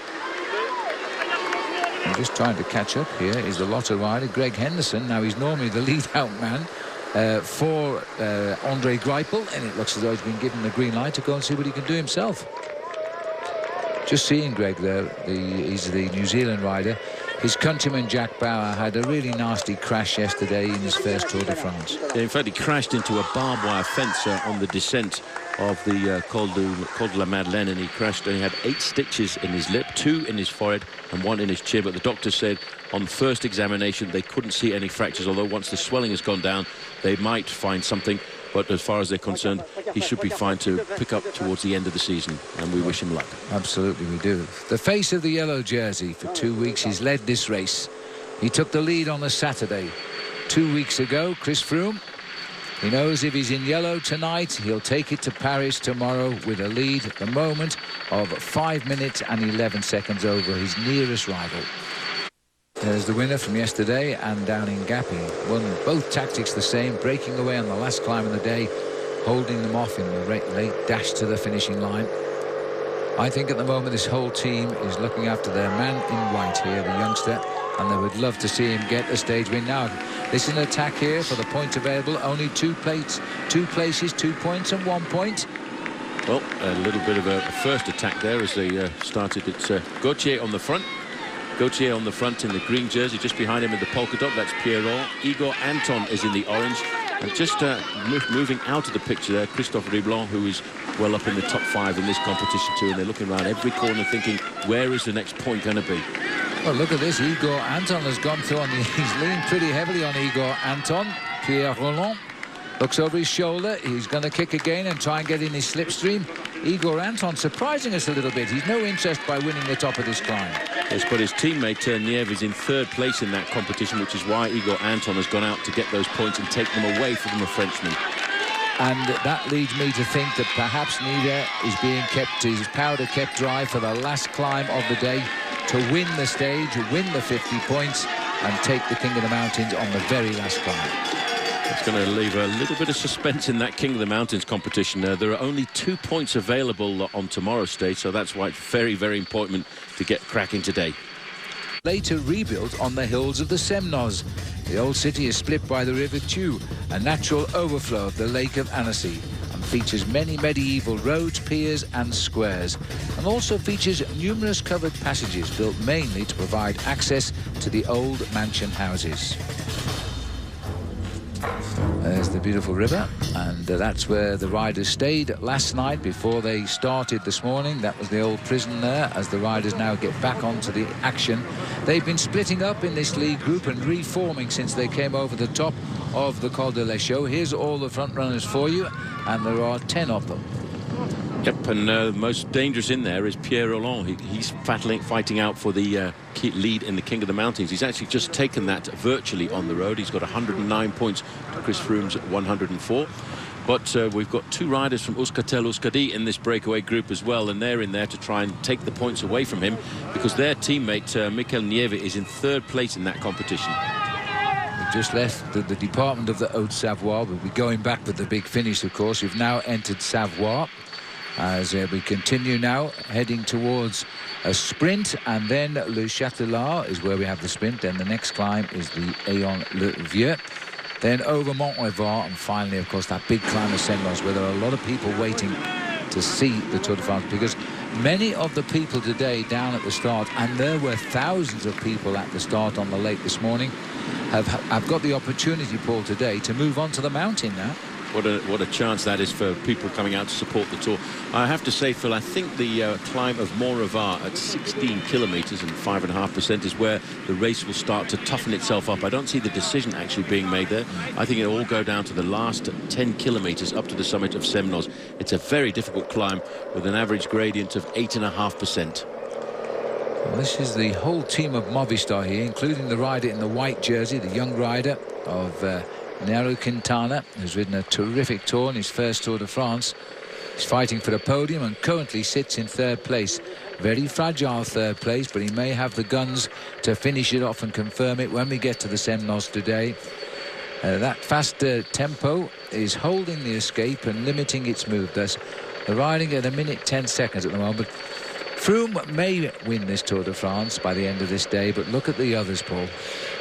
I'm just trying to catch up here is the Lotto rider, Greg Henderson. Now, he's normally the lead-out man for Andre Greipel, and it looks as though he's been given the green light to go and see what he can do himself. Just seeing Greg there, he's the New Zealand rider. His countryman Jack Bauer had a really nasty crash yesterday in his first Tour de France. Yeah, in fact, he crashed into a barbed wire fence on the descent of the Col de la Madeleine, and he crashed and he had 8 stitches in his lip, 2 in his forehead and 1 in his chin. But the doctor said on first examination they couldn't see any fractures, although once the swelling has gone down they might find something. But as far as they're concerned, he should be fine to pick up towards the end of the season, and we wish him luck. Absolutely, we do. The face of the yellow jersey. For 2 weeks he's led this race. He took the lead on the Saturday. 2 weeks ago, Chris Froome. He knows if he's in yellow tonight, he'll take it to Paris tomorrow with a lead at the moment of 5 minutes and 11 seconds over his nearest rival. There's the winner from yesterday, and down in Gap, he won both tactics the same, breaking away on the last climb of the day, holding them off in the late dash to the finishing line. I think at the moment this whole team is looking after their man in white here, the youngster, and they would love to see him get a stage win. Now, this is an attack here for the point available. Only 2 places, 2 points and 1 point. Well, a little bit of a first attack there as they started. It's Gauthier on the front. Gauthier on the front in the green jersey, just behind him in the polka dot, that's Pierron. Igor Anton is in the orange, and just moving out of the picture there, Christophe Riblon, who is well up in the top 5 in this competition too, and they're looking around every corner thinking, where is the next point going to be? Well, look at this. Igor Anton has gone through he's leaned pretty heavily on Igor Anton. Pierre Rolland looks over his shoulder. He's going to kick again and try and get in his slipstream. Igor Anton surprising us a little bit. He's no interest by winning the top of this climb. Yes, but his teammate Niev is in 3rd place in that competition, which is why Igor Anton has gone out to get those points and take them away from the Frenchman. And that leads me to think that perhaps Niev is being kept, his powder kept dry for the last climb of the day to win the stage, win the 50 points and take the King of the Mountains on the very last climb. It's going to leave a little bit of suspense in that King of the Mountains competition. There are only 2 points available on tomorrow's stage, so that's why it's very, very important to get cracking today. Later rebuilt on the hills of the Semnoz. The old city is split by the River Thiou, a natural overflow of the Lake of Annecy, and features many medieval roads, piers and squares, and also features numerous covered passages built mainly to provide access to the old mansion houses. There's the beautiful river, and that's where the riders stayed last night before they started this morning. That was the old prison there, as the riders now get back onto the action. They've been splitting up in this lead group and reforming since they came over the top of the Col de l'Echaux. Here's all the front runners for you, and there are 10 of them. Yep, and most dangerous in there is Pierre Rolland. He's fighting out for the key lead in the King of the Mountains. He's actually just taken that virtually on the road. He's got 109 points to Chris Froome's 104. But we've got 2 riders from Euskaltel Euskadi in this breakaway group as well, and they're in there to try and take the points away from him, because their teammate Mikel Nieve is in 3rd place in that competition. We've just left the department of the Haute-Savoie. We'll be going back with the big finish, of course. We've now entered Savoie, as we continue now heading towards a sprint, and then Le Châtelet is where we have the sprint. Then the next climb is the Aon-le-Vieux, then over Mont-Revard, and finally, of course, that big climb of Semnoz, where there are a lot of people waiting to see the Tour de France, because many of the people today down at the start, and there were thousands of people at the start on the lake this morning, have got the opportunity, Paul, today to move on to the mountain now. What a chance that is for people coming out to support the Tour. I have to say, Phil, I think the climb of Mont-Revard at 16 kilometres and 5.5% is where the race will start to toughen itself up. I don't see the decision actually being made there. I think it'll all go down to the last 10 kilometres up to the summit of Semnoz. It's a very difficult climb with an average gradient of 8.5%. Well, this is the whole team of Movistar here, including the rider in the white jersey, the young rider of Nairo Quintana, who's ridden a terrific tour in his first Tour de France. He's fighting for the podium and currently sits in third place. Very fragile third place, but he may have the guns to finish it off and confirm it when we get to the Semnoz today. That faster tempo is holding the Escape and limiting its move. Thus, they're riding at 1:10 at the moment. Froome may win this Tour de France by the end of this day, but look at the others, Paul.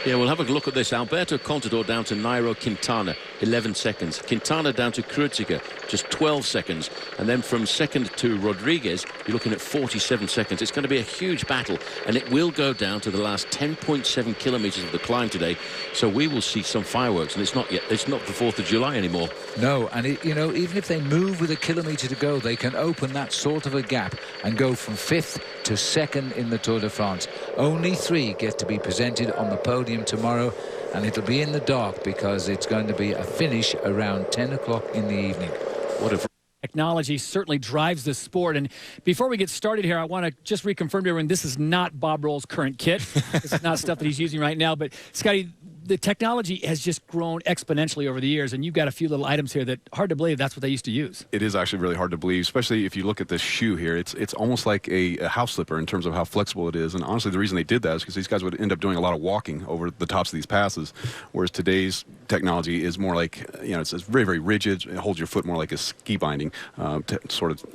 Yeah, we'll have a look at this. Alberto Contador down to Nairo Quintana, 11 seconds. Quintana down to Kreuziger, just 12 seconds. And then from second to Rodriguez, you're looking at 47 seconds. It's going to be a huge battle, and it will go down to the last 10.7 kilometres of the climb today. So we will see some fireworks, and it's not the 4th of July anymore. No, and you know, even if they move with a kilometre to go, they can open that sort of a gap and go from 5th to 2nd in the Tour de France. Only 3 get to be presented on the podium tomorrow, and it'll be in the dark because it's going to be a finish around 10 o'clock in the evening. What a Technology certainly drives the sport. And before we get started here, I want to just reconfirm to everyone, this is not Bob Roll's current kit. This is not stuff that he's using right now. But, Scotty, the technology has just grown exponentially over the years, and you've got a few little items here that hard to believe that's what they used to use. It is actually really hard to believe, especially if you look at this shoe here. It's almost like a house slipper in terms of how flexible it is. And honestly, the reason they did that is because these guys would end up doing a lot of walking over the tops of these passes, whereas today's technology is more like, you know, it's very, very rigid. It holds your foot more like a ski binding sort of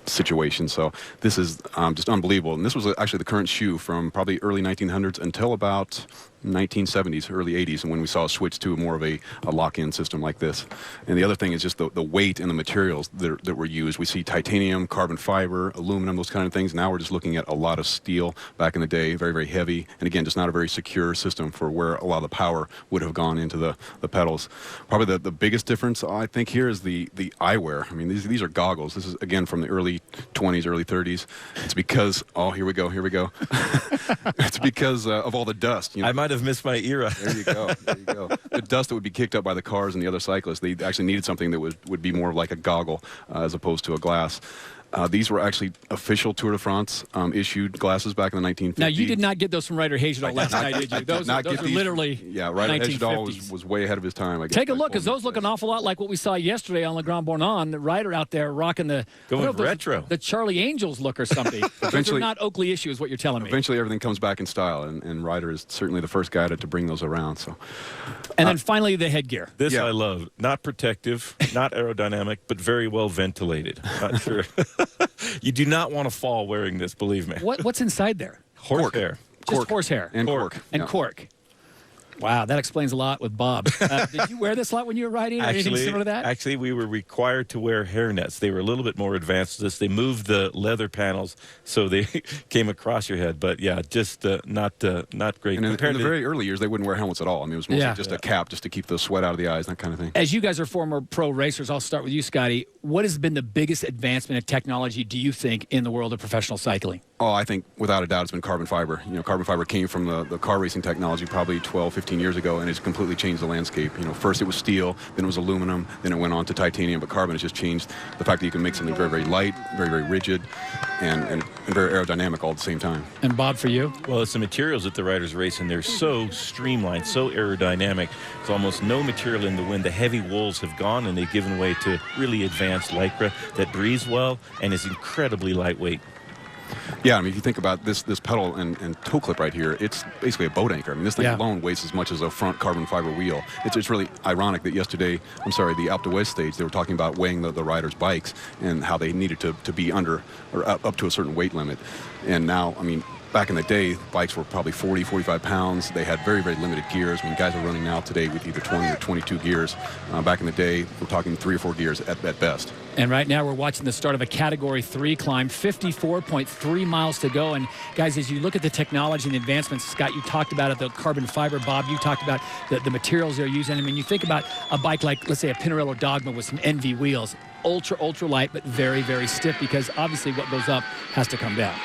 situation. So this is just unbelievable. And this was actually the current shoe from probably early 1900s until about 1970s, early 80s, and when we saw a switch to more of a lock-in system like this. And the other thing is just the weight and the materials that were used. We see titanium, carbon fiber, aluminum, those kind of things. Now we're just looking at a lot of steel back in the day, very, very heavy, and again, just not a very secure system for where a lot of the power would have gone into the pedals. Probably the biggest difference, I think, here is the eyewear. I mean, these are goggles. This is, again, from the early 20s, early 30s. It's because, oh, here we go. It's because of all the dust. You know? I might have missed my era. There you go. The dust that would be kicked up by the cars and the other cyclists, they actually needed something that would be more like a goggle as opposed to a glass. These were actually official Tour de France issued glasses back in the 1950s. Now, you did not get those from Ryder Hagendal last night, did you? Those are literally Ryder Hagendal was way ahead of his time. I guess. Take a look, because those look an awful lot like what we saw yesterday on Le Grand Bornand. The rider out there rocking the retro, the Charlie Angels look or something. Those are not Oakley issue, is what you're telling me. Eventually, everything comes back in style, and Ryder is certainly the first guy to bring those around. So, and then finally, the headgear. This I love. Not protective, not aerodynamic, but very well ventilated. Not sure. You do not want to fall wearing this, believe me. What's inside there? Horsehair. Just horsehair. And cork. And cork. Wow, that explains a lot with Bob. Did you wear this a lot when you were riding or anything similar to that? Actually, we were required to wear hairnets. They were a little bit more advanced than this. They moved the leather panels so they came across your head. But, yeah, just not great. And in the very early years, they wouldn't wear helmets at all. I mean, it was mostly just a cap just to keep the sweat out of the eyes, that kind of thing. As you guys are former pro racers, I'll start with you, Scotty. What has been the biggest advancement in technology, do you think, in the world of professional cycling? Oh, I think without a doubt it's been carbon fiber. You know, carbon fiber came from the car racing technology probably 12, 15 years ago, and it's completely changed the landscape. You know, first it was steel, then it was aluminum, then it went on to titanium, but carbon has just changed the fact that you can make something very, very light, very, very rigid, and very aerodynamic all at the same time. And Bob, for you? Well, it's the materials that the riders race in. They're so streamlined, so aerodynamic. There's almost no material in the wind. The heavy wools have gone, and they've given way to really advanced Lycra that breathes well and is incredibly lightweight. Yeah, I mean, if you think about this pedal and toe clip right here, it's basically a boat anchor. I mean, this thing alone weighs as much as a front carbon fiber wheel. It's really ironic that yesterday, the Alpe d'Huez stage, they were talking about weighing the riders' bikes and how they needed to be under or up to a certain weight limit. And now, I mean, back in the day, bikes were probably 40, 45 pounds. They had very, very limited gears. I mean, guys are running now today with either 20 or 22 gears. Back in the day, we're talking 3 or 4 gears at best. And right now we're watching the start of a Category 3 climb, 54.3 miles to go. And guys, as you look at the technology and the advancements, Scott, you talked about it, the carbon fiber. Bob, you talked about the materials they're using. I mean, you think about a bike like, let's say, a Pinarello Dogma with some NV wheels, ultra light, but very, very stiff, because obviously what goes up has to come down.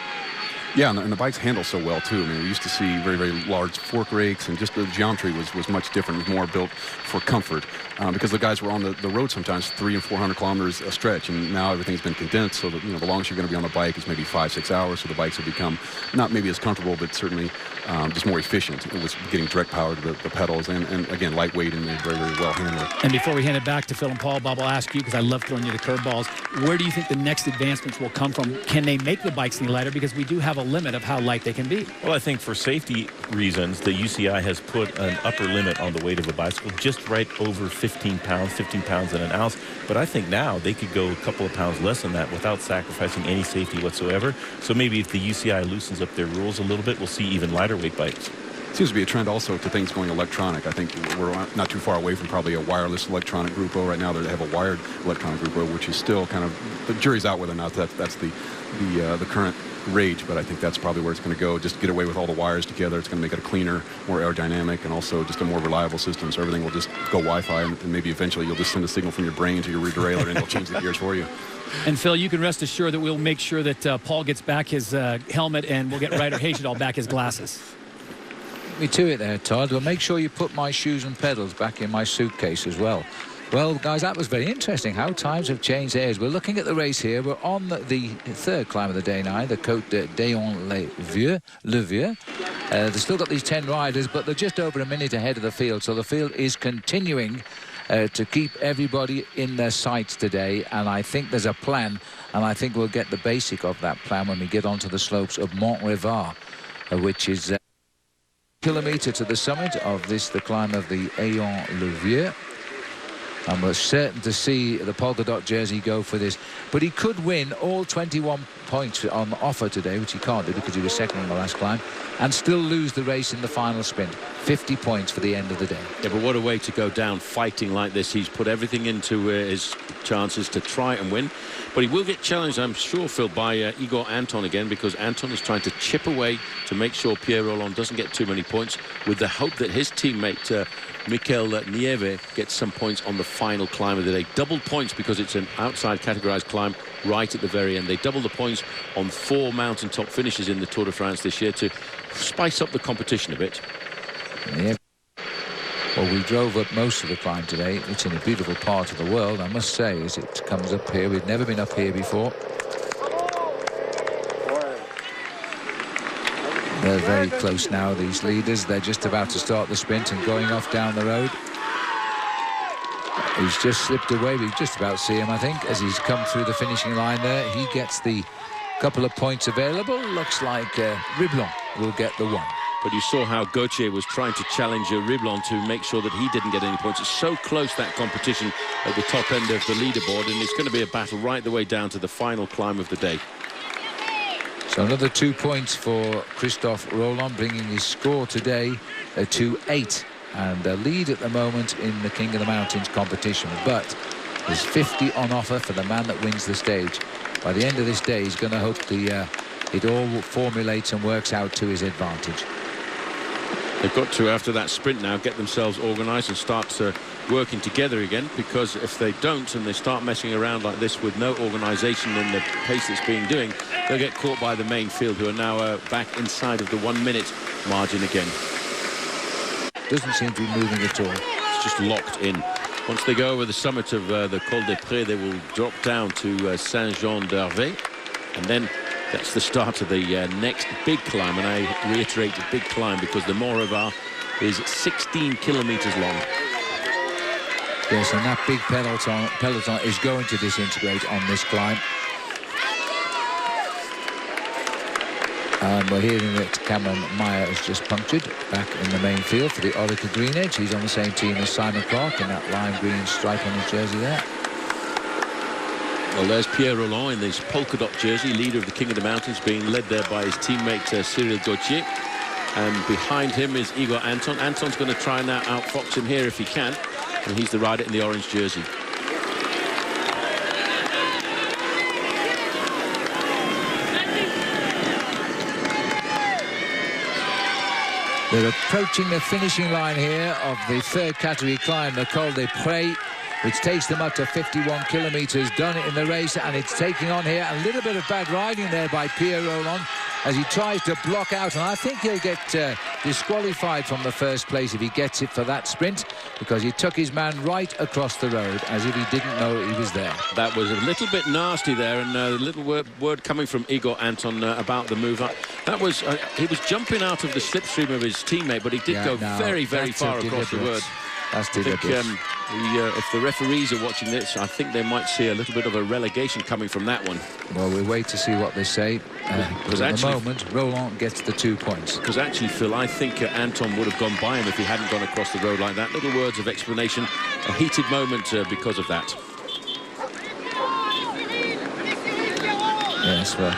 Yeah, and the bikes handle so well, too. I mean, we used to see very, very large fork rakes, and just the geometry was much different. It was more built for comfort because the guys were on the road sometimes 300 and 400 kilometers a stretch, and now everything's been condensed, so that, the longest you're going to be on the bike is maybe 5-6 hours, so the bikes have become not maybe as comfortable, but certainly just more efficient. It was getting direct power to the pedals, and again, lightweight and very, very well handled. And before we hand it back to Phil and Paul, Bob, I'll ask you, because I love throwing you the curveballs, where do you think the next advancements will come from? Can they make the bikes any lighter? Because we do have a limit of how light they can be. Well, I think for safety reasons, the UCI has put an upper limit on the weight of a bicycle, just right over 15 pounds and an ounce. But I think now they could go a couple of pounds less than that without sacrificing any safety whatsoever. So maybe if the UCI loosens up their rules a little bit, we'll see even lighter weight bikes. Seems to be a trend also to things going electronic. I think we're not too far away from probably a wireless electronic Grupo right now. They have a wired electronic Grupo, which is still kind of, the jury's out whether or not that's the current rage, but I think that's probably where it's going to go. Just get away with all the wires together. It's going to make it a cleaner, more aerodynamic, and also just a more reliable system. So everything will just go Wi-Fi, and maybe eventually you'll just send a signal from your brain to your rear derailleur, and it'll change the gears for you. And Phil, you can rest assured that we'll make sure that Paul gets back his helmet, and we'll get Ryder Hesjedal back his glasses. Me to it there, Todd. Well, make sure you put my shoes and pedals back in my suitcase as well. Well, guys, that was very interesting how times have changed there. We're looking at the race here. We're on the third climb of the day now, the Côte d'Ayon-le-Vieux. They've still got these 10 riders, but they're just over a minute ahead of the field. So the field is continuing to keep everybody in their sights today. And I think there's a plan, and I think we'll get the basic of that plan when we get onto the slopes of Mont-Revard, which is a kilometre to the summit of this, the climb of the Ayon-le-Vieux. And we're certain to see the polka dot jersey go for this. But he could win all 21 points on offer today, which he can't do because he was second on the last climb, and still lose the race in the final sprint. 50 points for the end of the day. Yeah, but what a way to go down fighting like this. He's put everything into his chances to try and win. But he will get challenged, I'm sure, Phil, by Igor Anton again, because Anton is trying to chip away to make sure Pierre Rolland doesn't get too many points, with the hope that his teammate Mikel Nieve gets some points on the final climb of the day. Double points because it's an outside categorized climb right at the very end. They double the points on 4 mountaintop finishes in the Tour de France this year to spice up the competition a bit. Yeah. Well, we drove up most of the climb today. It's in a beautiful part of the world, I must say, as it comes up here. We've never been up here before. They're very close now, these leaders. They're just about to start the sprint and going off down the road. He's just slipped away. We just about see him, I think, as he's come through the finishing line there. He gets the couple of points available. Looks like Riblon will get the one. But you saw how Gauthier was trying to challenge Riblon to make sure that he didn't get any points. It's so close, that competition at the top end of the leaderboard, and it's going to be a battle right the way down to the final climb of the day. So another 2 points for Christophe Rolland, bringing his score today to 8, and a lead at the moment in the King of the Mountains competition. But there's 50 on offer for the man that wins the stage. By the end of this day, he's going to hope it all formulates and works out to his advantage. They've got to, after that sprint now, get themselves organised and start working together again, because if they don't and they start messing around like this with no organisation in the pace that's being doing, they'll get caught by the main field, who are now back inside of the 1 minute margin again. Doesn't seem to be moving at all. It's just locked in. Once they go over the summit of the Col des Prés, they will drop down to Saint-Jean-d'Hervé, and then that's the start of the next big climb. And I reiterate the big climb because the Mont-Revard is 16 kilometres long. Yes, and that big peloton is going to disintegrate on this climb. And we're hearing that Cameron Meyer has just punctured back in the main field for the Orica Green Edge. He's on the same team as Simon Clark in that lime green stripe on his jersey there. Well, there's Pierre Rolland in this polka dot jersey, leader of the King of the Mountains, being led there by his teammate Cyril Gauthier. And behind him is Igor Anton. Anton's going to try and now outfox him here if he can. And he's the rider in the orange jersey. They're approaching the finishing line here of the third category climb, the Col des Prés, which takes them up to 51 kilometres. Done it in the race, and it's taking on here a little bit of bad riding there by Pierre Rolland as he tries to block out, and I think he'll get disqualified from the first place if he gets it for that sprint, because he took his man right across the road as if he didn't know he was there. That was a little bit nasty there, and a little word coming from Igor Anton about the move up. That was he was jumping out of the slipstream of his teammate, but he did go very far across the road. That's I think if the referees are watching this, I think they might see a little bit of a relegation coming from that one. Well, we'll wait to see what they say. Because at the moment, Roland gets the 2 points. Because actually, Phil, I think Anton would have gone by him if he hadn't gone across the road like that. Little words of explanation. A heated moment because of that. Yes, well,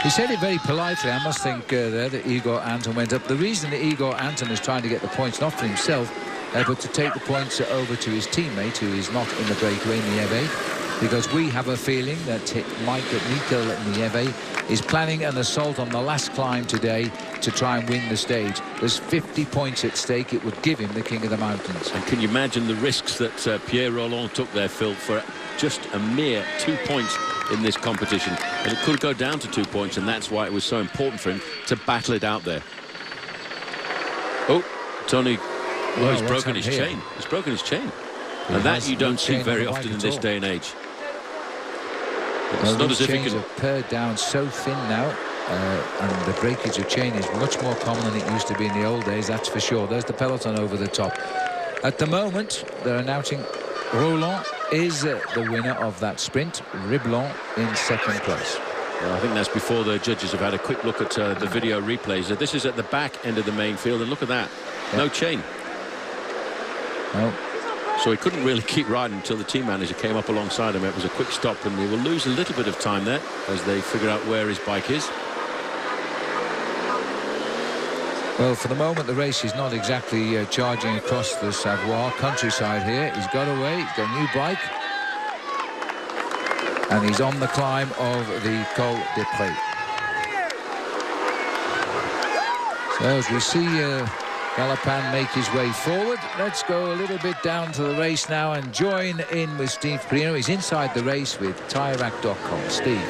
he said it very politely. I must think there that Igor Anton went up. The reason that Igor Anton is trying to get the points, not for himself, but to take the points over to his teammate, who is not in the breakaway, Nieve, because we have a feeling that Mikel Nieve is planning an assault on the last climb today to try and win the stage. There's 50 points at stake. It would give him the King of the Mountains. And can you imagine the risks that Pierre Rolland took there, Phil, for just a mere 2 points in this competition? And it could go down to 2 points, and that's why it was so important for him to battle it out there. Oh, Tony... Well, he's broken his chain. He's broken his chain. And that you don't see very often in this day and age. It's not as if he can... have pared down so thin now, and the breakage of chain is much more common than it used to be in the old days, that's for sure. There's the peloton over the top. At the moment, they're announcing Roland is the winner of that sprint, Riblon in second place. Well, I think that's before the judges have had a quick look at the video replays. This is at the back end of the main field, and look at that. No chain. No. So he couldn't really keep riding until the team manager came up alongside him. It was a quick stop, and they will lose a little bit of time there as they figure out where his bike is. Well, for the moment, the race is not exactly charging across the Savoie countryside here. He's got away. He's got a new bike. And he's on the climb of the Col de Pré. So as we see Galopin make his way forward, let's go a little bit down to the race now and join in with Steve Perino. He's inside the race with TireRack.com. Steve.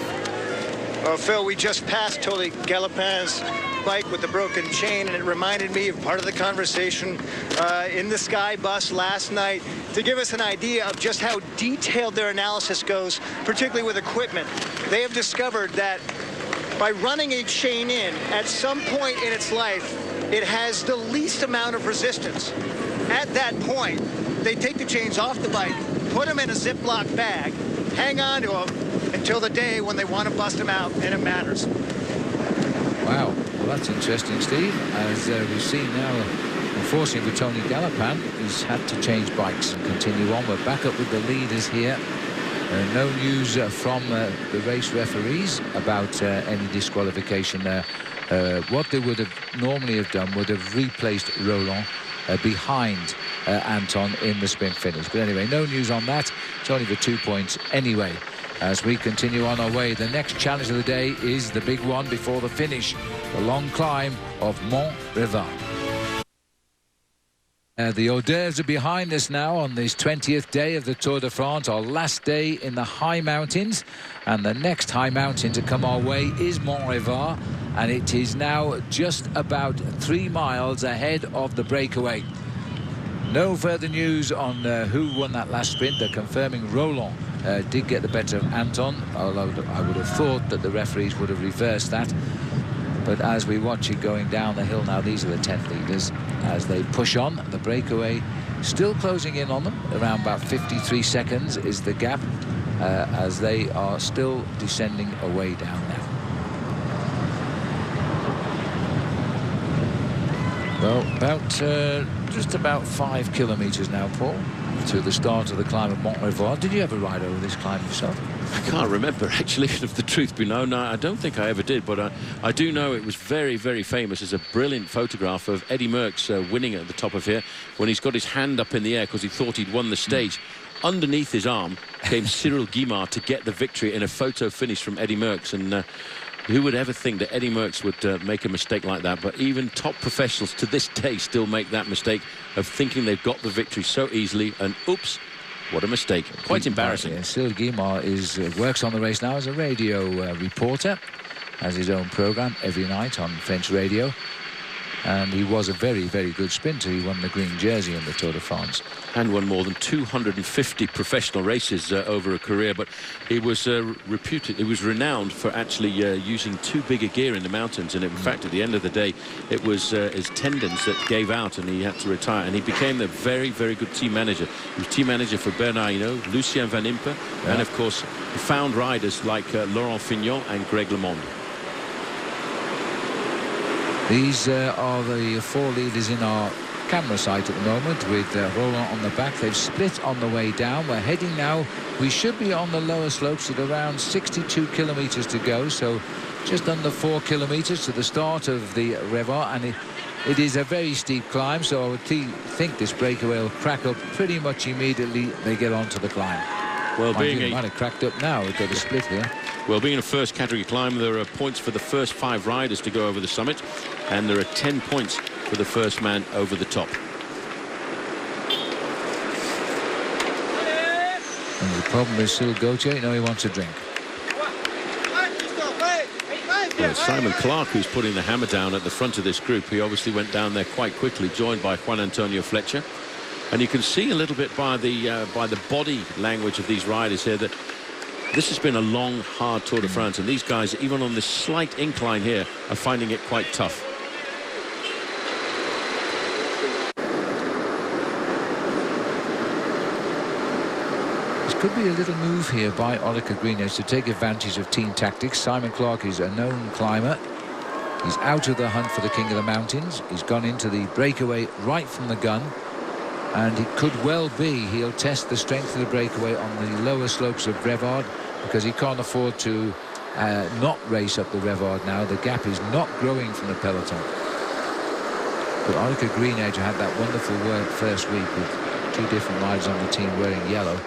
Well, Phil, we just passed Tony Galopin's bike with the broken chain, and it reminded me of part of the conversation in the Sky Bus last night to give us an idea of just how detailed their analysis goes, particularly with equipment. They have discovered that by running a chain in, at some point in its life, it has the least amount of resistance. At that point, they take the chains off the bike, put them in a Ziploc bag, hang on to them until the day when they want to bust them out, and it matters. Wow, well, that's interesting, Steve. As we've seen now, unfortunately for Tony Galopin, he's had to change bikes and continue on. We're back up with the leaders here. No news from the race referees about any disqualification there. What they would have normally have done would have replaced Roland behind Anton in the sprint finish. But anyway, no news on that. It's only for 2 points anyway. As we continue on our way, the next challenge of the day is the big one before the finish, the long climb of Mont Revard. The hors d'oeuvres are behind us now on this 20th day of the Tour de France, our last day in the high mountains. And the next high mountain to come our way is Mont Revard, and it is now just about 3 miles ahead of the breakaway. No further news on who won that last sprint. They're confirming Roland did get the better of Anton, although I would have thought that the referees would have reversed that. But as we watch it going down the hill now, these are the 10 leaders as they push on. The breakaway still closing in on them. Around about 53 seconds is the gap as they are still descending away down now. Well, just about 5 kilometres now, Paul, to the start of the climb of Mont Revard. Did you ever ride over this climb yourself? I can't remember, actually, if the truth be known. No, I don't think I ever did, but I do know it was very, very famous. There's a brilliant photograph of Eddy Merckx winning at the top of here when he's got his hand up in the air because he thought he'd won the stage. Underneath his arm came Cyril Guimard to get the victory in a photo finish from Eddy Merckx. And who would ever think that Eddy Merckx would make a mistake like that? But even top professionals to this day still make that mistake of thinking they've got the victory so easily, and oops, what a mistake. Quite embarrassing. Cyril Guimard works on the race now as a radio reporter. has his own program every night on French radio. And he was a very, very good sprinter. He won the green jersey in the Tour de France. And won more than 250 professional races over a career. But he was reputed, he was renowned for actually using too big a gear in the mountains. And in fact, at the end of the day, it was his tendons that gave out and he had to retire. And he became a very, very good team manager. He was team manager for Bernard Hinault, Lucien Van Impe, and of course, he found riders like Laurent Fignon and Greg LeMond. These are the 4 leaders in our camera site at the moment, with Roland on the back. They've split on the way down. We're heading now. We should be on the lower slopes at around 62 kilometres to go, so just under 4 kilometres to the start of the Revard, and it is a very steep climb, so I would think this breakaway will crack up pretty much immediately they get onto the climb. Well, it might have cracked up now. We've got a split here. Well, being a first category climb, there are points for the first 5 riders to go over the summit, and there are 10 points for the first man over the top. And the problem with Cyril Gauthier, he wants a drink. Well, Simon Clarke, who's putting the hammer down at the front of this group. He obviously went down there quite quickly, joined by Juan Antonio Fletcher. And you can see a little bit by the body language of these riders here that this has been a long, hard Tour de France, and these guys, even on this slight incline here, are finding it quite tough. This could be a little move here by Orica Greenedge to take advantage of team tactics. Simon Clarke is a known climber. He's out of the hunt for the King of the Mountains. He's gone into the breakaway right from the gun. And it could well be he'll test the strength of the breakaway on the lower slopes of Revard, because he can't afford to not race up the Revard now. The gap is not growing from the peloton. But Orica Greenedge had that wonderful work first week with 2 different riders on the team wearing yellow.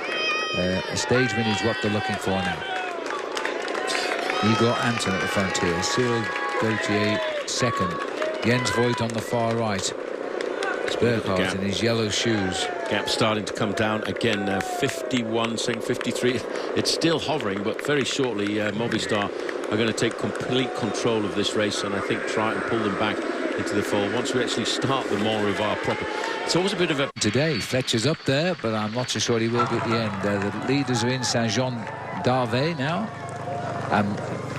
A stage win is what they're looking for now. Igor Anton at the front here. Cyril Gauthier second. Jens Voigt on the far right. Burkhardt in his yellow shoes. Gap starting to come down again. 51, saying 53. It's still hovering, but very shortly Movistar are going to take complete control of this race, and I think try and pull them back into the fold once we actually start the Mont Revard proper. It's always a bit of a... Today, Fletcher's up there, but I'm not so sure he will be at the end. The leaders are in Saint-Jean-d'Arvey now.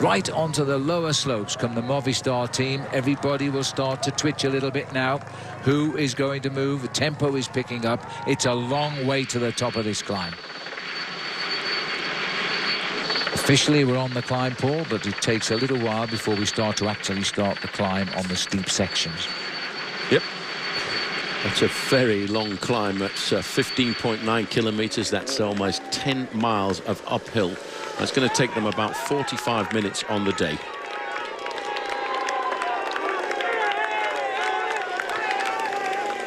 Right onto the lower slopes come the Movistar team. Everybody will start to twitch a little bit now. Who is going to move? The tempo is picking up. It's a long way to the top of this climb. Officially, we're on the climb, Paul, but it takes a little while before we start to actually start the climb on the steep sections. Yep. That's a very long climb. That's 15.9 kilometres. That's almost 10 miles of uphill. That's going to take them about 45 minutes on the day.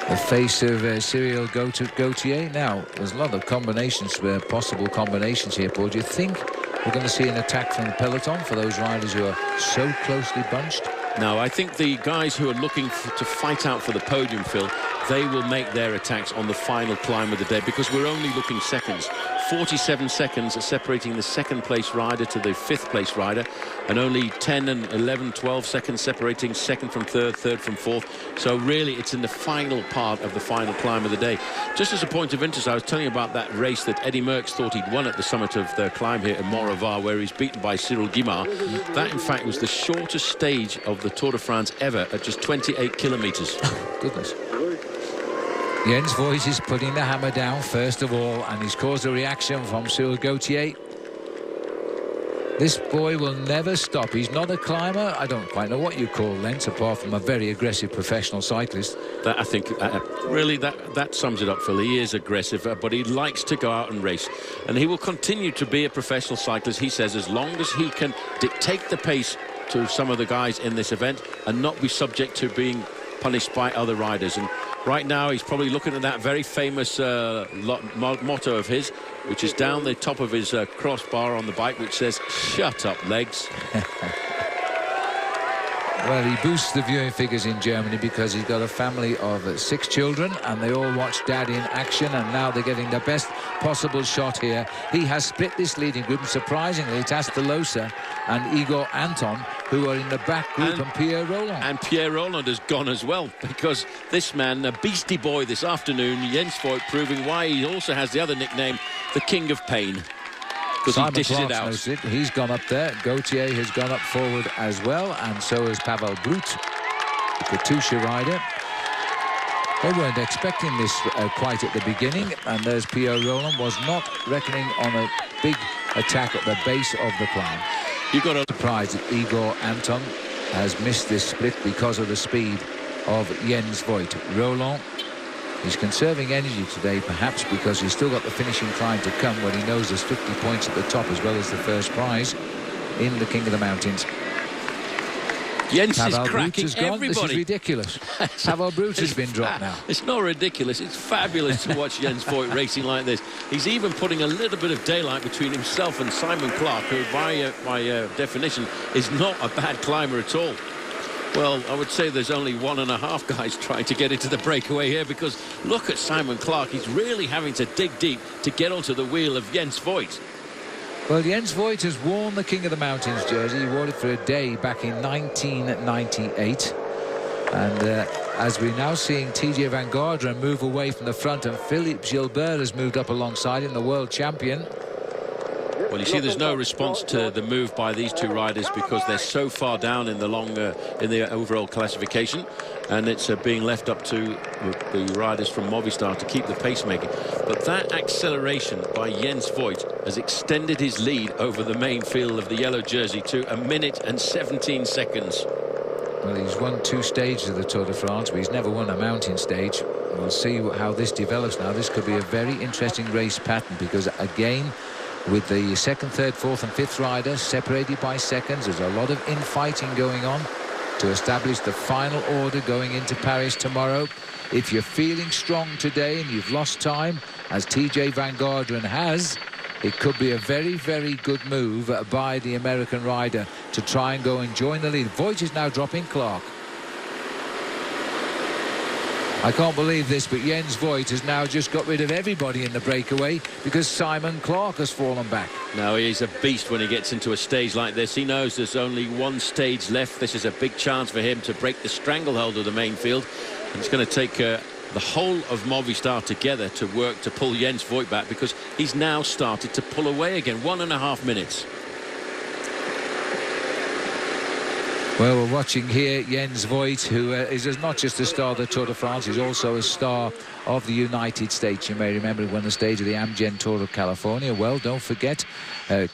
The face of Cyril Gauthier. Now, there's a lot of combinations, possible combinations here, Paul. Do you think we're going to see an attack from the peloton for those riders who are so closely bunched? No, I think the guys who are looking to fight out for the podium, Phil, they will make their attacks on the final climb of the day, because we're only looking seconds. 47 seconds separating the second place rider to the 5th place rider, and only 10 and 11, 12 seconds separating second from third, third from fourth. So really it's in the final part of the final climb of the day. Just as a point of interest, I was telling you about that race that Eddy Merckx thought he'd won at the summit of the climb here in Mont Revard, where he's beaten by Cyril Guimard. That in fact was the shortest stage of the Tour de France ever, at just 28 kilometres. Goodness. Jens Voigt is putting the hammer down first of all, and he's caused a reaction from Cyril Gauthier. This boy will never stop. He's not a climber. I don't quite know what you call Lentz, apart from a very aggressive professional cyclist. That, I think, really that sums it up, Phil. He is aggressive, but he likes to go out and race. And he will continue to be a professional cyclist, he says, as long as he can dictate the pace to some of the guys in this event and not be subject to being punished by other riders. And right now he's probably looking at that very famous motto of his, which is down the top of his crossbar on the bike, which says, "Shut up, legs." Well, he boosts the viewing figures in Germany because he's got a family of 6 children and they all watch Dad in action, and now they're getting the best possible shot here. He has split this leading group, and surprisingly it's Astalosa and Igor Anton who are in the back group, and Pierre Rolland. And Pierre Rolland has gone as well, because this man, a beastie boy this afternoon, Jens Voigt, proving why he also has the other nickname, the King of Pain. Because he dishes it out. He's gone up there. Gauthier has gone up forward as well, and so has Pavel Brut, the Katusha rider. They weren't expecting this quite at the beginning, and there's Pierre Rolland, was not reckoning on a big attack at the base of the climb. You got a surprise that Igor Anton has missed this split because of the speed of Jens Voigt. Rolland, he's conserving energy today, perhaps because he's still got the finishing climb to come when he knows there's 50 points at the top as well as the first prize in the King of the Mountains. Jens Pavel is cracking Brut has gone. everybody. This is ridiculous. Pavel Brut has been dropped now. It's not ridiculous. It's fabulous to watch Jens Voigt racing like this. He's even putting a little bit of daylight between himself and Simon Clark, who by definition is not a bad climber at all. Well, I would say there's only 1.5 guys trying to get into the breakaway here, because look at Simon Clark. He's really having to dig deep to get onto the wheel of Jens Voigt. Well, Jens Voigt has worn the King of the Mountains jersey. He wore it for a day back in 1998. And as we're now seeing TJ Van Garderen move away from the front, and Philippe Gilbert has moved up alongside him, the world champion. Well, you see, there's no response to the move by these two riders because they're so far down in the in the overall classification, and it's being left up to the riders from Movistar to keep the pacemaking. But that acceleration by Jens Voigt has extended his lead over the main field of the yellow jersey to 1 minute and 17 seconds. Well, he's won 2 stages of the Tour de France, but he's never won a mountain stage. We'll see how this develops now. This could be a very interesting race pattern, because again, with the 2nd, 3rd, 4th and 5th riders separated by seconds, there's a lot of infighting going on to establish the final order going into Paris tomorrow. If you're feeling strong today and you've lost time, as TJ Van Garderen has, it could be a very, very good move by the American rider to try and go and join the lead. Voigt is now dropping Clark. I can't believe this, but Jens Voigt has now just got rid of everybody in the breakaway because Simon Clark has fallen back. No, he's a beast when he gets into a stage like this. He knows there's only 1 stage left. This is a big chance for him to break the stranglehold of the main field. And it's going to take the whole of Movistar together to work to pull Jens Voigt back, because he's now started to pull away again. 1.5 minutes. Well, we're watching here Jens Voigt, who is not just a star of the Tour de France, he's also a star of the United States. You may remember he won the stage of the Amgen Tour of California. Well, don't forget,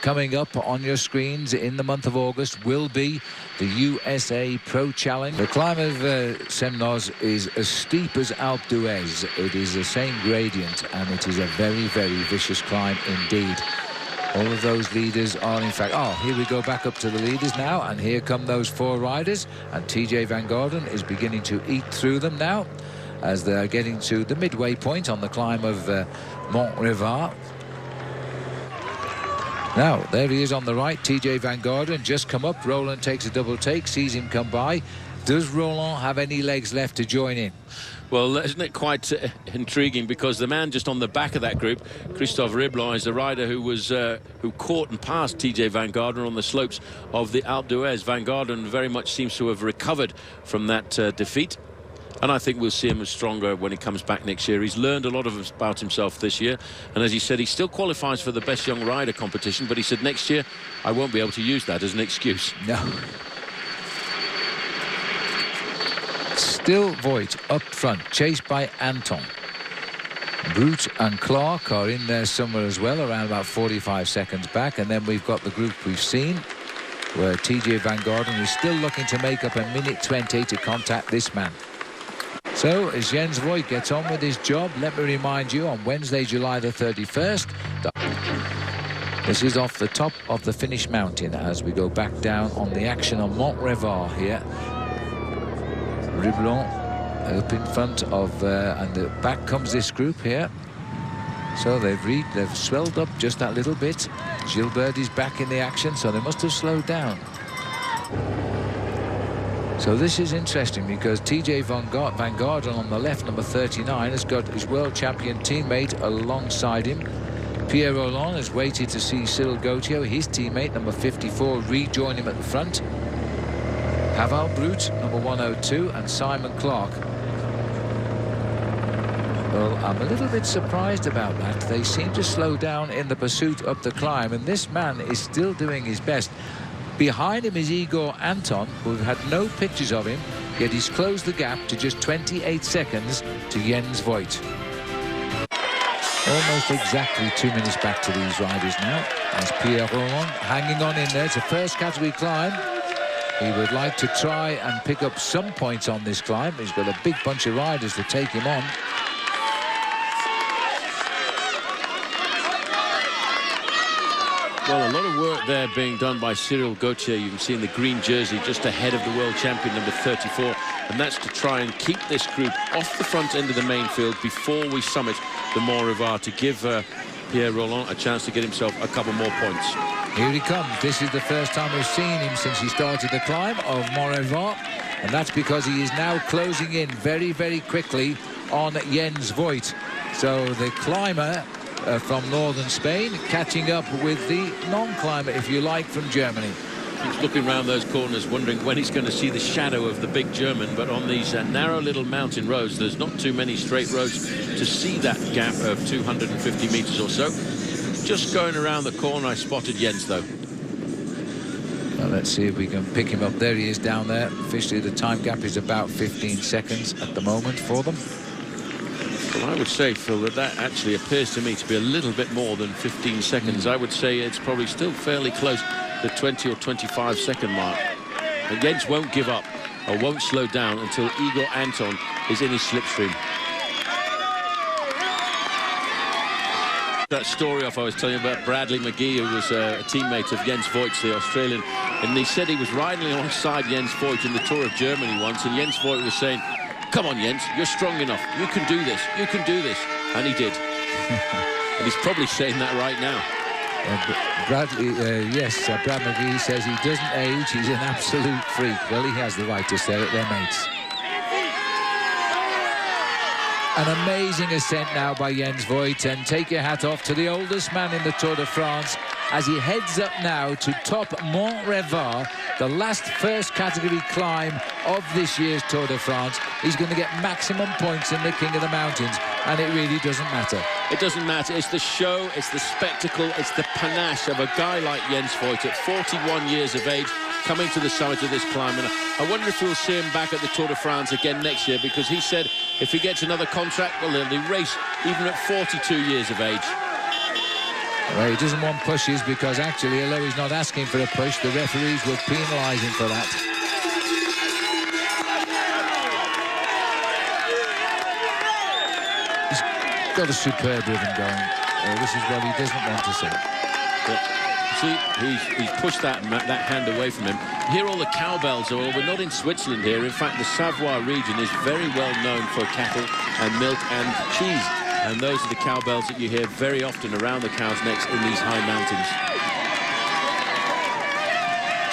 coming up on your screens in the month of August will be the USA Pro Challenge. The climb of Semnoz is as steep as Alpe d'Huez. It is the same gradient, and it is a very, very vicious climb indeed. All of those leaders are, in fact... Oh, here we go back up to the leaders now, and here come those 4 riders, and TJ Van Garderen is beginning to eat through them now as they're getting to the midway point on the climb of Mont Revard. Now, there he is on the right, TJ Van Garderen just come up. Rolland takes a double take, sees him come by. Does Rolland have any legs left to join in? Well, isn't it quite intriguing, because the man just on the back of that group, Christophe Riblon, is the rider who was who caught and passed TJ Van Garderen on the slopes of the Alpe d'Huez. Van Garderen very much seems to have recovered from that defeat, and I think we'll see him as stronger when he comes back next year. He's learned a lot about himself this year, and as he said, he still qualifies for the Best Young Rider competition, but he said next year I won't be able to use that as an excuse. No. Still Voigt up front, chased by Anton. Brut and Clark are in there somewhere as well, around about 45 seconds back. And then we've got the group we've seen, where TJ Van Garderen is still looking to make up 1:20 to contact this man. So as Jens Voigt gets on with his job, let me remind you, on Wednesday, July the 31st, this is off the top of the Finnish mountain as we go back down on the action on Mont Revard here. Riblon up in front of, and the back comes this group here. So they've swelled up just that little bit. Gilbert is back in the action, so they must have slowed down. So this is interesting because TJ Van Garderen on the left, number 39, has got his world champion teammate alongside him. Pierre Rolland has waited to see Cyril Gauthier, his teammate, number 54, rejoin him at the front. Pavel Brut, number 102, and Simon Clark. Well, I'm a little bit surprised about that. They seem to slow down in the pursuit up the climb, and this man is still doing his best. Behind him is Igor Anton, who've had no pictures of him, yet he's closed the gap to just 28 seconds to Jens Voigt. Almost exactly 2 minutes back to these riders now. As Pierre Rolland hanging on in there. It's a first category climb. He would like to try and pick up some points on this climb. He's got a big bunch of riders to take him on. Well, a lot of work there being done by Cyril Gauthier. You can see in the green jersey just ahead of the world champion, number 34. And that's to try and keep this group off the front end of the main field before we summit the Mont Revard, to give Pierre Rolland a chance to get himself a couple more points. Here he comes. This is the first time we've seen him since he started the climb of Mont Revard. And that's because he is now closing in very, very quickly on Jens Voigt. So the climber from northern Spain catching up with the non-climber, if you like, from Germany. He's looking around those corners wondering when he's going to see the shadow of the big German, but on these narrow little mountain roads there's not too many straight roads to see that gap of 250 meters or so. Just going around the corner I spotted Jens though. Well, let's see if we can pick him up. There he is down there. Officially the time gap is about 15 seconds at the moment for them. Well, I would say, Phil, that actually appears to me to be a little bit more than 15 seconds. I would say it's probably still fairly close to the 20 or 25 second mark. And Jens won't give up or won't slow down until Igor Anton is in his slipstream. That story off I was telling you about Bradley McGee, who was a teammate of Jens Voigt, the Australian, and he said he was riding alongside Jens Voigt in the Tour of Germany once, and Jens Voigt was saying, "Come on, Jens, you're strong enough. You can do this. You can do this." And he did. And he's probably saying that right now. Brad McGee says he doesn't age. He's an absolute freak. Well, he has the right to say it. They're mates. An amazing ascent now by Jens Voigt, and take your hat off to the oldest man in the Tour de France as he heads up now to top Mont Revard, the last first category climb of this year's Tour de France. He's going to get maximum points in the King of the Mountains, and it really doesn't matter. It doesn't matter. It's the show, it's the spectacle, it's the panache of a guy like Jens Voigt at 41 years of age, coming to the summit of this climb. And I wonder if we'll see him back at the Tour de France again next year, because he said if he gets another contract, well, he'll race even at 42 years of age. Well, he doesn't want pushes, because actually, although he's not asking for a push, the referees will penalise him for that. He's got a superb rhythm going. This is what he doesn't want to see. But, see, he's pushed that hand away from him. Hear all the cowbells. Well, we're not in Switzerland here. In fact, the Savoie region is very well known for cattle and milk and cheese. And those are the cowbells that you hear very often around the cows' necks in these high mountains.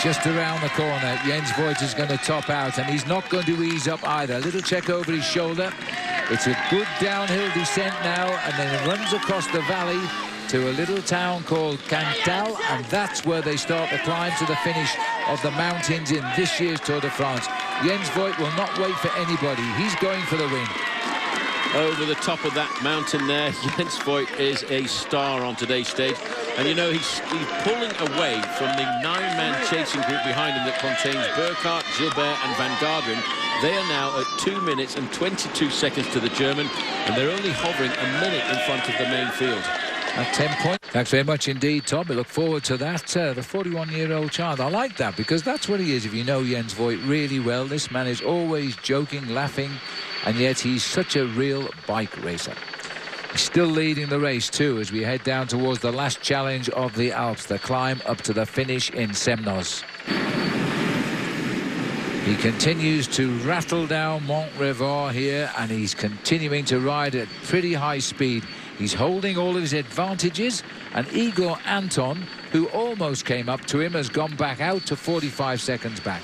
Just around the corner, Jens Voigt is going to top out, and he's not going to ease up either. A little check over his shoulder. It's a good downhill descent now, and then it runs across the valley to a little town called Cantal, and that's where they start the climb to the finish of the mountains in this year's Tour de France. Jens Voigt will not wait for anybody. He's going for the win. Over the top of that mountain there, Jens Voigt is a star on today's stage. And, you know, he's pulling away from the 9-man chasing group behind him that contains Burkhardt, Gilbert and Van Garderen. They are now at 2 minutes and 22 seconds to the German, and they're only hovering a minute in front of the main field. At 10 points. Thanks very much indeed, Tom. We look forward to that. The 41-year-old child. I like that, because that's what he is. If you know Jens Voigt really well, this man is always joking, laughing, and yet he's such a real bike racer. He's still leading the race too as we head down towards the last challenge of the Alps, the climb up to the finish in Semnoz. He continues to rattle down Mont Revard here, and he's continuing to ride at pretty high speed. He's holding all of his advantages, and Igor Anton, who almost came up to him, has gone back out to 45 seconds back.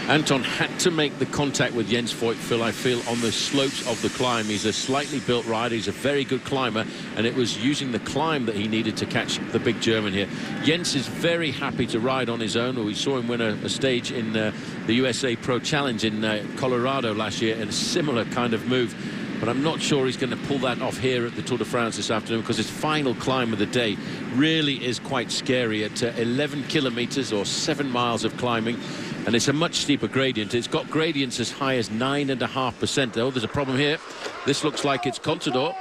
Anton had to make the contact with Jens Voigt, Phil, I feel, on the slopes of the climb. He's a slightly built rider. He's a very good climber, and it was using the climb that he needed to catch the big German here. Jens is very happy to ride on his own. We saw him win a stage in the USA Pro Challenge in Colorado last year in a similar kind of move. But I'm not sure he's going to pull that off here at the Tour de France this afternoon, because his final climb of the day really is quite scary at 11 kilometers or 7 miles of climbing. And it's a much steeper gradient. It's got gradients as high as 9.5%. Oh, there's a problem here. This looks like it's Contador.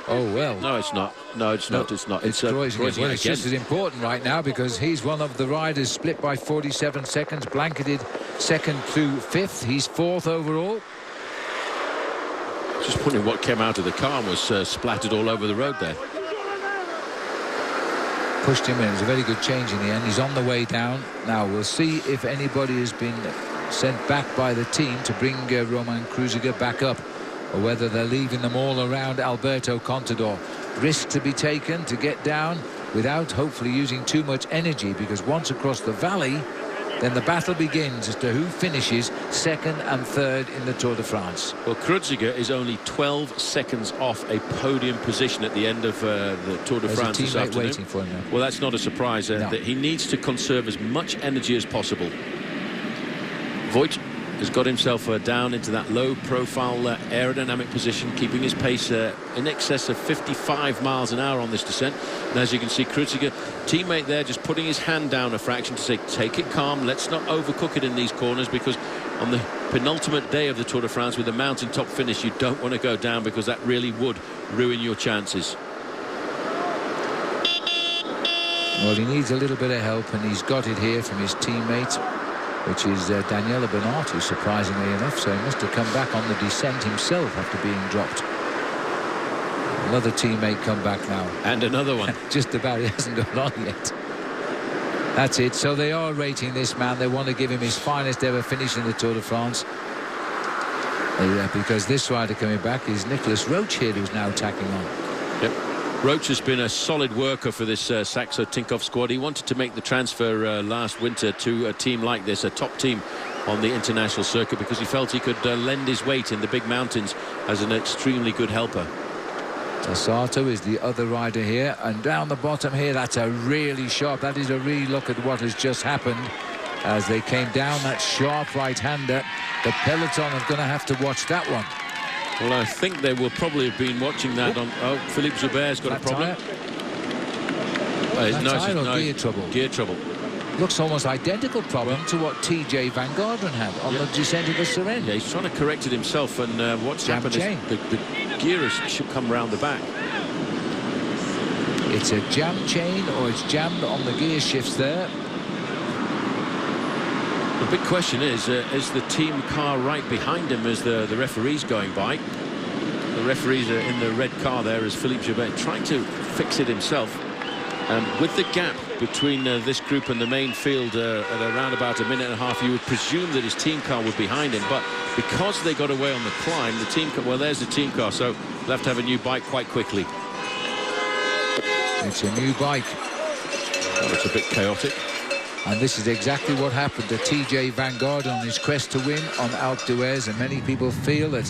Oh, well. No, it's not. No, it's not. It's not. It's Kreuziger. Well, it's just as important right now, because he's one of the riders split by 47 seconds, blanketed second to fifth. He's fourth overall. Just wondering what came out of the car and was splattered all over the road there. Pushed him in. It was a very good change in the end. He's on the way down. Now we'll see if anybody has been sent back by the team to bring Roman Kreuziger back up, or whether they're leaving them all around Alberto Contador. Risk to be taken to get down without hopefully using too much energy, because once across the valley, then the battle begins as to who finishes second and third in the Tour de France. Well, Kreuziger is only 12 seconds off a podium position at the end of the Tour de France this afternoon. Waiting for him now. Well, that's not a surprise. No. That he needs to conserve as much energy as possible. Voigt has got himself down into that low-profile aerodynamic position, keeping his pace in excess of 55 miles an hour on this descent. And as you can see, Kreuziger, teammate there, just putting his hand down a fraction to say, take it calm, let's not overcook it in these corners, because on the penultimate day of the Tour de France with a mountaintop finish, you don't want to go down, because that really would ruin your chances. Well, he needs a little bit of help, and he's got it here from his teammate, which is Daniele Bernardi, surprisingly enough. So he must have come back on the descent himself after being dropped. Another teammate come back now. And another one. Just about. He hasn't got on yet. That's it. So they are rating this man. They want to give him his finest ever finish in the Tour de France. Because this rider coming back is Nicolas Roche here, who's now tacking on. Yep. Roche has been a solid worker for this Saxo Tinkoff squad. He wanted to make the transfer last winter to a team like this, a top team on the international circuit, because he felt he could lend his weight in the big mountains as an extremely good helper. Tassato is the other rider here, and down the bottom here, that's a really sharp, that is a really look at what has just happened as they came down that sharp right-hander. The peloton are going to have to watch that one. Well, I think they will probably have been watching that on... Oh, Philippe Gilbert's got a problem. Gear trouble. Gear trouble. Looks almost identical problem to what TJ Van Garderen had on the descent of the Suresnes. Yeah, he's trying to correct it himself, and what's happened is the gear should come round the back. It's a jam chain, or it's jammed on the gear shifts there. The big question is the team car right behind him as the referee's going by? The referees are in the red car there as Philippe Gilbert trying to fix it himself. With the gap between this group and the main field at around about a minute and a half, you would presume that his team car would be behind him, but because they got away on the climb, the team car, well, there's the team car, so they'll have to have a new bike quite quickly. It's a new bike. Well, it's a bit chaotic. And this is exactly what happened to TJ Van Garderen on his quest to win on Alpe d'Huez, and many people feel that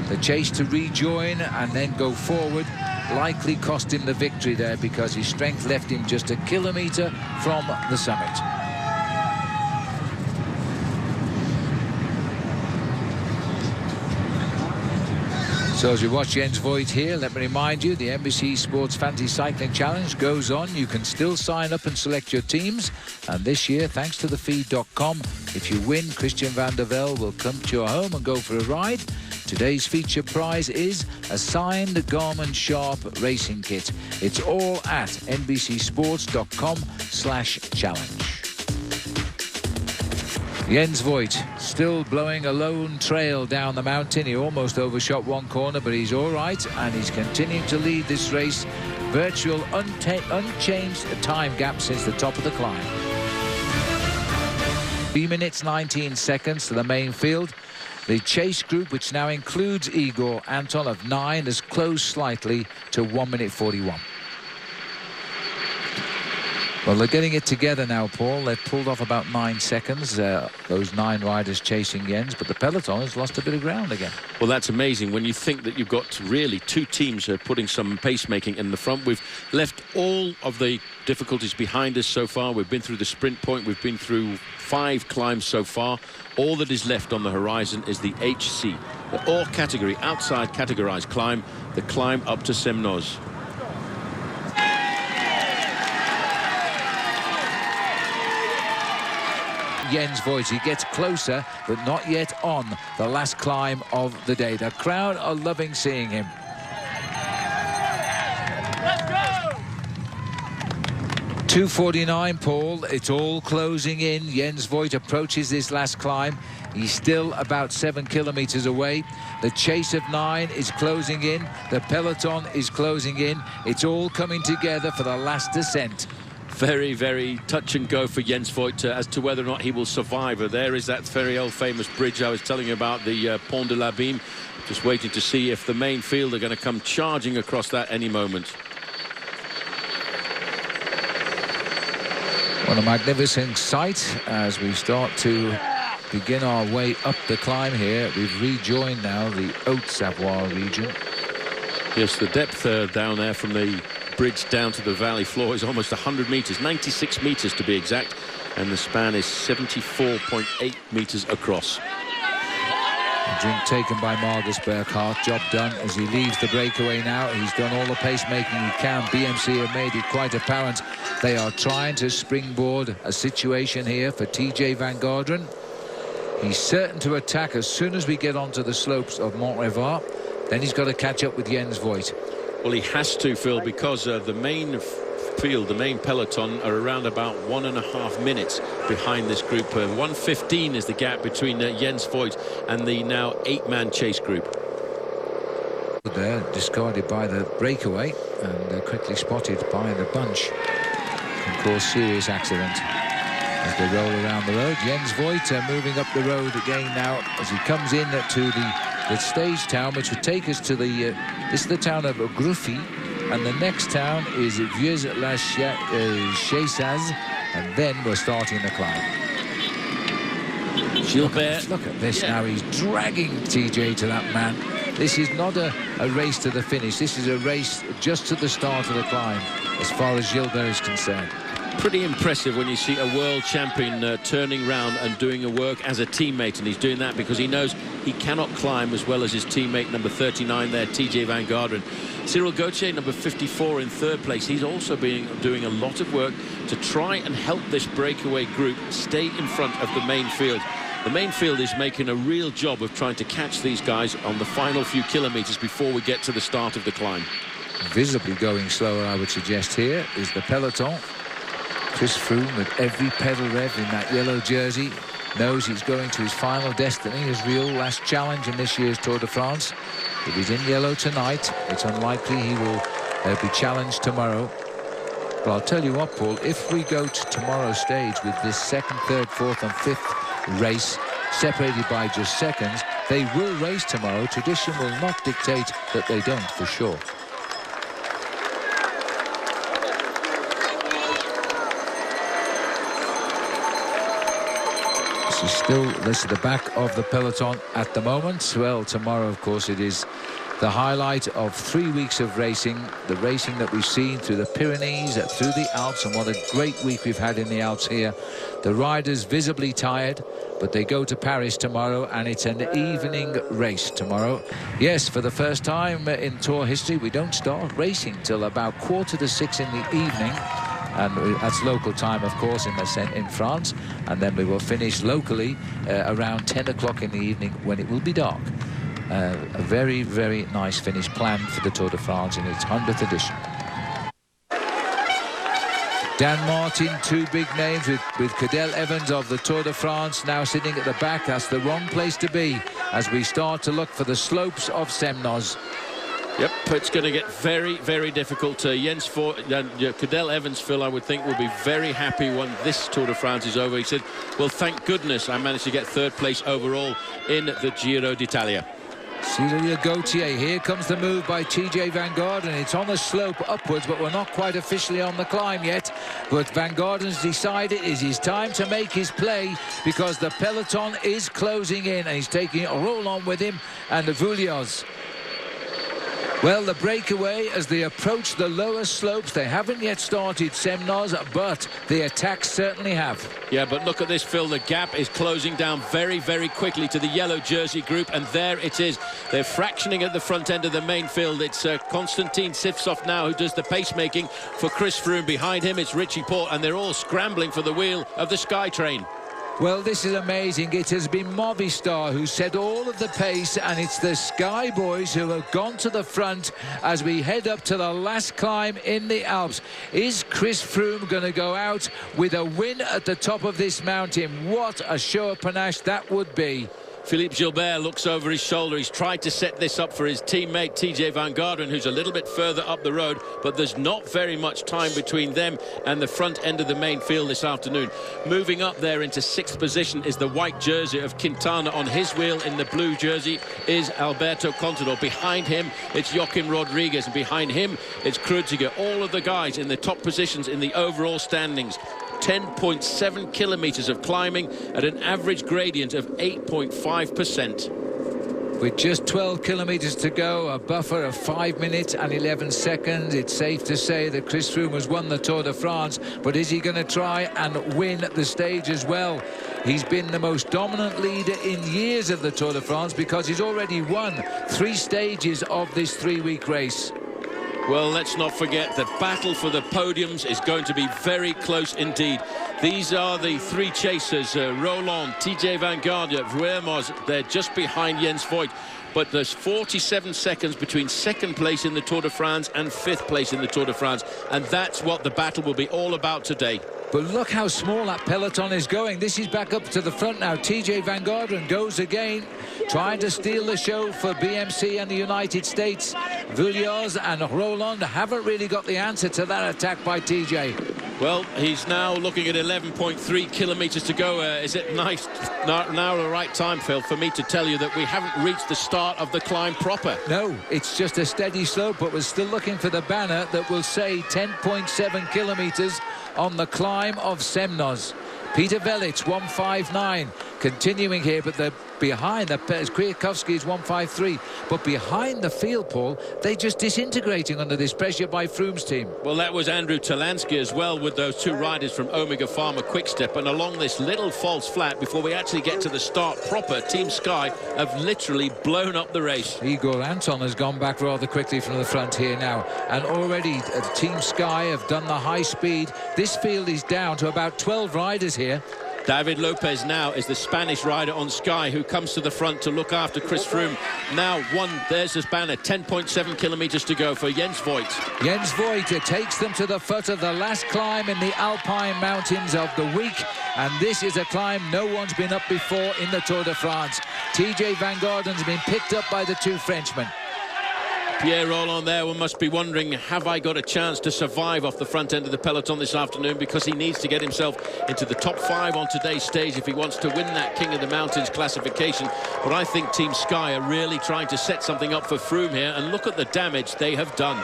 the chase to rejoin and then go forward likely cost him the victory there, because his strength left him just a kilometre from the summit. So as we watch Jens Voigt here, let me remind you, the NBC Sports Fantasy Cycling Challenge goes on. You can still sign up and select your teams. And this year, thanks to thefeed.com, if you win, Christian van der Velde will come to your home and go for a ride. Today's feature prize is a signed Garmin Sharp racing kit. It's all at nbcsports.com/challenge. Jens Voigt still blowing a lone trail down the mountain. He almost overshot one corner, but he's all right, and he's continuing to lead this race. Virtual unchanged time gap since the top of the climb. 3 minutes 19 seconds to the main field. The chase group, which now includes Igor Anton of 9, has closed slightly to 1 minute 41. Well, they're getting it together now, Paul. They've pulled off about 9 seconds, those 9 riders chasing Jens, but the peloton has lost a bit of ground again. Well, that's amazing when you think that you've got really 2 teams putting some pacemaking in the front. We've left all of the difficulties behind us so far. We've been through the sprint point. We've been through 5 climbs so far. All that is left on the horizon is the HC, the all category, outside categorized climb, the climb up to Semnoz. Jens Voigt, he gets closer, but not yet on the last climb of the day. The crowd are loving seeing him. Let's go! 2:49, Paul. It's all closing in. Jens Voigt approaches this last climb. He's still about 7 kilometers away. The chase of 9 is closing in. The peloton is closing in. It's all coming together for the last descent. Very, very touch and go for Jens Voigt as to whether or not he will survive. There is that very old famous bridge I was telling you about, the Pont de l'Abîme. Just waiting to see if the main field are going to come charging across that any moment. What a magnificent sight as we start to begin our way up the climb here. We've rejoined now the Haute-Savoie region. Yes, the depth down there from the bridge down to the valley floor is almost 100 meters, 96 meters to be exact, and the span is 74.8 meters across. A drink taken by Margus Burkhardt. Job done as he leaves the breakaway now. He's done all the pacemaking he can. BMC have made it quite apparent they are trying to springboard a situation here for TJ Van Garderen. He's certain to attack as soon as we get onto the slopes of Montrevard. Then he's got to catch up with Jens Voigt. Well, he has to, Phil, because the main field, the main peloton, are around about 1.5 minutes behind this group. 1:15 is the gap between Jens Voigt and the now 8-man chase group. There, discarded by the breakaway and quickly spotted by the bunch. Can cause serious accident as they roll around the road. Jens Voigt moving up the road again now as he comes in to the stage town, which would take us to the this is the town of Gruffy, and the next town is Vieux-la-Chaise, and then we're starting the climb. Gilbert, look at this now. He's dragging TJ to that man. This is not a race to the finish. This is a race just to the start of the climb as far as Gilbert is concerned. Pretty impressive when you see a world champion turning round and doing a work as a teammate, and he's doing that because he knows he cannot climb as well as his teammate number 39 there, TJ Van Garderen. Cyril Gauthier, number 54, in 3rd place. He's also been doing a lot of work to try and help this breakaway group stay in front of the main field. The main field is making a real job of trying to catch these guys on the final few kilometers before we get to the start of the climb. Visibly going slower, I would suggest, here is the peloton. Chris Froome, with every pedal rev in that yellow jersey, knows he's going to his final destiny, his real last challenge in this year's Tour de France. If he's in yellow tonight, it's unlikely he will be challenged tomorrow. But I'll tell you what, Paul, if we go to tomorrow's stage with this 2nd, 3rd, 4th and 5th race separated by just seconds, they will race tomorrow. Tradition will not dictate that they don't, for sure. This is the back of the peloton at the moment. Well, tomorrow, of course, it is the highlight of 3 weeks of racing, the racing that we've seen through the Pyrenees, through the Alps, and what a great week we've had in the Alps here. The riders visibly tired, but they go to Paris tomorrow, and it's an evening race tomorrow. Yes, for the first time in Tour history, we don't start racing till about 5:45 in the evening. And that's local time, of course, in France. And then we will finish locally around 10 o'clock in the evening when it will be dark. A very, very nice finish planned for the Tour de France in its 100th edition. Dan Martin, 2 big names with Cadel Evans of the Tour de France now sitting at the back. That's the wrong place to be as we start to look for the slopes of Semnoz. Yep, it's going to get very, very difficult. Jens Voigt, Cadel Evans, Phil, I would think, will be very happy when this Tour de France is over. He said, well, thank goodness I managed to get 3rd place overall in the Giro d'Italia. Cecilia Gauthier, here comes the move by TJ Van Garderen. It's on the slope upwards, but we're not quite officially on the climb yet. But Van Garden's decided it is his time to make his play because the peloton is closing in and he's taking a roll on with him and the Voulios. Well, the breakaway as they approach the lower slopes. They haven't yet started Semnoz, but the attacks certainly have. Yeah, but look at this, Phil. The gap is closing down very, very quickly to the yellow jersey group, and there it is. They're fractioning at the front end of the main field. It's Konstantin Sivtsov now who does the pacemaking for Chris Froome. Behind him, it's Richie Porte, and they're all scrambling for the wheel of the SkyTrain. Well, this is amazing. It has been Movistar who set all of the pace, and it's the Sky Boys who have gone to the front as we head up to the last climb in the Alps. Is Chris Froome going to go out with a win at the top of this mountain? What a show of panache that would be. Philippe Gilbert looks over his shoulder. He's tried to set this up for his teammate TJ Van Garderen, who's a little bit further up the road, but there's not very much time between them and the front end of the main field this afternoon. Moving up there into 6th position is the white jersey of Quintana. On his wheel in the blue jersey is Alberto Contador. Behind him it's Joaquim Rodriguez, and behind him it's Kreuziger. All of the guys in the top positions in the overall standings. 10.7 kilometers of climbing at an average gradient of 8.5%. With just 12 kilometers to go, a buffer of 5 minutes and 11 seconds, it's safe to say that Chris Froome has won the Tour de France, but is he going to try and win the stage as well? He's been the most dominant leader in years of the Tour de France because he's already won 3 stages of this 3-week race. Well, let's not forget the battle for the podiums is going to be very close indeed. These are the 3 chasers, Roland, TJ Van Garderen, Vuillermoz. They're just behind Jens Voigt. But there's 47 seconds between 2nd place in the Tour de France and 5th place in the Tour de France. And that's what the battle will be all about today. But look how small that peloton is going. This is back up to the front now. TJ Van Garderen goes again, trying to steal the show for BMC and the United States. Voulios and Roland haven't really got the answer to that attack by TJ. Well, he's now looking at 11.3 kilometers to go. Is it now the right time, Phil, for me to tell you that we haven't reached the start of the climb proper? No, it's just a steady slope, but we're still looking for the banner that will say 10.7 kilometers on the climb of Semnoz. Peter Velits 1:59 continuing here, but they're behind. Kwiatkowski is 1:53, but behind the field, Paul, they're just disintegrating under this pressure by Froome's team. Well, that was Andrew Talansky as well, with those 2 riders from Omega Pharma Quickstep, and along this little false flat before we actually get to the start proper, Team Sky have literally blown up the race. Igor Anton has gone back rather quickly from the front here now, and already Team Sky have done the high speed. This field is down to about 12 riders here. David Lopez now is the Spanish rider on Sky who comes to the front to look after Chris Froome. Now there's his banner, 10.7 kilometers to go for Jens Voigt. Jens Voigt takes them to the foot of the last climb in the Alpine Mountains of the week, and this is a climb no one's been up before in the Tour de France. TJ Van Garden's been picked up by the 2 Frenchmen. Pierre Roland there must be wondering, have I got a chance to survive off the front end of the peloton this afternoon, because he needs to get himself into the top 5 on today's stage if he wants to win that King of the Mountains classification. But I think Team Sky are really trying to set something up for Froome here, and look at the damage they have done.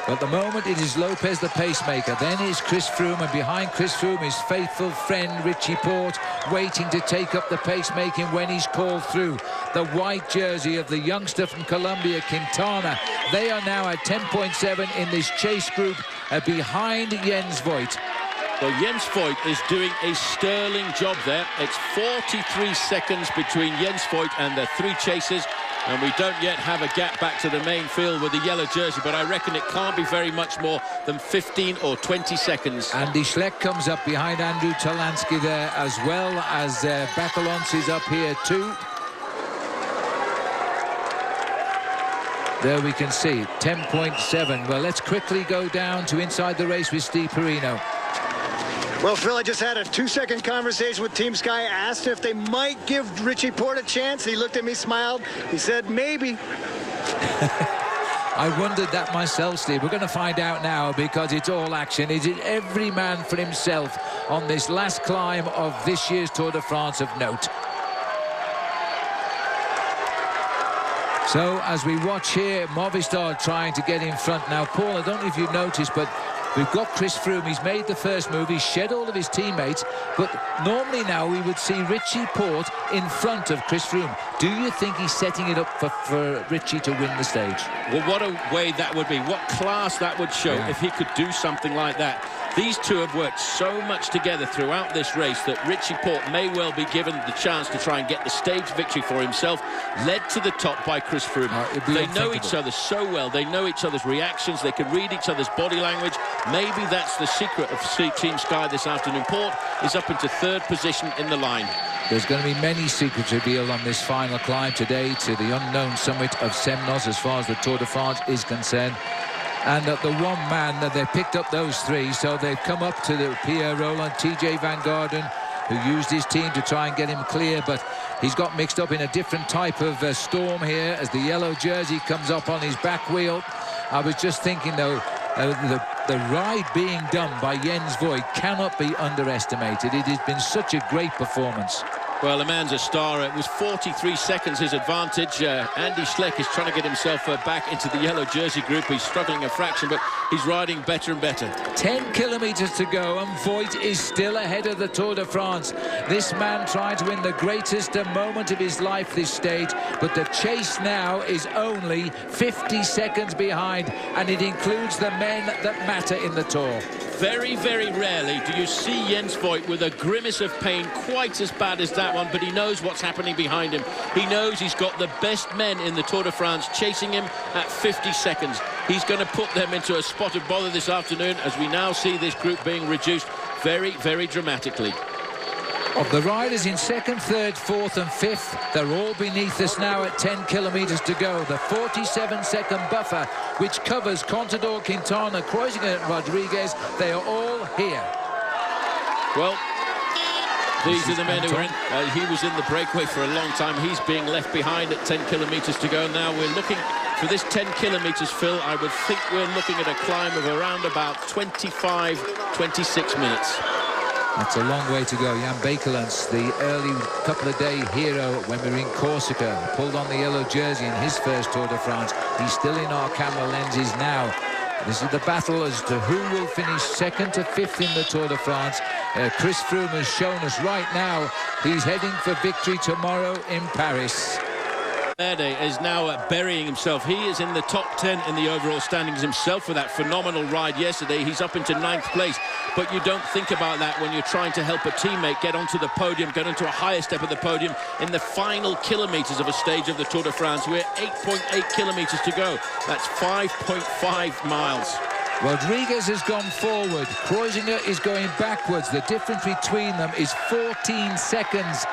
At the moment it is Lopez the pacemaker, then is Chris Froome, and behind Chris Froome his faithful friend Richie Porte, waiting to take up the pacemaking when he's called through. The white jersey of the youngster from Colombia, Quintana. They are now at 10.7 in this chase group behind Jens Voigt. Well, Jens Voigt is doing a sterling job there. It's 43 seconds between Jens Voigt and the 3 chasers. And we don't yet have a gap back to the main field with the yellow jersey, but I reckon it can't be very much more than 15 or 20 seconds. Andy Schleck comes up behind Andrew Talansky there, as well as Bacalons is up here too. There we can see 10.7. Well, let's quickly go down to inside the race with Steve Perino. Well, Phil, I just had a 2-second conversation with Team Sky. I asked if they might give Richie Porte a chance. He looked at me, smiled. He said, maybe. I wondered that myself, Steve. We're going to find out now, because it's all action. It is every man for himself on this last climb of this year's Tour de France of note. So as we watch here, Movistar trying to get in front now. Paul, I don't know if you've noticed, but we've got Chris Froome. He's made the first move. He's shed all of his teammates. But normally now we would see Richie Porte in front of Chris Froome. Do you think he's setting it up for Richie to win the stage? Well, what a way that would be. What class that would show if he could do something like that. These two have worked so much together throughout this race that Richie Porte may well be given the chance to try and get the stage victory for himself, led to the top by Chris Froome. They know each other so well. They know each other's reactions. They can read each other's body language. Maybe that's the secret of Team Sky this afternoon. Porte is up into third position in the line. There's going to be many secrets revealed on this final climb today to the unknown summit of Semnoz as far as the Tour de France is concerned. And the one man that they picked up those three, so they've come up to the Pierre Roland, TJ Van Garden, who used his team to try and get him clear, but he's got mixed up in a different type of storm here as the yellow jersey comes up on his back wheel. I was just thinking, though, the ride being done by Jens Voigt cannot be underestimated. It has been such a great performance. Well, the man's a star. It was 43 seconds his advantage. Andy Schleck is trying to get himself back into the yellow jersey group. He's struggling a fraction, but he's riding better and better. 10 kilometres to go, and Voigt is still ahead of the Tour de France. This man trying to win the greatest moment of his life this stage, but the chase now is only 50 seconds behind, and it includes the men that matter in the Tour. Very, very rarely do you see Jens Voigt with a grimace of pain quite as bad as that one, but he knows what's happening behind him. He knows he's got the best men in the Tour de France chasing him at 50 seconds. He's going to put them into a spot of bother this afternoon as we now see this group being reduced very, very dramatically. Of the riders in second, third, fourth and fifth, they're all beneath us now at 10 kilometres to go. The 47-second buffer, which covers Contador, Quintana, Kreuziger and Rodriguez, they are all here. Well, these are the men who are in. He was in the breakaway for a long time. He's being left behind at 10 kilometres to go. Now we're looking for this 10 kilometres, Phil. I would think we're looking at a climb of around about 25, 26 minutes. That's a long way to go. Jan Bakelants, the early couple of day hero when we were in Corsica, pulled on the yellow jersey in his first Tour de France. He's still in our camera lenses now. This is the battle as to who will finish second to fifth in the Tour de France. Chris Froome has shown us right now he's heading for victory tomorrow in Paris. Valverde is now burying himself. He is in the top 10 in the overall standings himself for that phenomenal ride yesterday. He's up into 9th place, but you don't think about that when you're trying to help a teammate get onto the podium, get onto a higher step of the podium in the final kilometres of a stage of the Tour de France. We're 8.8 kilometres to go. That's 5.5 miles. Rodriguez has gone forward. Kreuziger is going backwards. The difference between them is 14 seconds.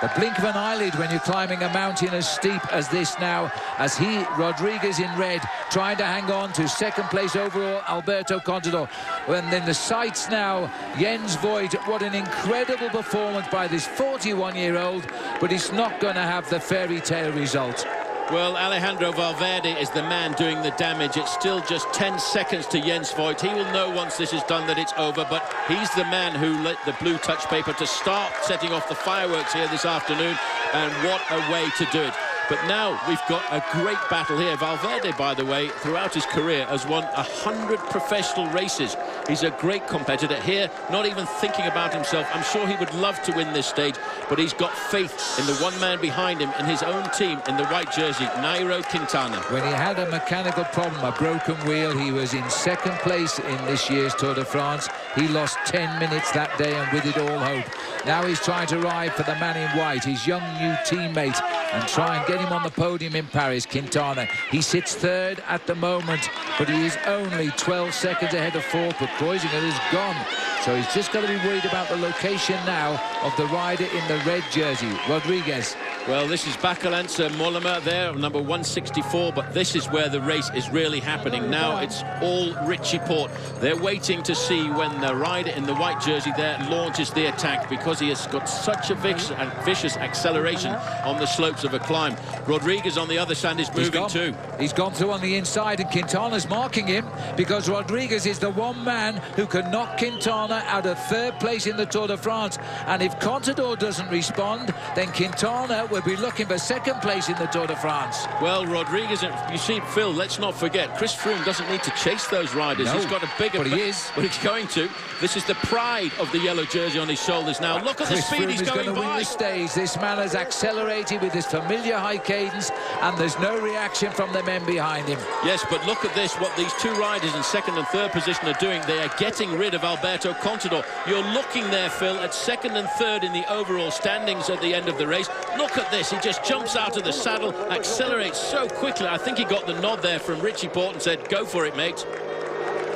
The blink of an eyelid when you're climbing a mountain as steep as this now, as Rodriguez in red, trying to hang on to second place overall, Alberto Contador. And then the sights now, Jens Voigt, what an incredible performance by this 41-year-old, but he's not going to have the fairy tale result. Well, Alejandro Valverde is the man doing the damage. It's still just 10 seconds to Jens Voigt. He will know once this is done that it's over, but he's the man who lit the blue touch paper to start setting off the fireworks here this afternoon, and what a way to do it. But now we've got a great battle here. Valverde, by the way, throughout his career has won 100 professional races. He's a great competitor here, not even thinking about himself. I'm sure he would love to win this stage, but he's got faith in the one man behind him, in his own team, in the white jersey, Nairo Quintana. When he had a mechanical problem, a broken wheel, he was in second place in this year's Tour de France. He lost 10 minutes that day, and with it all hope. Now he's trying to ride for the man in white, his young new teammate, and try and get him on the podium in Paris, Quintana. He sits third at the moment, but he is only 12 seconds ahead of fourth, but Kreuziger is gone. So he's just got to be worried about the location now of the rider in the red jersey, Rodriguez. Well, this is Bakelants, Mollema there, number 164, but this is where the race is really happening. Now it's all Richie Porte. They're waiting to see when the rider in the white jersey there launches the attack, because he has got such a vicious acceleration on the slopes of a climb. Rodriguez on the other side is moving too. He's gone through on the inside, and Quintana's marking him, because Rodriguez is the one man who can knock Quintana out of third place in the Tour de France. And if Contador doesn't respond, then Quintana will we'll be looking for second place in the Tour de France. Well, Rodriguez, you see, Phil, let's not forget, Chris Froome doesn't need to chase those riders. No, he's got a bigger... but he is. But he's going to. This is the pride of the yellow jersey on his shoulders now. Look at the speed he's going by. Win the stage. This man has accelerated with his familiar high cadence, and there's no reaction from the men behind him. Yes, but look at this, what these two riders in second and third position are doing. They are getting rid of Alberto Contador. You're looking there, Phil, at second and third in the overall standings at the end of the race. Look at this. He just jumps out of the saddle, accelerates so quickly. I think he got the nod there from Richie Porte and said, go for it, mate.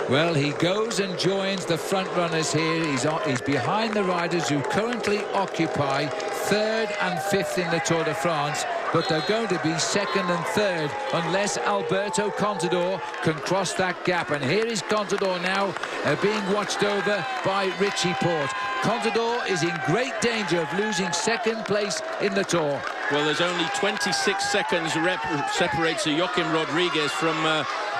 Well, he goes and joins the front runners here. He's behind the riders who currently occupy third and fifth in the Tour de France, but they're going to be second and third unless Alberto Contador can cross that gap. And here is Contador now being watched over by Richie Porte. Contador is in great danger of losing second place in the Tour. Well, there's only 26 seconds separates Joaquim Rodriguez from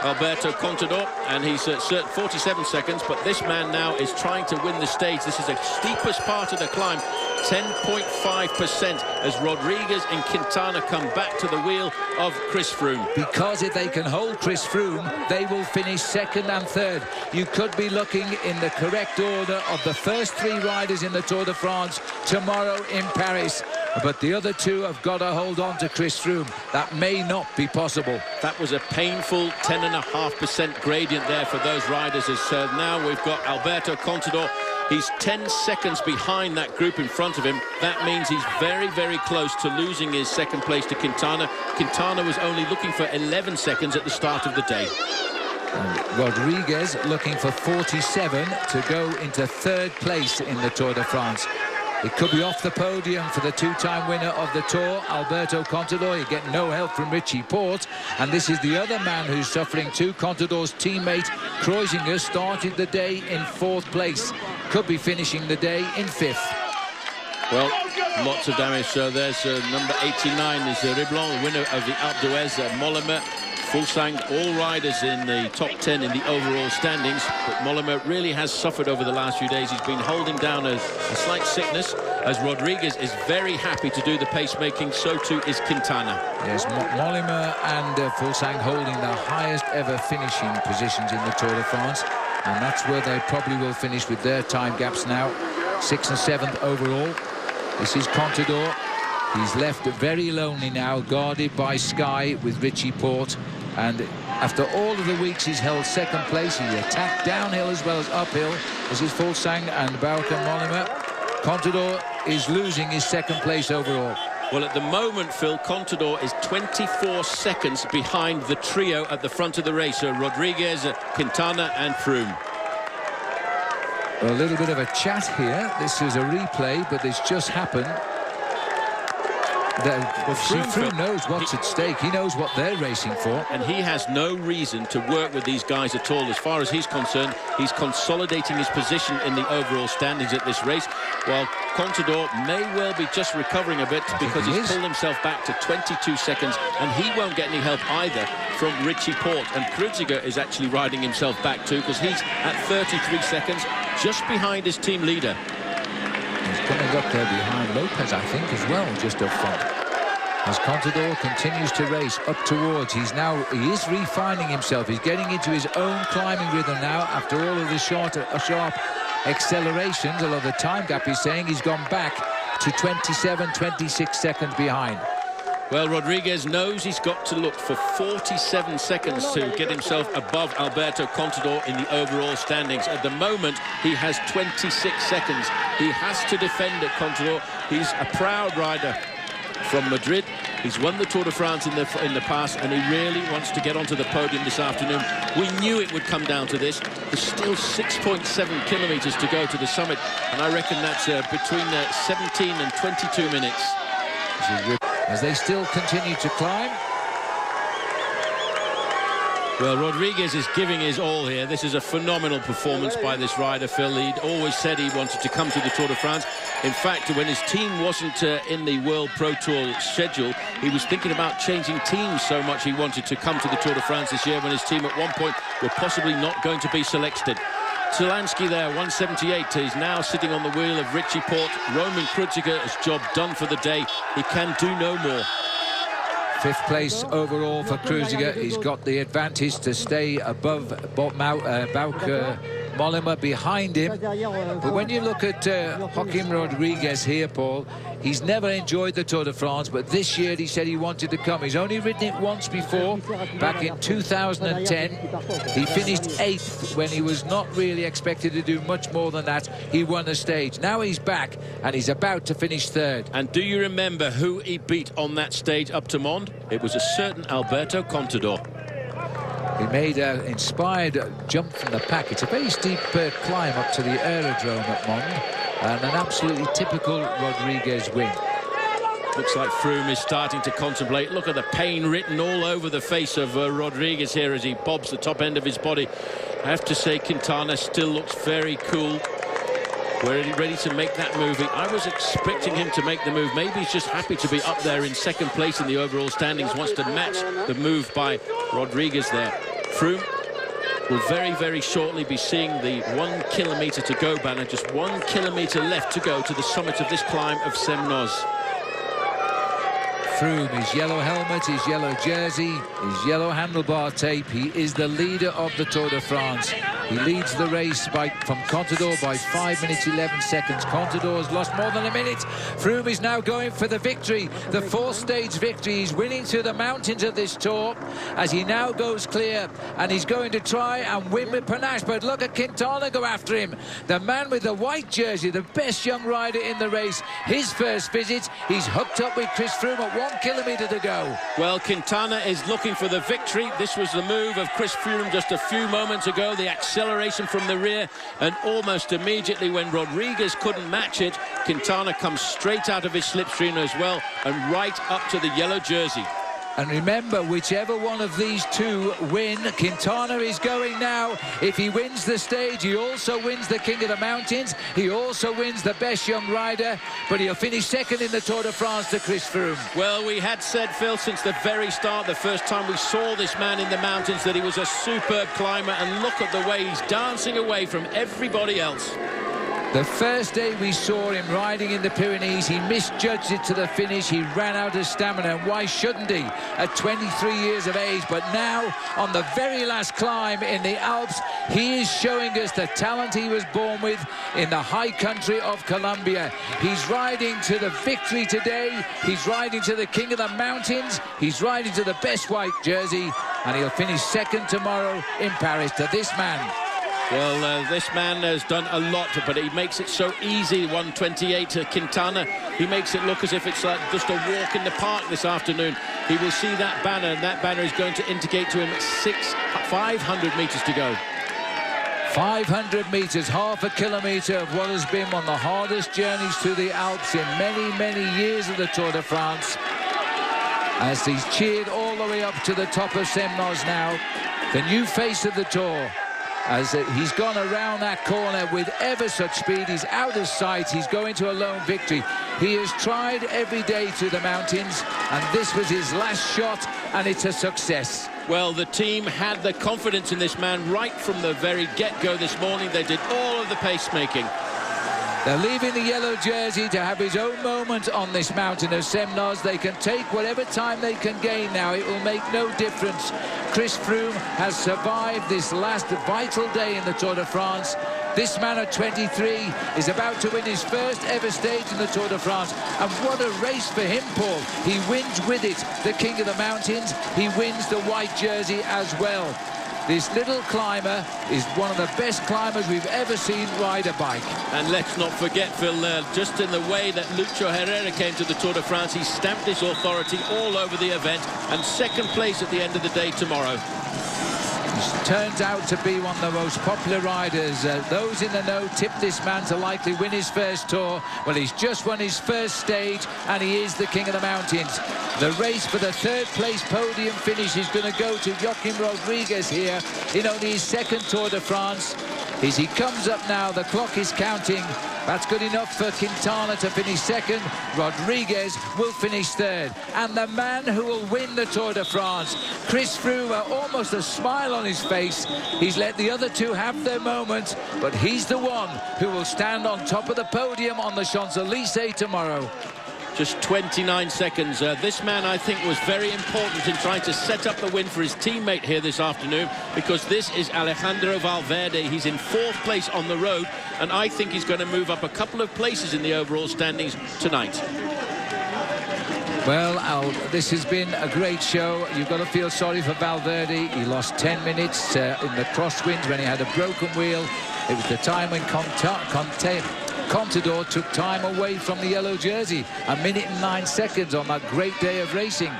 Alberto Contador, and he's at 47 seconds, but this man now is trying to win the stage. This is the steepest part of the climb, 10.5%, as Rodriguez and Quintana come back to the wheel of Chris Froome. Because if they can hold Chris Froome, they will finish second and third. You could be looking in the correct order of the first three riders in the Tour de France tomorrow in Paris. But the other two have got to hold on to Chris Froome. That may not be possible. That was a painful 10.5% gradient there for those riders. As now we've got Alberto Contador. He's 10 seconds behind that group in front of him. That means he's very, very close to losing his second place to Quintana. Quintana was only looking for 11 seconds at the start of the day. And Rodriguez looking for 47 to go into third place in the Tour de France. It could be off the podium for the two-time winner of the Tour, Alberto Contador. You get no help from Richie Porte. And this is the other man who's suffering too. Contador's teammate, Kreuziger, started the day in fourth place. Could be finishing the day in fifth. Well, lots of damage. So there's number 89 is Riblon, the winner of the Alpe d'Huez, Mollema. Fuglsang, all riders in the top 10 in the overall standings, but Mollema really has suffered over the last few days. He's been holding down a slight sickness, as Rodriguez is very happy to do the pacemaking. So too is Quintana. Yes, Mollema and Fuglsang holding the highest ever finishing positions in the Tour de France, and that's where they probably will finish with their time gaps now. 6th and 7th overall. This is Contador. He's left very lonely now, guarded by Sky with Richie Porte. And after all of the weeks he's held second place, he attacked downhill as well as uphill. This is Fuglsang and Bauke Mollema. Contador is losing his second place overall. Well, at the moment, Phil, Contador is 24 seconds behind the trio at the front of the race. Rodriguez, Quintana and Froome. A little bit of a chat here. This is a replay, but this just happened. Froome knows what's at stake. He knows what they're racing for. And he has no reason to work with these guys at all. As far as he's concerned, he's consolidating his position in the overall standings at this race, while Contador may well be just recovering a bit because he's pulled himself back to 22 seconds, and he won't get any help either from Richie Porte. And Kreuziger is actually riding himself back too, because he's at 33 seconds, just behind his team leader. He's coming up there behind Lopez, I think, as well, just up front. As Contador continues to race up towards, he is refining himself. He's getting into his own climbing rhythm now after all of the sharp accelerations. Although the time gap, he's saying he's gone back to 27, 26 seconds behind. Well, Rodriguez knows he's got to look for 47 seconds to get himself above Alberto Contador in the overall standings. At the moment, he has 26 seconds. He has to defend at Contador. He's a proud rider from Madrid. He's won the Tour de France in the past, and he really wants to get onto the podium this afternoon. We knew it would come down to this. There's still 6.7 kilometers to go to the summit, and I reckon that's between 17 and 22 minutes. As they still continue to climb. Well, Rodriguez is giving his all here. This is a phenomenal performance by this rider, Phil. He'd always said he wanted to come to the Tour de France. In fact, when his team wasn't in the World Pro Tour schedule, he was thinking about changing teams, so much he wanted to come to the Tour de France this year, when his team at one point were possibly not going to be selected. Talansky there, 178. He's now sitting on the wheel of Richie Porte. Roman Krujciger has job done for the day. He can do no more. 5th place overall for Krujciger. He's got the advantage to stay above Bauke Mollema behind him. But when you look at Joaquim Rodriguez here, Paul, he's never enjoyed the Tour de France, but this year he said he wanted to come. He's only ridden it once before, back in 2010. He finished 8th when he was not really expected to do much more than that. He won a stage. Now he's back, and he's about to finish 3rd. And do you remember who he beat on that stage up to Mons? It was a certain Alberto Contador. He made an inspired jump from the pack. It's a very steep climb up to the aerodrome at Mons, and an absolutely typical Rodriguez win. Looks like Froome is starting to contemplate. Look at the pain written all over the face of Rodriguez here as he bobs the top end of his body. I have to say, Quintana still looks very cool. Ready to make that move. I was expecting him to make the move. Maybe he's just happy to be up there in 2nd place in the overall standings, wants to match the move by Rodriguez there. Froome will very, very shortly be seeing the 1 kilometre to go banner. Just 1 kilometre left to go to the summit of this climb of Semnoz. Froome, his yellow helmet, his yellow jersey, his yellow handlebar tape. He is the leader of the Tour de France. He leads the race from Contador by 5 minutes 11 seconds. Contador's lost more than a minute. Froome is now going for the victory, the 4th stage victory. He's winning through the mountains of this Tour as he now goes clear, and he's going to try and win with panache. But look at Quintana go after him. The man with the white jersey, the best young rider in the race. His first visit, he's hooked up with Chris Froome at 1 kilometre to go. Well, Quintana is looking for the victory. This was the move of Chris Froome just a few moments ago, the acceleration from the rear, and almost immediately when Rodriguez couldn't match it, Quintana comes straight out of his slipstream as well and right up to the yellow jersey. And remember, whichever one of these two win, Quintana is going now. If he wins the stage, he also wins the King of the Mountains. He also wins the best young rider, but he'll finish 2nd in the Tour de France to Chris Froome. Well, we had said, Phil, since the very start, the first time we saw this man in the mountains, that he was a superb climber, and look at the way he's dancing away from everybody else. The first day we saw him riding in the Pyrenees, he misjudged it to the finish. He ran out of stamina, and why shouldn't he at 23 years of age? But now, on the very last climb in the Alps, he is showing us the talent he was born with in the high country of Colombia. He's riding to the victory today. He's riding to the King of the Mountains. He's riding to the best white jersey, and he'll finish 2nd tomorrow in Paris to this man. Well, this man has done a lot, but he makes it so easy. 1:28 to Quintana. He makes it look as if it's like just a walk in the park this afternoon. He will see that banner, and that banner is going to indicate to him 500 metres to go. 500 metres, half a kilometre of what has been one of the hardest journeys through the Alps in many, many years of the Tour de France. As he's cheered all the way up to the top of Semnoz now, the new face of the Tour. As he's gone around that corner with ever such speed, he's out of sight, he's going to a lone victory. He has tried every day through the mountains, and this was his last shot, and it's a success. Well, the team had the confidence in this man right from the very get-go this morning. They did all of the pacemaking. They're leaving the yellow jersey to have his own moment on this mountain of Semnoz. They can take whatever time they can gain now. It will make no difference. Chris Froome has survived this last vital day in the Tour de France. This man at 23 is about to win his first ever stage in the Tour de France. And what a race for him, Paul. He wins with it the King of the Mountains. He wins the white jersey as well. This little climber is one of the best climbers we've ever seen ride a bike. And let's not forget, Phil, just in the way that Lucho Herrera came to the Tour de France, he stamped his authority all over the event, and 2nd place at the end of the day tomorrow. He turns out to be one of the most popular riders. Those in the know tip this man to likely win his first Tour. Well, he's just won his first stage, and he is the King of the Mountains. The race for the 3rd place podium finish is going to go to Joaquim Rodriguez here in only his 2nd Tour de France. As he comes up now, the clock is counting. That's good enough for Quintana to finish second. Rodriguez will finish third. And the man who will win the Tour de France, Chris Froome, almost a smile on his face. He's let the other two have their moment, but he's the one who will stand on top of the podium on the Champs-Élysées tomorrow. Just 29 seconds. This man, I think, was very important in trying to set up the win for his teammate here this afternoon, because this is Alejandro Valverde. He's in 4th place on the road, and I think he's going to move up a couple of places in the overall standings tonight. Well, Al, this has been a great show. You've got to feel sorry for Valverde. He lost 10 minutes in the crosswinds when he had a broken wheel. It was the time when Contador took time away from the yellow jersey. 1 minute and 9 seconds on that great day of racing.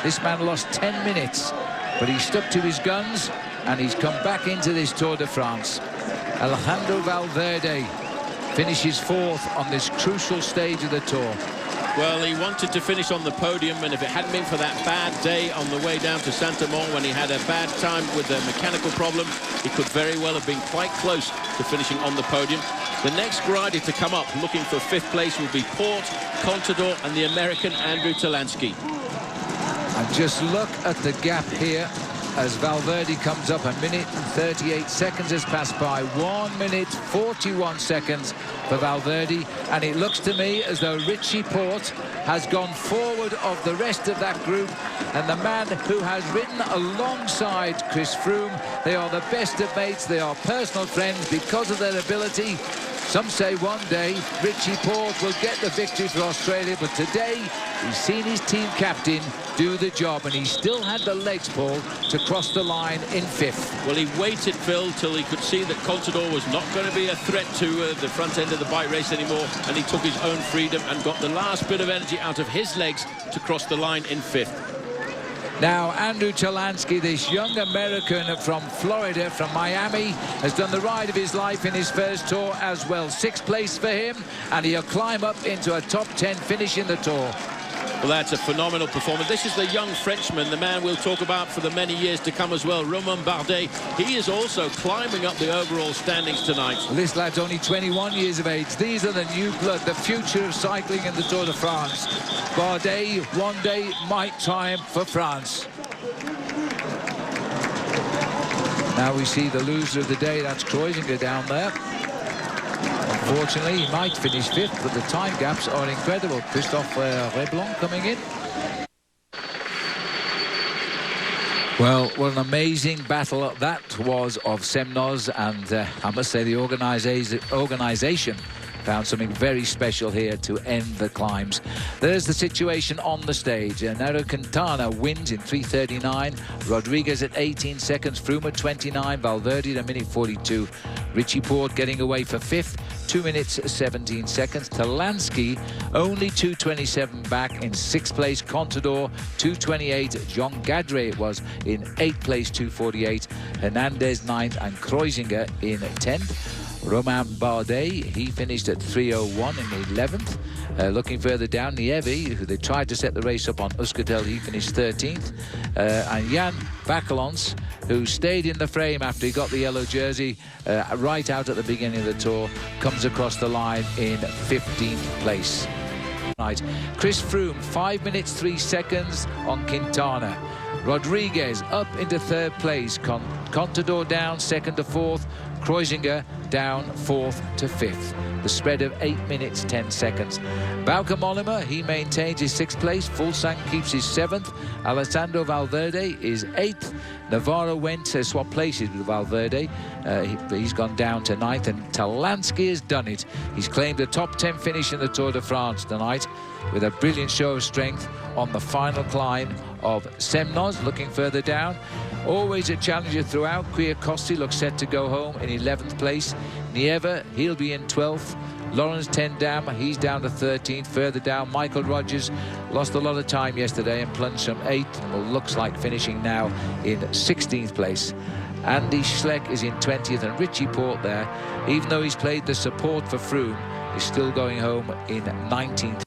This man lost 10 minutes, but he stuck to his guns, and he's come back into this Tour de France. Alejandro Valverde finishes 4th on this crucial stage of the Tour. Well, he wanted to finish on the podium, and if it hadn't been for that bad day on the way down to Saint-Amand when he had a bad time with a mechanical problem, he could very well have been quite close to finishing on the podium. The next rider to come up looking for 5th place will be Porte, Contador and the American Andrew Talansky. And just look at the gap here as Valverde comes up. 1 minute and 38 seconds has passed by. 1 minute 41 seconds for Valverde, and it looks to me as though Richie Porte has gone forward of the rest of that group, and the man who has ridden alongside Chris Froome, they are the best of mates, they are personal friends because of their ability. Some say one day Richie Porte will get the victory for Australia, but today he's seen his team captain do the job, and he still had the legs, Paul, to cross the line in 5th. Well, he waited, Phil, till he could see that Contador was not going to be a threat to the front end of the bike race anymore, and he took his own freedom and got the last bit of energy out of his legs to cross the line in 5th. Now, Andrew Talansky, this young American from Florida, from Miami, has done the ride of his life in his first Tour as well. 6th place for him, and he'll climb up into a top 10 finish in the Tour. Well, that's a phenomenal performance. This is the young Frenchman, the man we'll talk about for the many years to come as well, Romain Bardet. He is also climbing up the overall standings tonight. Well, this lad's only 21 years of age. These are the new blood, the future of cycling in the Tour de France. Bardet one day might triumph for France. Now we see the loser of the day, that's Kreuziger down there. Unfortunately, he might finish 5th, but the time gaps are incredible. Christophe Reblon coming in. Well, what an amazing battle that was of Semnoz, and I must say the organisation found something very special here to end the climbs. There's the situation on the stage. Nairo Quintana wins in 3:39. Rodriguez at 18 seconds. Froome at 29. Valverde at 1:42. Richie Porte getting away for 5th. 2 minutes 17 seconds. Talansky only 2:27 back in 6th place. Contador 2:28. John Gadre it was in 8th place, 2:48. Hernandez 9th and Kreuziger in 10th. Romain Bardet, he finished at 3:01 in 11th. Looking further down, Nieve, who they tried to set the race up on Euskaltel, he finished 13th. And Jan Bakelons, who stayed in the frame after he got the yellow jersey right out at the beginning of the Tour, comes across the line in 15th place. Right, Chris Froome, 5 minutes 3 seconds on Quintana. Rodriguez up into 3rd place. Contador down 2nd to 4th. Kreuziger down 4th to 5th. The spread of 8 minutes 10 seconds. Bauke Mollema, he maintains his 6th place. Fuglsang keeps his 7th. Alessandro Valverde is 8th. Navarro went to swap places with Valverde. He's gone down to 9th, and Talansky has done it. He's claimed a top 10 finish in the Tour de France tonight with a brilliant show of strength on the final climb of Semnoz. Looking further down, always a challenger throughout. Kwiatkowski looks set to go home in 11th place. Nieve, he'll be in 12th. Lawrence Ten Dam, he's down to 13th. Further down, Michael Rogers lost a lot of time yesterday and plunged from 8th, and looks like finishing now in 16th place. Andy Schleck is in 20th, and Richie Porte there, even though he's played the support for Froome, is still going home in 19th.